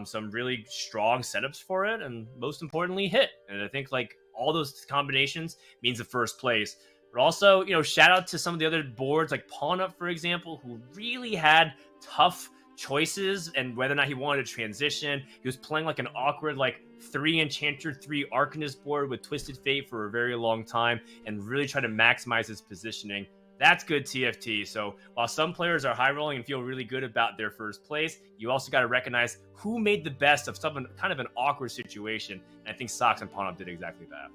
some really strong setups for it, and most importantly, hit. And I think like all those combinations means the first place. But also, shout out to some of the other boards like Pawn Up, for example, who really had tough choices and whether or not he wanted to transition. He was playing like an awkward 3 Enchanter, 3 Arcanist board with Twisted Fate for a very long time and really try to maximize its positioning. That's good TFT. So while some players are high rolling and feel really good about their first place, you also got to recognize who made the best of something kind of an awkward situation. And I think Sox and Pawnop did exactly that.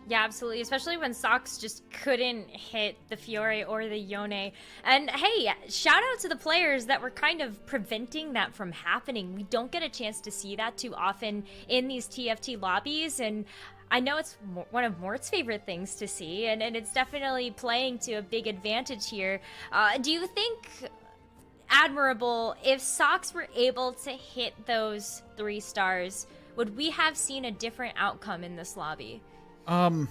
Yeah, absolutely. Especially when Sox just couldn't hit the Fiore or the Yone. And hey, shout out to the players that were kind of preventing that from happening. We don't get a chance to see that too often in these TFT lobbies. And I know it's one of Mort's favorite things to see. And it's definitely playing to a big advantage here. Do you think admirable if Sox were able to hit those 3 stars? Would we have seen a different outcome in this lobby?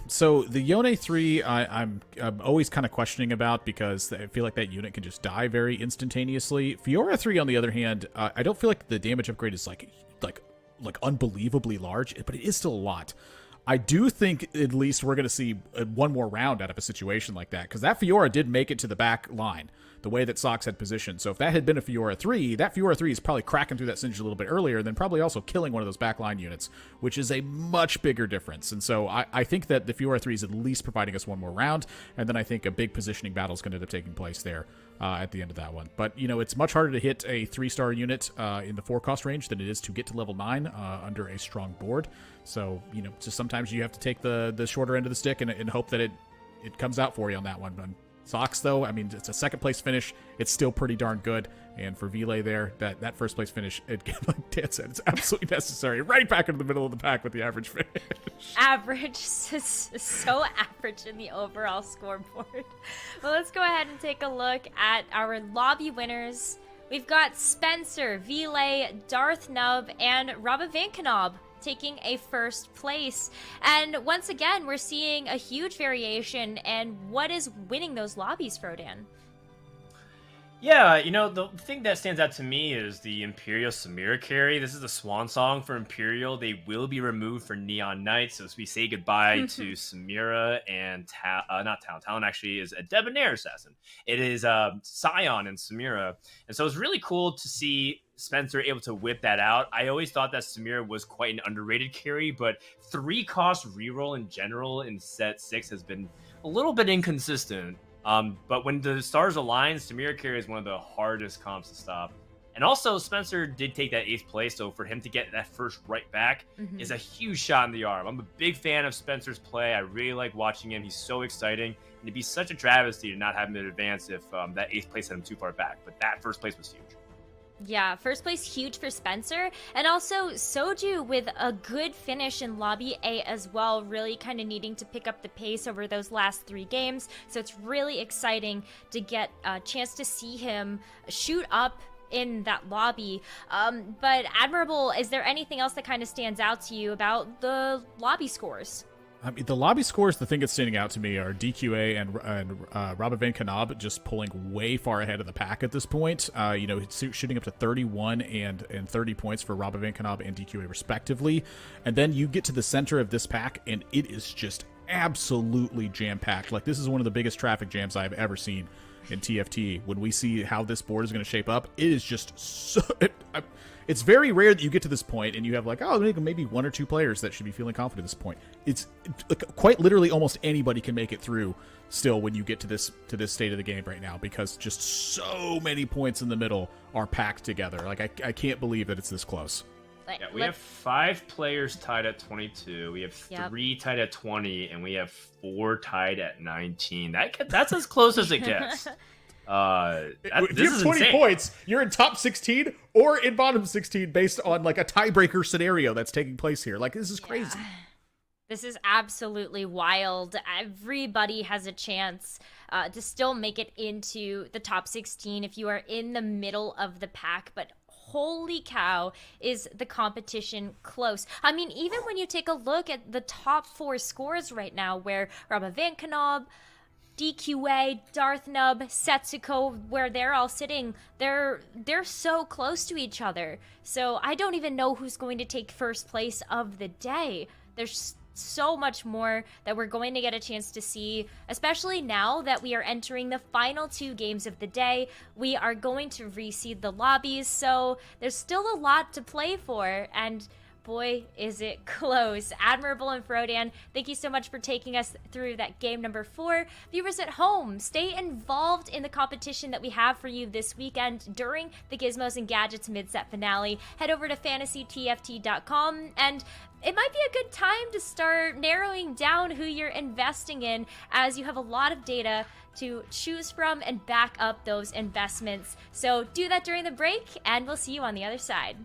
So the Yone 3, I'm always kind of questioning about because I feel like that unit can just die very instantaneously. Fiora 3, on the other hand, I don't feel like the damage upgrade is like unbelievably large, but it is still a lot. I do think at least we're going to see one more round out of a situation like that, because that Fiora did make it to the back line the way that Sox had positioned. So if that had been a Fiora 3, that Fiora 3 is probably cracking through that Singed a little bit earlier, and then probably also killing one of those backline units, which is a much bigger difference. And so I think that the Fiora 3 is at least providing us one more round, and then I think a big positioning battle is going to end up taking place there at the end of that one. But, you know, it's much harder to hit a 3-star unit in the 4-cost range than it is to get to level 9 under a strong board. So, you know, just sometimes you have to take the shorter end of the stick and hope that it comes out for you on that one. But Sox, though, I mean, it's a second-place finish. It's still pretty darn good. And for Vile there, that first-place finish, like Dan said, it's absolutely necessary. Right back into the middle of the pack with the average finish. Average. So average in the overall scoreboard. Well, let's go ahead and take a look at our lobby winners. We've got Spencer, Vile, Darth Nub, and Robin Van Knob taking a first place. And once again, we're seeing a huge variation in what is winning those lobbies, Frodan. Yeah, you know, the thing that stands out to me is the Imperial Samira carry. This is the swan song for Imperial. They will be removed for Neon Knight, so as we say goodbye to Samira and not Talon. Talon actually is a Debonair Assassin. It is Scion and Samira. And so it's really cool to see Spencer able to whip that out. I always thought that Samira was quite an underrated carry, but 3-cost reroll in general in set 6 has been a little bit inconsistent. But when the stars align, Samira carry is one of the hardest comps to stop. And also, Spencer did take that 8th place, so for him to get that first right back is a huge shot in the arm. I'm a big fan of Spencer's play. I really like watching him. He's so exciting. And it'd be such a travesty to not have him advance if that 8th place had him too far back. But that first place was huge. Yeah, first place huge for Spencer, and also Soju with a good finish in Lobby A as well, really kind of needing to pick up the pace over those last 3 games, so it's really exciting to get a chance to see him shoot up in that lobby. But Admirable, is there anything else that kind of stands out to you about the lobby scores? I mean, the lobby scores, the thing that's standing out to me are DQA and Robin Van Knob just pulling way far ahead of the pack at this point. You know, shooting up to 31 and 30 points for Robin Van Knob and DQA respectively. And then you get to the center of this pack, and it is just absolutely jam-packed. Like, this is one of the biggest traffic jams I've ever seen in TFT. When we see how this board is going to shape up, it is just so... It's very rare that you get to this point and you have like, oh, maybe 1 or 2 players that should be feeling confident at this point. It's quite literally almost anybody can make it through still when you get to this state of the game right now, because just so many points in the middle are packed together. Like, I can't believe that it's this close. Yeah, we have 5 players tied at 22. We have 3 tied at 20, and we have 4 tied at 19. That's as close as it gets. If you have 20 points, you're in top 16 or in bottom 16 based on like a tiebreaker scenario that's taking place here. Like, this is crazy. This is absolutely wild. Everybody has a chance to still make it into the top 16 if you are in the middle of the pack, but holy cow, is the competition close. I mean, even when you take a look at the top 4 scores right now, where Rabba Van Knob, DQA, Darth Nub, Setsuko, where they're all sitting, they're so close to each other. So I don't even know who's going to take first place of the day. There's so much more that we're going to get a chance to see, especially now that we are entering the final 2 games of the day. We are going to reseed the lobbies, so there's still a lot to play for, and boy, is it close. Admirable and Frodan, thank you so much for taking us through that game number 4. Viewers at home, stay involved in the competition that we have for you this weekend during the Gizmos and Gadgets mid-set finale. Head over to fantasytft.com, and it might be a good time to start narrowing down who you're investing in, as you have a lot of data to choose from and back up those investments. So do that during the break, and we'll see you on the other side.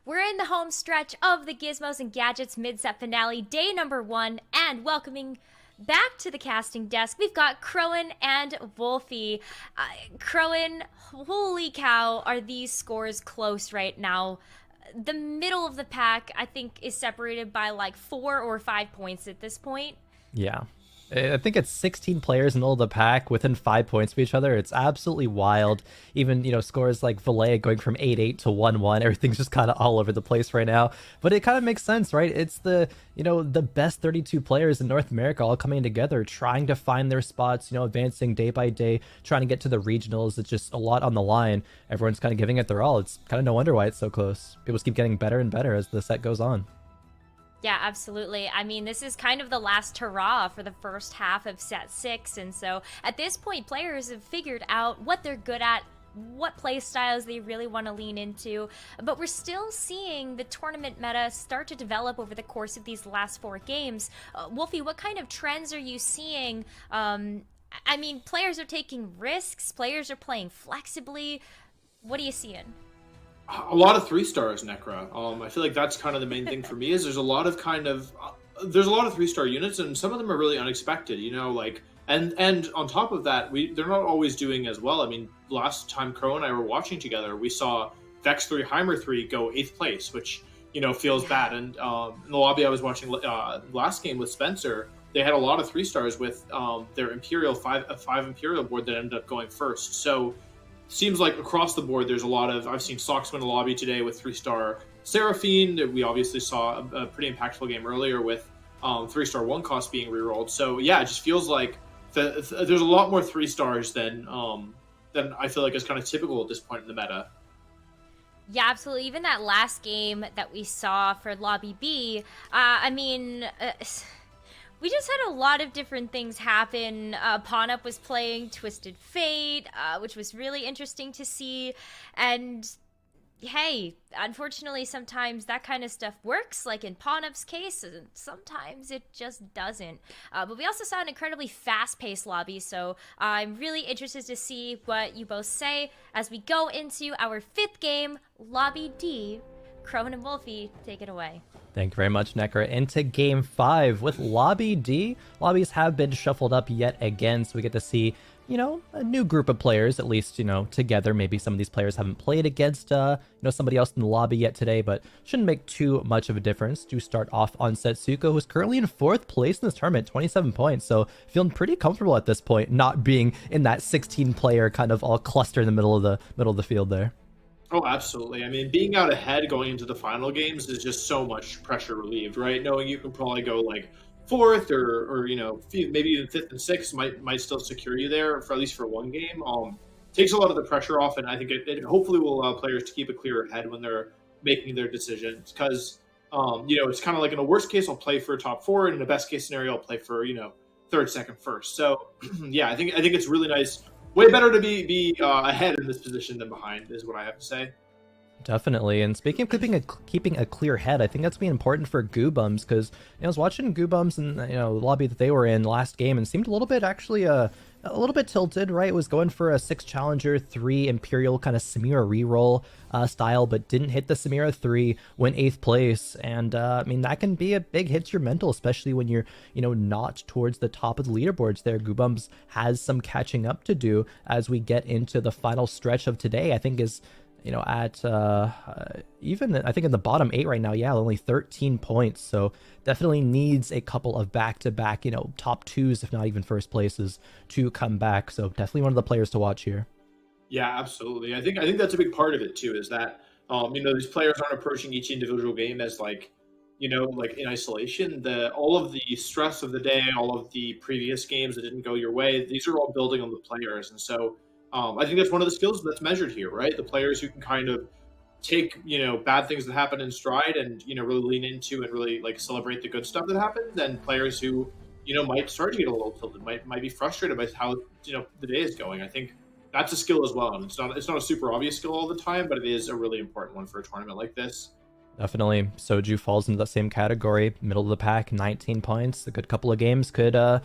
We're in the home stretch of the Gizmos and Gadgets mid-set finale, day number 1, and welcoming back to the casting desk, we've got Khroen and Wolfey. Khroen, holy cow, are these scores close right now. the middle of the pack, I think, is separated by like 4 or 5 points at this point. Yeah. I think it's 16 players in the middle of the pack within 5 points of each other. It's absolutely wild. Even, scores like Wolfey going from 8-8 to 1-1. Everything's just kind of all over the place right now. But it kind of makes sense, right? It's the best 32 players in North America all coming together, trying to find their spots, advancing day by day, trying to get to the regionals. It's just a lot on the line. Everyone's kind of giving it their all. It's kind of no wonder why it's so close. People just keep getting better and better as the set goes on. Yeah, absolutely. I mean, this is kind of the last hurrah for the first half of set 6, and so at this point, players have figured out what they're good at, what play styles they really want to lean into, but we're still seeing the tournament meta start to develop over the course of these last 4 games. Wolfey, what kind of trends are you seeing? I mean, players are taking risks, players are playing flexibly. What are you seeing? A lot of 3-stars, Nekkra. I feel like that's kind of the main thing for me is there's a lot of 3-star units, and some of them are really unexpected, and on top of that, they're not always doing as well. I mean, last time Khroen and I were watching together, we saw Vex 3, Heimer 3 go 8th place, which, feels bad. And in the lobby I was watching last game with Spencer, they had a lot of 3-stars with their Imperial 5 Imperial board that ended up going first. So seems like across the board, there's a lot of... I've seen Sox win a lobby today with 3-star Seraphine. We obviously saw a pretty impactful game earlier with 3-star 1 cost being rerolled. So yeah, it just feels like there's a lot more 3-stars than I feel like is kind of typical at this point in the meta. Yeah, absolutely. Even that last game that we saw for Lobby B, we just had a lot of different things happen. Pawn Up was playing Twisted Fate, which was really interesting to see. And hey, unfortunately, sometimes that kind of stuff works, like in Pawn Up's case, and sometimes it just doesn't. But we also saw an incredibly fast-paced lobby, so I'm really interested to see what you both say as we go into our 5th game, Lobby D. Khroen and Wolfey, take it away. Thank you very much, Nekkra. Into Game 5 with Lobby D. Lobbies have been shuffled up yet again, so we get to see, a new group of players, at least, together. Maybe some of these players haven't played against, somebody else in the lobby yet today, but shouldn't make too much of a difference. Do start off on Setsuko, who's currently in 4th place in this tournament, 27 points, so feeling pretty comfortable at this point, not being in that 16-player kind of all cluster in the middle of the field there. Oh, absolutely. I mean, being out ahead going into the final games is just so much pressure relieved, right? Knowing you can probably go like 4th or maybe even 5th and 6th might still secure you there for at least for one game. Takes a lot of the pressure off, and I think it hopefully will allow players to keep a clearer head when they're making their decisions. Because it's kind of like in a worst case, I'll play for top 4, and in a best case scenario, I'll play for 3rd, 2nd, 1st. So yeah, I think it's really nice. Way better to be ahead in this position than behind, is what I have to say. Definitely. And speaking of keeping a clear head, I think that's going to be important for Goobums, because I was watching Goobums in the lobby that they were in last game and seemed a little bit actually a little bit tilted, right? It was going for a 6 Challenger, 3 Imperial kind of Samira reroll style, but didn't hit the Samira 3, went 8th place. And that can be a big hit to your mental, especially when you're, not towards the top of the leaderboards there. Goobums has some catching up to do as we get into the final stretch of today. I think is at even I think in the bottom 8 right now, only 13 points. So definitely needs a couple of back-to-back, top 2s, if not even first places, to come back. So definitely one of the players to watch here. Yeah, absolutely. I think that's a big part of it too, is that these players aren't approaching each individual game as like in isolation. All of the stress of the day, all of the previous games that didn't go your way, these are all building on the players, and so. I think that's one of the skills that's measured here, right? The players who can kind of take, bad things that happen in stride and, really lean into and really like celebrate the good stuff that happens, and players who, might start to get a little tilted, might be frustrated by how, the day is going. I think that's a skill as well. And it's not a super obvious skill all the time, but it is a really important one for a tournament like this. Definitely. Soju falls into that same category, middle of the pack, 19 points. A good couple of games could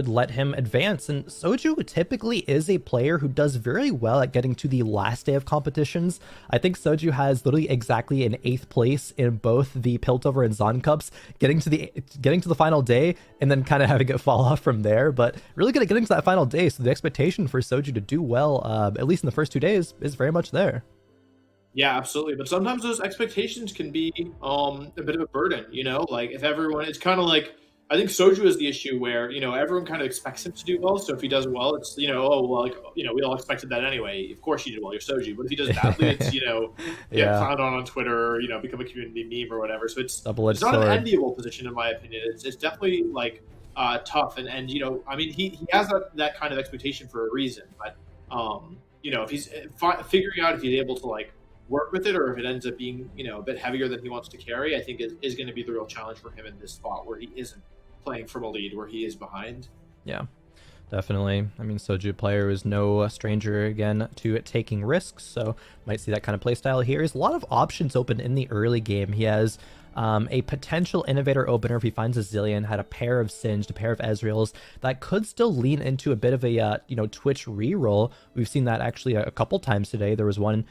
let him advance. And Soju typically is a player who does very well at getting to the last day of competitions. I think Soju has literally exactly an 8th place in both the Piltover and Zon Cups, getting to the final day and then kind of having it fall off from there. But really good at getting to that final day, so the expectation for Soju to do well, at least in the first 2 days, is very much there. Yeah, absolutely. But sometimes those expectations can be a bit of a burden, like if everyone, it's kind of like, I think Soju is the issue where, everyone kind of expects him to do well. So if he does well, it's, oh, well, like, we all expected that anyway. Of course you did well, you're Soju. But if he does badly, it's, Yeah. clowned on Twitter, or, become a community meme or whatever. So it's Double-edged not sword. an enviable position, in my opinion. It's definitely like tough. And I mean, he has that kind of expectation for a reason. But, if he's figuring out if he's able to like work with it, or if it ends up being a bit heavier than he wants to carry, I think is going to be the real challenge for him in this spot where he isn't playing from a lead, where he is behind. Yeah, definitely. I mean, Soju player is no stranger again to taking risks, so might see that kind of playstyle here. There's a lot of options open in the early game. He has a potential innovator opener if he finds a Zillion, had a pair of Singed, a pair of Ezreals that could still lean into a bit of a Twitch reroll. We've seen that actually a couple times today. There was one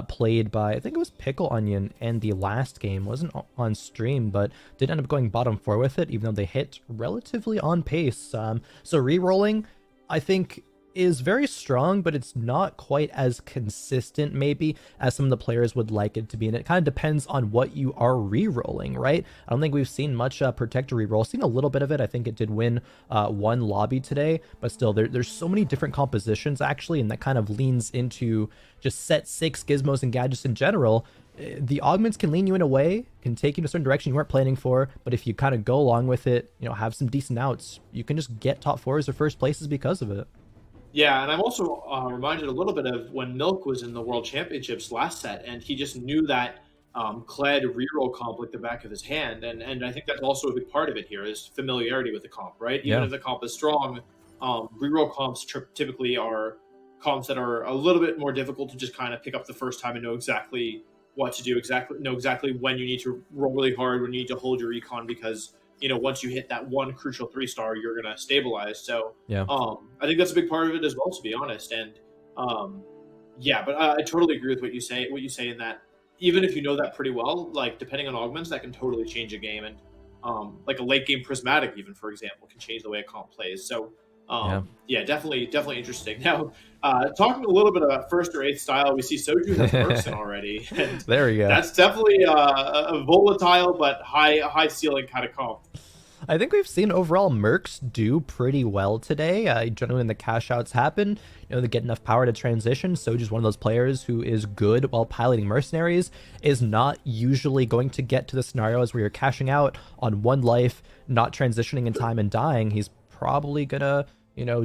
played by, I think it was Pickle Onion, and the last game wasn't on stream, but did end up going bottom 4 with it, even though they hit relatively on pace. So rerolling, I think, is very strong, but it's not quite as consistent maybe as some of the players would like it to be, and it kind of depends on what you are re-rolling, right? I don't think we've seen much Protector re-roll. Seen a little bit of it. I think it did win one lobby today, but still there's so many different compositions actually, and that kind of leans into just set 6 gizmos and gadgets in general. The augments can lean you in a way, can take you in a certain direction you weren't planning for, but if you kind of go along with it, have some decent outs, you can just get top 4s or first places because of it. Yeah, and I'm also reminded a little bit of when Milk was in the World Championships last set, and he just knew that Kled reroll comp like the back of his hand, and I think that's also a big part of it here is familiarity with the comp, right? Even if the comp is strong, reroll comps typically are comps that are a little bit more difficult to just kind of pick up the first time and know exactly what to do, know exactly when you need to roll really hard, when you need to hold your econ, because once you hit that one crucial 3-star, you're going to stabilize. So yeah, I think that's a big part of it as well, to be honest. And but I totally agree with what you say in that even if you know that pretty well, like depending on augments, that can totally change a game. And like a late game prismatic, even for example, can change the way a comp plays. So definitely interesting. Now, talking a little bit about first or 8th style, we see Soju has Merkson already. And there we go. That's definitely a volatile but high ceiling kind of comp. I think we've seen overall Mercs do pretty well today. Generally when the cash outs happen, they get enough power to transition. Soju's one of those players who is good while piloting mercenaries, is not usually going to get to the scenarios where you're cashing out on 1 life, not transitioning in time and dying. He's probably gonna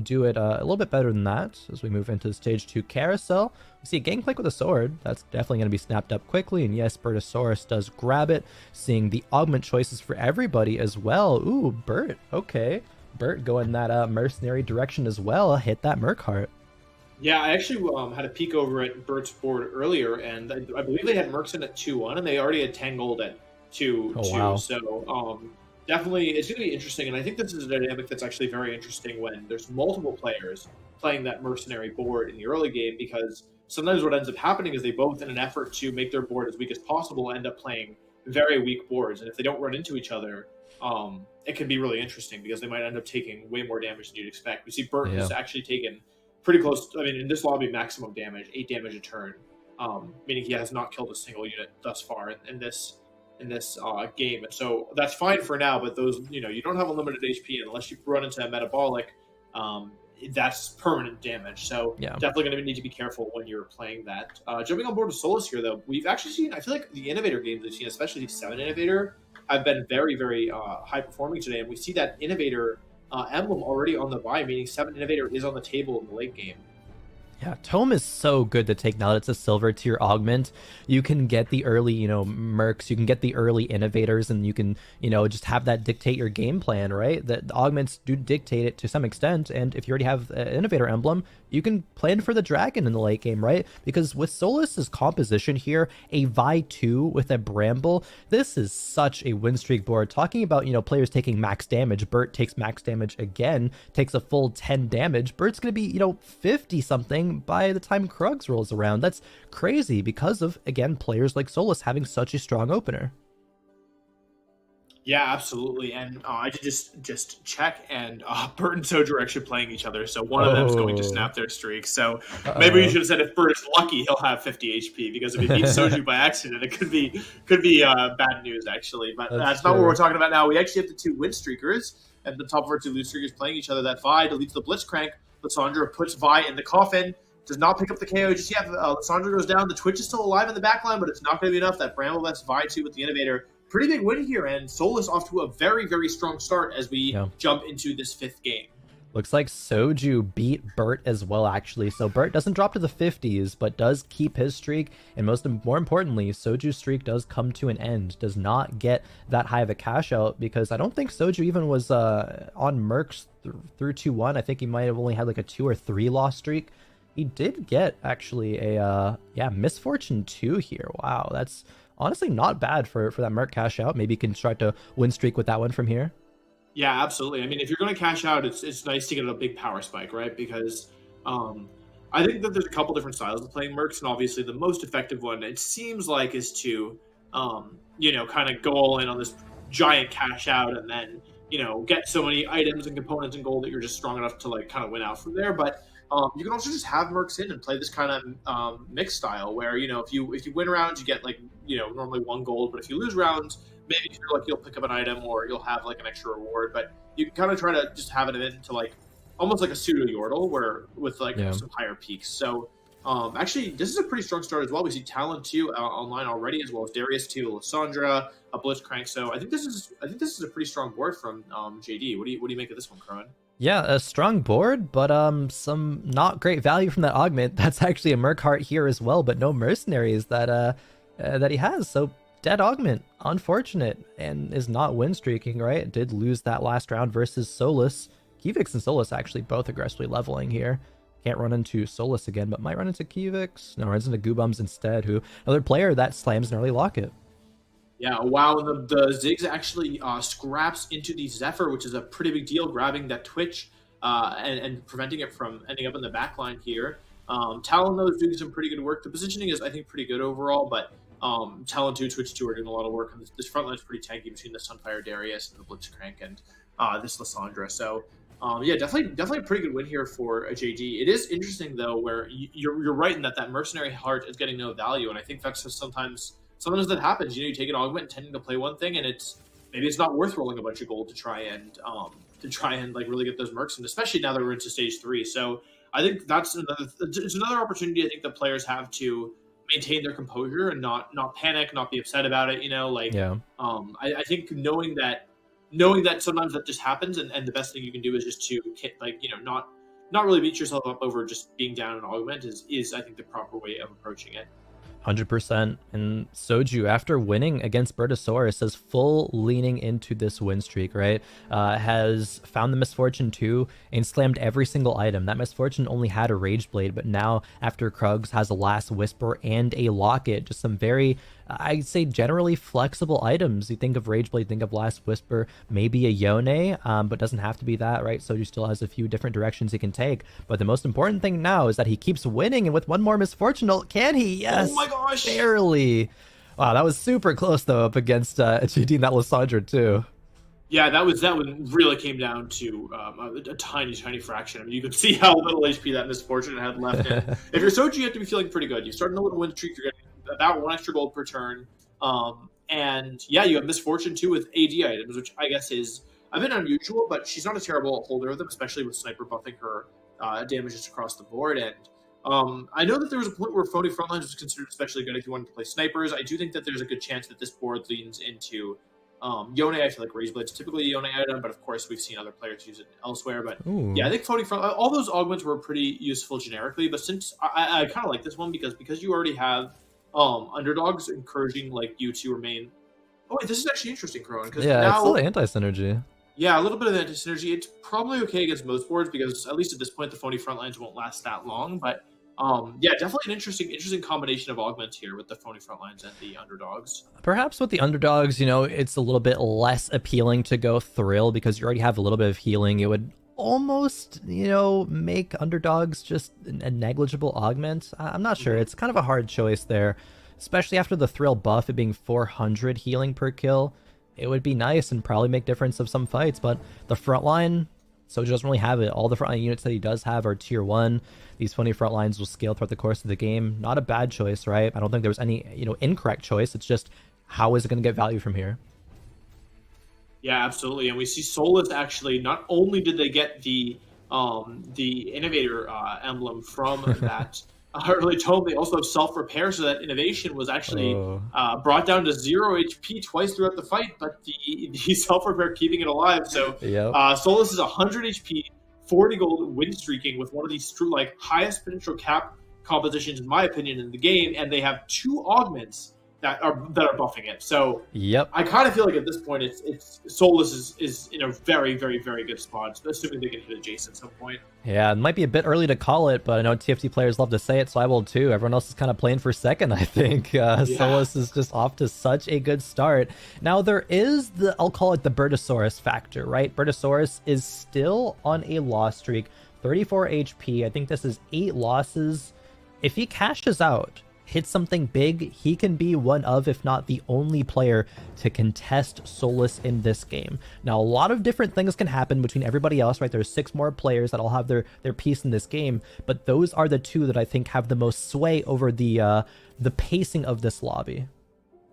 do it a little bit better than that as we move into the stage 2 carousel. We see a gangplank with a sword. That's definitely going to be snapped up quickly, and yes, Bertosaurus does grab it. Seeing the augment choices for everybody as well. Ooh, Bert, okay. Bert going that mercenary direction as well. Hit that Merc heart. Yeah, I actually had a peek over at Bert's board earlier, and I believe they had Mercs in at 2-1, and they already had Tangled at 2-2. Oh, wow. So definitely, it's going to be interesting, and I think this is a dynamic that's actually very interesting when there's multiple players playing that mercenary board in the early game, because sometimes what ends up happening is they both, in an effort to make their board as weak as possible, end up playing very weak boards, and if they don't run into each other, it can be really interesting because they might end up taking way more damage than you'd expect. We see Bert has actually taken pretty close, in this lobby, maximum damage, 8 damage a turn, meaning he has not killed a single unit thus far in this game, and so that's fine for now. But those, you don't have unlimited HP unless you run into a metabolic. That's permanent damage. So definitely going to need to be careful when you're playing that. Jumping on board with Solus here, though, we've actually seen. I feel like the Innovator games we've seen, especially 7 Innovator, have been very, very high performing today, and we see that Innovator emblem already on the buy, meaning 7 Innovator is on the table in the late game. Yeah, Tome is so good to take now that it's a silver tier augment. You can get the early, mercs, you can get the early innovators, and you can, just have that dictate your game plan, right? The augments do dictate it to some extent, and if you already have an innovator emblem, you can plan for the dragon in the late game, right? Because with Solus's composition here, a Vi 2 with a Bramble, this is such a win streak board. Talking about, players taking max damage, Bert takes max damage again, takes a full 10 damage. Bert's going to be, 50 something by the time Krugs rolls around. That's crazy because of, again, players like Solus having such a strong opener. Yeah, absolutely. And I did just check, and Bert and Soju are actually playing each other. So one of them is going to snap their streak. So maybe you should have said if Bert is lucky, he'll have 50 HP, because if he beats Soju by accident, it could be bad news actually. But that's not what we're talking about now. We actually have the two win streakers at the top of our two lose streakers playing each other. That Vi deletes the Blitzcrank. Lissandra puts Vi in the coffin. Does not pick up the KO just yet. Lissandra goes down. The Twitch is still alive in the backline, but it's not going to be enough. That Bramble lets Vi too with the Innovator. Pretty big win here, and Solus off to a very, very strong start as we jump into this 5th game. Looks like Soju beat Bert as well, actually. So Bert doesn't drop to the 50s, but does keep his streak. And more importantly, Soju's streak does come to an end. Does not get that high of a cash out, because I don't think Soju even was on Mercs through 2-1. I think he might have only had like a 2 or 3 loss streak. He did get actually a Misfortune 2 here. Wow, that's honestly not bad for that Merc cash out. Maybe you can try to win streak with that one from here. Yeah, absolutely. I mean, if you're going to cash out, it's nice to get a big power spike, right? Because I think that there's a couple different styles of playing Mercs, and obviously the most effective one, it seems like, is to, kind of go all in on this giant cash out and then, get so many items and components and gold that you're just strong enough to, like, kind of win out from there. But you can also just have Mercs in and play this kind of mixed style where, if you win rounds, you get, like, normally 1 gold, but if you lose rounds, maybe if you're like, you'll pick up an item or you'll have like an extra reward, but you can kind of try to just have it into like almost like a pseudo Yordle where with like some higher peaks. So actually this is a pretty strong start as well. We see Talon 2 online already, as well as Darius 2, Lissandra, a Blitzcrank. So I think this is a pretty strong board from JD. What do you make of this one, Khroen? Yeah, a strong board, but some not great value from that augment. That's actually a Merc Heart here as well, but no mercenaries that he has. So dead augment, unfortunate, and is not win streaking, right? Did lose that last round versus Solus. Kivix and Solus actually both aggressively leveling here. Can't run into Solus again, but might run into Kivix. No, runs into Goobums instead, who another player that slams an early locket. Yeah, wow, and the Ziggs actually scraps into the Zephyr, which is a pretty big deal, grabbing that Twitch and preventing it from ending up in the backline here. Talon, though, is doing some pretty good work. The positioning is, I think, pretty good overall, but Talon 2, Twitch 2 are doing a lot of work. And this front line is pretty tanky between the Sunfire Darius and the Blitzcrank and this Lissandra. So, yeah, definitely a pretty good win here for a JD. It is interesting, though, where you're right in that Mercenary Heart is getting no value. And I think that's just sometimes that happens. You take an augment intending to play one thing, and maybe it's not worth rolling a bunch of gold to try and like really get those mercs, and especially now that we're into stage 3. So I think it's another opportunity I think the players have to maintain their composure and not panic, not be upset about it. I think knowing that sometimes that just happens, and the best thing you can do is just to not really beat yourself up over just being down an augment is I think the proper way of approaching it. 100%. And Soju, after winning against Bertosaurus, is full leaning into this win streak, right? Has found the Misfortune 2 and slammed every single item. That Misfortune only had a Rage Blade, but now after Krugs has a Last Whisper and a Locket, just some very, I'd say, generally flexible items. You think of Rage Blade, think of Last Whisper, maybe a Yone, but doesn't have to be that, right? Soju still has a few different directions he can take. But the most important thing now is that he keeps winning, and with one more Misfortune, can he? Yes! Oh my gosh! Barely! Wow, that was super close, though, up against GD and that Lissandra, too. Yeah, that one really came down to a tiny fraction. I mean, you could see how little HP that Misfortune had left in. If you're Soju, you have to be feeling pretty good. You start in a little win streak, you're getting about 1 extra gold per turn. And yeah, you have Misfortune 2 with AD items, which I guess is a bit unusual, but she's not a terrible holder of them, especially with Sniper buffing her damages across the board. And I know that there was a point where Phony Frontlines was considered especially good if you wanted to play snipers. I do think that there's a good chance that this board leans into Yone. I feel like Rage Blade's typically a Yone item, but of course we've seen other players use it elsewhere. But yeah, I think Phony Front, all those augments were pretty useful generically, but since I kind of like this one because you already have underdogs encouraging like you to remain. Oh wait, this is actually interesting, Khroen, because yeah, now, it's still anti-synergy. Yeah, a little bit of anti-synergy. It's probably okay against most boards because at least at this point the Phony Frontlines won't last that long. But yeah, definitely an interesting combination of augments here with the Phony Frontlines and the underdogs. Perhaps with the underdogs, it's a little bit less appealing to go Thrill because you already have a little bit of healing. It would almost, make underdogs just a negligible augment. I'm not sure. It's kind of a hard choice there, especially after the Thrill buff, it being 400 healing per kill. it would be nice and probably make difference of some fights. But the front line, Soji doesn't really have it. All the frontline units that he does have are tier 1. These 20 front lines will scale throughout the course of the game. Not a bad choice, right? I don't think there was any, incorrect choice. It's just, how is it going to get value from here? Yeah, absolutely. And we see Solus actually, not only did they get the innovator emblem from that early tome, they also have self-repair, so that innovation was actually brought down to 0 HP twice throughout the fight, but the self-repair keeping it alive. So Solus is 100 HP, 40 gold, win streaking with one of these highest potential cap compositions, in my opinion, in the game, and they have 2 augments that are buffing it. So I kind of feel like at this point, it's Solus is in a very, very, very good spot, assuming they can hit a Jace at some point. Yeah, it might be a bit early to call it, but I know TFT players love to say it, so I will too. Everyone else is kind of playing for second, I think. Solus is just off to such a good start. Now, there is I'll call it the Bertosaurus factor, right? Bertosaurus is still on a loss streak, 34 HP. I think this is 8 losses. If he cashes out, hits something big, he can be one of, if not the only player to contest Solus in this game. Now, a lot of different things can happen between everybody else, right? There's 6 more players that all have their piece in this game, but those are the 2 that I think have the most sway over the pacing of this lobby.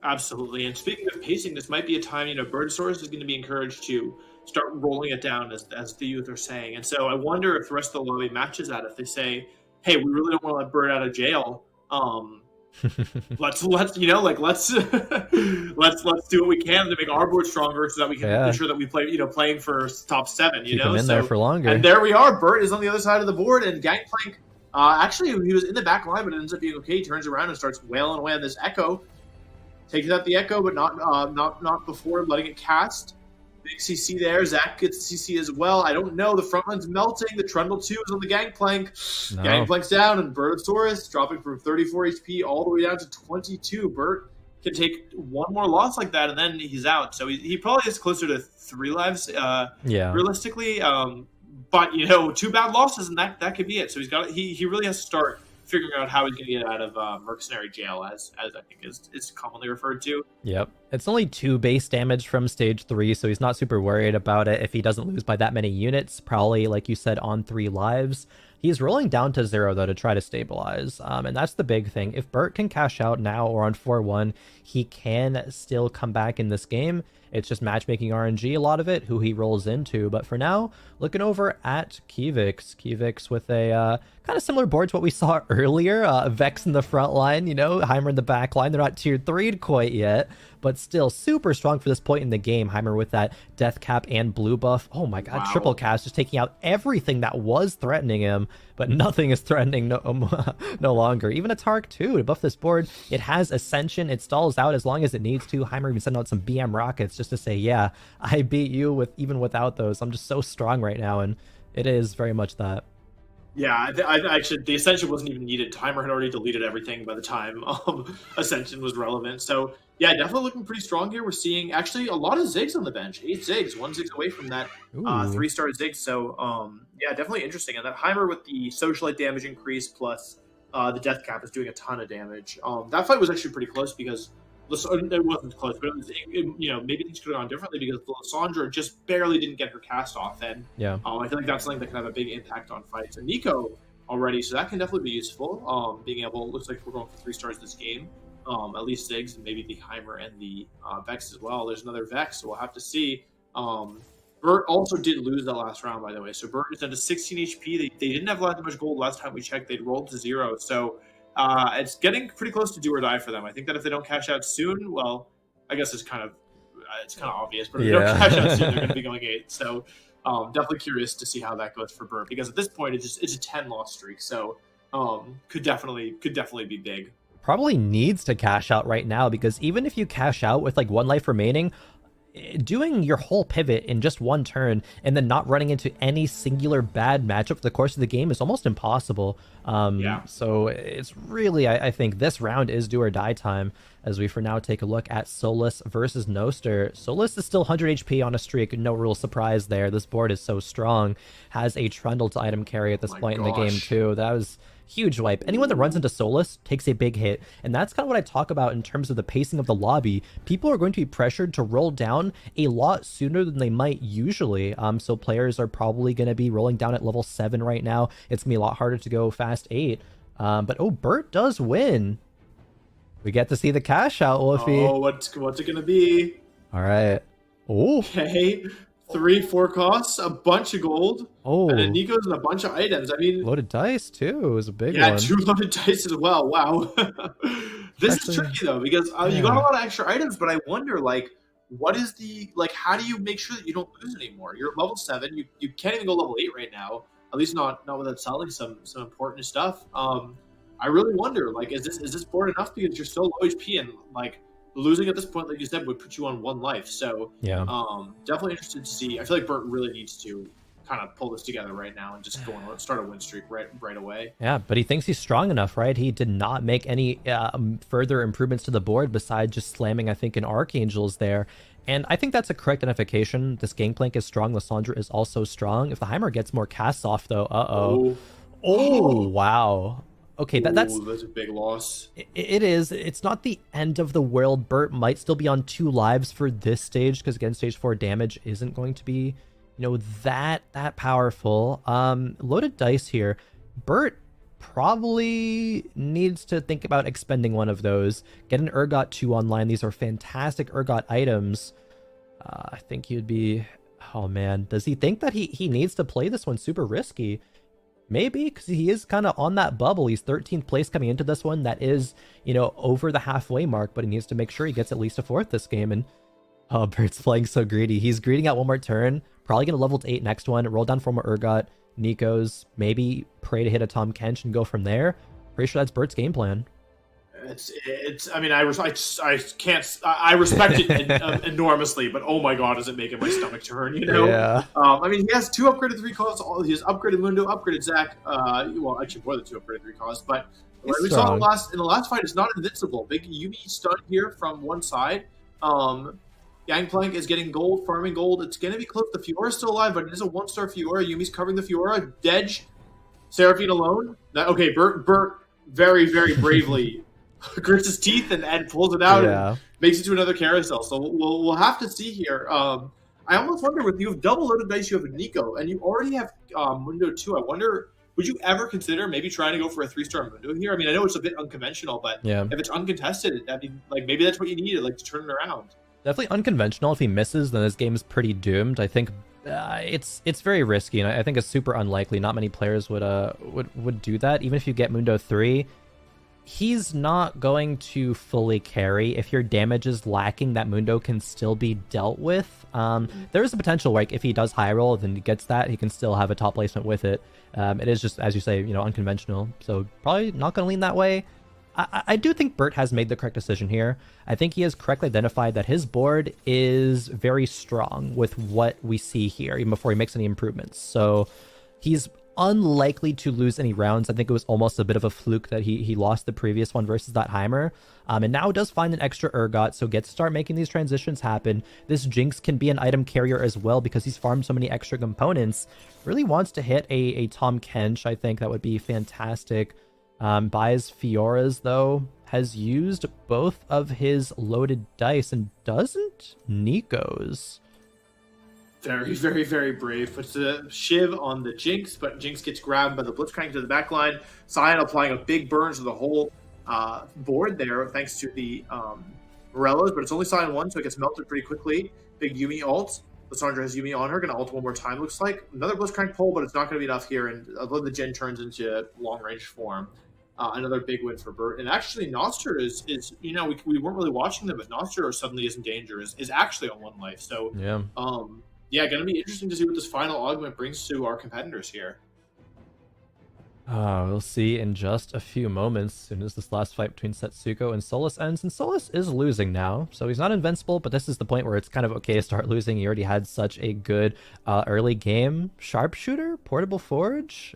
Absolutely. And speaking of pacing, this might be a time, Birdsaurus is going to be encouraged to start rolling it down, as the youth are saying. And so I wonder if the rest of the lobby matches that. If they say, hey, we really don't want to let Bird out of jail, let's do what we can to make our board stronger, so that we can ensure that we play, playing for top 7. Keep him in there for longer. And there we are. Bert is on the other side of the board, and Gangplank, actually, he was in the back line, but it ends up being okay. He turns around and starts wailing away on this Echo, takes out the Echo, but not before letting it cast. Big CC there. Zach gets CC as well. I don't know. The front line's melting. The Trundle 2 is on the Gangplank. No. Gangplank's down, and Bertosaurus dropping from 34 HP all the way down to 22. Bert can take one more loss like that, and then he's out. So he probably is closer to 3 lives, realistically. But 2 bad losses, and that could be it. So he really has to start figuring out how he's going to get out of mercenary jail, as I think is commonly referred to. Yep. It's only 2 base damage from stage 3, so he's not super worried about it if he doesn't lose by that many units. Probably, like you said, on 3 lives. He's rolling down to 0, though, to try to stabilize. And that's the big thing. If Bert can cash out now or on 4-1, he can still come back in this game. It's just matchmaking RNG, a lot of it, who he rolls into. But for now, looking over at Kivix with a kind of similar board to what we saw earlier. Vex in the front line, Heimer in the back line. They're not tier 3'd quite yet, but still super strong for this point in the game. Heimer with that death cap and blue buff. Oh my god, triple cast, just taking out everything that was threatening him, but nothing is threatening no longer. Even a Tark too to buff this board. It has Ascension, it stalls out as long as it needs to. Heimer even sending out some BM rockets just to say, yeah, I beat you even without those. I'm just so strong right now, and it is very much that. Yeah, actually, the Ascension wasn't even needed. Timer had already deleted everything by the time Ascension was relevant. So, yeah, definitely looking pretty strong here. We're seeing, actually, a lot of Ziggs on the bench. 8 Ziggs, 1 Ziggs away from that 3-star Ziggs. So, yeah, definitely interesting. And that Heimer with the Socialite damage increase plus the Death Cap is doing a ton of damage. That fight was actually pretty close because it wasn't close, but maybe things could have gone differently because Lissandra just barely didn't get her cast off, and I feel like that's something that can have a big impact on fights. And Nico already, so that can definitely be useful. Looks like we're going for 3 stars this game, at least Ziggs and maybe the Heimer and the Vex as well. There's another Vex, so we'll have to see. Bert also did lose that last round, by the way. So Bert is down to 16 HP. They didn't have that much gold last time we checked. They'd rolled to 0, so it's getting pretty close to do or die for them. I think that if they don't cash out soon, well, I guess it's kind of obvious, but if they don't cash out soon, they're going to be going 8. So definitely curious to see how that goes for Bert, because at this point it's a 10 loss streak. So could definitely be big. Probably needs to cash out right now, because even if you cash out with like 1 life remaining, doing your whole pivot in just 1 turn and then not running into any singular bad matchup for the course of the game is almost impossible. So it's really, I think this round is do or die time, as we for now take a look at Solus versus Noster. Solus is still 100 HP on a streak, no real surprise there. This board is so strong. Has a Trundle to item carry at this point in the game too. That was huge wipe. Anyone that runs into Solus takes a big hit, and that's kind of what I talk about in terms of the pacing of the lobby. People are going to be pressured to roll down a lot sooner than they might usually. So players are probably going to be rolling down at level 7 right now. It's going to be a lot harder to go fast 8. But oh, Bert does win. We get to see the cash out, Wolfey. Oh, what's it going to be? All right. Oh. Okay. 3-4 costs, a bunch of gold, and then Nico's and a bunch of items. I mean, loaded dice too. It was a big one. Yeah, 2 loaded dice as well. Wow. This is tricky though, because you got a lot of extra items, but I wonder, like, what is the, like, how do you make sure that you don't lose anymore? You're at level 7. You can't even go level 8 right now. At least not without selling some important stuff. I really wonder, like, is this board enough because you're so low HP, and like losing at this point, like you said, would put you on 1 life. So yeah, definitely interested to see. I feel like Bert really needs to kind of pull this together right now and just start a win streak right away. Yeah, but he thinks he's strong enough, right? He did not make any further improvements to the board besides just slamming, I think, an Archangels there. And I think that's a correct identification. This Gangplank is strong. Lysandra is also strong. If the Heimer gets more casts off, though, Oh, wow. Okay, that's a big loss. It is. It's not the end of the world. Bert might still be on 2 lives for this stage because, again, stage 4 damage isn't going to be, that powerful. Loaded dice here. Bert probably needs to think about expending one of those. Get an Urgot 2 online. These are fantastic Urgot items. I think he'd be... Oh, man. Does he think that he needs to play this one super risky? Maybe, because he is kind of on that bubble. He's 13th place coming into this one. That is, over the halfway mark, but he needs to make sure he gets at least a 4th this game. And, oh, Bert's playing so greedy. He's greeting out 1 more turn. Probably going to level to 8 next one. Roll down 4 more Urgot. Nico's. Maybe pray to hit a Tom Kench and go from there. Pretty sure that's Bert's game plan. It's. I mean, I can't. I respect it enormously, but oh my god, does it make my stomach turn? Yeah. I mean, he has 2 upgraded 3 costs. He has upgraded Mundo, upgraded Zach. Well, actually more than 2 upgraded 3 costs. But like we saw in the last fight, it's not invincible. Big Yumi stun here from one side. Gangplank is getting gold, farming gold. It's going to be close. The Fiora's still alive, but it is a 1-star Fiora. Yumi's covering the Fiora. Dedge, Seraphine alone. Okay, Bert very, very bravely grits his teeth and pulls it out and makes it to another carousel. So we'll have to see here. I almost wonder, with you have double loaded dice, you have a Nico, and you already have Mundo 2. I wonder, would you ever consider maybe trying to go for a 3-star Mundo here? I mean, I know it's a bit unconventional, but if it's uncontested, I mean, like, maybe that's what you need, like, to turn it around. Definitely unconventional. If he misses, then his game is pretty doomed. I think it's very risky, and I think it's super unlikely. Not many players would do that. Even if you get Mundo 3, he's not going to fully carry. If your damage is lacking, that Mundo can still be dealt with. There is a potential, like, if he does high roll, then he gets that, he can still have a top placement with it. It is just, as you say, unconventional. So probably not going to lean that way. I do think Bert has made the correct decision here. I think he has correctly identified that his board is very strong with what we see here, even before he makes any improvements. So he's unlikely to lose any rounds. I think it was almost a bit of a fluke that he lost the previous one versus that Heimer. And now does find an extra Urgot, so gets to start making these transitions happen. This Jinx can be an item carrier as well because he's farmed so many extra components. Really wants to hit a Tom Kench. I think that would be fantastic. Buys Fiora's, though, has used both of his loaded dice and doesn't Nico's. Very, very, very brave. Puts the Shiv on the Jinx, but Jinx gets grabbed by the Blitzcrank to the backline. Cyan applying a big burn to the whole board there, thanks to the Morellos, but it's only Cyan 1, so it gets melted pretty quickly. Big Yumi ult. Lysandra has Yumi on her, going to ult 1 more time, looks like. Another Blitzcrank pull, but it's not going to be enough here, and the Gen turns into long-range form. Another big win for Bert. And actually, Nostr is we weren't really watching them, but Nostr suddenly is in danger, is actually on 1 life. So, going to be interesting to see what this final augment brings to our competitors here. We'll see in just a few moments, as soon as this last fight between Setsuko and Solus ends. And Solus is losing now, so he's not invincible, but this is the point where it's kind of okay to start losing. He already had such a good early game. Sharpshooter? Portable Forge?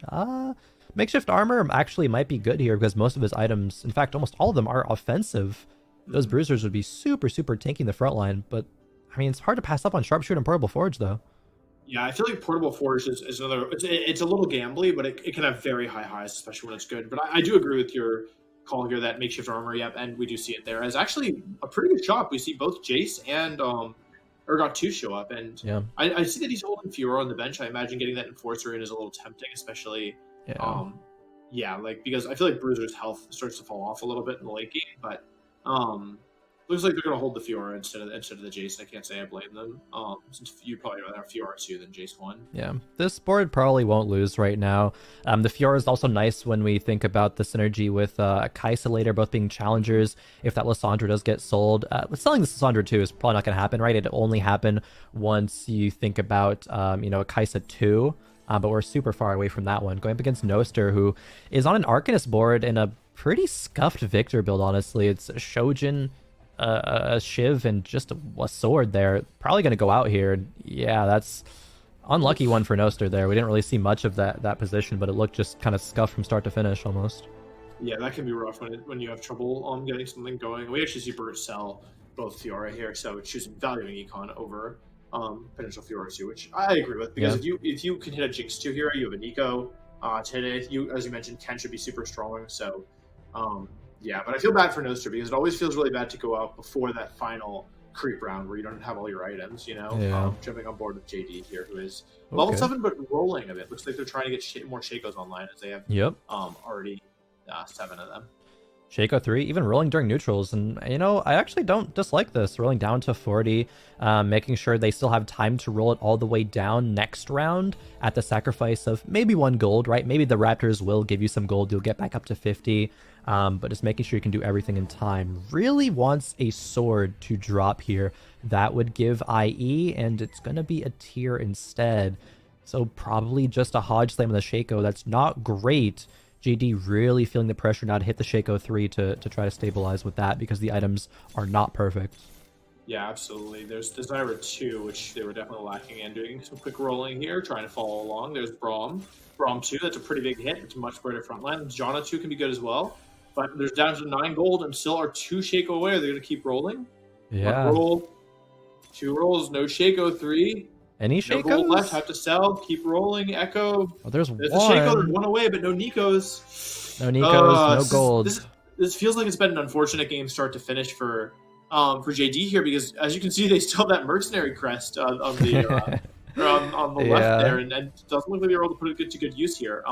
Makeshift Armor actually might be good here because most of his items, in fact, almost all of them are offensive. Those bruisers would be super, super tanking the front line, but I mean, it's hard to pass up on Sharpshooter and Portable Forge, though. Yeah, I feel like Portable Forge is another. It's a little gambly, but it can have very high highs, especially when it's good. But I do agree with your call here that makeshift armor, yep, and we do see it there as actually a pretty good shot. We see both Jace and Urgot 2 show up, and Yeah. I see that he's holding Fiora on the bench. I imagine getting that Enforcer in is a little tempting, especially like because I feel like Bruiser's health starts to fall off a little bit in the late game, but looks like they're going to hold the Fiora instead of the Jace. I can't say I blame them. Since you'd probably rather have Fiora 2 than Jace 1. Yeah, this board probably won't lose right now. The Fiora is also nice when we think about the synergy with Kai'Sa later, both being challengers. If that Lissandra does get sold, selling the Lissandra 2 is probably not going to happen, right? It'll only happen once you think about, a Kai'Sa 2. But we're super far away from that one. Going up against Noster, who is on an Arcanist board in a pretty scuffed Victor build, honestly. It's a Shojin, a Shiv, and just a sword there. Probably going to go out here. Yeah, that's unlucky one for Noster there. We didn't really see much of that position, but it looked just kind of scuffed from start to finish almost. Yeah, that can be rough when you have trouble getting something going. We actually see Bert sell both Fiora here, so choosing valuing Econ over potential Fiora 2, which I agree with, because if you can hit a Jinx 2 here, you have a Nico. Today, as you mentioned, Ken should be super strong, so yeah, but I feel bad for Noster because it always feels really bad to go out before that final creep round where you don't have all your items, jumping on board with JD here, who is level 7 but rolling a bit. Looks like they're trying to get more Shakos online, as they have already 7 of them. Shaco 3, even rolling during neutrals, and I actually don't dislike this, rolling down to 40, making sure they still have time to roll it all the way down next round at the sacrifice of maybe 1 gold, right? Maybe the Raptors will give you some gold, you'll get back up to 50, but just making sure you can do everything in time. Really wants a sword to drop here. That would give IE, and it's going to be a tier instead. So probably just a Hodge Slam on the Shaco. That's not great. JD really feeling the pressure now to hit the Shaco 3 to try to stabilize with that, because the items are not perfect. Yeah, absolutely. There's Desire 2, which they were definitely lacking in, doing some quick rolling here, trying to follow along. There's Braum. Braum 2, that's a pretty big hit. It's a much better front line. Janna 2 can be good as well. But there's down to 9 gold and still are 2 Shaco away. Are they going to keep rolling? Yeah. 1 roll, 2 rolls, no Shaco 3. Any No Shakos? gold left, have to sell, keep rolling, Echo. Oh, there's a one. Shaco, there's 1 away, but no Nikos. No Nikos, no gold. This feels like it's been an unfortunate game start to finish for JD here, because as you can see, they still have that mercenary crest on the on the left there, and it doesn't look like they were able to put it to good use here.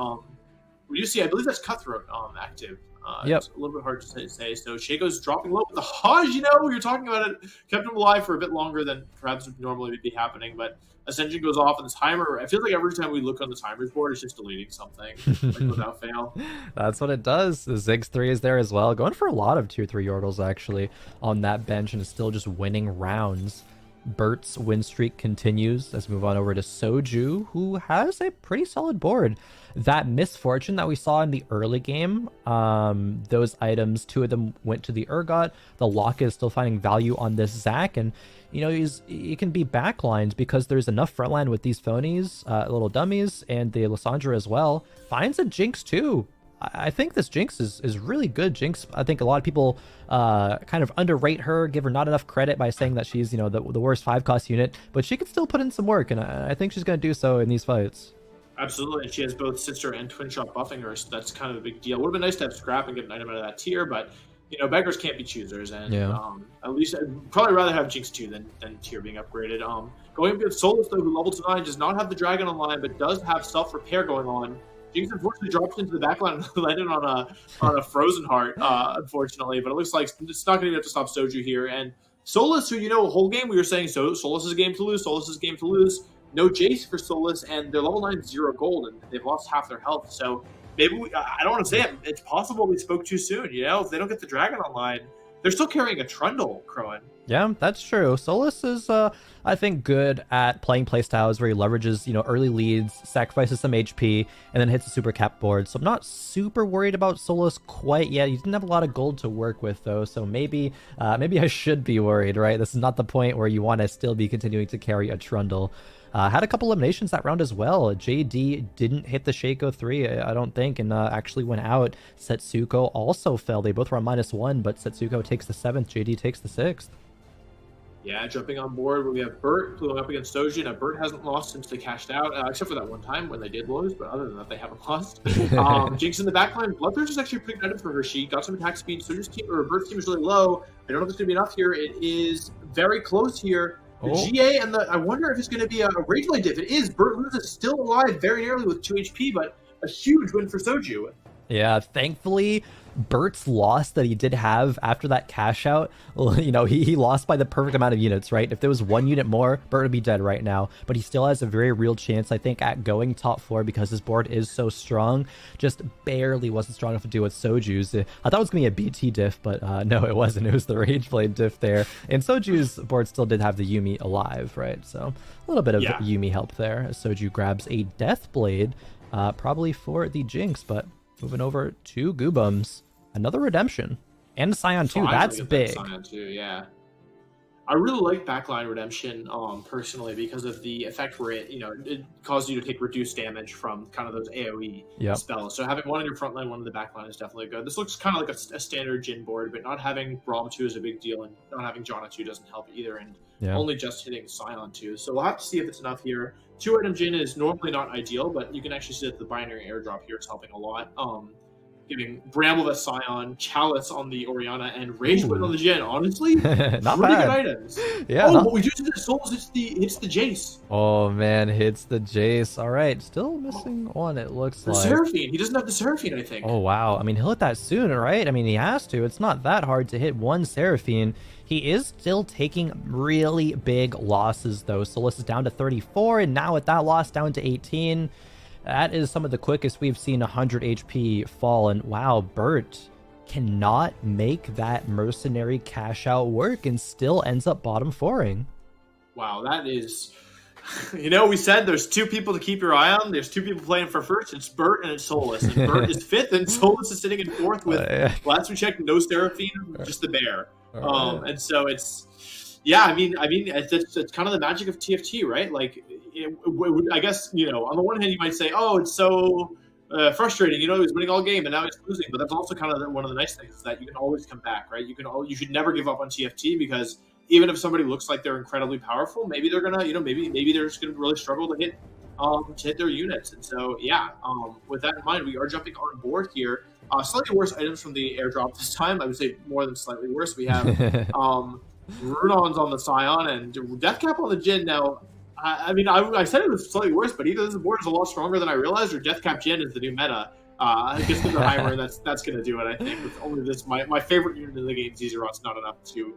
We do see, I believe that's Cutthroat active. It's a little bit hard to say. So Shaco's dropping low, but the Hodge, you're talking about it, kept him alive for a bit longer than perhaps would normally be happening. But Ascension goes off, and the timer, I feel like every time we look on the timers board, it's just deleting something without fail. That's what it does. The Ziggs 3 is there as well. Going for a lot of tier 3 Yordles actually on that bench, and is still just winning rounds. Bert's win streak continues as we move on over to Soju, who has a pretty solid board. That misfortune that we saw in the early game, those items, 2 of them went to the Urgot. The Lock is still finding value on this Zac, and he can be backlines because there's enough frontline with these phonies, little dummies, and the Lissandra as well. Finds a Jinx too. I think this Jinx is really good. Jinx, I think a lot of people kind of underrate her, give her not enough credit by saying that she's, the worst 5-cost unit, but she can still put in some work, and I think she's going to do so in these fights. Absolutely, and she has both Sister and Twin Shot buffing her, so that's kind of a big deal. Would have been nice to have Scrap and get an item out of that tier, but, beggars can't be choosers, and at least I'd probably rather have Jinx 2 than tier being upgraded. Going up against Solus, though, who level to 9 does not have the Dragon online, but does have self-repair going on. Jinx unfortunately drops into the backline and landed on a Frozen Heart, unfortunately. But it looks like it's not going to be enough to stop Soju here. And Solus, who, whole game we were saying Solus is a game to lose, Solus is a game to lose. No Jace for Solus, and they're level 9 0 gold, and they've lost half their health. So maybe I don't want to say it. It's possible we spoke too soon. If they don't get the Dragon online, they're still carrying a Trundle, Khroen. Yeah, that's true. Solus is, I think, good at playing playstyles where he leverages, early leads, sacrifices some HP, and then hits a super cap board. So I'm not super worried about Solus quite yet. He didn't have a lot of gold to work with, though, so maybe I should be worried, right? This is not the point where you want to still be continuing to carry a Trundle. Had a couple eliminations that round as well. JD didn't hit the Shaco 3, I don't think, and actually went out. Setsuko also fell. They both were on -1, but Setsuko takes the 7th, JD takes the 6th. Yeah, jumping on board where we have Bert going up against Soju. Now, Bert hasn't lost since they cashed out, except for that one time when they did lose, but other than that, they haven't lost. Jinx in the backline. Bloodthirst is actually a pretty good item for her. She got some attack speed. Soju's team, or Bert's team is really low. I don't know if it's going to be enough here. It is very close here. The GA and I wonder if it's going to be a Rage Blade diff. It is. Bert loses still alive very nearly with 2 HP, but a huge win for Soju. Yeah, thankfully, Bert's loss that he did have after that cash out, you know, he lost by the perfect amount of units, right? If there was 1 unit more, Bert would be dead right now. But he still has a very real chance, I think, at going top 4 because his board is so strong. Just barely wasn't strong enough to deal with Soju's. I thought it was going to be a BT diff, but no, it wasn't. It was the Rage Blade diff there. And Soju's board still did have the Yuumi alive, right? So a little bit of Yuumi help there as Soju grabs a Death Blade, probably for the Jinx, but moving over to Goobums. Another redemption. And Scion 2, that's big. Scion 2, yeah. I really like backline redemption personally because of the effect where it, you know, it causes you to take reduced damage from kind of those AoE spells. So having one in your front line, one in the back line is definitely good. This looks kind of like a standard Jhin board, but not having Braum 2 is a big deal, and not having Janna 2 doesn't help either, and only just hitting Scion 2. So we'll have to see if it's enough here. 2-item Jhin is normally not ideal, but you can actually see that the binary airdrop here is helping a lot. Giving Bramble the Scion, Chalice on the Orianna, and Rage Blade on the Jhin. Honestly, not pretty bad. good items. Yeah. What we do to the souls, it's the Jace. Oh man, hits the Jace. All right, still missing one, it looks The like. Seraphine. He doesn't have the Seraphine, I think. Oh wow, I mean, he'll hit that soon, right? I mean, he has to. It's not that hard to hit one Seraphine. He is still taking really big losses though. Solus is down to 34, and now with that loss down to 18. That is some of the quickest we've seen 100 HP fall, and wow, Bert cannot make that mercenary cash out work and still ends up bottom 4ing. Wow, that is... You know, we said there's 2 people to keep your eye on. There's 2 people playing for first. It's Bert and it's Solus. And Bert is 5th, and Solus is sitting in 4th with, last we checked, no Seraphine, just the bear. And so it's... Yeah, I mean, it's kind of the magic of TFT, right? Like, I guess, you know, on the one hand, you might say, oh, it's so frustrating. You know, he was winning all game and now he's losing. But that's also kind of one of the nice things is that you can always come back, right? You should never give up on TFT because even if somebody looks like they're incredibly powerful, maybe they're gonna, you know, maybe they're just gonna really struggle to hit their units. And so, yeah, with that in mind, we are jumping on board here. Slightly worse items from the airdrop this time. I would say more than slightly worse. We have Runon's on the Scion and Deathcap on the Jhin. Now, I mean, I said it was slightly worse, but either this board is a lot stronger than I realized, or Deathcap Jhin is the new meta. I guess with the Heimer, that's going to do it, I think. With only this, my favorite unit in the game, Zizerot's not enough to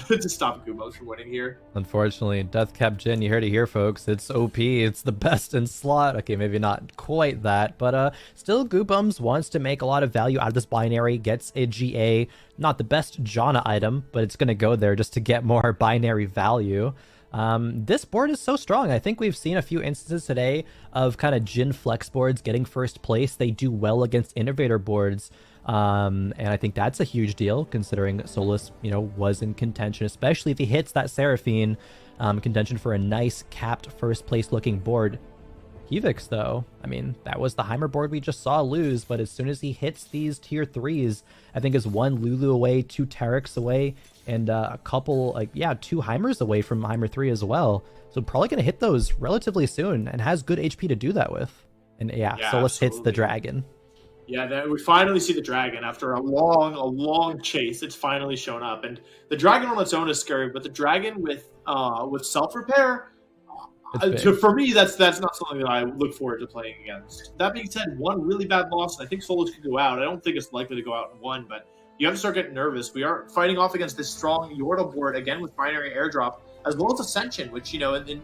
to stop Gizmos from winning here. Unfortunately, Deathcap Jhin, you heard it here, folks. It's OP. It's the best in slot. Okay, maybe not quite that, but still, Goobums wants to make a lot of value out of this binary. Gets a GA, not the best Janna item, but it's going to go there just to get more binary value. This board is so strong. I think we've seen a few instances today of kind of Jhin flex boards getting first place. They do well against innovator boards. And I think that's a huge deal considering Solus, you know, was in contention, especially if he hits that Seraphine, contention for a nice capped first place looking board. Kivix though, I mean, that was the Heimer board we just saw lose, but as soon as he hits these tier 3s, I think is 1 Lulu away, 2 Terex away, and a couple, like, yeah, 2 Heimers away from Heimer 3 as well. So probably going to hit those relatively soon and has good HP to do that with. And yeah Solus absolutely hits the dragon. Yeah, we finally see the dragon after a long chase. It's finally shown up, and the dragon on its own is scary, but the dragon with self repair, for me, that's not something that I look forward to playing against. That being said, one really bad loss, and I think Solus could go out. I don't think it's likely to go out in 1, but you have to start getting nervous. We are fighting off against this strong Yordle board again with binary airdrop, as well as Ascension, which, you know, I feel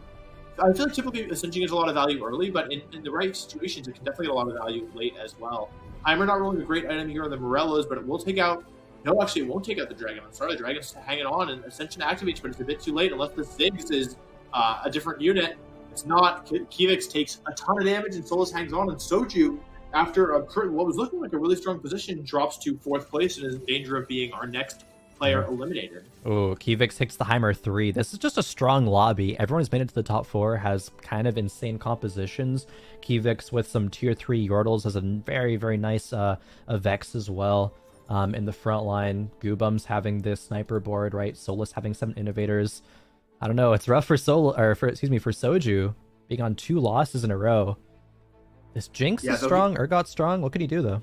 like typically Ascension gets a lot of value early, but in the right situations, it can definitely get a lot of value late as well. Heimer not really a great item here on the Morellos, but it will take out... No, actually, it won't take out the Dragon. I'm sorry, the Dragon's hanging on, and Ascension activates, but it's a bit too late unless the Ziggs is a different unit. It's not. Kivix takes a ton of damage, and Solus hangs on, and Soju, after what was looking like a really strong position, drops to 4th place and is in danger of being our next player eliminated. Oh, Kivix hits the Heimer 3. This is just a strong lobby. Everyone who's made it to the top 4 has kind of insane compositions. Kivix with some tier 3 Yordles has a very, very nice Vex as well. in the front line. Goobums having this sniper board, right? Solus having 7 innovators. I don't know. It's rough for for Soju being on 2 losses in a row. This Jinx is strong. Urgot's strong. What can he do though?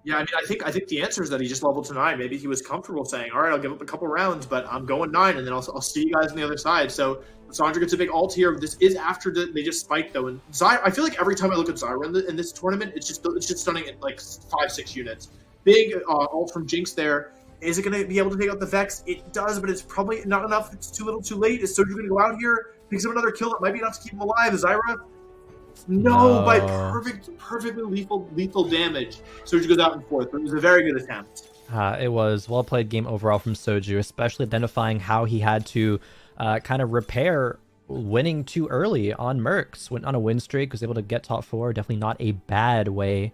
Yeah, I mean, I think the answer is that he just leveled to 9. Maybe he was comfortable saying, all right, I'll give up a couple rounds, but I'm going 9, and then I'll see you guys on the other side. So Sandra gets a big ult here. This is after they just spiked, though. And Zyra, I feel like every time I look at Zyra in this tournament, it's just stunning at like 5-6 units. Big ult from Jinx there. Is it going to be able to take out the Vex? It does, but it's probably not enough. It's too little too late. Is Soju going to go out here, picks up another kill? That might be enough to keep him alive. Zyra? No, by perfectly lethal damage. Soju goes out in 4th, but it was a very good attempt. It was well played game overall from Soju, especially identifying how he had to kind of repair winning too early on Mercs. Went on a win streak, was able to get top 4. Definitely not a bad way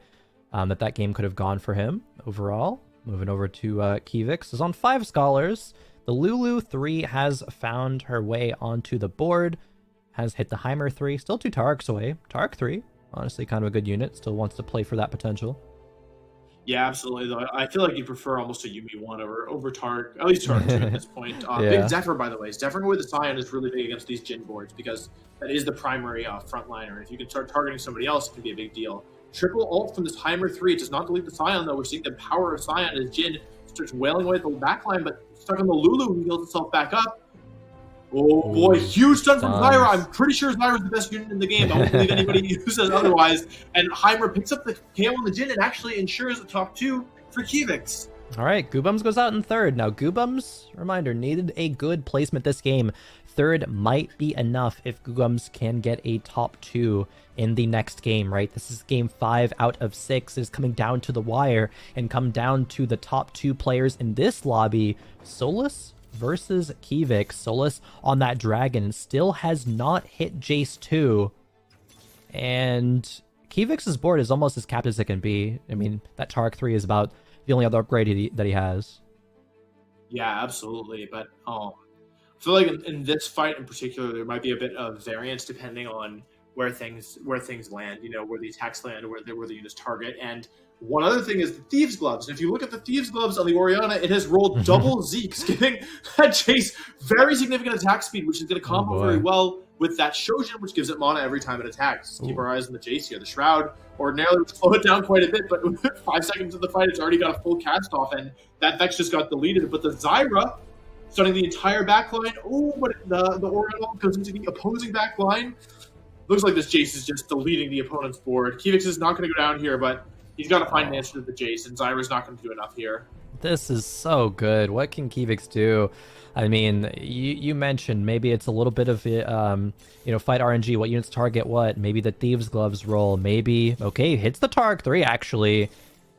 that game could have gone for him overall. Moving over to Kivix is on 5 Scholars. The Lulu 3 has found her way onto the board. Has hit the Heimer 3, still 2 Tarks away. Tark 3, honestly kind of a good unit, still wants to play for that potential. Yeah, absolutely. Though I feel like you prefer almost a Yumi 1 over Tark, at least Tark 2 at this point. Yeah. Big Zephyr, by the way. Zephyr with the Scion is really big against these Jhin boards because that is the primary frontliner. If you can start targeting somebody else, it can be a big deal. Triple ult from this Heimer 3. It does not delete the Scion, though. We're seeing the power of Scion as Jhin starts wailing away at the backline, but stuck on the Lulu, who heals itself back up. Oh boy, huge stun from Zyra. I'm pretty sure Zyra's the best unit in the game. I don't believe anybody who says otherwise. And Heimer picks up the KO on the Jhin and actually ensures the top 2 for Kivix. All right, Goobums goes out in 3rd. Now, Goobums, reminder, needed a good placement this game. 3rd might be enough if Goobums can get a top 2 in the next game, right? This is game 5 out of 6. It is coming down to the wire and come down to the top 2 players in this lobby. Solus versus Kivix. Solus on that dragon still has not hit Jace 2. And Kivix's board is almost as capped as it can be. I mean, that Tark 3 is about the only other upgrade that he has. Yeah, absolutely. But I feel like in this fight in particular, there might be a bit of variance depending on where things land, you know, where the attacks land, where the units target. And one other thing is the Thieves' Gloves. And if you look at the Thieves' Gloves on the Orianna, it has rolled double Zeeks, giving that Jace very significant attack speed, which is going to combo very well with that Shojin, which gives it mana every time it attacks. Keep our eyes on the Jace here. The Shroud ordinarily would slow it down quite a bit, but 5 seconds of the fight, it's already got a full cast off, and that Vex just got deleted. But the Zyra, stunning the entire backline. Oh, but the Orianna goes into the opposing backline. Looks like this Jace is just deleting the opponent's board. Kivix is not going to go down here, but he's got to find an answer to the Jace, and Zyra's not going to do enough here. This is so good. What can Kivix do? I mean, you mentioned maybe it's a little bit of, fight RNG. What units target what? Maybe the Thieves' Gloves roll. Maybe, okay, hits the Tark 3, actually.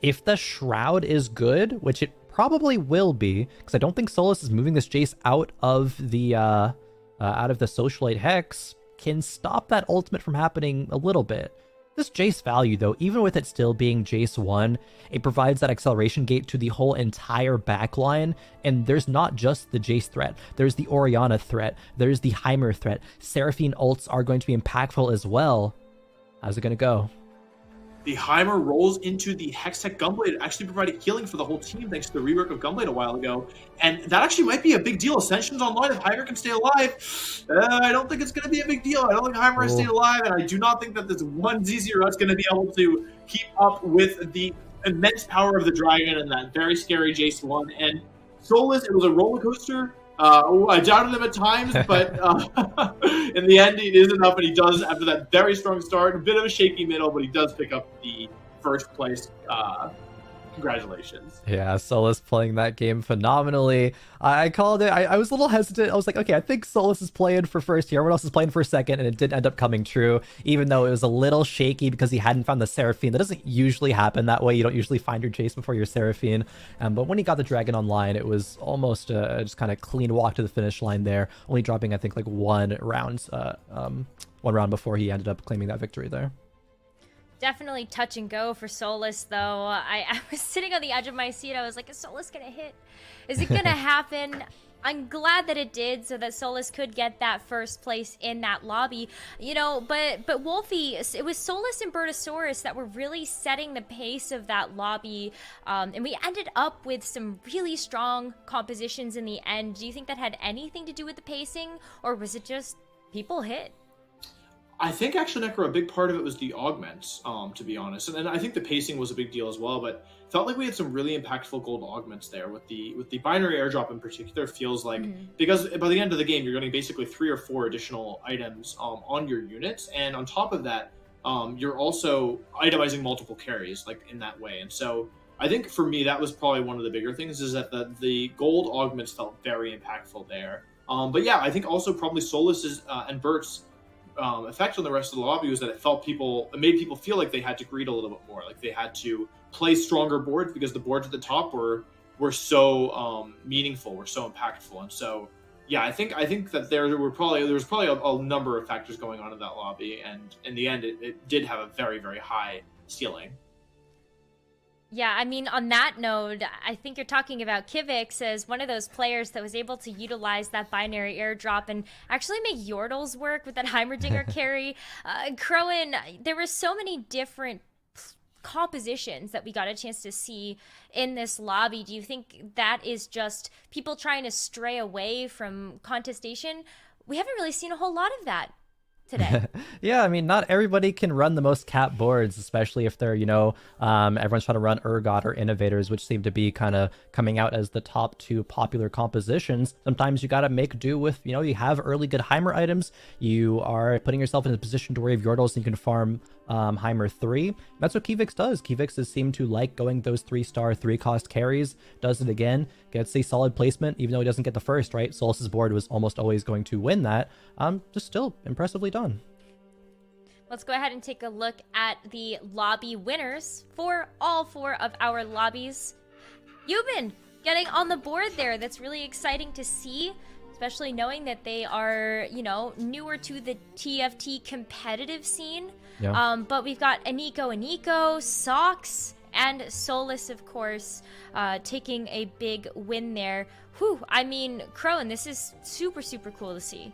If the Shroud is good, which it probably will be, because I don't think Solus is moving this Jace out of the Socialite Hex, can stop that ultimate from happening a little bit. This Jace value, though, even with it still being Jace 1, it provides that acceleration gate to the whole entire backline, and there's not just the Jace threat. There's the Orianna threat. There's the Heimer threat. Seraphine ults are going to be impactful as well. How's it going to go? The Heimer rolls into the Hextech Gunblade, actually providing healing for the whole team thanks to the rework of Gunblade a while ago. And that actually might be a big deal. Ascension's online if Heimer can stay alive. I don't think it's going to be a big deal. I don't think Heimer has stayed alive, and I do not think that this one ZZ is going to be able to keep up with the immense power of the Dragon and that very scary Jace 1. And Solus, it was a roller coaster. I doubted him at times, but in the end, it is enough, and he does, after that very strong start, a bit of a shaky middle, but he does pick up the first place. Congratulations. Yeah, Solus playing that game phenomenally. I called it. I was a little hesitant. I was like, okay, I think Solus is playing for first here. Everyone else is playing for second, and it did end up coming true, even though it was a little shaky because he hadn't found the Seraphine. That doesn't usually happen that way. You don't usually find your Jace before your Seraphine. But when he got the Dragon online, it was almost just kind of clean walk to the finish line there, only dropping, I think, like one round before he ended up claiming that victory there. Definitely touch and go for Solus, though. I was sitting on the edge of my seat. I was like, is Solus going to hit? Is it going to happen? I'm glad that it did, so that Solus could get that first place in that lobby. You know, but Wolfey, it was Solus and Bertosaurus that were really setting the pace of that lobby, and we ended up with some really strong compositions in the end. Do you think that had anything to do with the pacing, or was it just people hit? I think actually, Nekkra, a big part of it was the augments, to be honest, and I think the pacing was a big deal as well. But felt like we had some really impactful gold augments there with the binary airdrop in particular. Feels like because by the end of the game, you're getting basically 3 or 4 additional items on your units, and on top of that, you're also itemizing multiple carries like in that way. And so I think for me, that was probably one of the bigger things is that the gold augments felt very impactful there. But yeah, I think also probably Solus's and Bert's effect on the rest of the lobby was that it made people feel like they had to greed a little bit more, like they had to play stronger boards because the boards at the top were so meaningful, were so impactful. And so yeah, I think that there was probably a number of factors going on in that lobby, and in the end it did have a very, very high ceiling. Yeah, I mean, on that note, I think you're talking about Kivix as one of those players that was able to utilize that binary airdrop and actually make Yordles work with that Heimerdinger carry. Khroen, there were so many different compositions that we got a chance to see in this lobby. Do you think that is just people trying to stray away from contestation? We haven't really seen a whole lot of that today. Yeah, I mean, not everybody can run the most cap boards, especially if they're, everyone's trying to run Urgot or Innovators, which seem to be kind of coming out as the top 2 popular compositions. Sometimes you got to make do with, you have early good Heimer items. You are putting yourself in a position to where you have Yordles and you can farm Heimer 3. That's what Kivix does. Kivix has seemed to like going those 3-star, 3-cost carries, does it again, gets a solid placement, even though he doesn't get the first, right? Solus's board was almost always going to win that. Just still impressively done. Let's go ahead and take a look at the lobby winners for all 4 of our lobbies. Yubin getting on the board there. That's really exciting to see, especially knowing that they are, newer to the TFT competitive scene. Yeah. But we've got Aniko, Socks, and Solus, of course, taking a big win there. Whew, I mean, Khroen, this is super, super cool to see.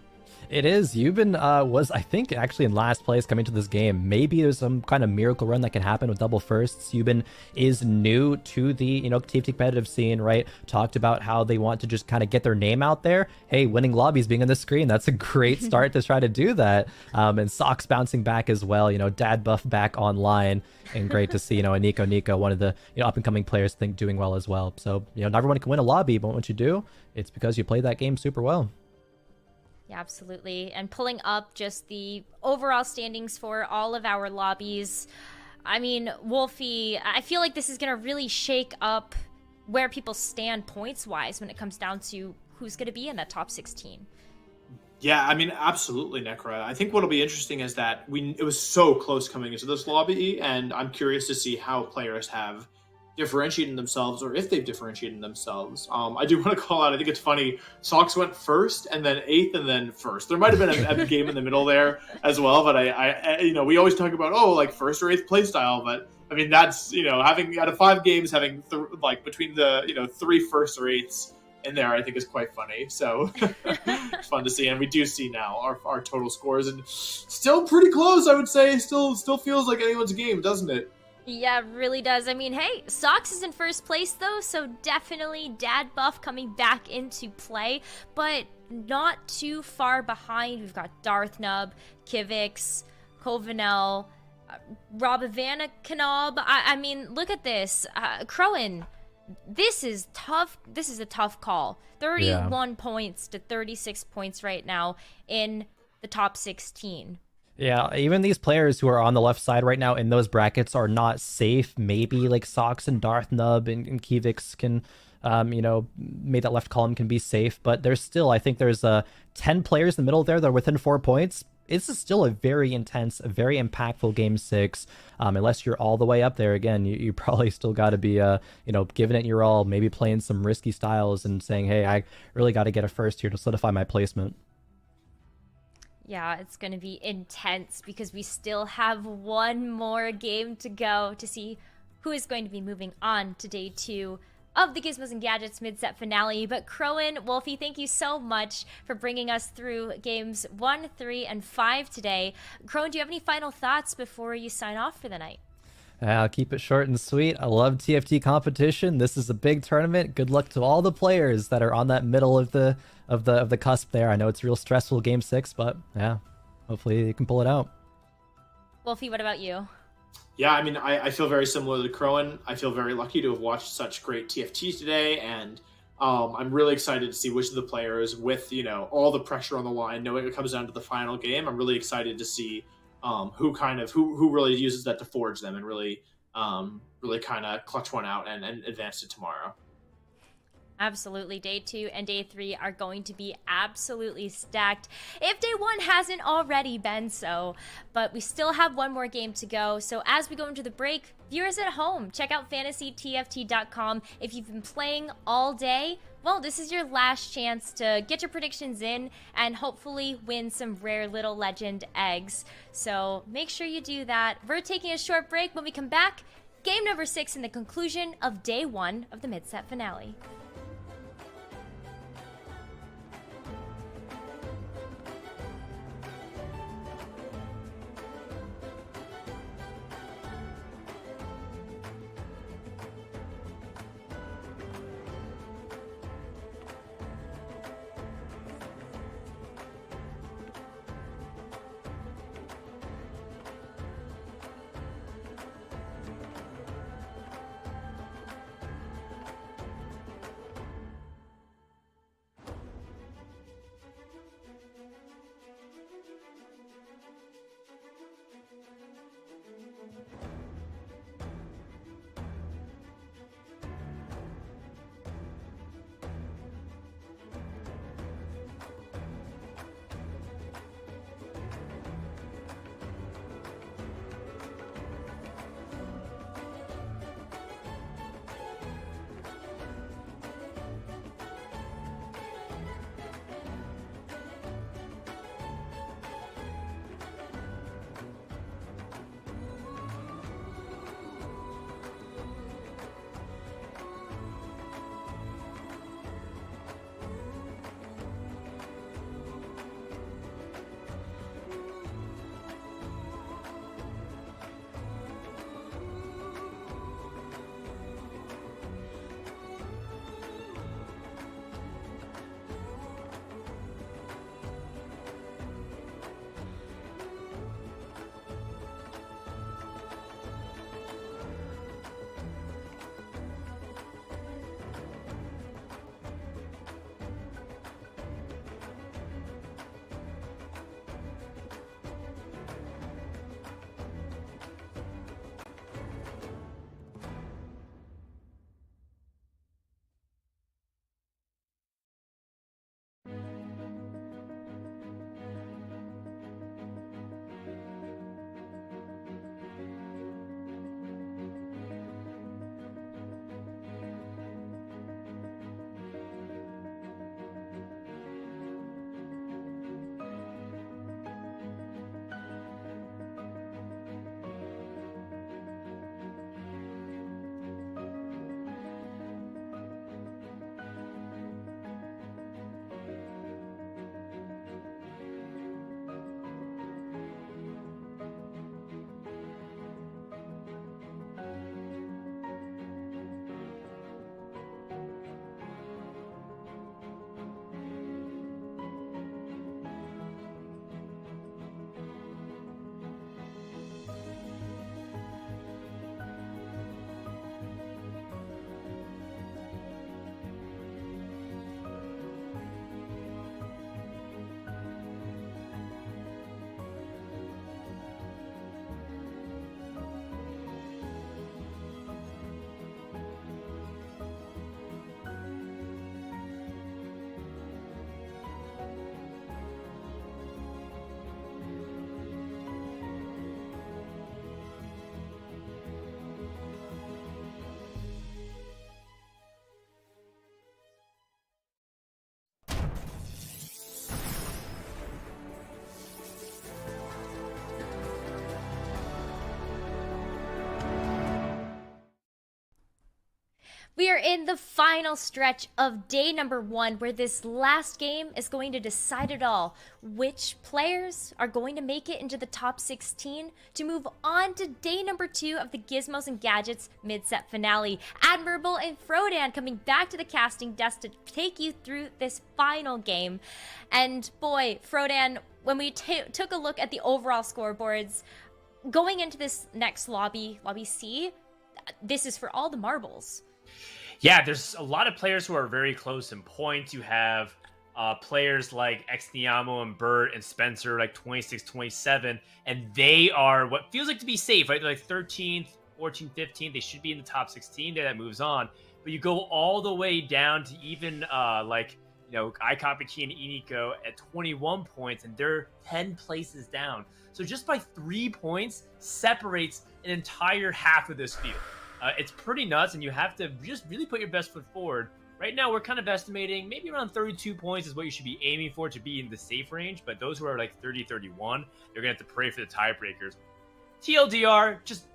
It is. Yubin was, I think, actually in last place coming to this game. Maybe there's some kind of miracle run that can happen with double firsts. Yubin is new to the, TFT competitive scene, right? Talked about how they want to just kind of get their name out there. Hey, winning lobbies being on the screen, that's a great start to try to do that. And Socks bouncing back as well, Dad Buff back online. And great to see, Aniko, one of the up-and-coming players, think doing well as well. So, not everyone can win a lobby, but once you do, it's because you played that game super well. Yeah, absolutely. And pulling up just the overall standings for all of our lobbies. I mean, Wolfey, I feel like this is going to really shake up where people stand points-wise when it comes down to who's going to be in that top 16. Yeah, I mean, absolutely, Nekkra. I think what'll be interesting is that it was so close coming into this lobby, and I'm curious to see how players have differentiating themselves, or if they've differentiated themselves. I do want to call out, I think it's funny, Socks went first and then 8th and then first. There might have been a game in the middle there as well, but I we always talk about, first or 8th play style, but I mean, that's, having out of 5 games, having between the, 3 firsts or 8ths in there, I think is quite funny. So it's fun to see. And we do see now our total scores, and still pretty close, I would say. Still feels like anyone's game, doesn't it? Yeah, it really does. I mean, hey, Socks is in first place, though, so definitely Dad Buff coming back into play, but not too far behind. We've got Darth Nub, Kivix, Covenel, Robavana Knob. I mean, look at this. Khroen, this is tough. This is a tough call. 31 points to 36 points right now in the top 16. Yeah, even these players who are on the left side right now in those brackets are not safe. Maybe like Socks and Darth Nub and Kivix can, maybe that left column can be safe. But there's still, I think there's 10 players in the middle there that are within 4 points. It's still a very intense, a very impactful game 6. Unless you're all the way up there, again, you probably still got to be, giving it your all, maybe playing some risky styles and saying, hey, I really got to get a first here to solidify my placement. Yeah, it's going to be intense because we still have one more game to go to see who is going to be moving on to day 2 of the Gizmos and Gadgets mid-set finale. But Khroen, Wolfey, thank you so much for bringing us through games 1, 3, and 5 today. Khroen, do you have any final thoughts before you sign off for the night? I'll keep it short and sweet. I love TFT competition. This is a big tournament. Good luck to all the players that are on that middle of the cusp there. I know it's real stressful game 6, but yeah, hopefully you can pull it out. Wolfey, what about you? Yeah, I mean, I feel very similar to Khroen. I feel very lucky to have watched such great TFTs today, and I'm really excited to see which of the players, with all the pressure on the line, knowing it comes down to the final game. I'm really excited to see who really uses that to forge them and really kind of clutch one out and advance to tomorrow. Absolutely. Day 2 and day 3 are going to be absolutely stacked, if day 1 hasn't already been so. But we still have one more game to go. So as we go into the break, viewers at home, check out fantasytft.com. If you've been playing all day, well, this is your last chance to get your predictions in and hopefully win some rare little legend eggs. So make sure you do that. We're taking a short break. When we come back, game number 6 in the conclusion of day 1 of the mid-set finale. We are in the final stretch of day number 1, where this last game is going to decide it all. Which players are going to make it into the top 16 to move on to day number 2 of the Gizmos and Gadgets mid-set finale. Admirable and Khroen coming back to the casting desk to take you through this final game. And boy, Khroen, when we took a look at the overall scoreboards, going into this next lobby C, this is for all the marbles. Yeah, there's a lot of players who are very close in points. You have players like Exniamo and Burt and Spencer, like 26, 27, and they are what feels like to be safe, right? They're like 13th, 14th, 15th. They should be in the top 16 there. That moves on. But you go all the way down to even Aikapiki and Iniko at 21 points, and they're 10 places down. So just by 3 points separates an entire half of this field. It's pretty nuts, and you have to just really put your best foot forward. Right now, we're kind of estimating maybe around 32 points is what you should be aiming for to be in the safe range. But those who are like 30, 31, they're going to have to pray for the tiebreakers. TLDR, just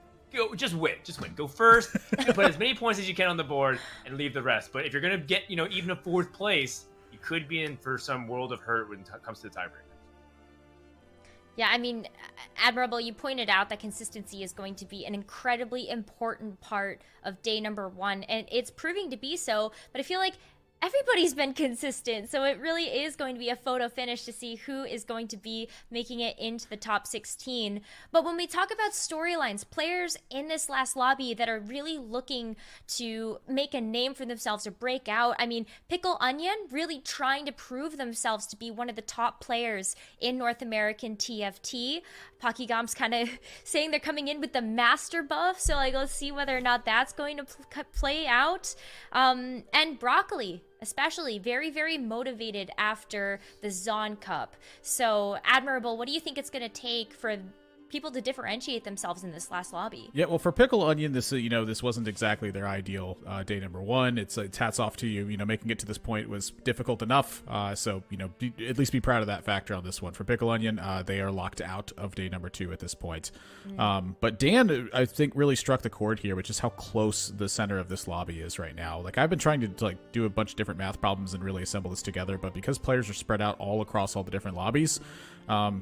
win. Just win. Go first, put as many points as you can on the board, and leave the rest. But if you're going to get, even a 4th place, you could be in for some world of hurt when it comes to the tiebreakers. Yeah, I mean, Admirable, you pointed out that consistency is going to be an incredibly important part of day number 1, and it's proving to be so, but I feel like everybody's been consistent, so it really is going to be a photo finish to see who is going to be making it into the top 16. But when we talk about storylines, players in this last lobby that are really looking to make a name for themselves or break out, I mean, Pickle Onion really trying to prove themselves to be one of the top players in North American TFT. Pokigam's kind of saying they're coming in with the master buff, so let's see whether or not that's going to play out. And Broccoli, especially, very, very motivated after the Zon Cup. So, Admirable, what do you think it's going to take for people to differentiate themselves in this last lobby? Yeah, well, for Pickle Onion, this this wasn't exactly their ideal day number 1. It's hats off to you. Making it to this point was difficult enough. So at least be proud of that factor on this one. For Pickle Onion, they are locked out of day number 2 at this point. But Dan, I think, really struck the chord here, which is how close the center of this lobby is right now. I've been trying to do a bunch of different math problems and really assemble this together, but because players are spread out all across all the different lobbies,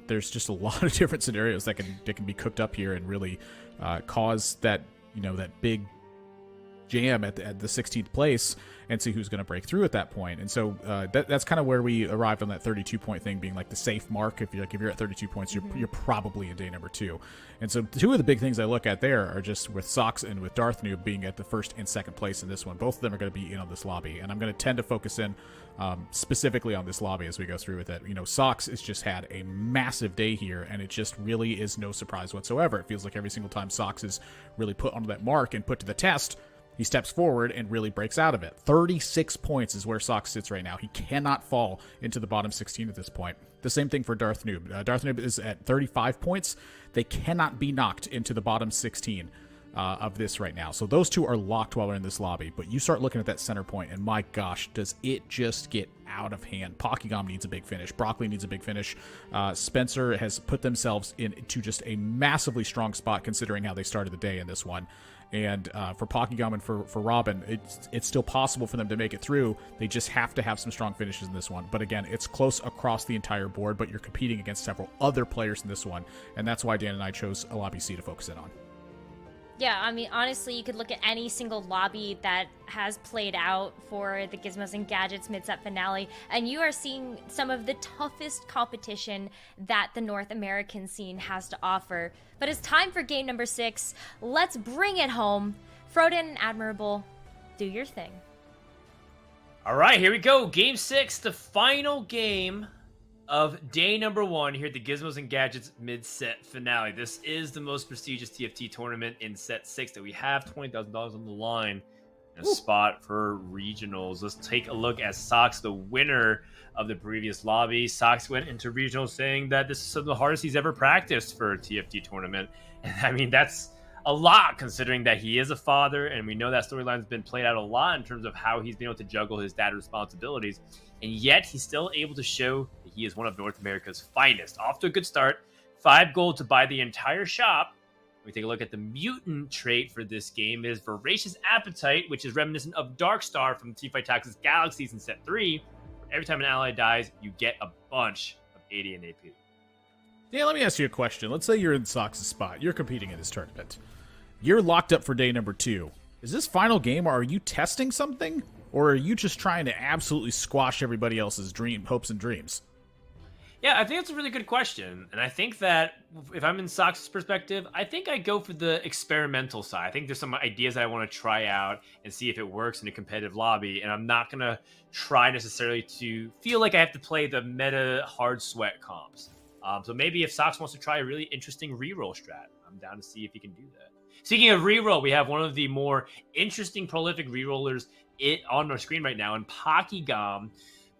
there's just a lot of different scenarios that can be cooked up here and really cause that that big jam at the 16th place and see who's going to break through at that point. And so that's kind of where we arrived on that 32 point thing being like the safe mark. If you're at 32 points, you're probably in day number 2. And so 2 of the big things I look at there are just with Sox and with Darth Noob being at the 1st and 2nd place in this one. Both of them are going to be in on this lobby, and I'm going to tend to focus in specifically on this lobby as we go through with it. Sox has just had a massive day here, and it just really is no surprise whatsoever. It feels like every single time Sox is really put onto that mark and put to the test, he steps forward and really breaks out of it. 36 points is where Sox sits right now. He cannot fall into the bottom 16 at this point. The same thing for Darth Noob. Darth Noob is at 35 points. They cannot be knocked into the bottom 16 of this right now. So those 2 are locked while they're in this lobby. But you start looking at that center point, and my gosh, does it just get out of hand. Pokigam needs a big finish. Broccoli needs a big finish. Spencer has put themselves into just a massively strong spot considering how they started the day in this one. And for Pokigam and for Robin, it's still possible for them to make it through. They just have to have some strong finishes in this one. But again, it's close across the entire board, but you're competing against several other players in this one. And that's why Dan and I chose a lobby C to focus in on. Yeah, I mean, honestly, you could look at any single lobby that has played out for the Gizmos and Gadgets mid-set finale, and you are seeing some of the toughest competition that the North American scene has to offer. But it's time for game number 6. Let's bring it home. Khroen and Admirable, do your thing. All right, here we go. Game 6, the final game of day number 1 here at the Gizmos and Gadgets mid-set finale. This is the most prestigious TFT tournament in set 6 that we have. $20,000 on the line and a spot for regionals. Let's take a look at Sox, the winner of the previous lobby. Sox went into regionals saying that this is some of the hardest he's ever practiced for a TFT tournament. And I mean, that's a lot considering that he is a father, and we know that storyline's been played out a lot in terms of how he's been able to juggle his dad responsibilities. And yet he's still able to show that he is one of North America's finest. Off to a good start. 5 gold to buy the entire shop. We take a look at the mutant trait for this game. It is Voracious Appetite, which is reminiscent of Darkstar from Teamfight Tactics Galaxies in set 3. Every time an ally dies, you get a bunch of AD and AP. Yeah, let me ask you a question. Let's say you're in Sox's spot. You're competing in this tournament. You're locked up for day number 2. Is this final game, or are you testing something? Or are you just trying to absolutely squash everybody else's hopes and dreams? Yeah, I think that's a really good question. And I think that if I'm in Sox's perspective, I think I go for the experimental side. I think there's some ideas that I want to try out and see if it works in a competitive lobby. And I'm not going to try necessarily to feel like I have to play the meta hard sweat comps. So maybe if Sox wants to try a really interesting reroll strat, I'm down to see if he can do that. Speaking of reroll, we have one of the more interesting, prolific rerollers on our screen right now, in Pokygom.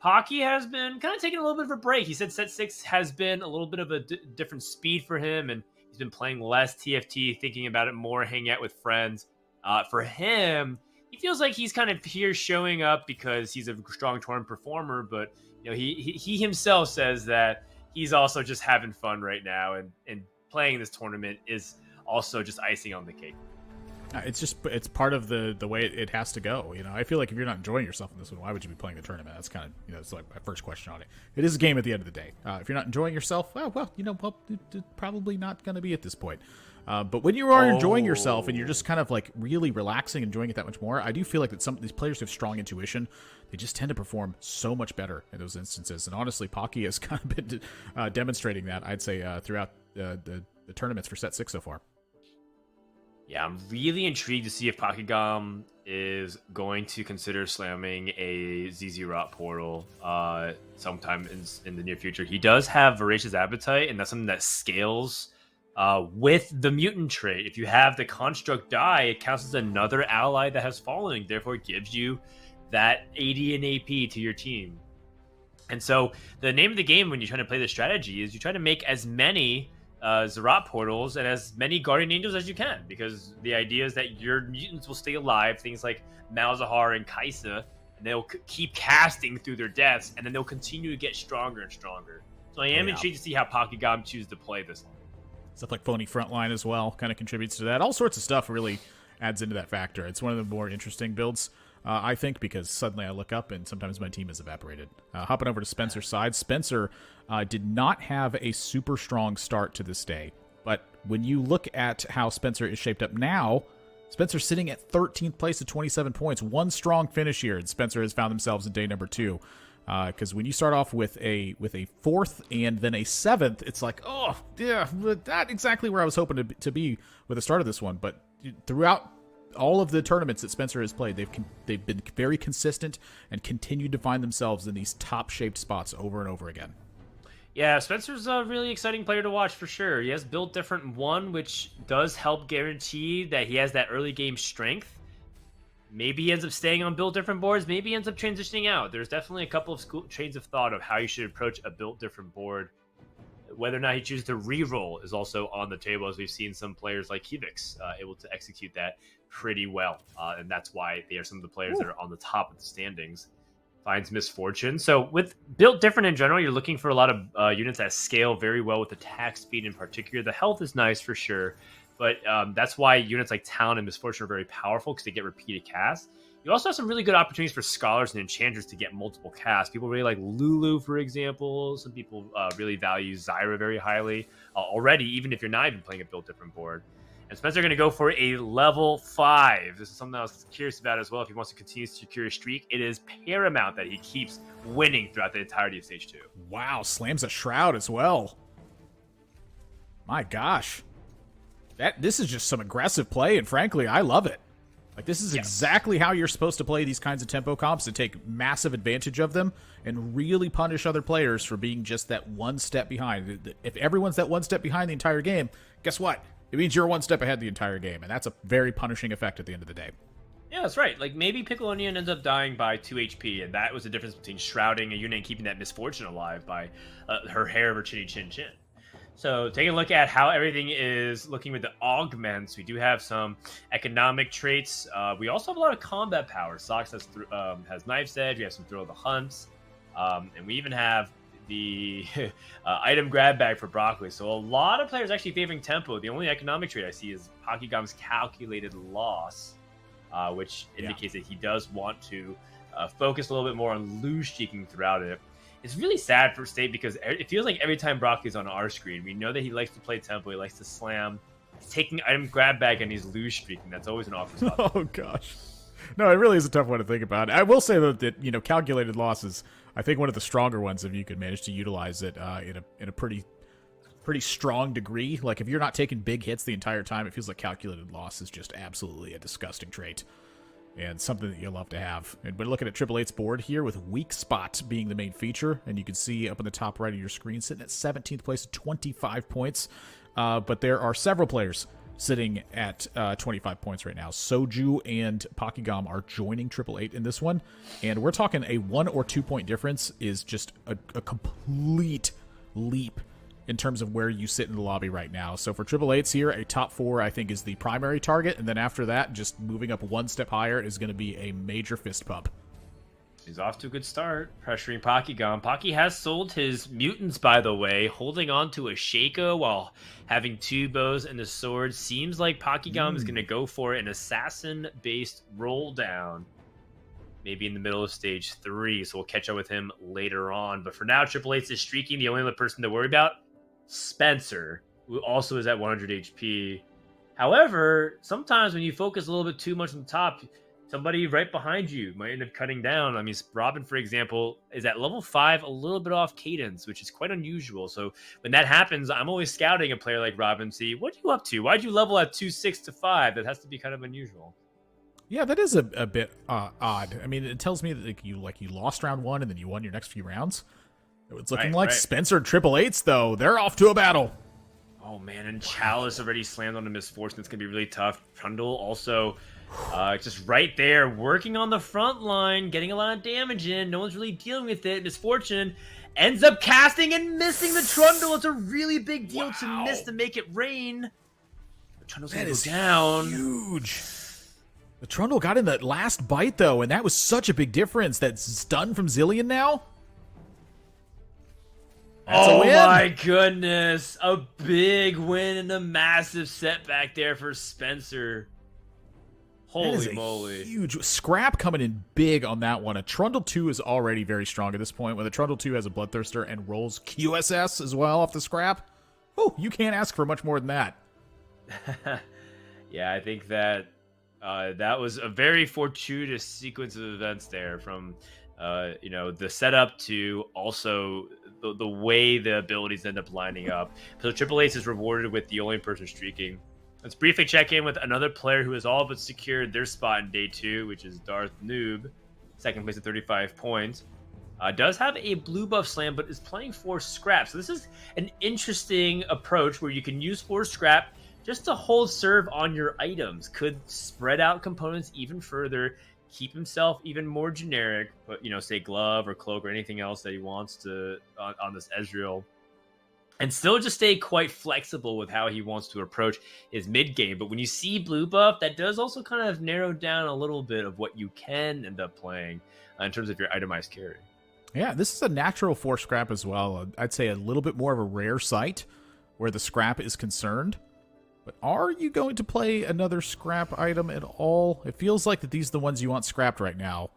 Pocky has been kind of taking a little bit of a break. He said set 6 has been a little bit of a different speed for him, and he's been playing less TFT, thinking about it more, hanging out with friends. For him, he feels like he's kind of here showing up because he's a strong tournament performer, but he himself says that he's also just having fun right now, and playing this tournament is also just icing on the cake. It's part of the way it has to go. I feel like if you're not enjoying yourself in this one, why would you be playing the tournament? That's kind of, it's like my first question on it. It is a game at the end of the day. If you're not enjoying yourself, it's probably not going to be at this point. But when you are enjoying yourself and you're just kind of like really relaxing, enjoying it that much more, I do feel like that some of these players have strong intuition. They just tend to perform so much better in those instances. And honestly, Pocky has kind of been demonstrating that, I'd say, throughout the tournaments for set 6 so far. Yeah, I'm really intrigued to see if Pokygom is going to consider slamming a ZZ Rot portal sometime in the near future. He does have Voracious Appetite, and that's something that scales with the mutant trait. If you have the Construct die, it counts as another ally that has fallen, therefore it gives you that AD and AP to your team. And so the name of the game when you're trying to play this strategy is you try to make as many Zerat portals and as many Guardian Angels as you can, because the idea is that your mutants will stay alive, things like Malzahar and Kaisa, and they'll keep casting through their deaths, and then they'll continue to get stronger and stronger. So I am intrigued to see how Pokygom chooses to play this. Stuff like Phony Frontline as well kind of contributes to that. All sorts of stuff really adds into that factor. It's one of the more interesting builds, I think, because suddenly I look up and sometimes my team is evaporated. Hopping over to Spencer's side, Spencer did not have a super strong start to this day. But when you look at how Spencer is shaped up now, Spencer's sitting at 13th place at 27 points. One strong finish here, and Spencer has found themselves in day number 2. Because when you start off with a 4th and then a 7th, it's like, oh, yeah, not exactly where I was hoping to be with the start of this one. But throughout all of the tournaments that Spencer has played, they've been very consistent and continued to find themselves in these top-shaped spots over and over again. Yeah, Spencer's a really exciting player to watch for sure. He has built different 1, which does help guarantee that he has that early game strength. Maybe he ends up staying on built different boards. Maybe he ends up transitioning out. There's definitely a couple of trains of thought of how you should approach a built different board. Whether or not he chooses to reroll is also on the table, as we've seen some players like Kivix able to execute that pretty well. And that's why they are some of the players that are on the top of the standings. Finds misfortune. So with built different in general, you're looking for a lot of units that scale very well with attack speed in particular. The health is nice for sure. But that's why units like Talon and Misfortune are very powerful, because they get repeated casts. You also have some really good opportunities for Scholars and Enchanters to get multiple casts. People really like Lulu, for example. Some people really value Zyra very highly already, even if you're not even playing a built different board. And Spencer going to go for a level 5. This is something I was curious about as well. If he wants to continue to secure a streak, it is paramount that he keeps winning throughout the entirety of Stage 2. Wow, slams a Shroud as well. My gosh. This is just some aggressive play, and frankly, I love it. Like, this is exactly how you're supposed to play these kinds of tempo comps, to take massive advantage of them and really punish other players for being just that one step behind. If everyone's that one step behind the entire game, guess what? It means you're one step ahead the entire game, and that's a very punishing effect at the end of the day. Yeah, that's right. Like, maybe Piccolonian ends up dying by 2 HP, and that was the difference between shrouding a unit and keeping that Misfortune alive by her hair of her chinny chin chin. So taking a look at how everything is looking with the augments, we do have some economic traits. We also have a lot of combat power. Sox has Knife's Edge. We have some Thrill of the Hunts. And we even have the item grab bag for Broccoli. So a lot of players actually favoring tempo. The only economic trade I see is Pokigam's calculated loss, which indicates that he does want to focus a little bit more on lose streaking throughout it. It's really sad for State because it feels like every time Broccoli's on our screen, we know that he likes to play tempo, he likes to slam, he's taking item grab bag, and he's lose streaking. That's always an awful spot. Oh gosh. No, it really is a tough one to think about. I will say though that, you know, calculated loss is, I think, one of the stronger ones if you could manage to utilize it in a pretty strong degree. Like if you're not taking big hits the entire time, it feels like calculated loss is just absolutely a disgusting trait. And something that you'll love to have. But looking at Triple Eight's board here with Weak Spot being the main feature, and you can see up in the top right of your screen sitting at 17th place, 25 points. But there are several players sitting at 25 points right now. Soju and Pokigam are joining Triple Eight in this one, and we're talking a 1 or 2 point difference is just a complete leap in terms of where you sit in the lobby right now. So for Triple Eights here, a top 4 I think is the primary target, and then after that, just moving up one step higher is going to be a major fist pump. He's off to a good start, pressuring Pokigam. Pocky has sold his mutants, by the way, holding on to a Shaco while having 2 bows and a sword. Seems like Pokigam is going to go for an assassin-based roll down, maybe in the middle of stage 3, so we'll catch up with him later on. But for now, Triple Eight is streaking. The only other person to worry about, Spencer, who also is at 100 HP. However, sometimes when you focus a little bit too much on the top, somebody right behind you might end up cutting down. I mean, Robin, for example, is at level 5, a little bit off cadence, which is quite unusual. So when that happens, I'm always scouting a player like Robin, see, what are you up to? Why'd you level at 2-6 to 5? That has to be kind of unusual. Yeah, that is a bit odd. I mean, it tells me that you lost round 1 and then you won your next few rounds. It's looking like Spencer and Triple Eights, though. They're off to a battle. Oh, man, and Chalice already slammed on a Misfortune. It's going to be really tough. Trundle also just right there, working on the front line, getting a lot of damage in. No one's really dealing with it. Misfortune ends up casting and missing the Trundle. It's a really big deal to miss to make it rain. The Trundle's going to go down. Huge. The Trundle got in that last bite, though, and that was such a big difference. That's stun from Zillion now. That's oh my goodness. A big win and a massive setback there for Spencer. Holy moly. Huge scrap coming in big on that one. A Trundle 2 is already very strong at this point. When the Trundle 2 has a Bloodthirster and rolls QSS as well off the scrap, oh, you can't ask for much more than that. Yeah, I think that that was a very fortuitous sequence of events there, from the setup to also the way the abilities end up lining up. So Triple Ace is rewarded with the only person streaking. Let's briefly check in with another player who has all but secured their spot in day 2, which is Darth Noob, second place at 35 points. Does have a blue buff slam, but is playing for scrap. So this is an interesting approach where you can use 4 scrap just to hold serve on your items. Could spread out components even further, keep himself even more generic, but say glove or cloak or anything else that he wants to on this Ezreal, and still just stay quite flexible with how he wants to approach his mid game. But when you see blue buff, that does also kind of narrow down a little bit of what you can end up playing in terms of your itemized carry. Yeah, this is a natural 4 scrap as well. I'd say a little bit more of a rare sight where the scrap is concerned. But are you going to play another scrap item at all? It feels like that these are the ones you want scrapped right now.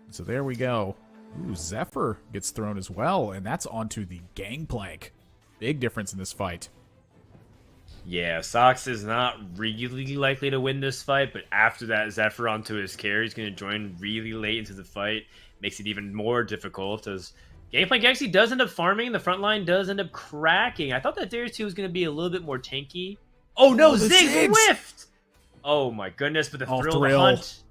So there we go. Ooh, Zephyr gets thrown as well, and that's onto the Gangplank. Big difference in this fight. Yeah, Sox is not really likely to win this fight, but after that, Zephyr onto his carry, he's going to join really late into the fight. Makes it even more difficult as Gangplank actually does end up farming. The front line does end up cracking. I thought that Darius 2 was going to be a little bit more tanky. Oh no, Ziggs whiffed! Oh my goodness, but the thrill of the hunt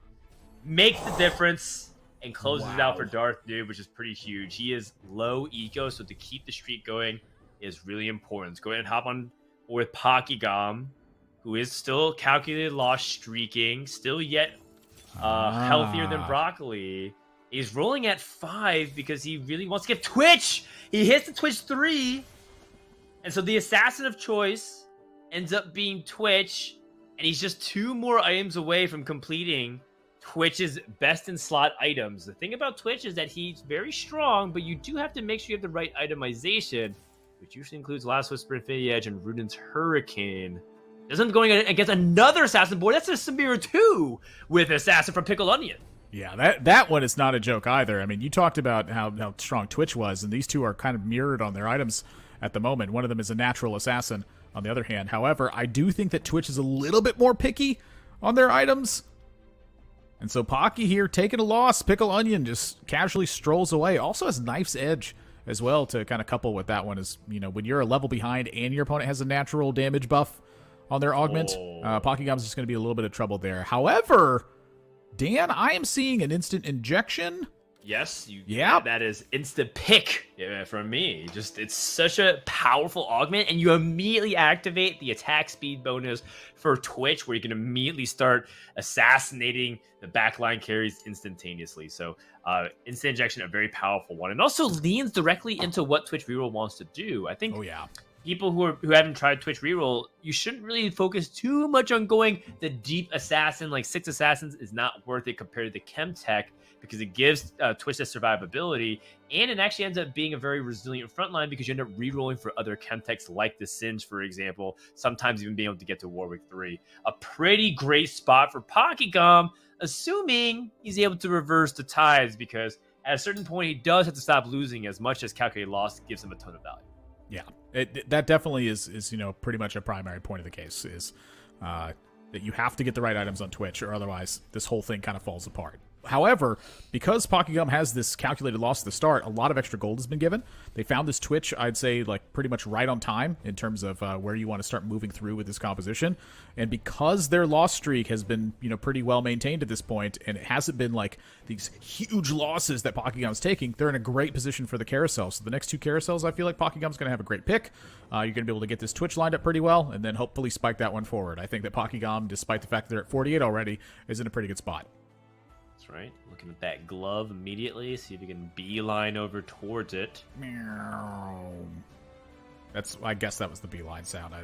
makes the difference and closes it out for Darth Noob, which is pretty huge. He is low eco, so to keep the streak going is really important. Let's go ahead and hop on with Pokigam, who is still calculated loss streaking, still yet healthier than Broccoli. He's rolling at 5 because he really wants to get Twitch. He hits the Twitch 3. And so the assassin of choice ends up being Twitch. And he's just 2 more items away from completing Twitch's best in slot items. The thing about Twitch is that he's very strong, but you do have to make sure you have the right itemization, which usually includes Last Whisper, Infinity Edge, and Ruden's Hurricane. Doesn't going against another assassin board. That's a Samira 2 with Assassin from Pickle Onion. Yeah, that one is not a joke either. I mean, you talked about how strong Twitch was, and these two are kind of mirrored on their items at the moment. One of them is a natural assassin, on the other hand. However, I do think that Twitch is a little bit more picky on their items. And so Pocky here taking a loss. Pickle Onion just casually strolls away. Also has Knife's Edge as well to kind of couple with that one. Is, you know, when you're a level behind and your opponent has a natural damage buff on their augment, Pokygom's just going to be a little bit of trouble there. However, Dan, I am seeing an instant injection. Yes, that is insta pick from me. Just, it's such a powerful augment, and you immediately activate the attack speed bonus for Twitch, where you can immediately start assassinating the backline carries instantaneously. So instant injection, a very powerful one, and also leans directly into what Twitch Reroll wants to do. I think people who haven't tried Twitch Reroll, you shouldn't really focus too much on going the deep assassin. Like 6 assassins is not worth it compared to the Chemtech, because it gives Twitch the survivability, and it actually ends up being a very resilient frontline because you end up rerolling for other Chemtechs like the Singe, for example, sometimes even being able to get to Warwick 3. A pretty great spot for Pokygom, assuming he's able to reverse the tides, because at a certain point he does have to stop losing, as much as calculated loss gives him a ton of value. Yeah, that definitely is you know, pretty much a primary point of the case, is that you have to get the right items on Twitch, or otherwise this whole thing kind of falls apart. However, because Pokygum has this calculated loss at the start, a lot of extra gold has been given. They found this Twitch, I'd say, like pretty much right on time in terms of where you want to start moving through with this composition. And because their loss streak has been, you know, pretty well maintained at this point, and it hasn't been like these huge losses that Pokygum's taking, they're in a great position for the carousel. So the next 2 carousels, I feel like Pokygum's going to have a great pick. You're going to be able to get this Twitch lined up pretty well, and then hopefully spike that one forward. I think that Pokygum, despite the fact that they're at 48 already, is in a pretty good spot. Right, looking at that glove immediately, see if we can beeline over towards it. I guess that was the beeline sound.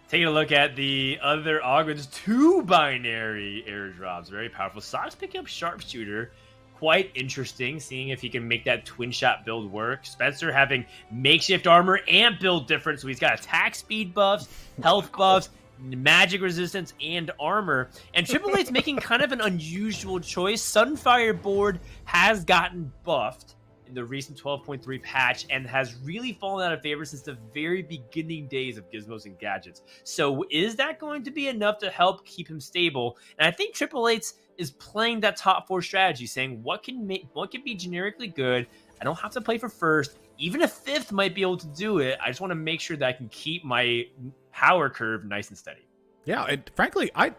Taking a look at the other augments, 2 binary airdrops, very powerful. Socks picking up Sharpshooter, quite interesting, seeing if he can make that twin shot build work. Spencer having makeshift armor and build difference, so he's got attack speed buffs, health buffs, magic resistance, and armor. And Triple Eight's making kind of an unusual choice. Sunfire board has gotten buffed in the recent 12.3 patch and has really fallen out of favor since the very beginning days of Gizmos and Gadgets. So is that going to be enough to help keep him stable? And I think Triple Eight's is playing that top 4 strategy, saying what can be generically good. I don't have to play for first. Even a 5th might be able to do it. I just want to make sure that I can keep my power curve nice and steady. Yeah, and frankly, I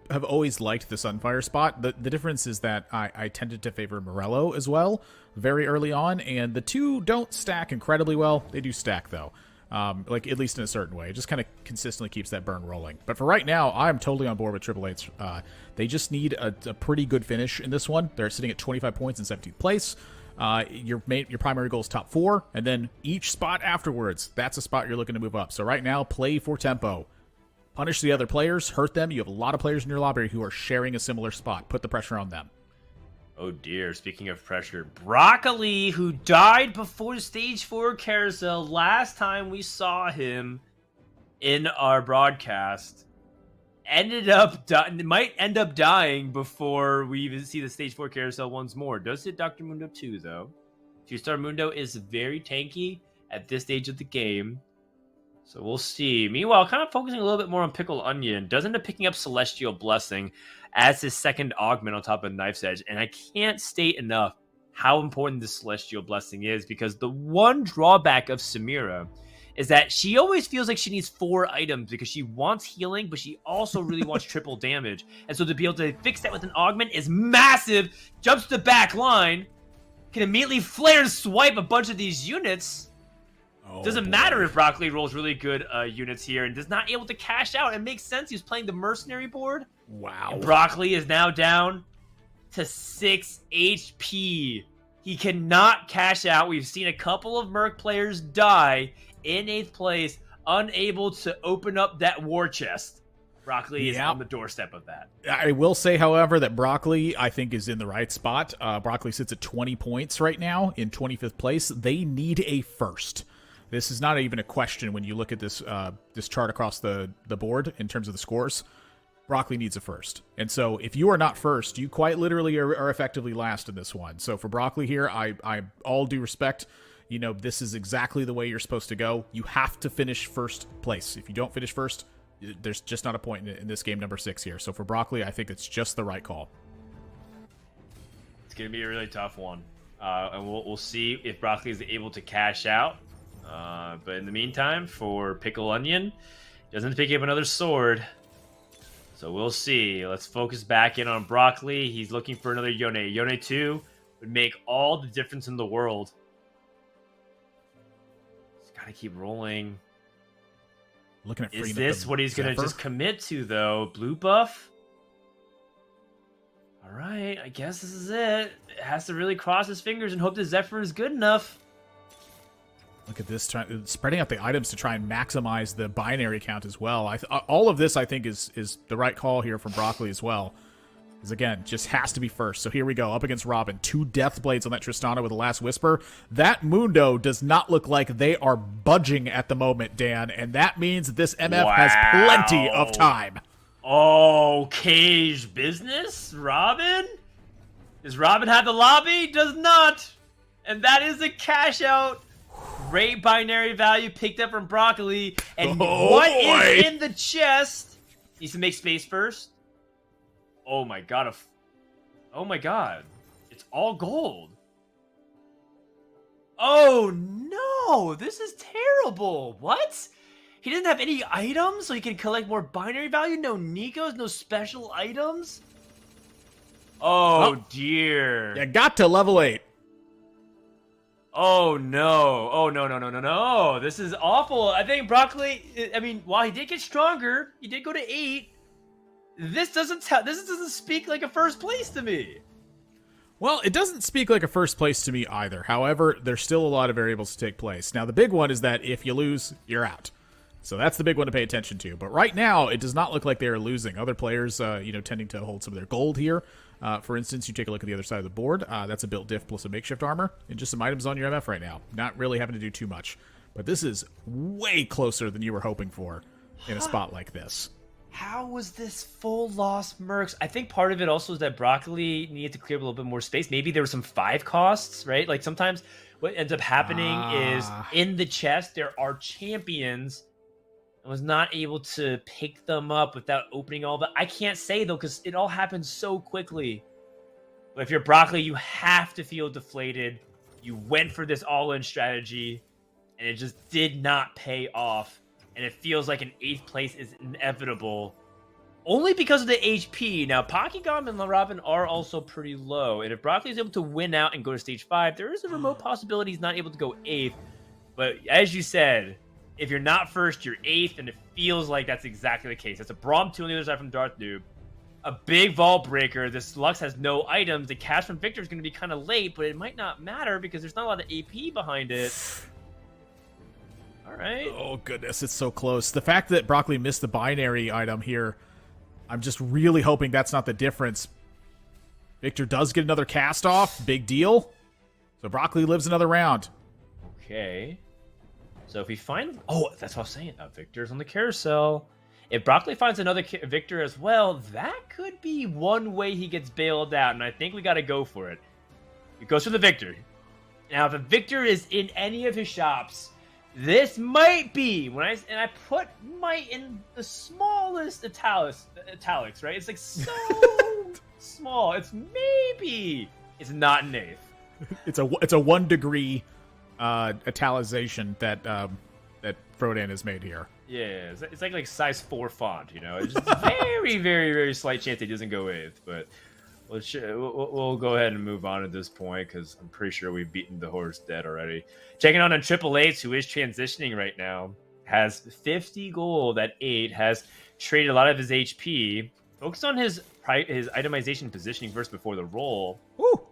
have always liked the Sunfire spot. The difference is that I tended to favor Morello as well very early on, and the 2 don't stack incredibly well. They do stack, though. Like, at least in a certain way. It just kind of consistently keeps that burn rolling. But for right now, I'm totally on board with Triple Eight's. They just need a pretty good finish in this one. They're sitting at 25 points in 17th place. Your primary goal is top 4, and then each spot afterwards, that's a spot you're looking to move up. So right now, play for tempo. Punish the other players, hurt them. You have a lot of players in your lobby who are sharing a similar spot. Put the pressure on them. Oh dear, speaking of pressure, Broccoli, who died before stage 4 carousel last time we saw him in our broadcast, might end up dying before we even see the stage 4 carousel once more. Does hit Dr. Mundo 2, though. 2-star Mundo is very tanky at this stage of the game, so we'll see. Meanwhile, kind of focusing a little bit more on Pickle Onion, does end up picking up Celestial Blessing as his second augment on top of Knife's Edge, and I can't state enough how important this Celestial Blessing is, because the one drawback of Samira is that she always feels like she needs 4 items because she wants healing, but she also really wants triple damage. And so to be able to fix that with an augment is massive. Jumps to the back line, can immediately flare and swipe a bunch of these units. Doesn't matter if Broccoli rolls really good units here and is not able to cash out. It makes sense. He's playing the mercenary board. Wow. And Broccoli is now down to 6 HP. He cannot cash out. We've seen a couple of Merc players die in 8th place, unable to open up that war chest. Broccoli is on the doorstep of that. I will say, however, that Broccoli, I think, is in the right spot. Broccoli sits at 20 points right now in 25th place. They need a first. This is not even a question when you look at this this chart across the board in terms of the scores. Broccoli needs a first. And so if you are not first, you quite literally are effectively last in this one. So for Broccoli here, I all due respect, you know, this is exactly the way you're supposed to go. You have to finish first place. If you don't finish first, there's just not a point in this game number 6 here. So for Broccoli, I think it's just the right call. It's going to be a really tough one. And we'll see if Broccoli is able to cash out. But in the meantime, for Pickle Onion, doesn't pick up another sword. So we'll see. Let's focus back in on Broccoli. He's looking for another Yone. Yone 2 would make all the difference in the world. He's got to keep rolling. Looking at Is this what he's going to just commit to, though? Blue buff? All right, I guess this is it. Has to really cross his fingers and hope the Zephyr is good enough. Look at this, spreading out the items to try and maximize the binary count as well. All of this, I think, is the right call here from Broccoli as well. Because, again, just has to be first. So here we go, up against Robin. 2 Death Blades on that Tristana with the Last Whisper. That Mundo does not look like they are budging at the moment, Dan. And that means that this MF has plenty of time. Oh, cage business? Robin? Does Robin have the lobby? Does not. And that is a cash out. Great binary value picked up from Broccoli. And what is in the chest? Needs to make space first. Oh my god. Oh my god. It's all gold. Oh no. This is terrible. What? He doesn't have any items so he can collect more binary value? No Nikos? No special items? Oh dear. You got to level 8. Oh no. Oh no. This is awful. I think Broccoli, I mean, while he did get stronger, he did go to 8. This doesn't speak like a first place to me. Well, it doesn't speak like a first place to me either. However, there's still a lot of variables to take place. Now, the big one is that if you lose, you're out. So that's the big one to pay attention to. But right now, it does not look like they are losing. Other players, tending to hold some of their gold here. For instance, you take a look at the other side of the board. That's a built diff plus a makeshift armor. And just some items on your MF right now. Not really having to do too much. But this is way closer than you were hoping for in a spot like this. How was this full loss mercs? I think part of it also is that Broccoli needed to clear up a little bit more space. Maybe there were some 5 costs, right? Like sometimes what ends up happening is in the chest, there are champions. I was not able to pick them up without opening all the... I can't say, though, because it all happens so quickly. But if you're Broccoli, you have to feel deflated. You went for this all-in strategy, and it just did not pay off. And it feels like an 8th place is inevitable. Only because of the HP. Now, Pokegom and Robin are also pretty low. And if Broccoli is able to win out and go to stage 5, there is a remote possibility he's not able to go 8th. But as you said... If you're not first, you're 8th, and it feels like that's exactly the case. That's a Braum 2 on the other side from Darth Noob. A big Vault Breaker. This Lux has no items. The cash from Victor is going to be kind of late, but it might not matter because there's not a lot of AP behind it. All right. Oh, goodness. It's so close. The fact that Broccoli missed the binary item here, I'm just really hoping that's not the difference. Victor does get another cast off. Big deal. So Broccoli lives another round. Okay. So if we find... Oh, that's what I was saying. Victor's on the carousel. If Broccoli finds another Victor as well, that could be one way he gets bailed out, and I think we got to go for it. He goes for the Victor. Now, if a Victor is in any of his shops, this might be... I put might in the smallest italics, right? It's like so small. It's maybe... It's not an 8th. It's a 1 degree... italicization that Khroen has made here. Yeah, it's like size 4 font, you know. It's just very, very, very slight chance he doesn't go 8th, but we'll go ahead and move on at this point because I'm pretty sure we've beaten the horse dead already. Checking on Triple H, who is transitioning right now, has 50 gold at 8, has traded a lot of his HP, focused on his itemization positioning first before the roll. Woo!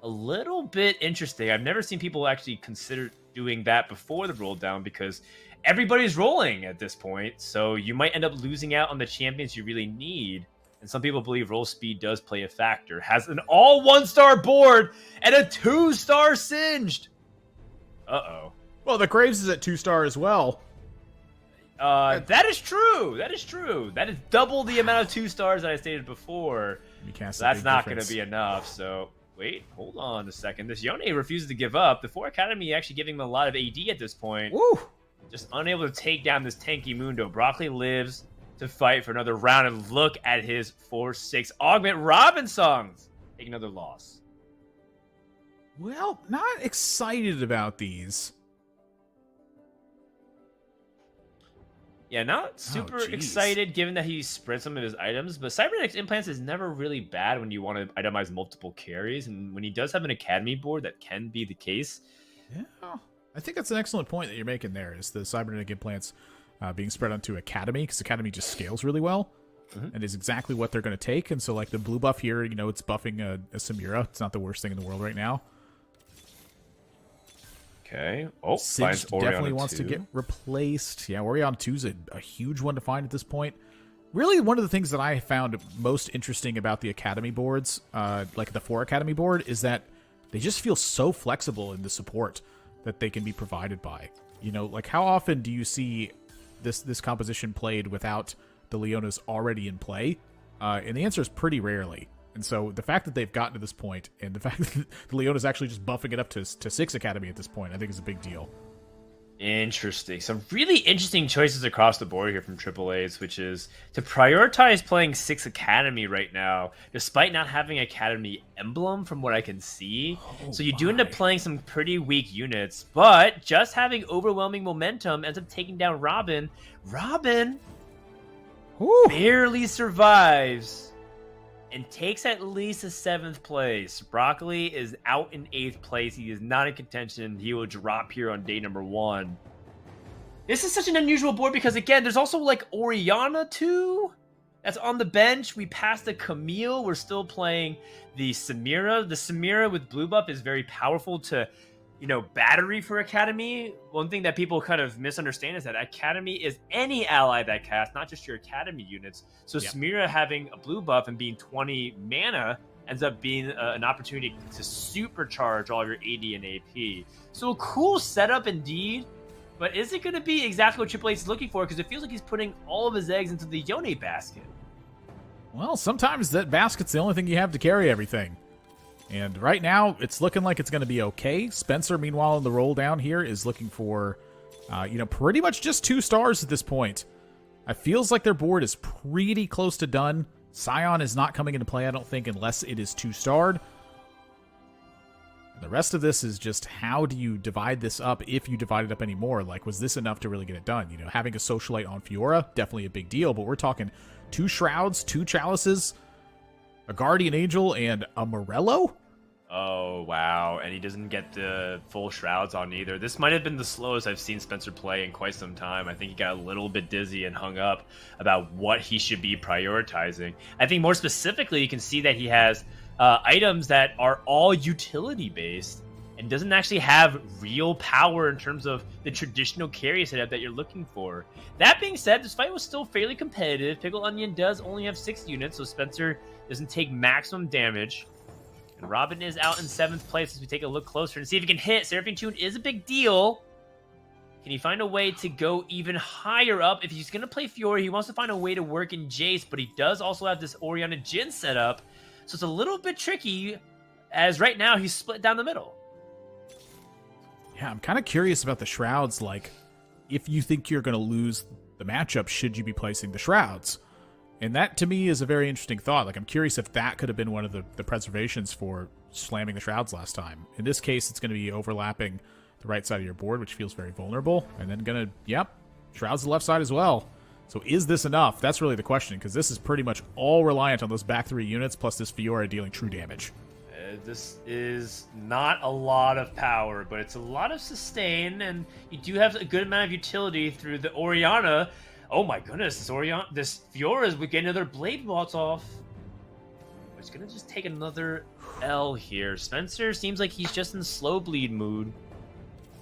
A little bit interesting. I've never seen people actually consider doing that before the roll down because everybody's rolling at this point, so you might end up losing out on the champions you really need. And some people believe roll speed does play a factor. Has an all 1-star board and a 2-star singed. Uh-oh. Well, the Graves is at 2-star as well. That is true. That is true. That is double the amount of 2 stars that I stated before. So that's not going to be enough. So, wait, hold on a second. This Yone refuses to give up. The 4 Academy actually giving him a lot of AD at this point. Woo! Just unable to take down this tanky Mundo. Broccoli lives to fight for another round, and look at his 4-6 augment Robin songs. Take another loss. Well, not excited about these. Yeah, not super excited given that he spread some of his items, but Cybernetics Implants is never really bad when you want to itemize multiple carries, and when he does have an Academy board, that can be the case. Yeah, I think that's an excellent point that you're making there, is the Cybernetic Implants being spread onto Academy, because Academy just scales really well, and is exactly what they're going to take, and so like the blue buff here, you know, it's buffing a Samira. It's not the worst thing in the world right now. Okay. Oh, Singed definitely wants to get replaced. Yeah, Orion 2 is a huge one to find at this point. Really, one of the things that I found most interesting about the Academy boards, like the 4 Academy board, is that they just feel so flexible in the support that they can be provided by. You know, like how often do you see this composition played without the Leonas already in play? And the answer is pretty rarely. And so the fact that they've gotten to this point, and the fact that the Leona's actually just buffing it up to 6 Academy at this point, I think is a big deal. Interesting. Some really interesting choices across the board here from AAA's, which is to prioritize playing 6 Academy right now, despite not having Academy emblem from what I can see. So you do end up playing some pretty weak units, but just having overwhelming momentum ends up taking down Robin. Robin barely survives and takes at least a 7th place. Broccoli is out in 8th place. He is not in contention. He will drop here on day number 1. This is such an unusual board because, again, there's also like Oriana too. That's on the bench. We passed the Camille. We're still playing the Samira. The Samira with blue buff is very powerful to, you know, battery for Academy. One thing that people kind of misunderstand is that Academy is any ally that casts, not just your Academy units. So Samira having a blue buff and being 20 mana ends up being an opportunity to supercharge all of your AD and AP. So a cool setup indeed, but is it going to be exactly what Triple H is looking for? Because it feels like he's putting all of his eggs into the Yone basket. Well, sometimes that basket's the only thing you have to carry everything. And right now, it's looking like it's going to be okay. Spencer, meanwhile, in the roll down here, is looking for, you know, pretty much just 2 stars at this point. It feels like their board is pretty close to done. Scion is not coming into play, I don't think, unless it is 2-starred. The rest of this is just how do you divide this up if you divide it up anymore? Like, was this enough to really get it done? You know, having a Socialite on Fiora, definitely a big deal, but we're talking 2 Shrouds, 2 Chalices, a Guardian Angel, and a Morello? Oh, wow. And he doesn't get the full Shrouds on either. This might have been the slowest I've seen Spencer play in quite some time. I think he got a little bit dizzy and hung up about what he should be prioritizing. I think more specifically, you can see that he has items that are all utility-based and doesn't actually have real power in terms of the traditional carry setup that you're looking for. That being said, this fight was still fairly competitive. Pickle Onion does only have 6 units, so Spencer doesn't take maximum damage. And Robin is out in 7th place as we take a look closer and see if he can hit. Seraphine Tune is a big deal. Can he find a way to go even higher up? If he's going to play Fiora, he wants to find a way to work in Jace, but he does also have this Oriana Jhin set up. So it's a little bit tricky, as right now he's split down the middle. Yeah, I'm kind of curious about the Shrouds. Like, if you think you're going to lose the matchup, should you be placing the Shrouds? And that, to me, is a very interesting thought. Like, I'm curious if that could have been one of the preservations for slamming the Shrouds last time. In this case, it's going to be overlapping the right side of your board, which feels very vulnerable. And then going to, Shrouds the left side as well. So is this enough? That's really the question, because this is pretty much all reliant on those back 3 units, plus this Fiora dealing true damage. This is not a lot of power, but it's a lot of sustain, and you do have a good amount of utility through the Oriana. Oh my goodness, this Fiora is getting another Blade Vault off. It's gonna just take another L here. Spencer seems like he's just in slow bleed mood.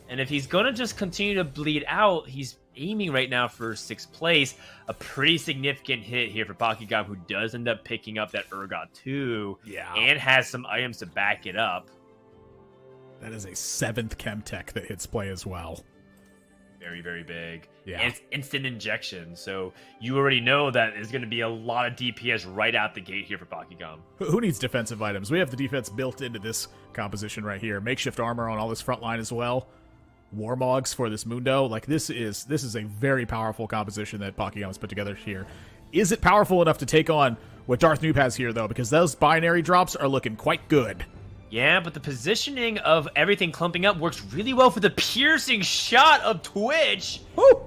And if he's gonna just continue to bleed out, he's aiming right now for 6th place. A pretty significant hit here for Pakigam, who does end up picking up that Urgot 2. Yeah. And has some items to back it up. That is a 7th Chemtech that hits play as well. Very, very big. Yeah. And it's instant injection, so you already know that there's going to be a lot of DPS right out the gate here for Pakigam. Who needs defensive items? We have the defense built into this composition right here. Makeshift armor on all this front line as well. Warmogs for this Mundo. Like, this is a very powerful composition that Pakigam has put together here. Is it powerful enough to take on what Darth Noob has here, though? Because those binary drops are looking quite good. Yeah, but the positioning of everything clumping up works really well for the piercing shot of Twitch. Woo!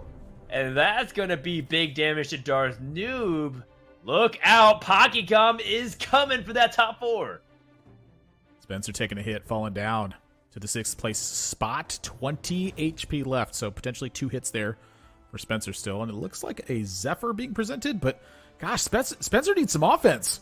And that's going to be big damage to Darth Noob. Look out, Pakigam is coming for that top 4. Spencer taking a hit, falling down to the 6th place spot. 20 HP left, so potentially 2 hits there for Spencer still. And it looks like a Zephyr being presented, but gosh, Spencer needs some offense.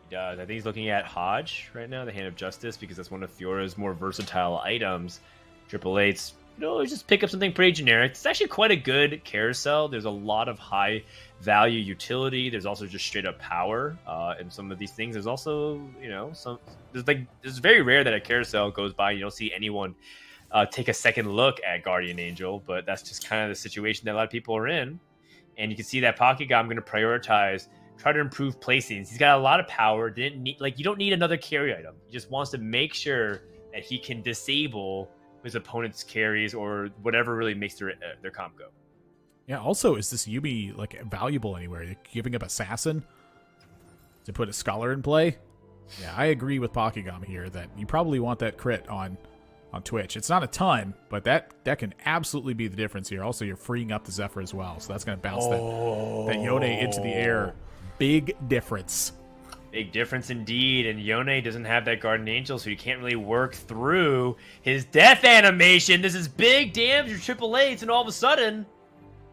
He does. I think he's looking at Hodge right now, the Hand of Justice, because that's one of Fiora's more versatile items. Triple Eights, just pick up something pretty generic. It's actually quite a good carousel. There's a lot of high value utility. There's also just straight up power in some of these things. There's also, it's very rare that a carousel goes by and you don't see anyone take a second look at Guardian Angel, but that's just kind of the situation that a lot of people are in. And you can see that Pakigam going to prioritize, try to improve placings. He's got a lot of power. You don't need another carry item. He just wants to make sure that he can disable his opponent's carries or whatever really makes their comp go. Yeah, also, is this Yubi valuable anywhere? You're giving up Assassin to put a Scholar in play? Yeah, I agree with Pakigam here that you probably want that crit on Twitch. It's not a ton, but that can absolutely be the difference here. Also, you're freeing up the Zephyr as well, so that's going to bounce that Yone into the air. Big difference. Big difference indeed, and Yone doesn't have that Guardian Angel, so he can't really work through his death animation. This is big damage to Triple Eights, and all of a sudden,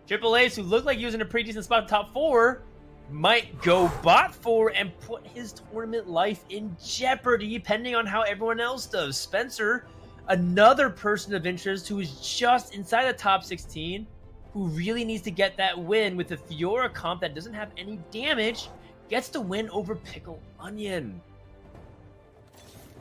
Triple Eights, who looked like he was in a pretty decent spot in top 4, might go bot 4 and put his tournament life in jeopardy, depending on how everyone else does. Spencer, another person of interest who is just inside the top 16, who really needs to get that win with the Fiora comp that doesn't have any damage, gets the win over Pickle Onion.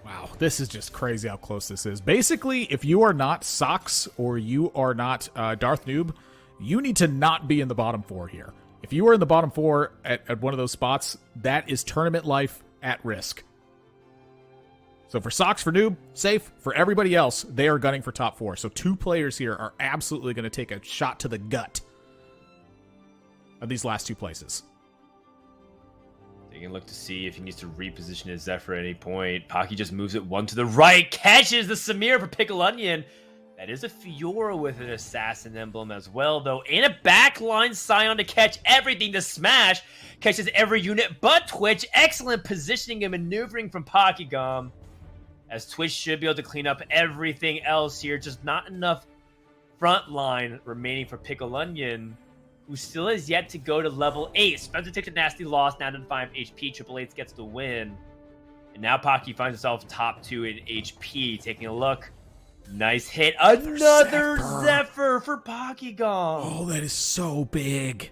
Wow, this is just crazy how close this is. Basically, if you are not Sox or you are not Darth Noob, you need to not be in the bottom 4 here. If you are in the bottom 4 at one of those spots, that is tournament life at risk. So for Sox, for Noob, safe. For everybody else, they are gunning for top 4. So 2 players here are absolutely going to take a shot to the gut of these last 2 places. They can look to see if he needs to reposition his Zephyr at any point. Pocky just moves it 1 to the right, catches the Samir for Pickle Onion. That is a Fiora with an Assassin emblem as well, though. And a backline Scion to catch everything to smash. Catches every unit but Twitch. Excellent positioning and maneuvering from Pakigam, as Twitch should be able to clean up everything else here. Just not enough front line remaining for Pickle Onion, who still has yet to go to level 8. Spencer takes a nasty loss, now to 5 HP. Triple Eights gets the win. And now Pocky finds himself top 2 in HP. Taking a look. Nice hit. Another Zephyr for Pakigam. Oh, that is so big.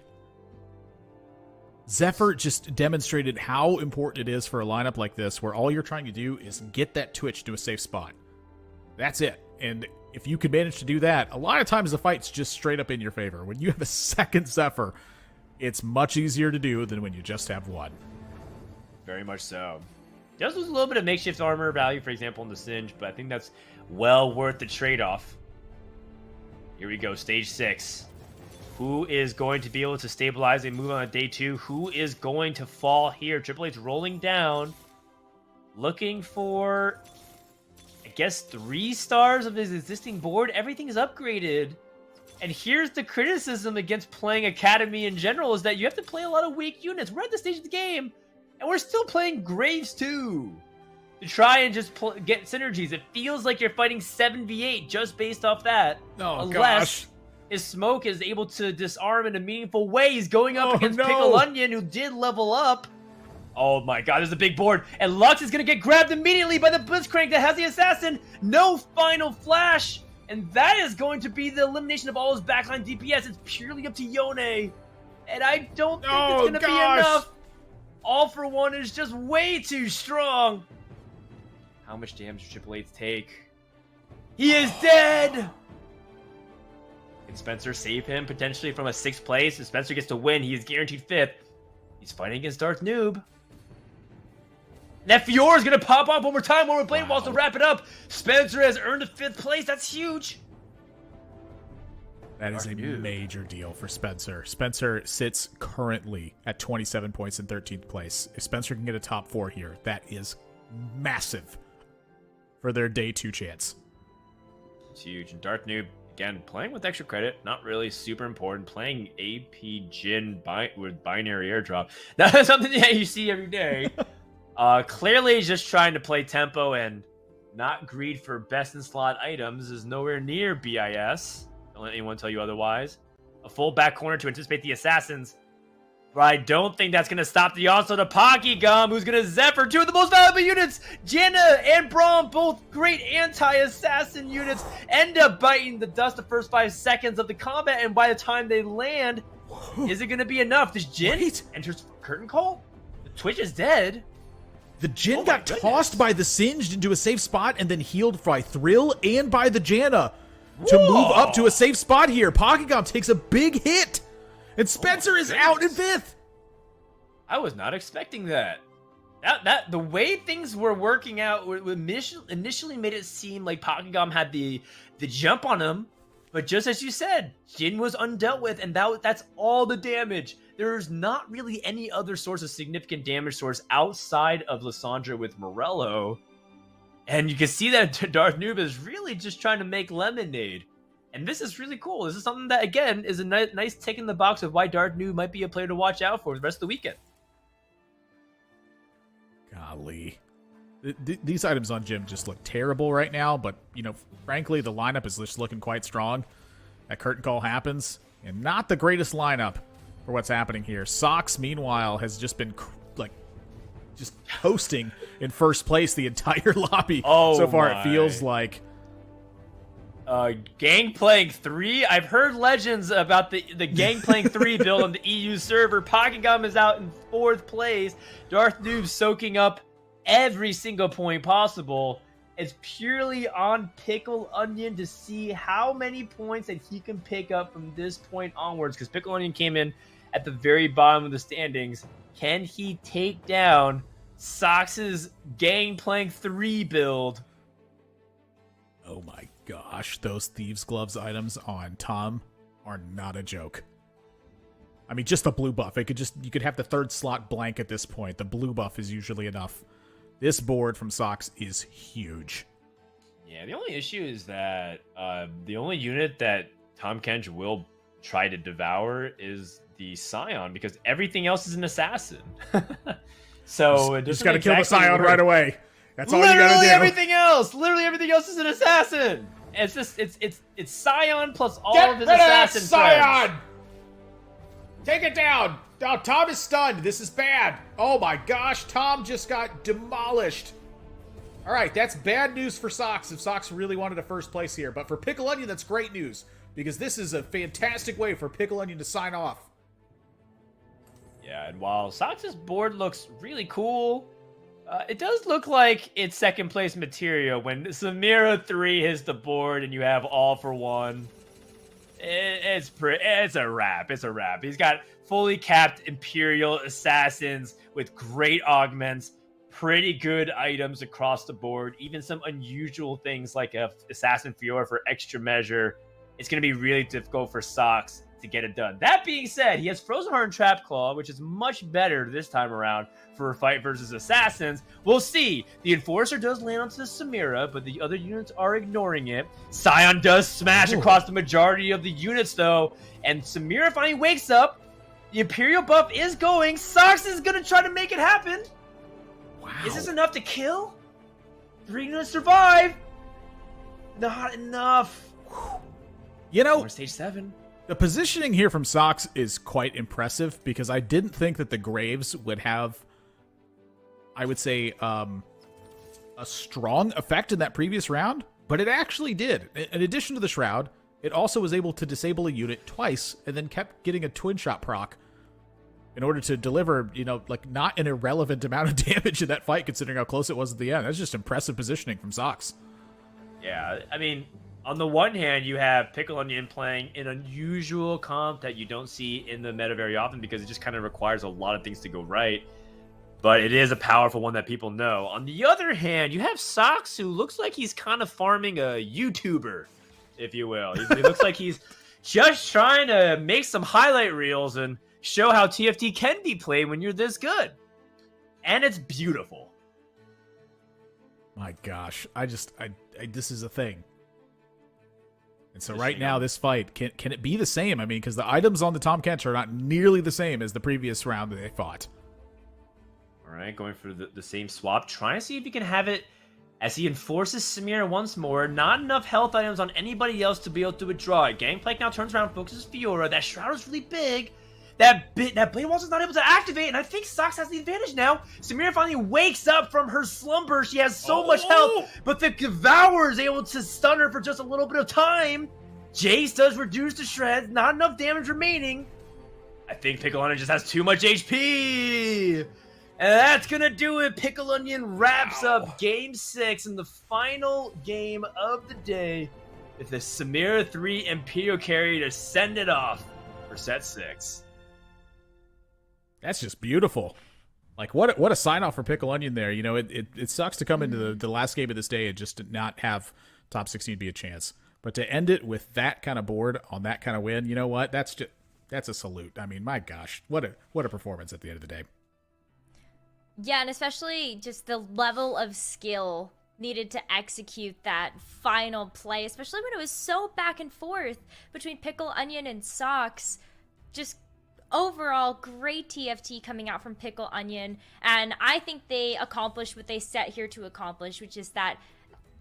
Zephyr just demonstrated how important it is for a lineup like this, where all you're trying to do is get that Twitch to a safe spot. That's it. And if you can manage to do that, a lot of times the fight's just straight up in your favor. When you have a second Zephyr, it's much easier to do than when you just have one. Very much so. Does lose a little bit of makeshift armor value, for example, in the Singe, but I think that's well worth the trade-off. Here we go, stage 6. Who is going to be able to stabilize and move on to day 2? Who is going to fall here? Triple H's rolling down, looking for, I guess, 3 stars of his existing board. Everything is upgraded. And here's the criticism against playing Academy in general, is that you have to play a lot of weak units. We're at the stage of the game, and we're still playing Graves 2 to try and just get synergies. It feels like you're fighting 7v8 just based off that. Oh, unless gosh. his smoke is able to disarm in a meaningful way. He's going up against Pickle Onion, who did level up. Oh my god, there's a big board. And Lux is going to get grabbed immediately by the Blitzcrank that has the Assassin. No final flash And that is going to be the elimination of all his backline DPS. It's purely up to Yone. And I don't think it's going to be enough. All for One is just way too strong. How much damage does Triple Eight take? He is dead! Can Spencer save him potentially from a 6th place? If Spencer gets to win, he is guaranteed 5th. He's fighting against Darth Noob. That Fiora is going to pop up one more time. One more Blade Walls to wrap it up. Spencer has earned a 5th place. That's huge. That is a major deal for Spencer. Spencer sits currently at 27 points in 13th place. If Spencer can get a top 4 here, that is massive for their day 2 chance. It's huge. And Darth Noob, again, playing with extra credit, not really super important. Playing AP Jin with binary airdrop. That is something that you see every day. Clearly just trying to play tempo and not greed for best in slot items is nowhere near BIS. Don't let anyone tell you otherwise. A full back corner to anticipate the assassins. But I don't think that's going to stop the onslaught of Pokygum, who's going to Zephyr, 2 of the most valuable units. Janna and Braum, both great anti-assassin units, end up biting the dust the first 5 seconds of the combat, and by the time they land, is it going to be enough? Does Jin enters Curtain Call? The Twitch is dead. The Jin got tossed by the Singed into a safe spot and then healed by Thrill and by the Janna to move up to a safe spot here. Pokygum takes a big hit, and Spencer is out in 5th. I was not expecting that. That the way things were working out initially made it seem like Pokygum had the jump on him, but just as you said, Jin was undealt with, and that's all the damage. There's not really any other source of significant damage source outside of Lissandra with Morello. And you can see that Darth Noob is really just trying to make lemonade. And this is really cool. This is something that, again, is a nice tick in the box of why Darth Noob might be a player to watch out for the rest of the weekend. Golly. These items on Jim just look terrible right now, but, frankly, the lineup is just looking quite strong. That curtain call happens, and not the greatest lineup for what's happening here. Sox, meanwhile, has just been just coasting in first place the entire lobby so far. It feels like Gangplank 3. I've heard legends about the Gangplank 3 build on the EU server. Pokygum is out in 4th place. Darth Noob soaking up every single point possible. It's purely on Pickle Onion to see how many points that he can pick up from this point onwards, because Pickle Onion came in at the very bottom of the standings. Can he take down Sox's Gangplank 3 build? Oh my gosh, those Thieves Gloves items on Tom are not a joke. I mean, just the blue buff. You could have the 3rd slot blank at this point. The blue buff is usually enough. This board from Sox is huge. Yeah, the only issue is that the only unit that Tom Kench will try to devour is the Scion, because everything else is an assassin. So you just got to kill the Scion right away. That's all you got to do. Literally everything else is an assassin. It's just it's Scion plus all of his assassin Scion. Take it down. Oh, Tom is stunned. This is bad. Oh my gosh, Tom just got demolished. All right, that's bad news for Sox if Sox really wanted a first place here. But for Pickle Onion, that's great news, because this is a fantastic way for Pickle Onion to sign off. Yeah, and while Sox's board looks really cool, it does look like it's 2nd place material when Samira 3 hits the board and you have all for one. It's a wrap. It's a wrap. He's got fully capped Imperial Assassins with great augments, pretty good items across the board, even some unusual things like a Assassin Fiora for extra measure. It's going to be really difficult for Sox to get it done. That being said, he has Frozen Heart and Trap Claw, which is much better this time around for a fight versus Assassins. We'll see. The Enforcer does land onto the Samira, but the other units are ignoring it. Scion does smash across the majority of the units, though, and Samira finally wakes up. The Imperial buff is going. Sox is going to try to make it happen. Wow. Is this enough to kill? 3 units survive. Not enough. Stage 7. The positioning here from Sox is quite impressive, because I didn't think that the Graves would have, I would say, a strong effect in that previous round. But it actually did. In addition to the Shroud, it also was able to disable a unit twice and then kept getting a twin shot proc in order to deliver, like not an irrelevant amount of damage in that fight considering how close it was at the end. That's just impressive positioning from Sox. Yeah, I mean, on the one hand, you have Pickle Onion playing an unusual comp that you don't see in the meta very often because it just kind of requires a lot of things to go right. But it is a powerful one that people know. On the other hand, you have Sox, who looks like he's kind of farming a YouTuber, if you will. He looks like he's just trying to make some highlight reels and show how TFT can be played when you're this good. And it's beautiful. My gosh, this is a thing. And so right now, this fight, can it be the same? I mean, because the items on the Tahm Kench are not nearly the same as the previous round that they fought. All right, going for the same swap. Trying to see if he can have it as he enforces Samira once more. Not enough health items on anybody else to be able to withdraw it. Gangplank now turns around, focuses Fiora. That Shroud is really big. That Blade Waltz is not able to activate, and I think Sox has the advantage now. Samira finally wakes up from her slumber. She has so much health, but the Devourer is able to stun her for just a little bit of time. Jace does reduce to shreds. Not enough damage remaining. I think Pickle Onion just has too much HP. And that's going to do it. Pickle Onion wraps up Game 6 in the final game of the day with the Samira 3 Imperial carry to send it off for set 6. That's just beautiful. Like, what a sign-off for Pickle Onion there. It sucks to come into the last game of this day and just to not have top 16 be a chance. But to end it with that kind of board on that kind of win, you know what? That's a salute. I mean, my gosh, what a performance at the end of the day. Yeah, and especially just the level of skill needed to execute that final play, especially when it was so back and forth between Pickle Onion and Sox. Just overall, great TFT coming out from Pickle Onion, and I think they accomplished what they set here to accomplish, which is that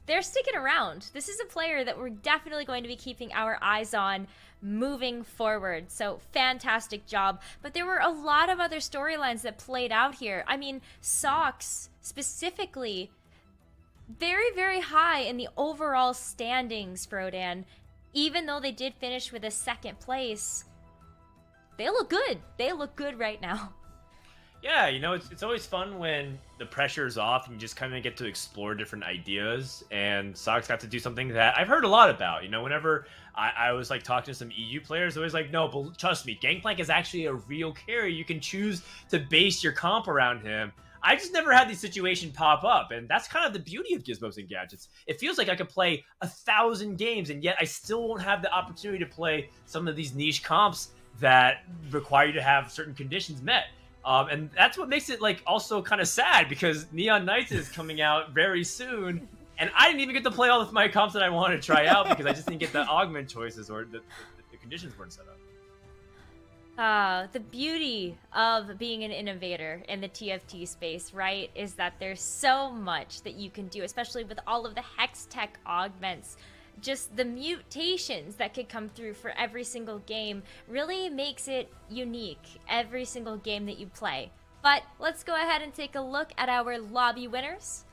they're sticking around. This is a player that we're definitely going to be keeping our eyes on moving forward. So fantastic job. But there were a lot of other storylines that played out here. I mean, Sox specifically, very, very high in the overall standings, Khroen. Even though they did finish with a second place, they look good. They look good right now. Yeah, it's always fun when the pressure is off and you just kind of get to explore different ideas. And Sox got to do something that I've heard a lot about. Whenever I was like talking to some EU players, always like, no, but trust me, Gangplank is actually a real carry. You can choose to base your comp around him. I just never had these situations pop up, and that's kind of the beauty of Gizmos and Gadgets. It feels like I could play 1,000 games, and yet I still won't have the opportunity to play some of these niche comps that require you to have certain conditions met. And that's what makes it also kind of sad, because Neon Knights is coming out very soon, and I didn't even get to play all of my comps that I wanted to try out because I just didn't get the augment choices, or the conditions weren't set up. The beauty of being an innovator in the TFT space, right, is that there's so much that you can do, especially with all of the Hex Tech augments. Just the mutations that could come through for every single game really makes it unique every single game that you play. But let's go ahead and take a look at our lobby winners.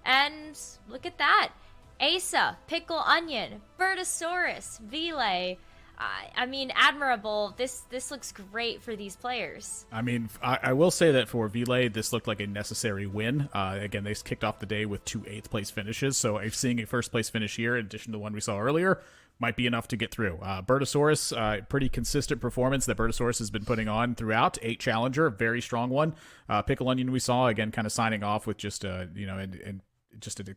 And look at that. Asa, Pickle Onion, Bertosaurus, Vile. I mean, admirable. This looks great for these players. I mean, I will say that for Vile, this looked like a necessary win. Again, they kicked off the day with 2 8th place finishes, so seeing a first place finish here, in addition to the one we saw earlier, might be enough to get through. Bertosaurus, pretty consistent performance that Bertosaurus has been putting on throughout. 8 challenger, very strong one. Pickle Onion we saw, again, kind of signing off with just, and just an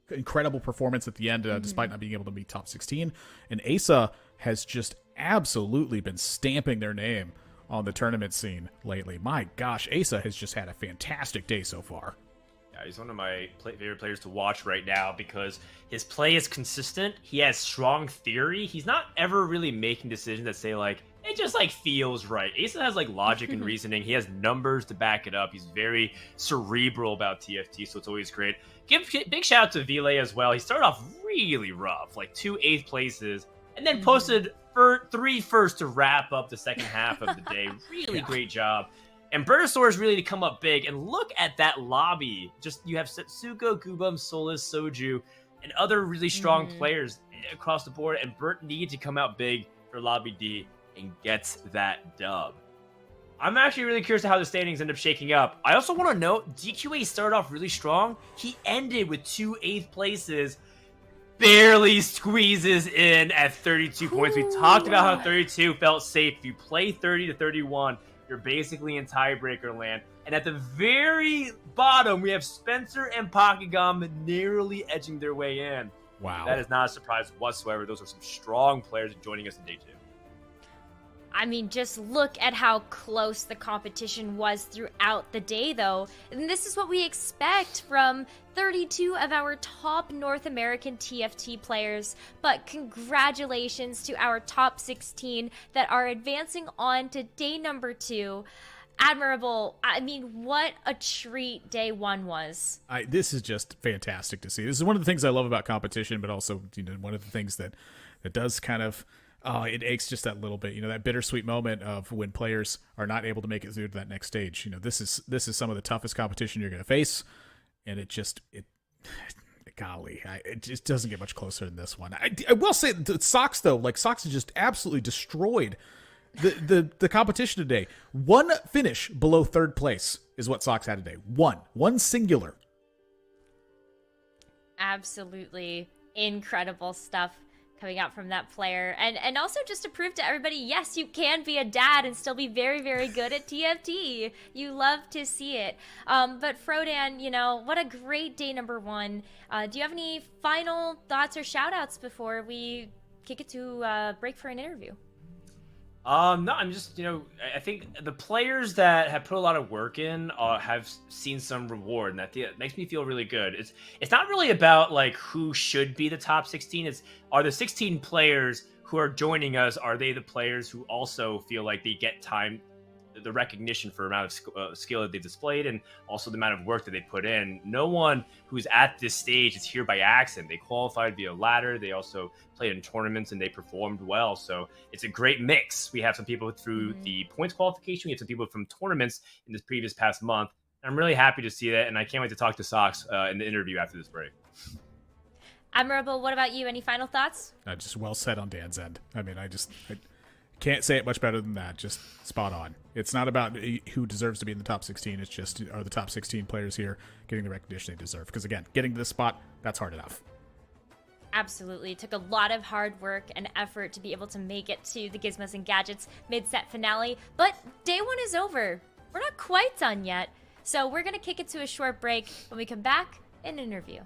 incredible performance at the end, despite not being able to meet top 16. And Asa has just absolutely been stamping their name on the tournament scene lately. My gosh, Asa has just had a fantastic day so far. Yeah, he's one of my favorite players to watch right now because his play is consistent. He has strong theory. He's not ever really making decisions that say it just feels right. Asa has logic and reasoning. He has numbers to back it up. He's very cerebral about TFT, so it's always great. Big shout out to Vile as well. He started off really rough, 2 8th places, and then posted 3 firsts to wrap up the second half of the day. Really great job. And Bertosaurus really to come up big. And look at that lobby. Just you have Setsuko, Gubam, Solus, Soju. and other really strong players across the board. And Burt needed to come out big for Lobby D and gets that dub. I'm actually really curious to how the standings end up shaking up. I also want to note, DQA started off really strong. He ended with 2 8th places, barely squeezes in at 32 points. We talked about how 32 felt safe. If you play 30 to 31, you're basically in tiebreaker land. And at the very bottom, we have Spencer and Pakigam narrowly edging their way in. Wow. That is not a surprise whatsoever. Those are some strong players joining us in day 2. I mean, just look at how close the competition was throughout the day, though. And this is what we expect from 32 of our top North American TFT players. But congratulations to our top 16 that are advancing on to day number 2. Admirable. I mean, what a treat day 1 was. This is just fantastic to see. This is one of the things I love about competition, but also, one of the things that does kind of... it aches just that little bit, that bittersweet moment of when players are not able to make it through to that next stage. This is some of the toughest competition you're going to face, and it just doesn't get much closer than this one. I will say the Sox though, Sox has just absolutely destroyed the competition today. 1 finish below 3rd place is what Sox had today. One singular. Absolutely incredible stuff coming out from that player. And also just to prove to everybody, yes, you can be a dad and still be very, very good at TFT. You love to see it. But Frodan, what a great day number 1. Do you have any final thoughts or shout outs before we kick it to break for an interview? No, I'm just, I think the players that have put a lot of work in have seen some reward, and that makes me feel really good. It's not really about who should be the top 16. Are the 16 players who are joining us, are they the players who also feel like they get the recognition for the amount of skill that they've displayed, and also the amount of work that they put in? No one who's at this stage is here by accident. They qualified via ladder. They also played in tournaments and they performed well. So it's a great mix. We have some people through the points qualification. We have some people from tournaments in this past month. I'm really happy to see that, and I can't wait to talk to Sox in the interview after this break. Admirable, what about you? Any final thoughts? Just well said on Dan's end. I mean, I can't say it much better than that. Just spot on. It's not about who deserves to be in the top 16. It's just, are the top 16 players here getting the recognition they deserve? Because again, getting to this spot, that's hard enough. Absolutely. It took a lot of hard work and effort to be able to make it to the Gizmos and Gadgets mid-set finale. But day 1 is over. We're not quite done yet. So we're going to kick it to a short break. When we come back, an interview.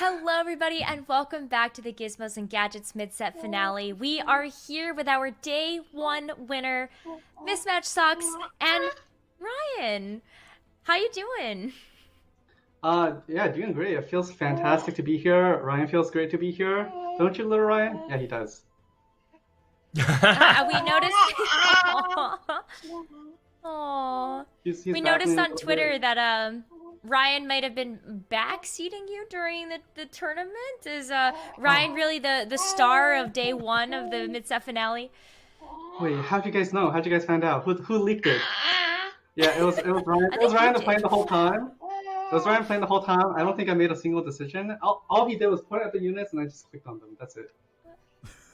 Hello, everybody, and welcome back to the Gizmos and Gadgets mid-set finale. We are here with our day one winner, Mismatch Socks, and Ryan. How you doing? Yeah, doing great. It feels fantastic to be here. Ryan feels great to be here. Don't you, little Ryan? Yeah, he does. We noticed. Aww. We noticed on Twitter that Ryan might have been backseating you during the tournament. Is Ryan really the star of day one of the mid-set finale? Wait, how'd you guys know? How'd you guys find out? Who leaked it? Yeah, it was Ryan. It was Ryan playing the whole time. It was Ryan playing the whole time. I don't think I made a single decision. All he did was point at the units, and I just clicked on them. That's it.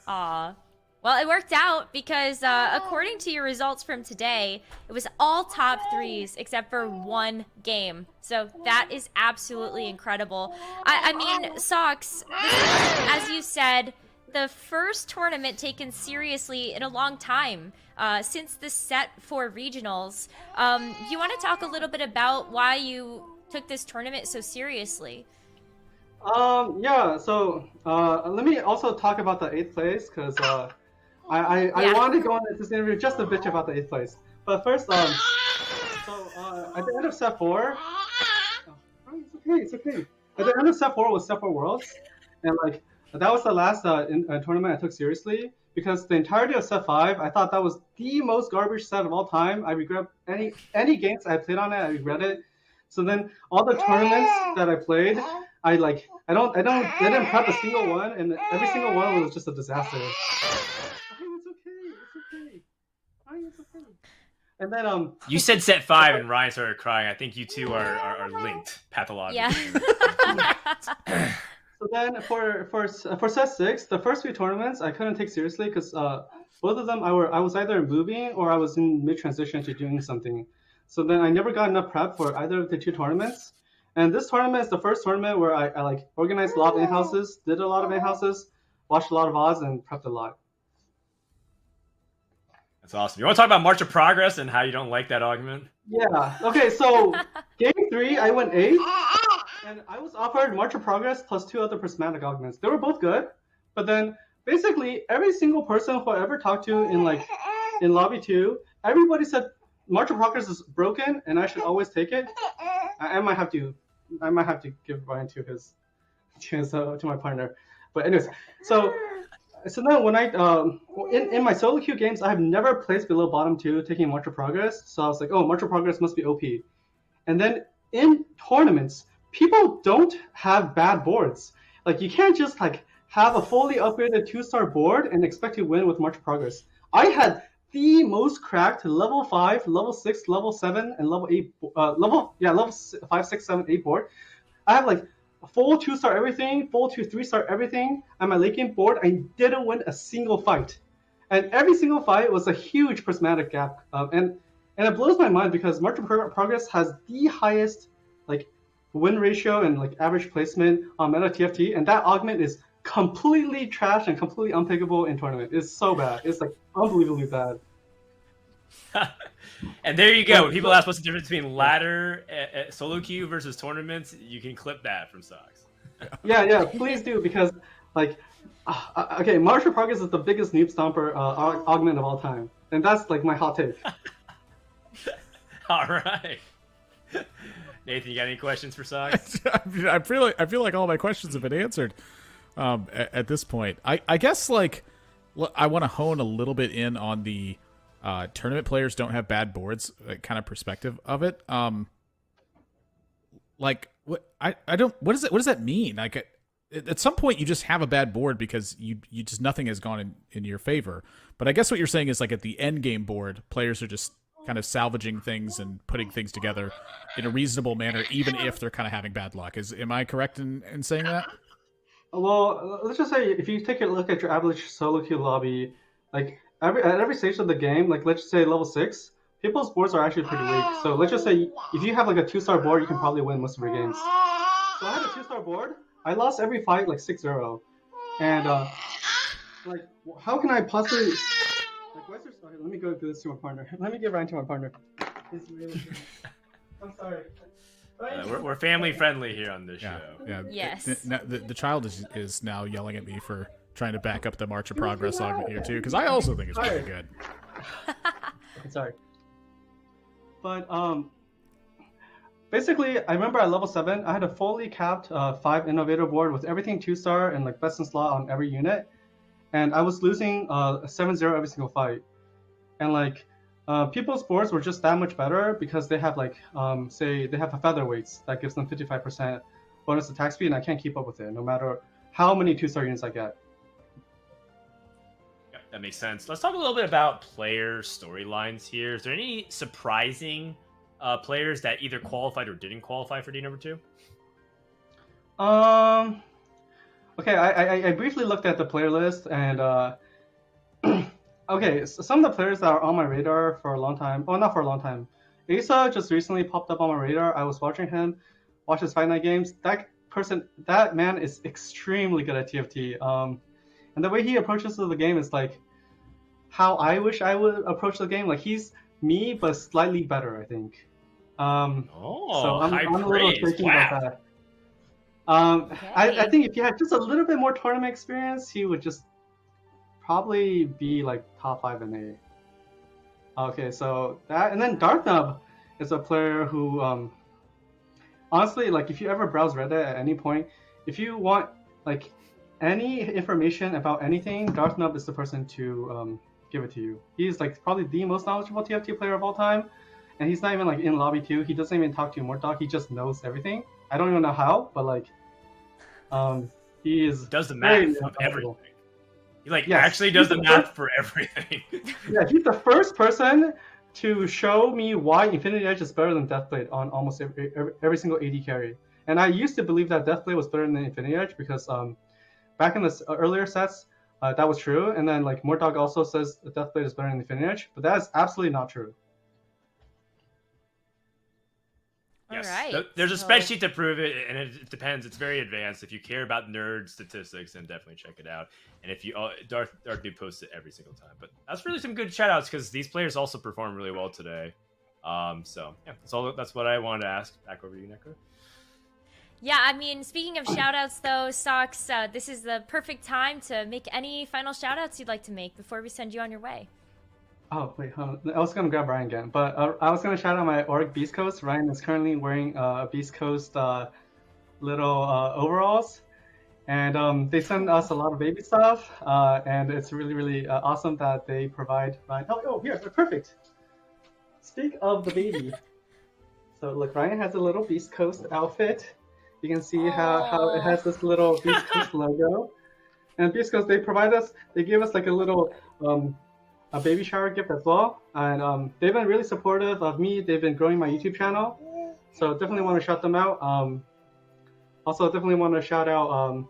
Aw. Well, it worked out because according to your results from today, it was all top threes except for one game. So that is absolutely incredible. I mean, Socks, this is, as you said, the first tournament taken seriously in a long time since the set for regionals. You want to talk a little bit about why you took this tournament so seriously? Yeah, so let me also talk about the 8th place, because I want to go into this interview just a bit about the 8th place. But first, so at the end of set 4, it's okay. At the end of set 4 was set 4 Worlds, and like that was the last tournament I took seriously, because the entirety of set 5, I thought that was the most garbage set of all time. I regret any games I played on it. I regret it. So then all the tournaments that I played, I didn't prep a single one, and every single one was just a disaster. It's okay. And then You said set 5 and Ryan started crying. I think you two are linked pathologically. Yeah. So then for set 6, the first few tournaments I couldn't take seriously because both of them I was either moving or I was in mid transition to doing something. So then I never got enough prep for either of the two tournaments. And this tournament is the first tournament where I like organized a lot of in-houses, did a lot of in-houses, watched a lot of odds, and prepped a lot. That's awesome. You want to talk about March of Progress and how you don't like that argument? Yeah. Okay, so game 3, I went 8th, and I was offered March of Progress plus 2 other prismatic augments. They were both good, but then basically every single person who I ever talked to in lobby 2, everybody said March of Progress is broken and I should always take it. I might have to give Ryan to my partner. But anyways, so now when I in my solo queue games, I have never placed below bottom 2 taking March of Progress. So I was like, oh, March of Progress must be OP. And then in tournaments, people don't have bad boards. Like you can't just like have a fully upgraded 2-star board and expect to win with March of Progress. I had the most cracked level 5, level 6, level 7, and level 8 level 5, 6, 7, 8 board. I have like full 2-star everything, full 3-star everything on my late game board. I didn't win a single fight, and every single fight was a huge prismatic gap. And it blows my mind because March of Progress has the highest like win ratio and like average placement on meta TFT, and that augment is completely trash and completely unpickable in tournament. It's so bad. It's like unbelievably bad. And there you go. When people ask what's the difference between ladder, solo queue versus tournaments, you can clip that from Socks. Yeah, please do, because like, okay, March of Progress is the biggest noob stomper augment of all time, and that's like my hot take. All right. Nathan, you got any questions for Socks? I feel like all my questions have been answered at this point. I guess like I want to hone a little bit in on the tournament players don't have bad boards kind of perspective of it. Like what what does that mean? Like at some point you just have a bad board because you just nothing has gone in your favor. But I guess what you're saying is like at the end game board, players are just kind of salvaging things and putting things together in a reasonable manner, even if they're kind of having bad luck. Am I correct in saying that? Well, let's just say if you take a look at your average solo queue lobby, like at every stage of the game, like let's just say level 6, people's boards are actually pretty weak. So let's just say if you have like a 2-star board, you can probably win most of your games. So I had a 2-star board. I lost every fight like 6-0, and like how can I possibly? Like, why is there... Okay, let me go do this to my partner. Let me give Ryan to my partner. He's really... I'm sorry. We're family friendly here on this Yeah, show. yeah. Yes. The child is now yelling at me for trying to back up the March of Progress augment here too, because I also think it's pretty good. Sorry. But basically, I remember at level 7, I had a fully capped 5 innovator board with everything 2-star and like best in slot on every unit, and I was losing 7-0 every single fight. And like people's boards were just that much better because they have like say they have a featherweights that gives them 55% bonus attack speed, and I can't keep up with it no matter how many 2-star units I get. Yep, that makes sense. Let's talk a little bit about player storylines here. Is there any surprising players that either qualified or didn't qualify for D number 2? Okay, I briefly looked at the player list, and okay, so some of the players that are on my radar for a long time, well, not for a long time. Asa just recently popped up on my radar. I was watching him, watch his Fight Night games. That man is extremely good at TFT. And the way he approaches the game is like how I wish I would approach the game. Like he's me, but slightly better, I think. So I'm a little shaky about that. I think if he had just a little bit more tournament experience, he would just probably be like top 5 in A. Okay, so that, and then Darknub is a player who, honestly, like if you ever browse Reddit at any point, if you want like any information about anything, Darknub is the person to give it to you. He's like probably the most knowledgeable TFT player of all time, and he's not even like in lobby 2. He doesn't even talk to Mortdog. He just knows everything. I don't even know how, but like, he does the math of everything. He actually does the math for everything. Yeah, he's the first person to show me why Infinity Edge is better than Deathblade on almost every single AD carry. And I used to believe that Deathblade was better than Infinity Edge because back in the earlier sets, that was true. And then like Mortdog also says that Deathblade is better than Infinity Edge, but that is absolutely not true. Yes. Right, There's a spreadsheet to prove it, and it depends. It's very advanced. If you care about nerd statistics, then definitely check it out. And if you, Darth Dude posts it every single time. But that's really some good shout outs because these players also perform really well today. So yeah, that's what I wanted to ask. Back over to you, Nekkra. Yeah, I mean, speaking of shoutouts though, Socks, this is the perfect time to make any final shoutouts you'd like to make before we send you on your way. Oh, wait, hold on. I was going to grab Ryan again, but I was going to shout out my Orc Beast Coast. Ryan is currently wearing Beast Coast little overalls, and they send us a lot of baby stuff, and it's really, really awesome that they provide Ryan. Oh, here, they're perfect. Speak of the baby. So look, Ryan has a little Beast Coast outfit. You can see how it has this little Beast Coast logo. And Beast Coast, they gave us like a little a baby shower gift as well, and they've been really supportive of me. They've been growing my YouTube channel, so definitely want to shout them out. Also, definitely want to shout out.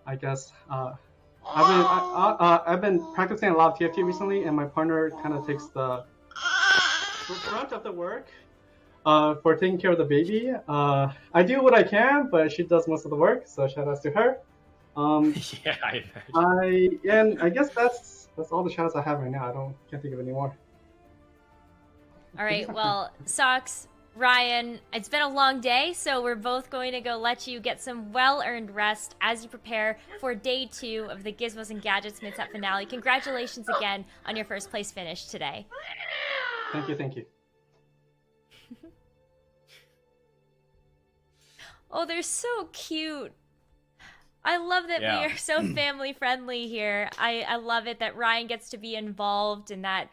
I guess I've been practicing a lot of TFT recently, and my partner kind of takes the brunt of the work for taking care of the baby. I do what I can, but she does most of the work, so shout outs to her. Yeah, I imagine. I guess that's all the shoutouts I have right now. Can't think of any more. All right, well, Socks, Ryan, it's been a long day, so we're both going to go let you get some well-earned rest as you prepare for day 2 of the Gizmos and Gadgets Mid-Set Finale. Congratulations again on your first place finish today. Thank you. Oh, they're so cute. I love that we are so family friendly here. I love it that Ryan gets to be involved and that,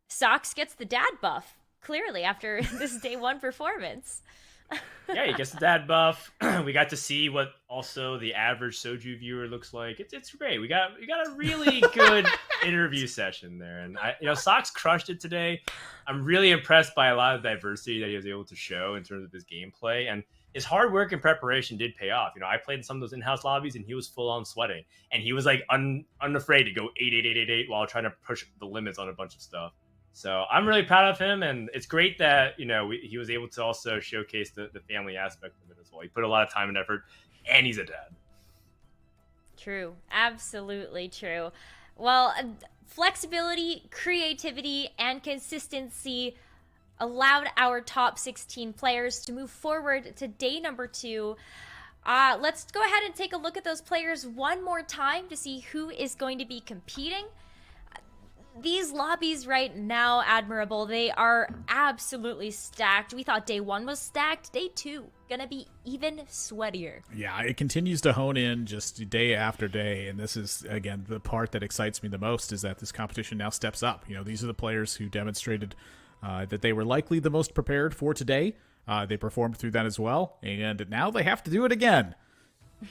Socks gets the dad buff, clearly, after this day 1 performance. Yeah, he gets the dad buff. We got to see what also the average Soju viewer looks like. It's great. We got a really good interview session there. And Socks crushed it today. I'm really impressed by a lot of diversity that he was able to show in terms of his gameplay. And his hard work and preparation did pay off. I played in some of those in-house lobbies, and he was full on sweating, and he was like unafraid to go 8 while trying to push the limits on a bunch of stuff. So I'm really proud of him, and it's great that he was able to also showcase the family aspect of it as well. He put a lot of time and effort, and he's a dad. True, absolutely true. Well, flexibility, creativity, and consistency allowed our top 16 players to move forward to day number 2. Let's go ahead and take a look at those players one more time to see who is going to be competing. These lobbies right now, Admirable, they are absolutely stacked. We thought day 1 was stacked. Day 2, gonna be even sweatier. Yeah, it continues to hone in just day after day, and this is, again, the part that excites me the most, is that this competition now steps up. You know, these are the players who demonstrated that they were likely the most prepared for today. They performed through that as well, and now they have to do it again.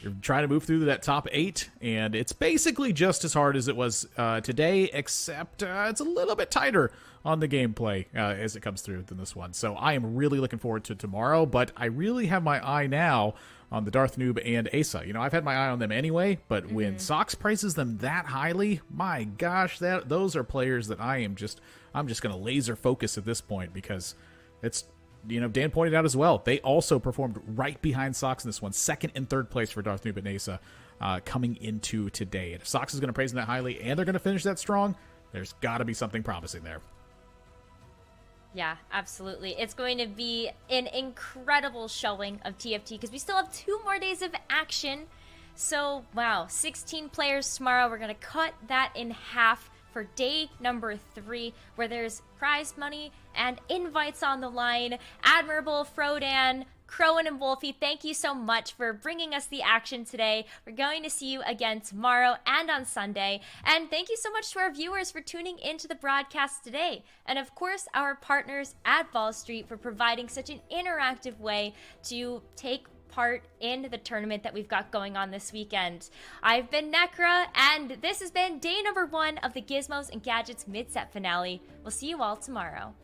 You're trying to move through that top 8, and it's basically just as hard as it was today, except it's a little bit tighter on the gameplay as it comes through than this one. So I am really looking forward to tomorrow, but I really have my eye now on the Darth Noob and Asa. You know, I've had my eye on them anyway, but when Sox prices them that highly, my gosh, those are players that I'm just going to laser focus at this point, because it's, you know, Dan pointed out as well, they also performed right behind Sox in this one, 2nd and 3rd place for Darth Noob and Asa coming into today. And if Sox is going to praise them that highly and they're going to finish that strong, there's got to be something promising there. Yeah, absolutely. It's going to be an incredible showing of TFT because we still have 2 more days of action. So, wow, 16 players tomorrow. We're going to cut that in half for day number 3, where there's prize money and invites on the line. Admirable, Frodan, Khroen, and Wolfey, thank you so much for bringing us the action today. We're going to see you again tomorrow and on Sunday. And thank you so much to our viewers for tuning into the broadcast today. And of course, our partners at Ball Street for providing such an interactive way to take part in the tournament that we've got going on this weekend. I've been Nekkra, and this has been day number 1 of the Gizmos and Gadgets mid-set finale. We'll see you all tomorrow.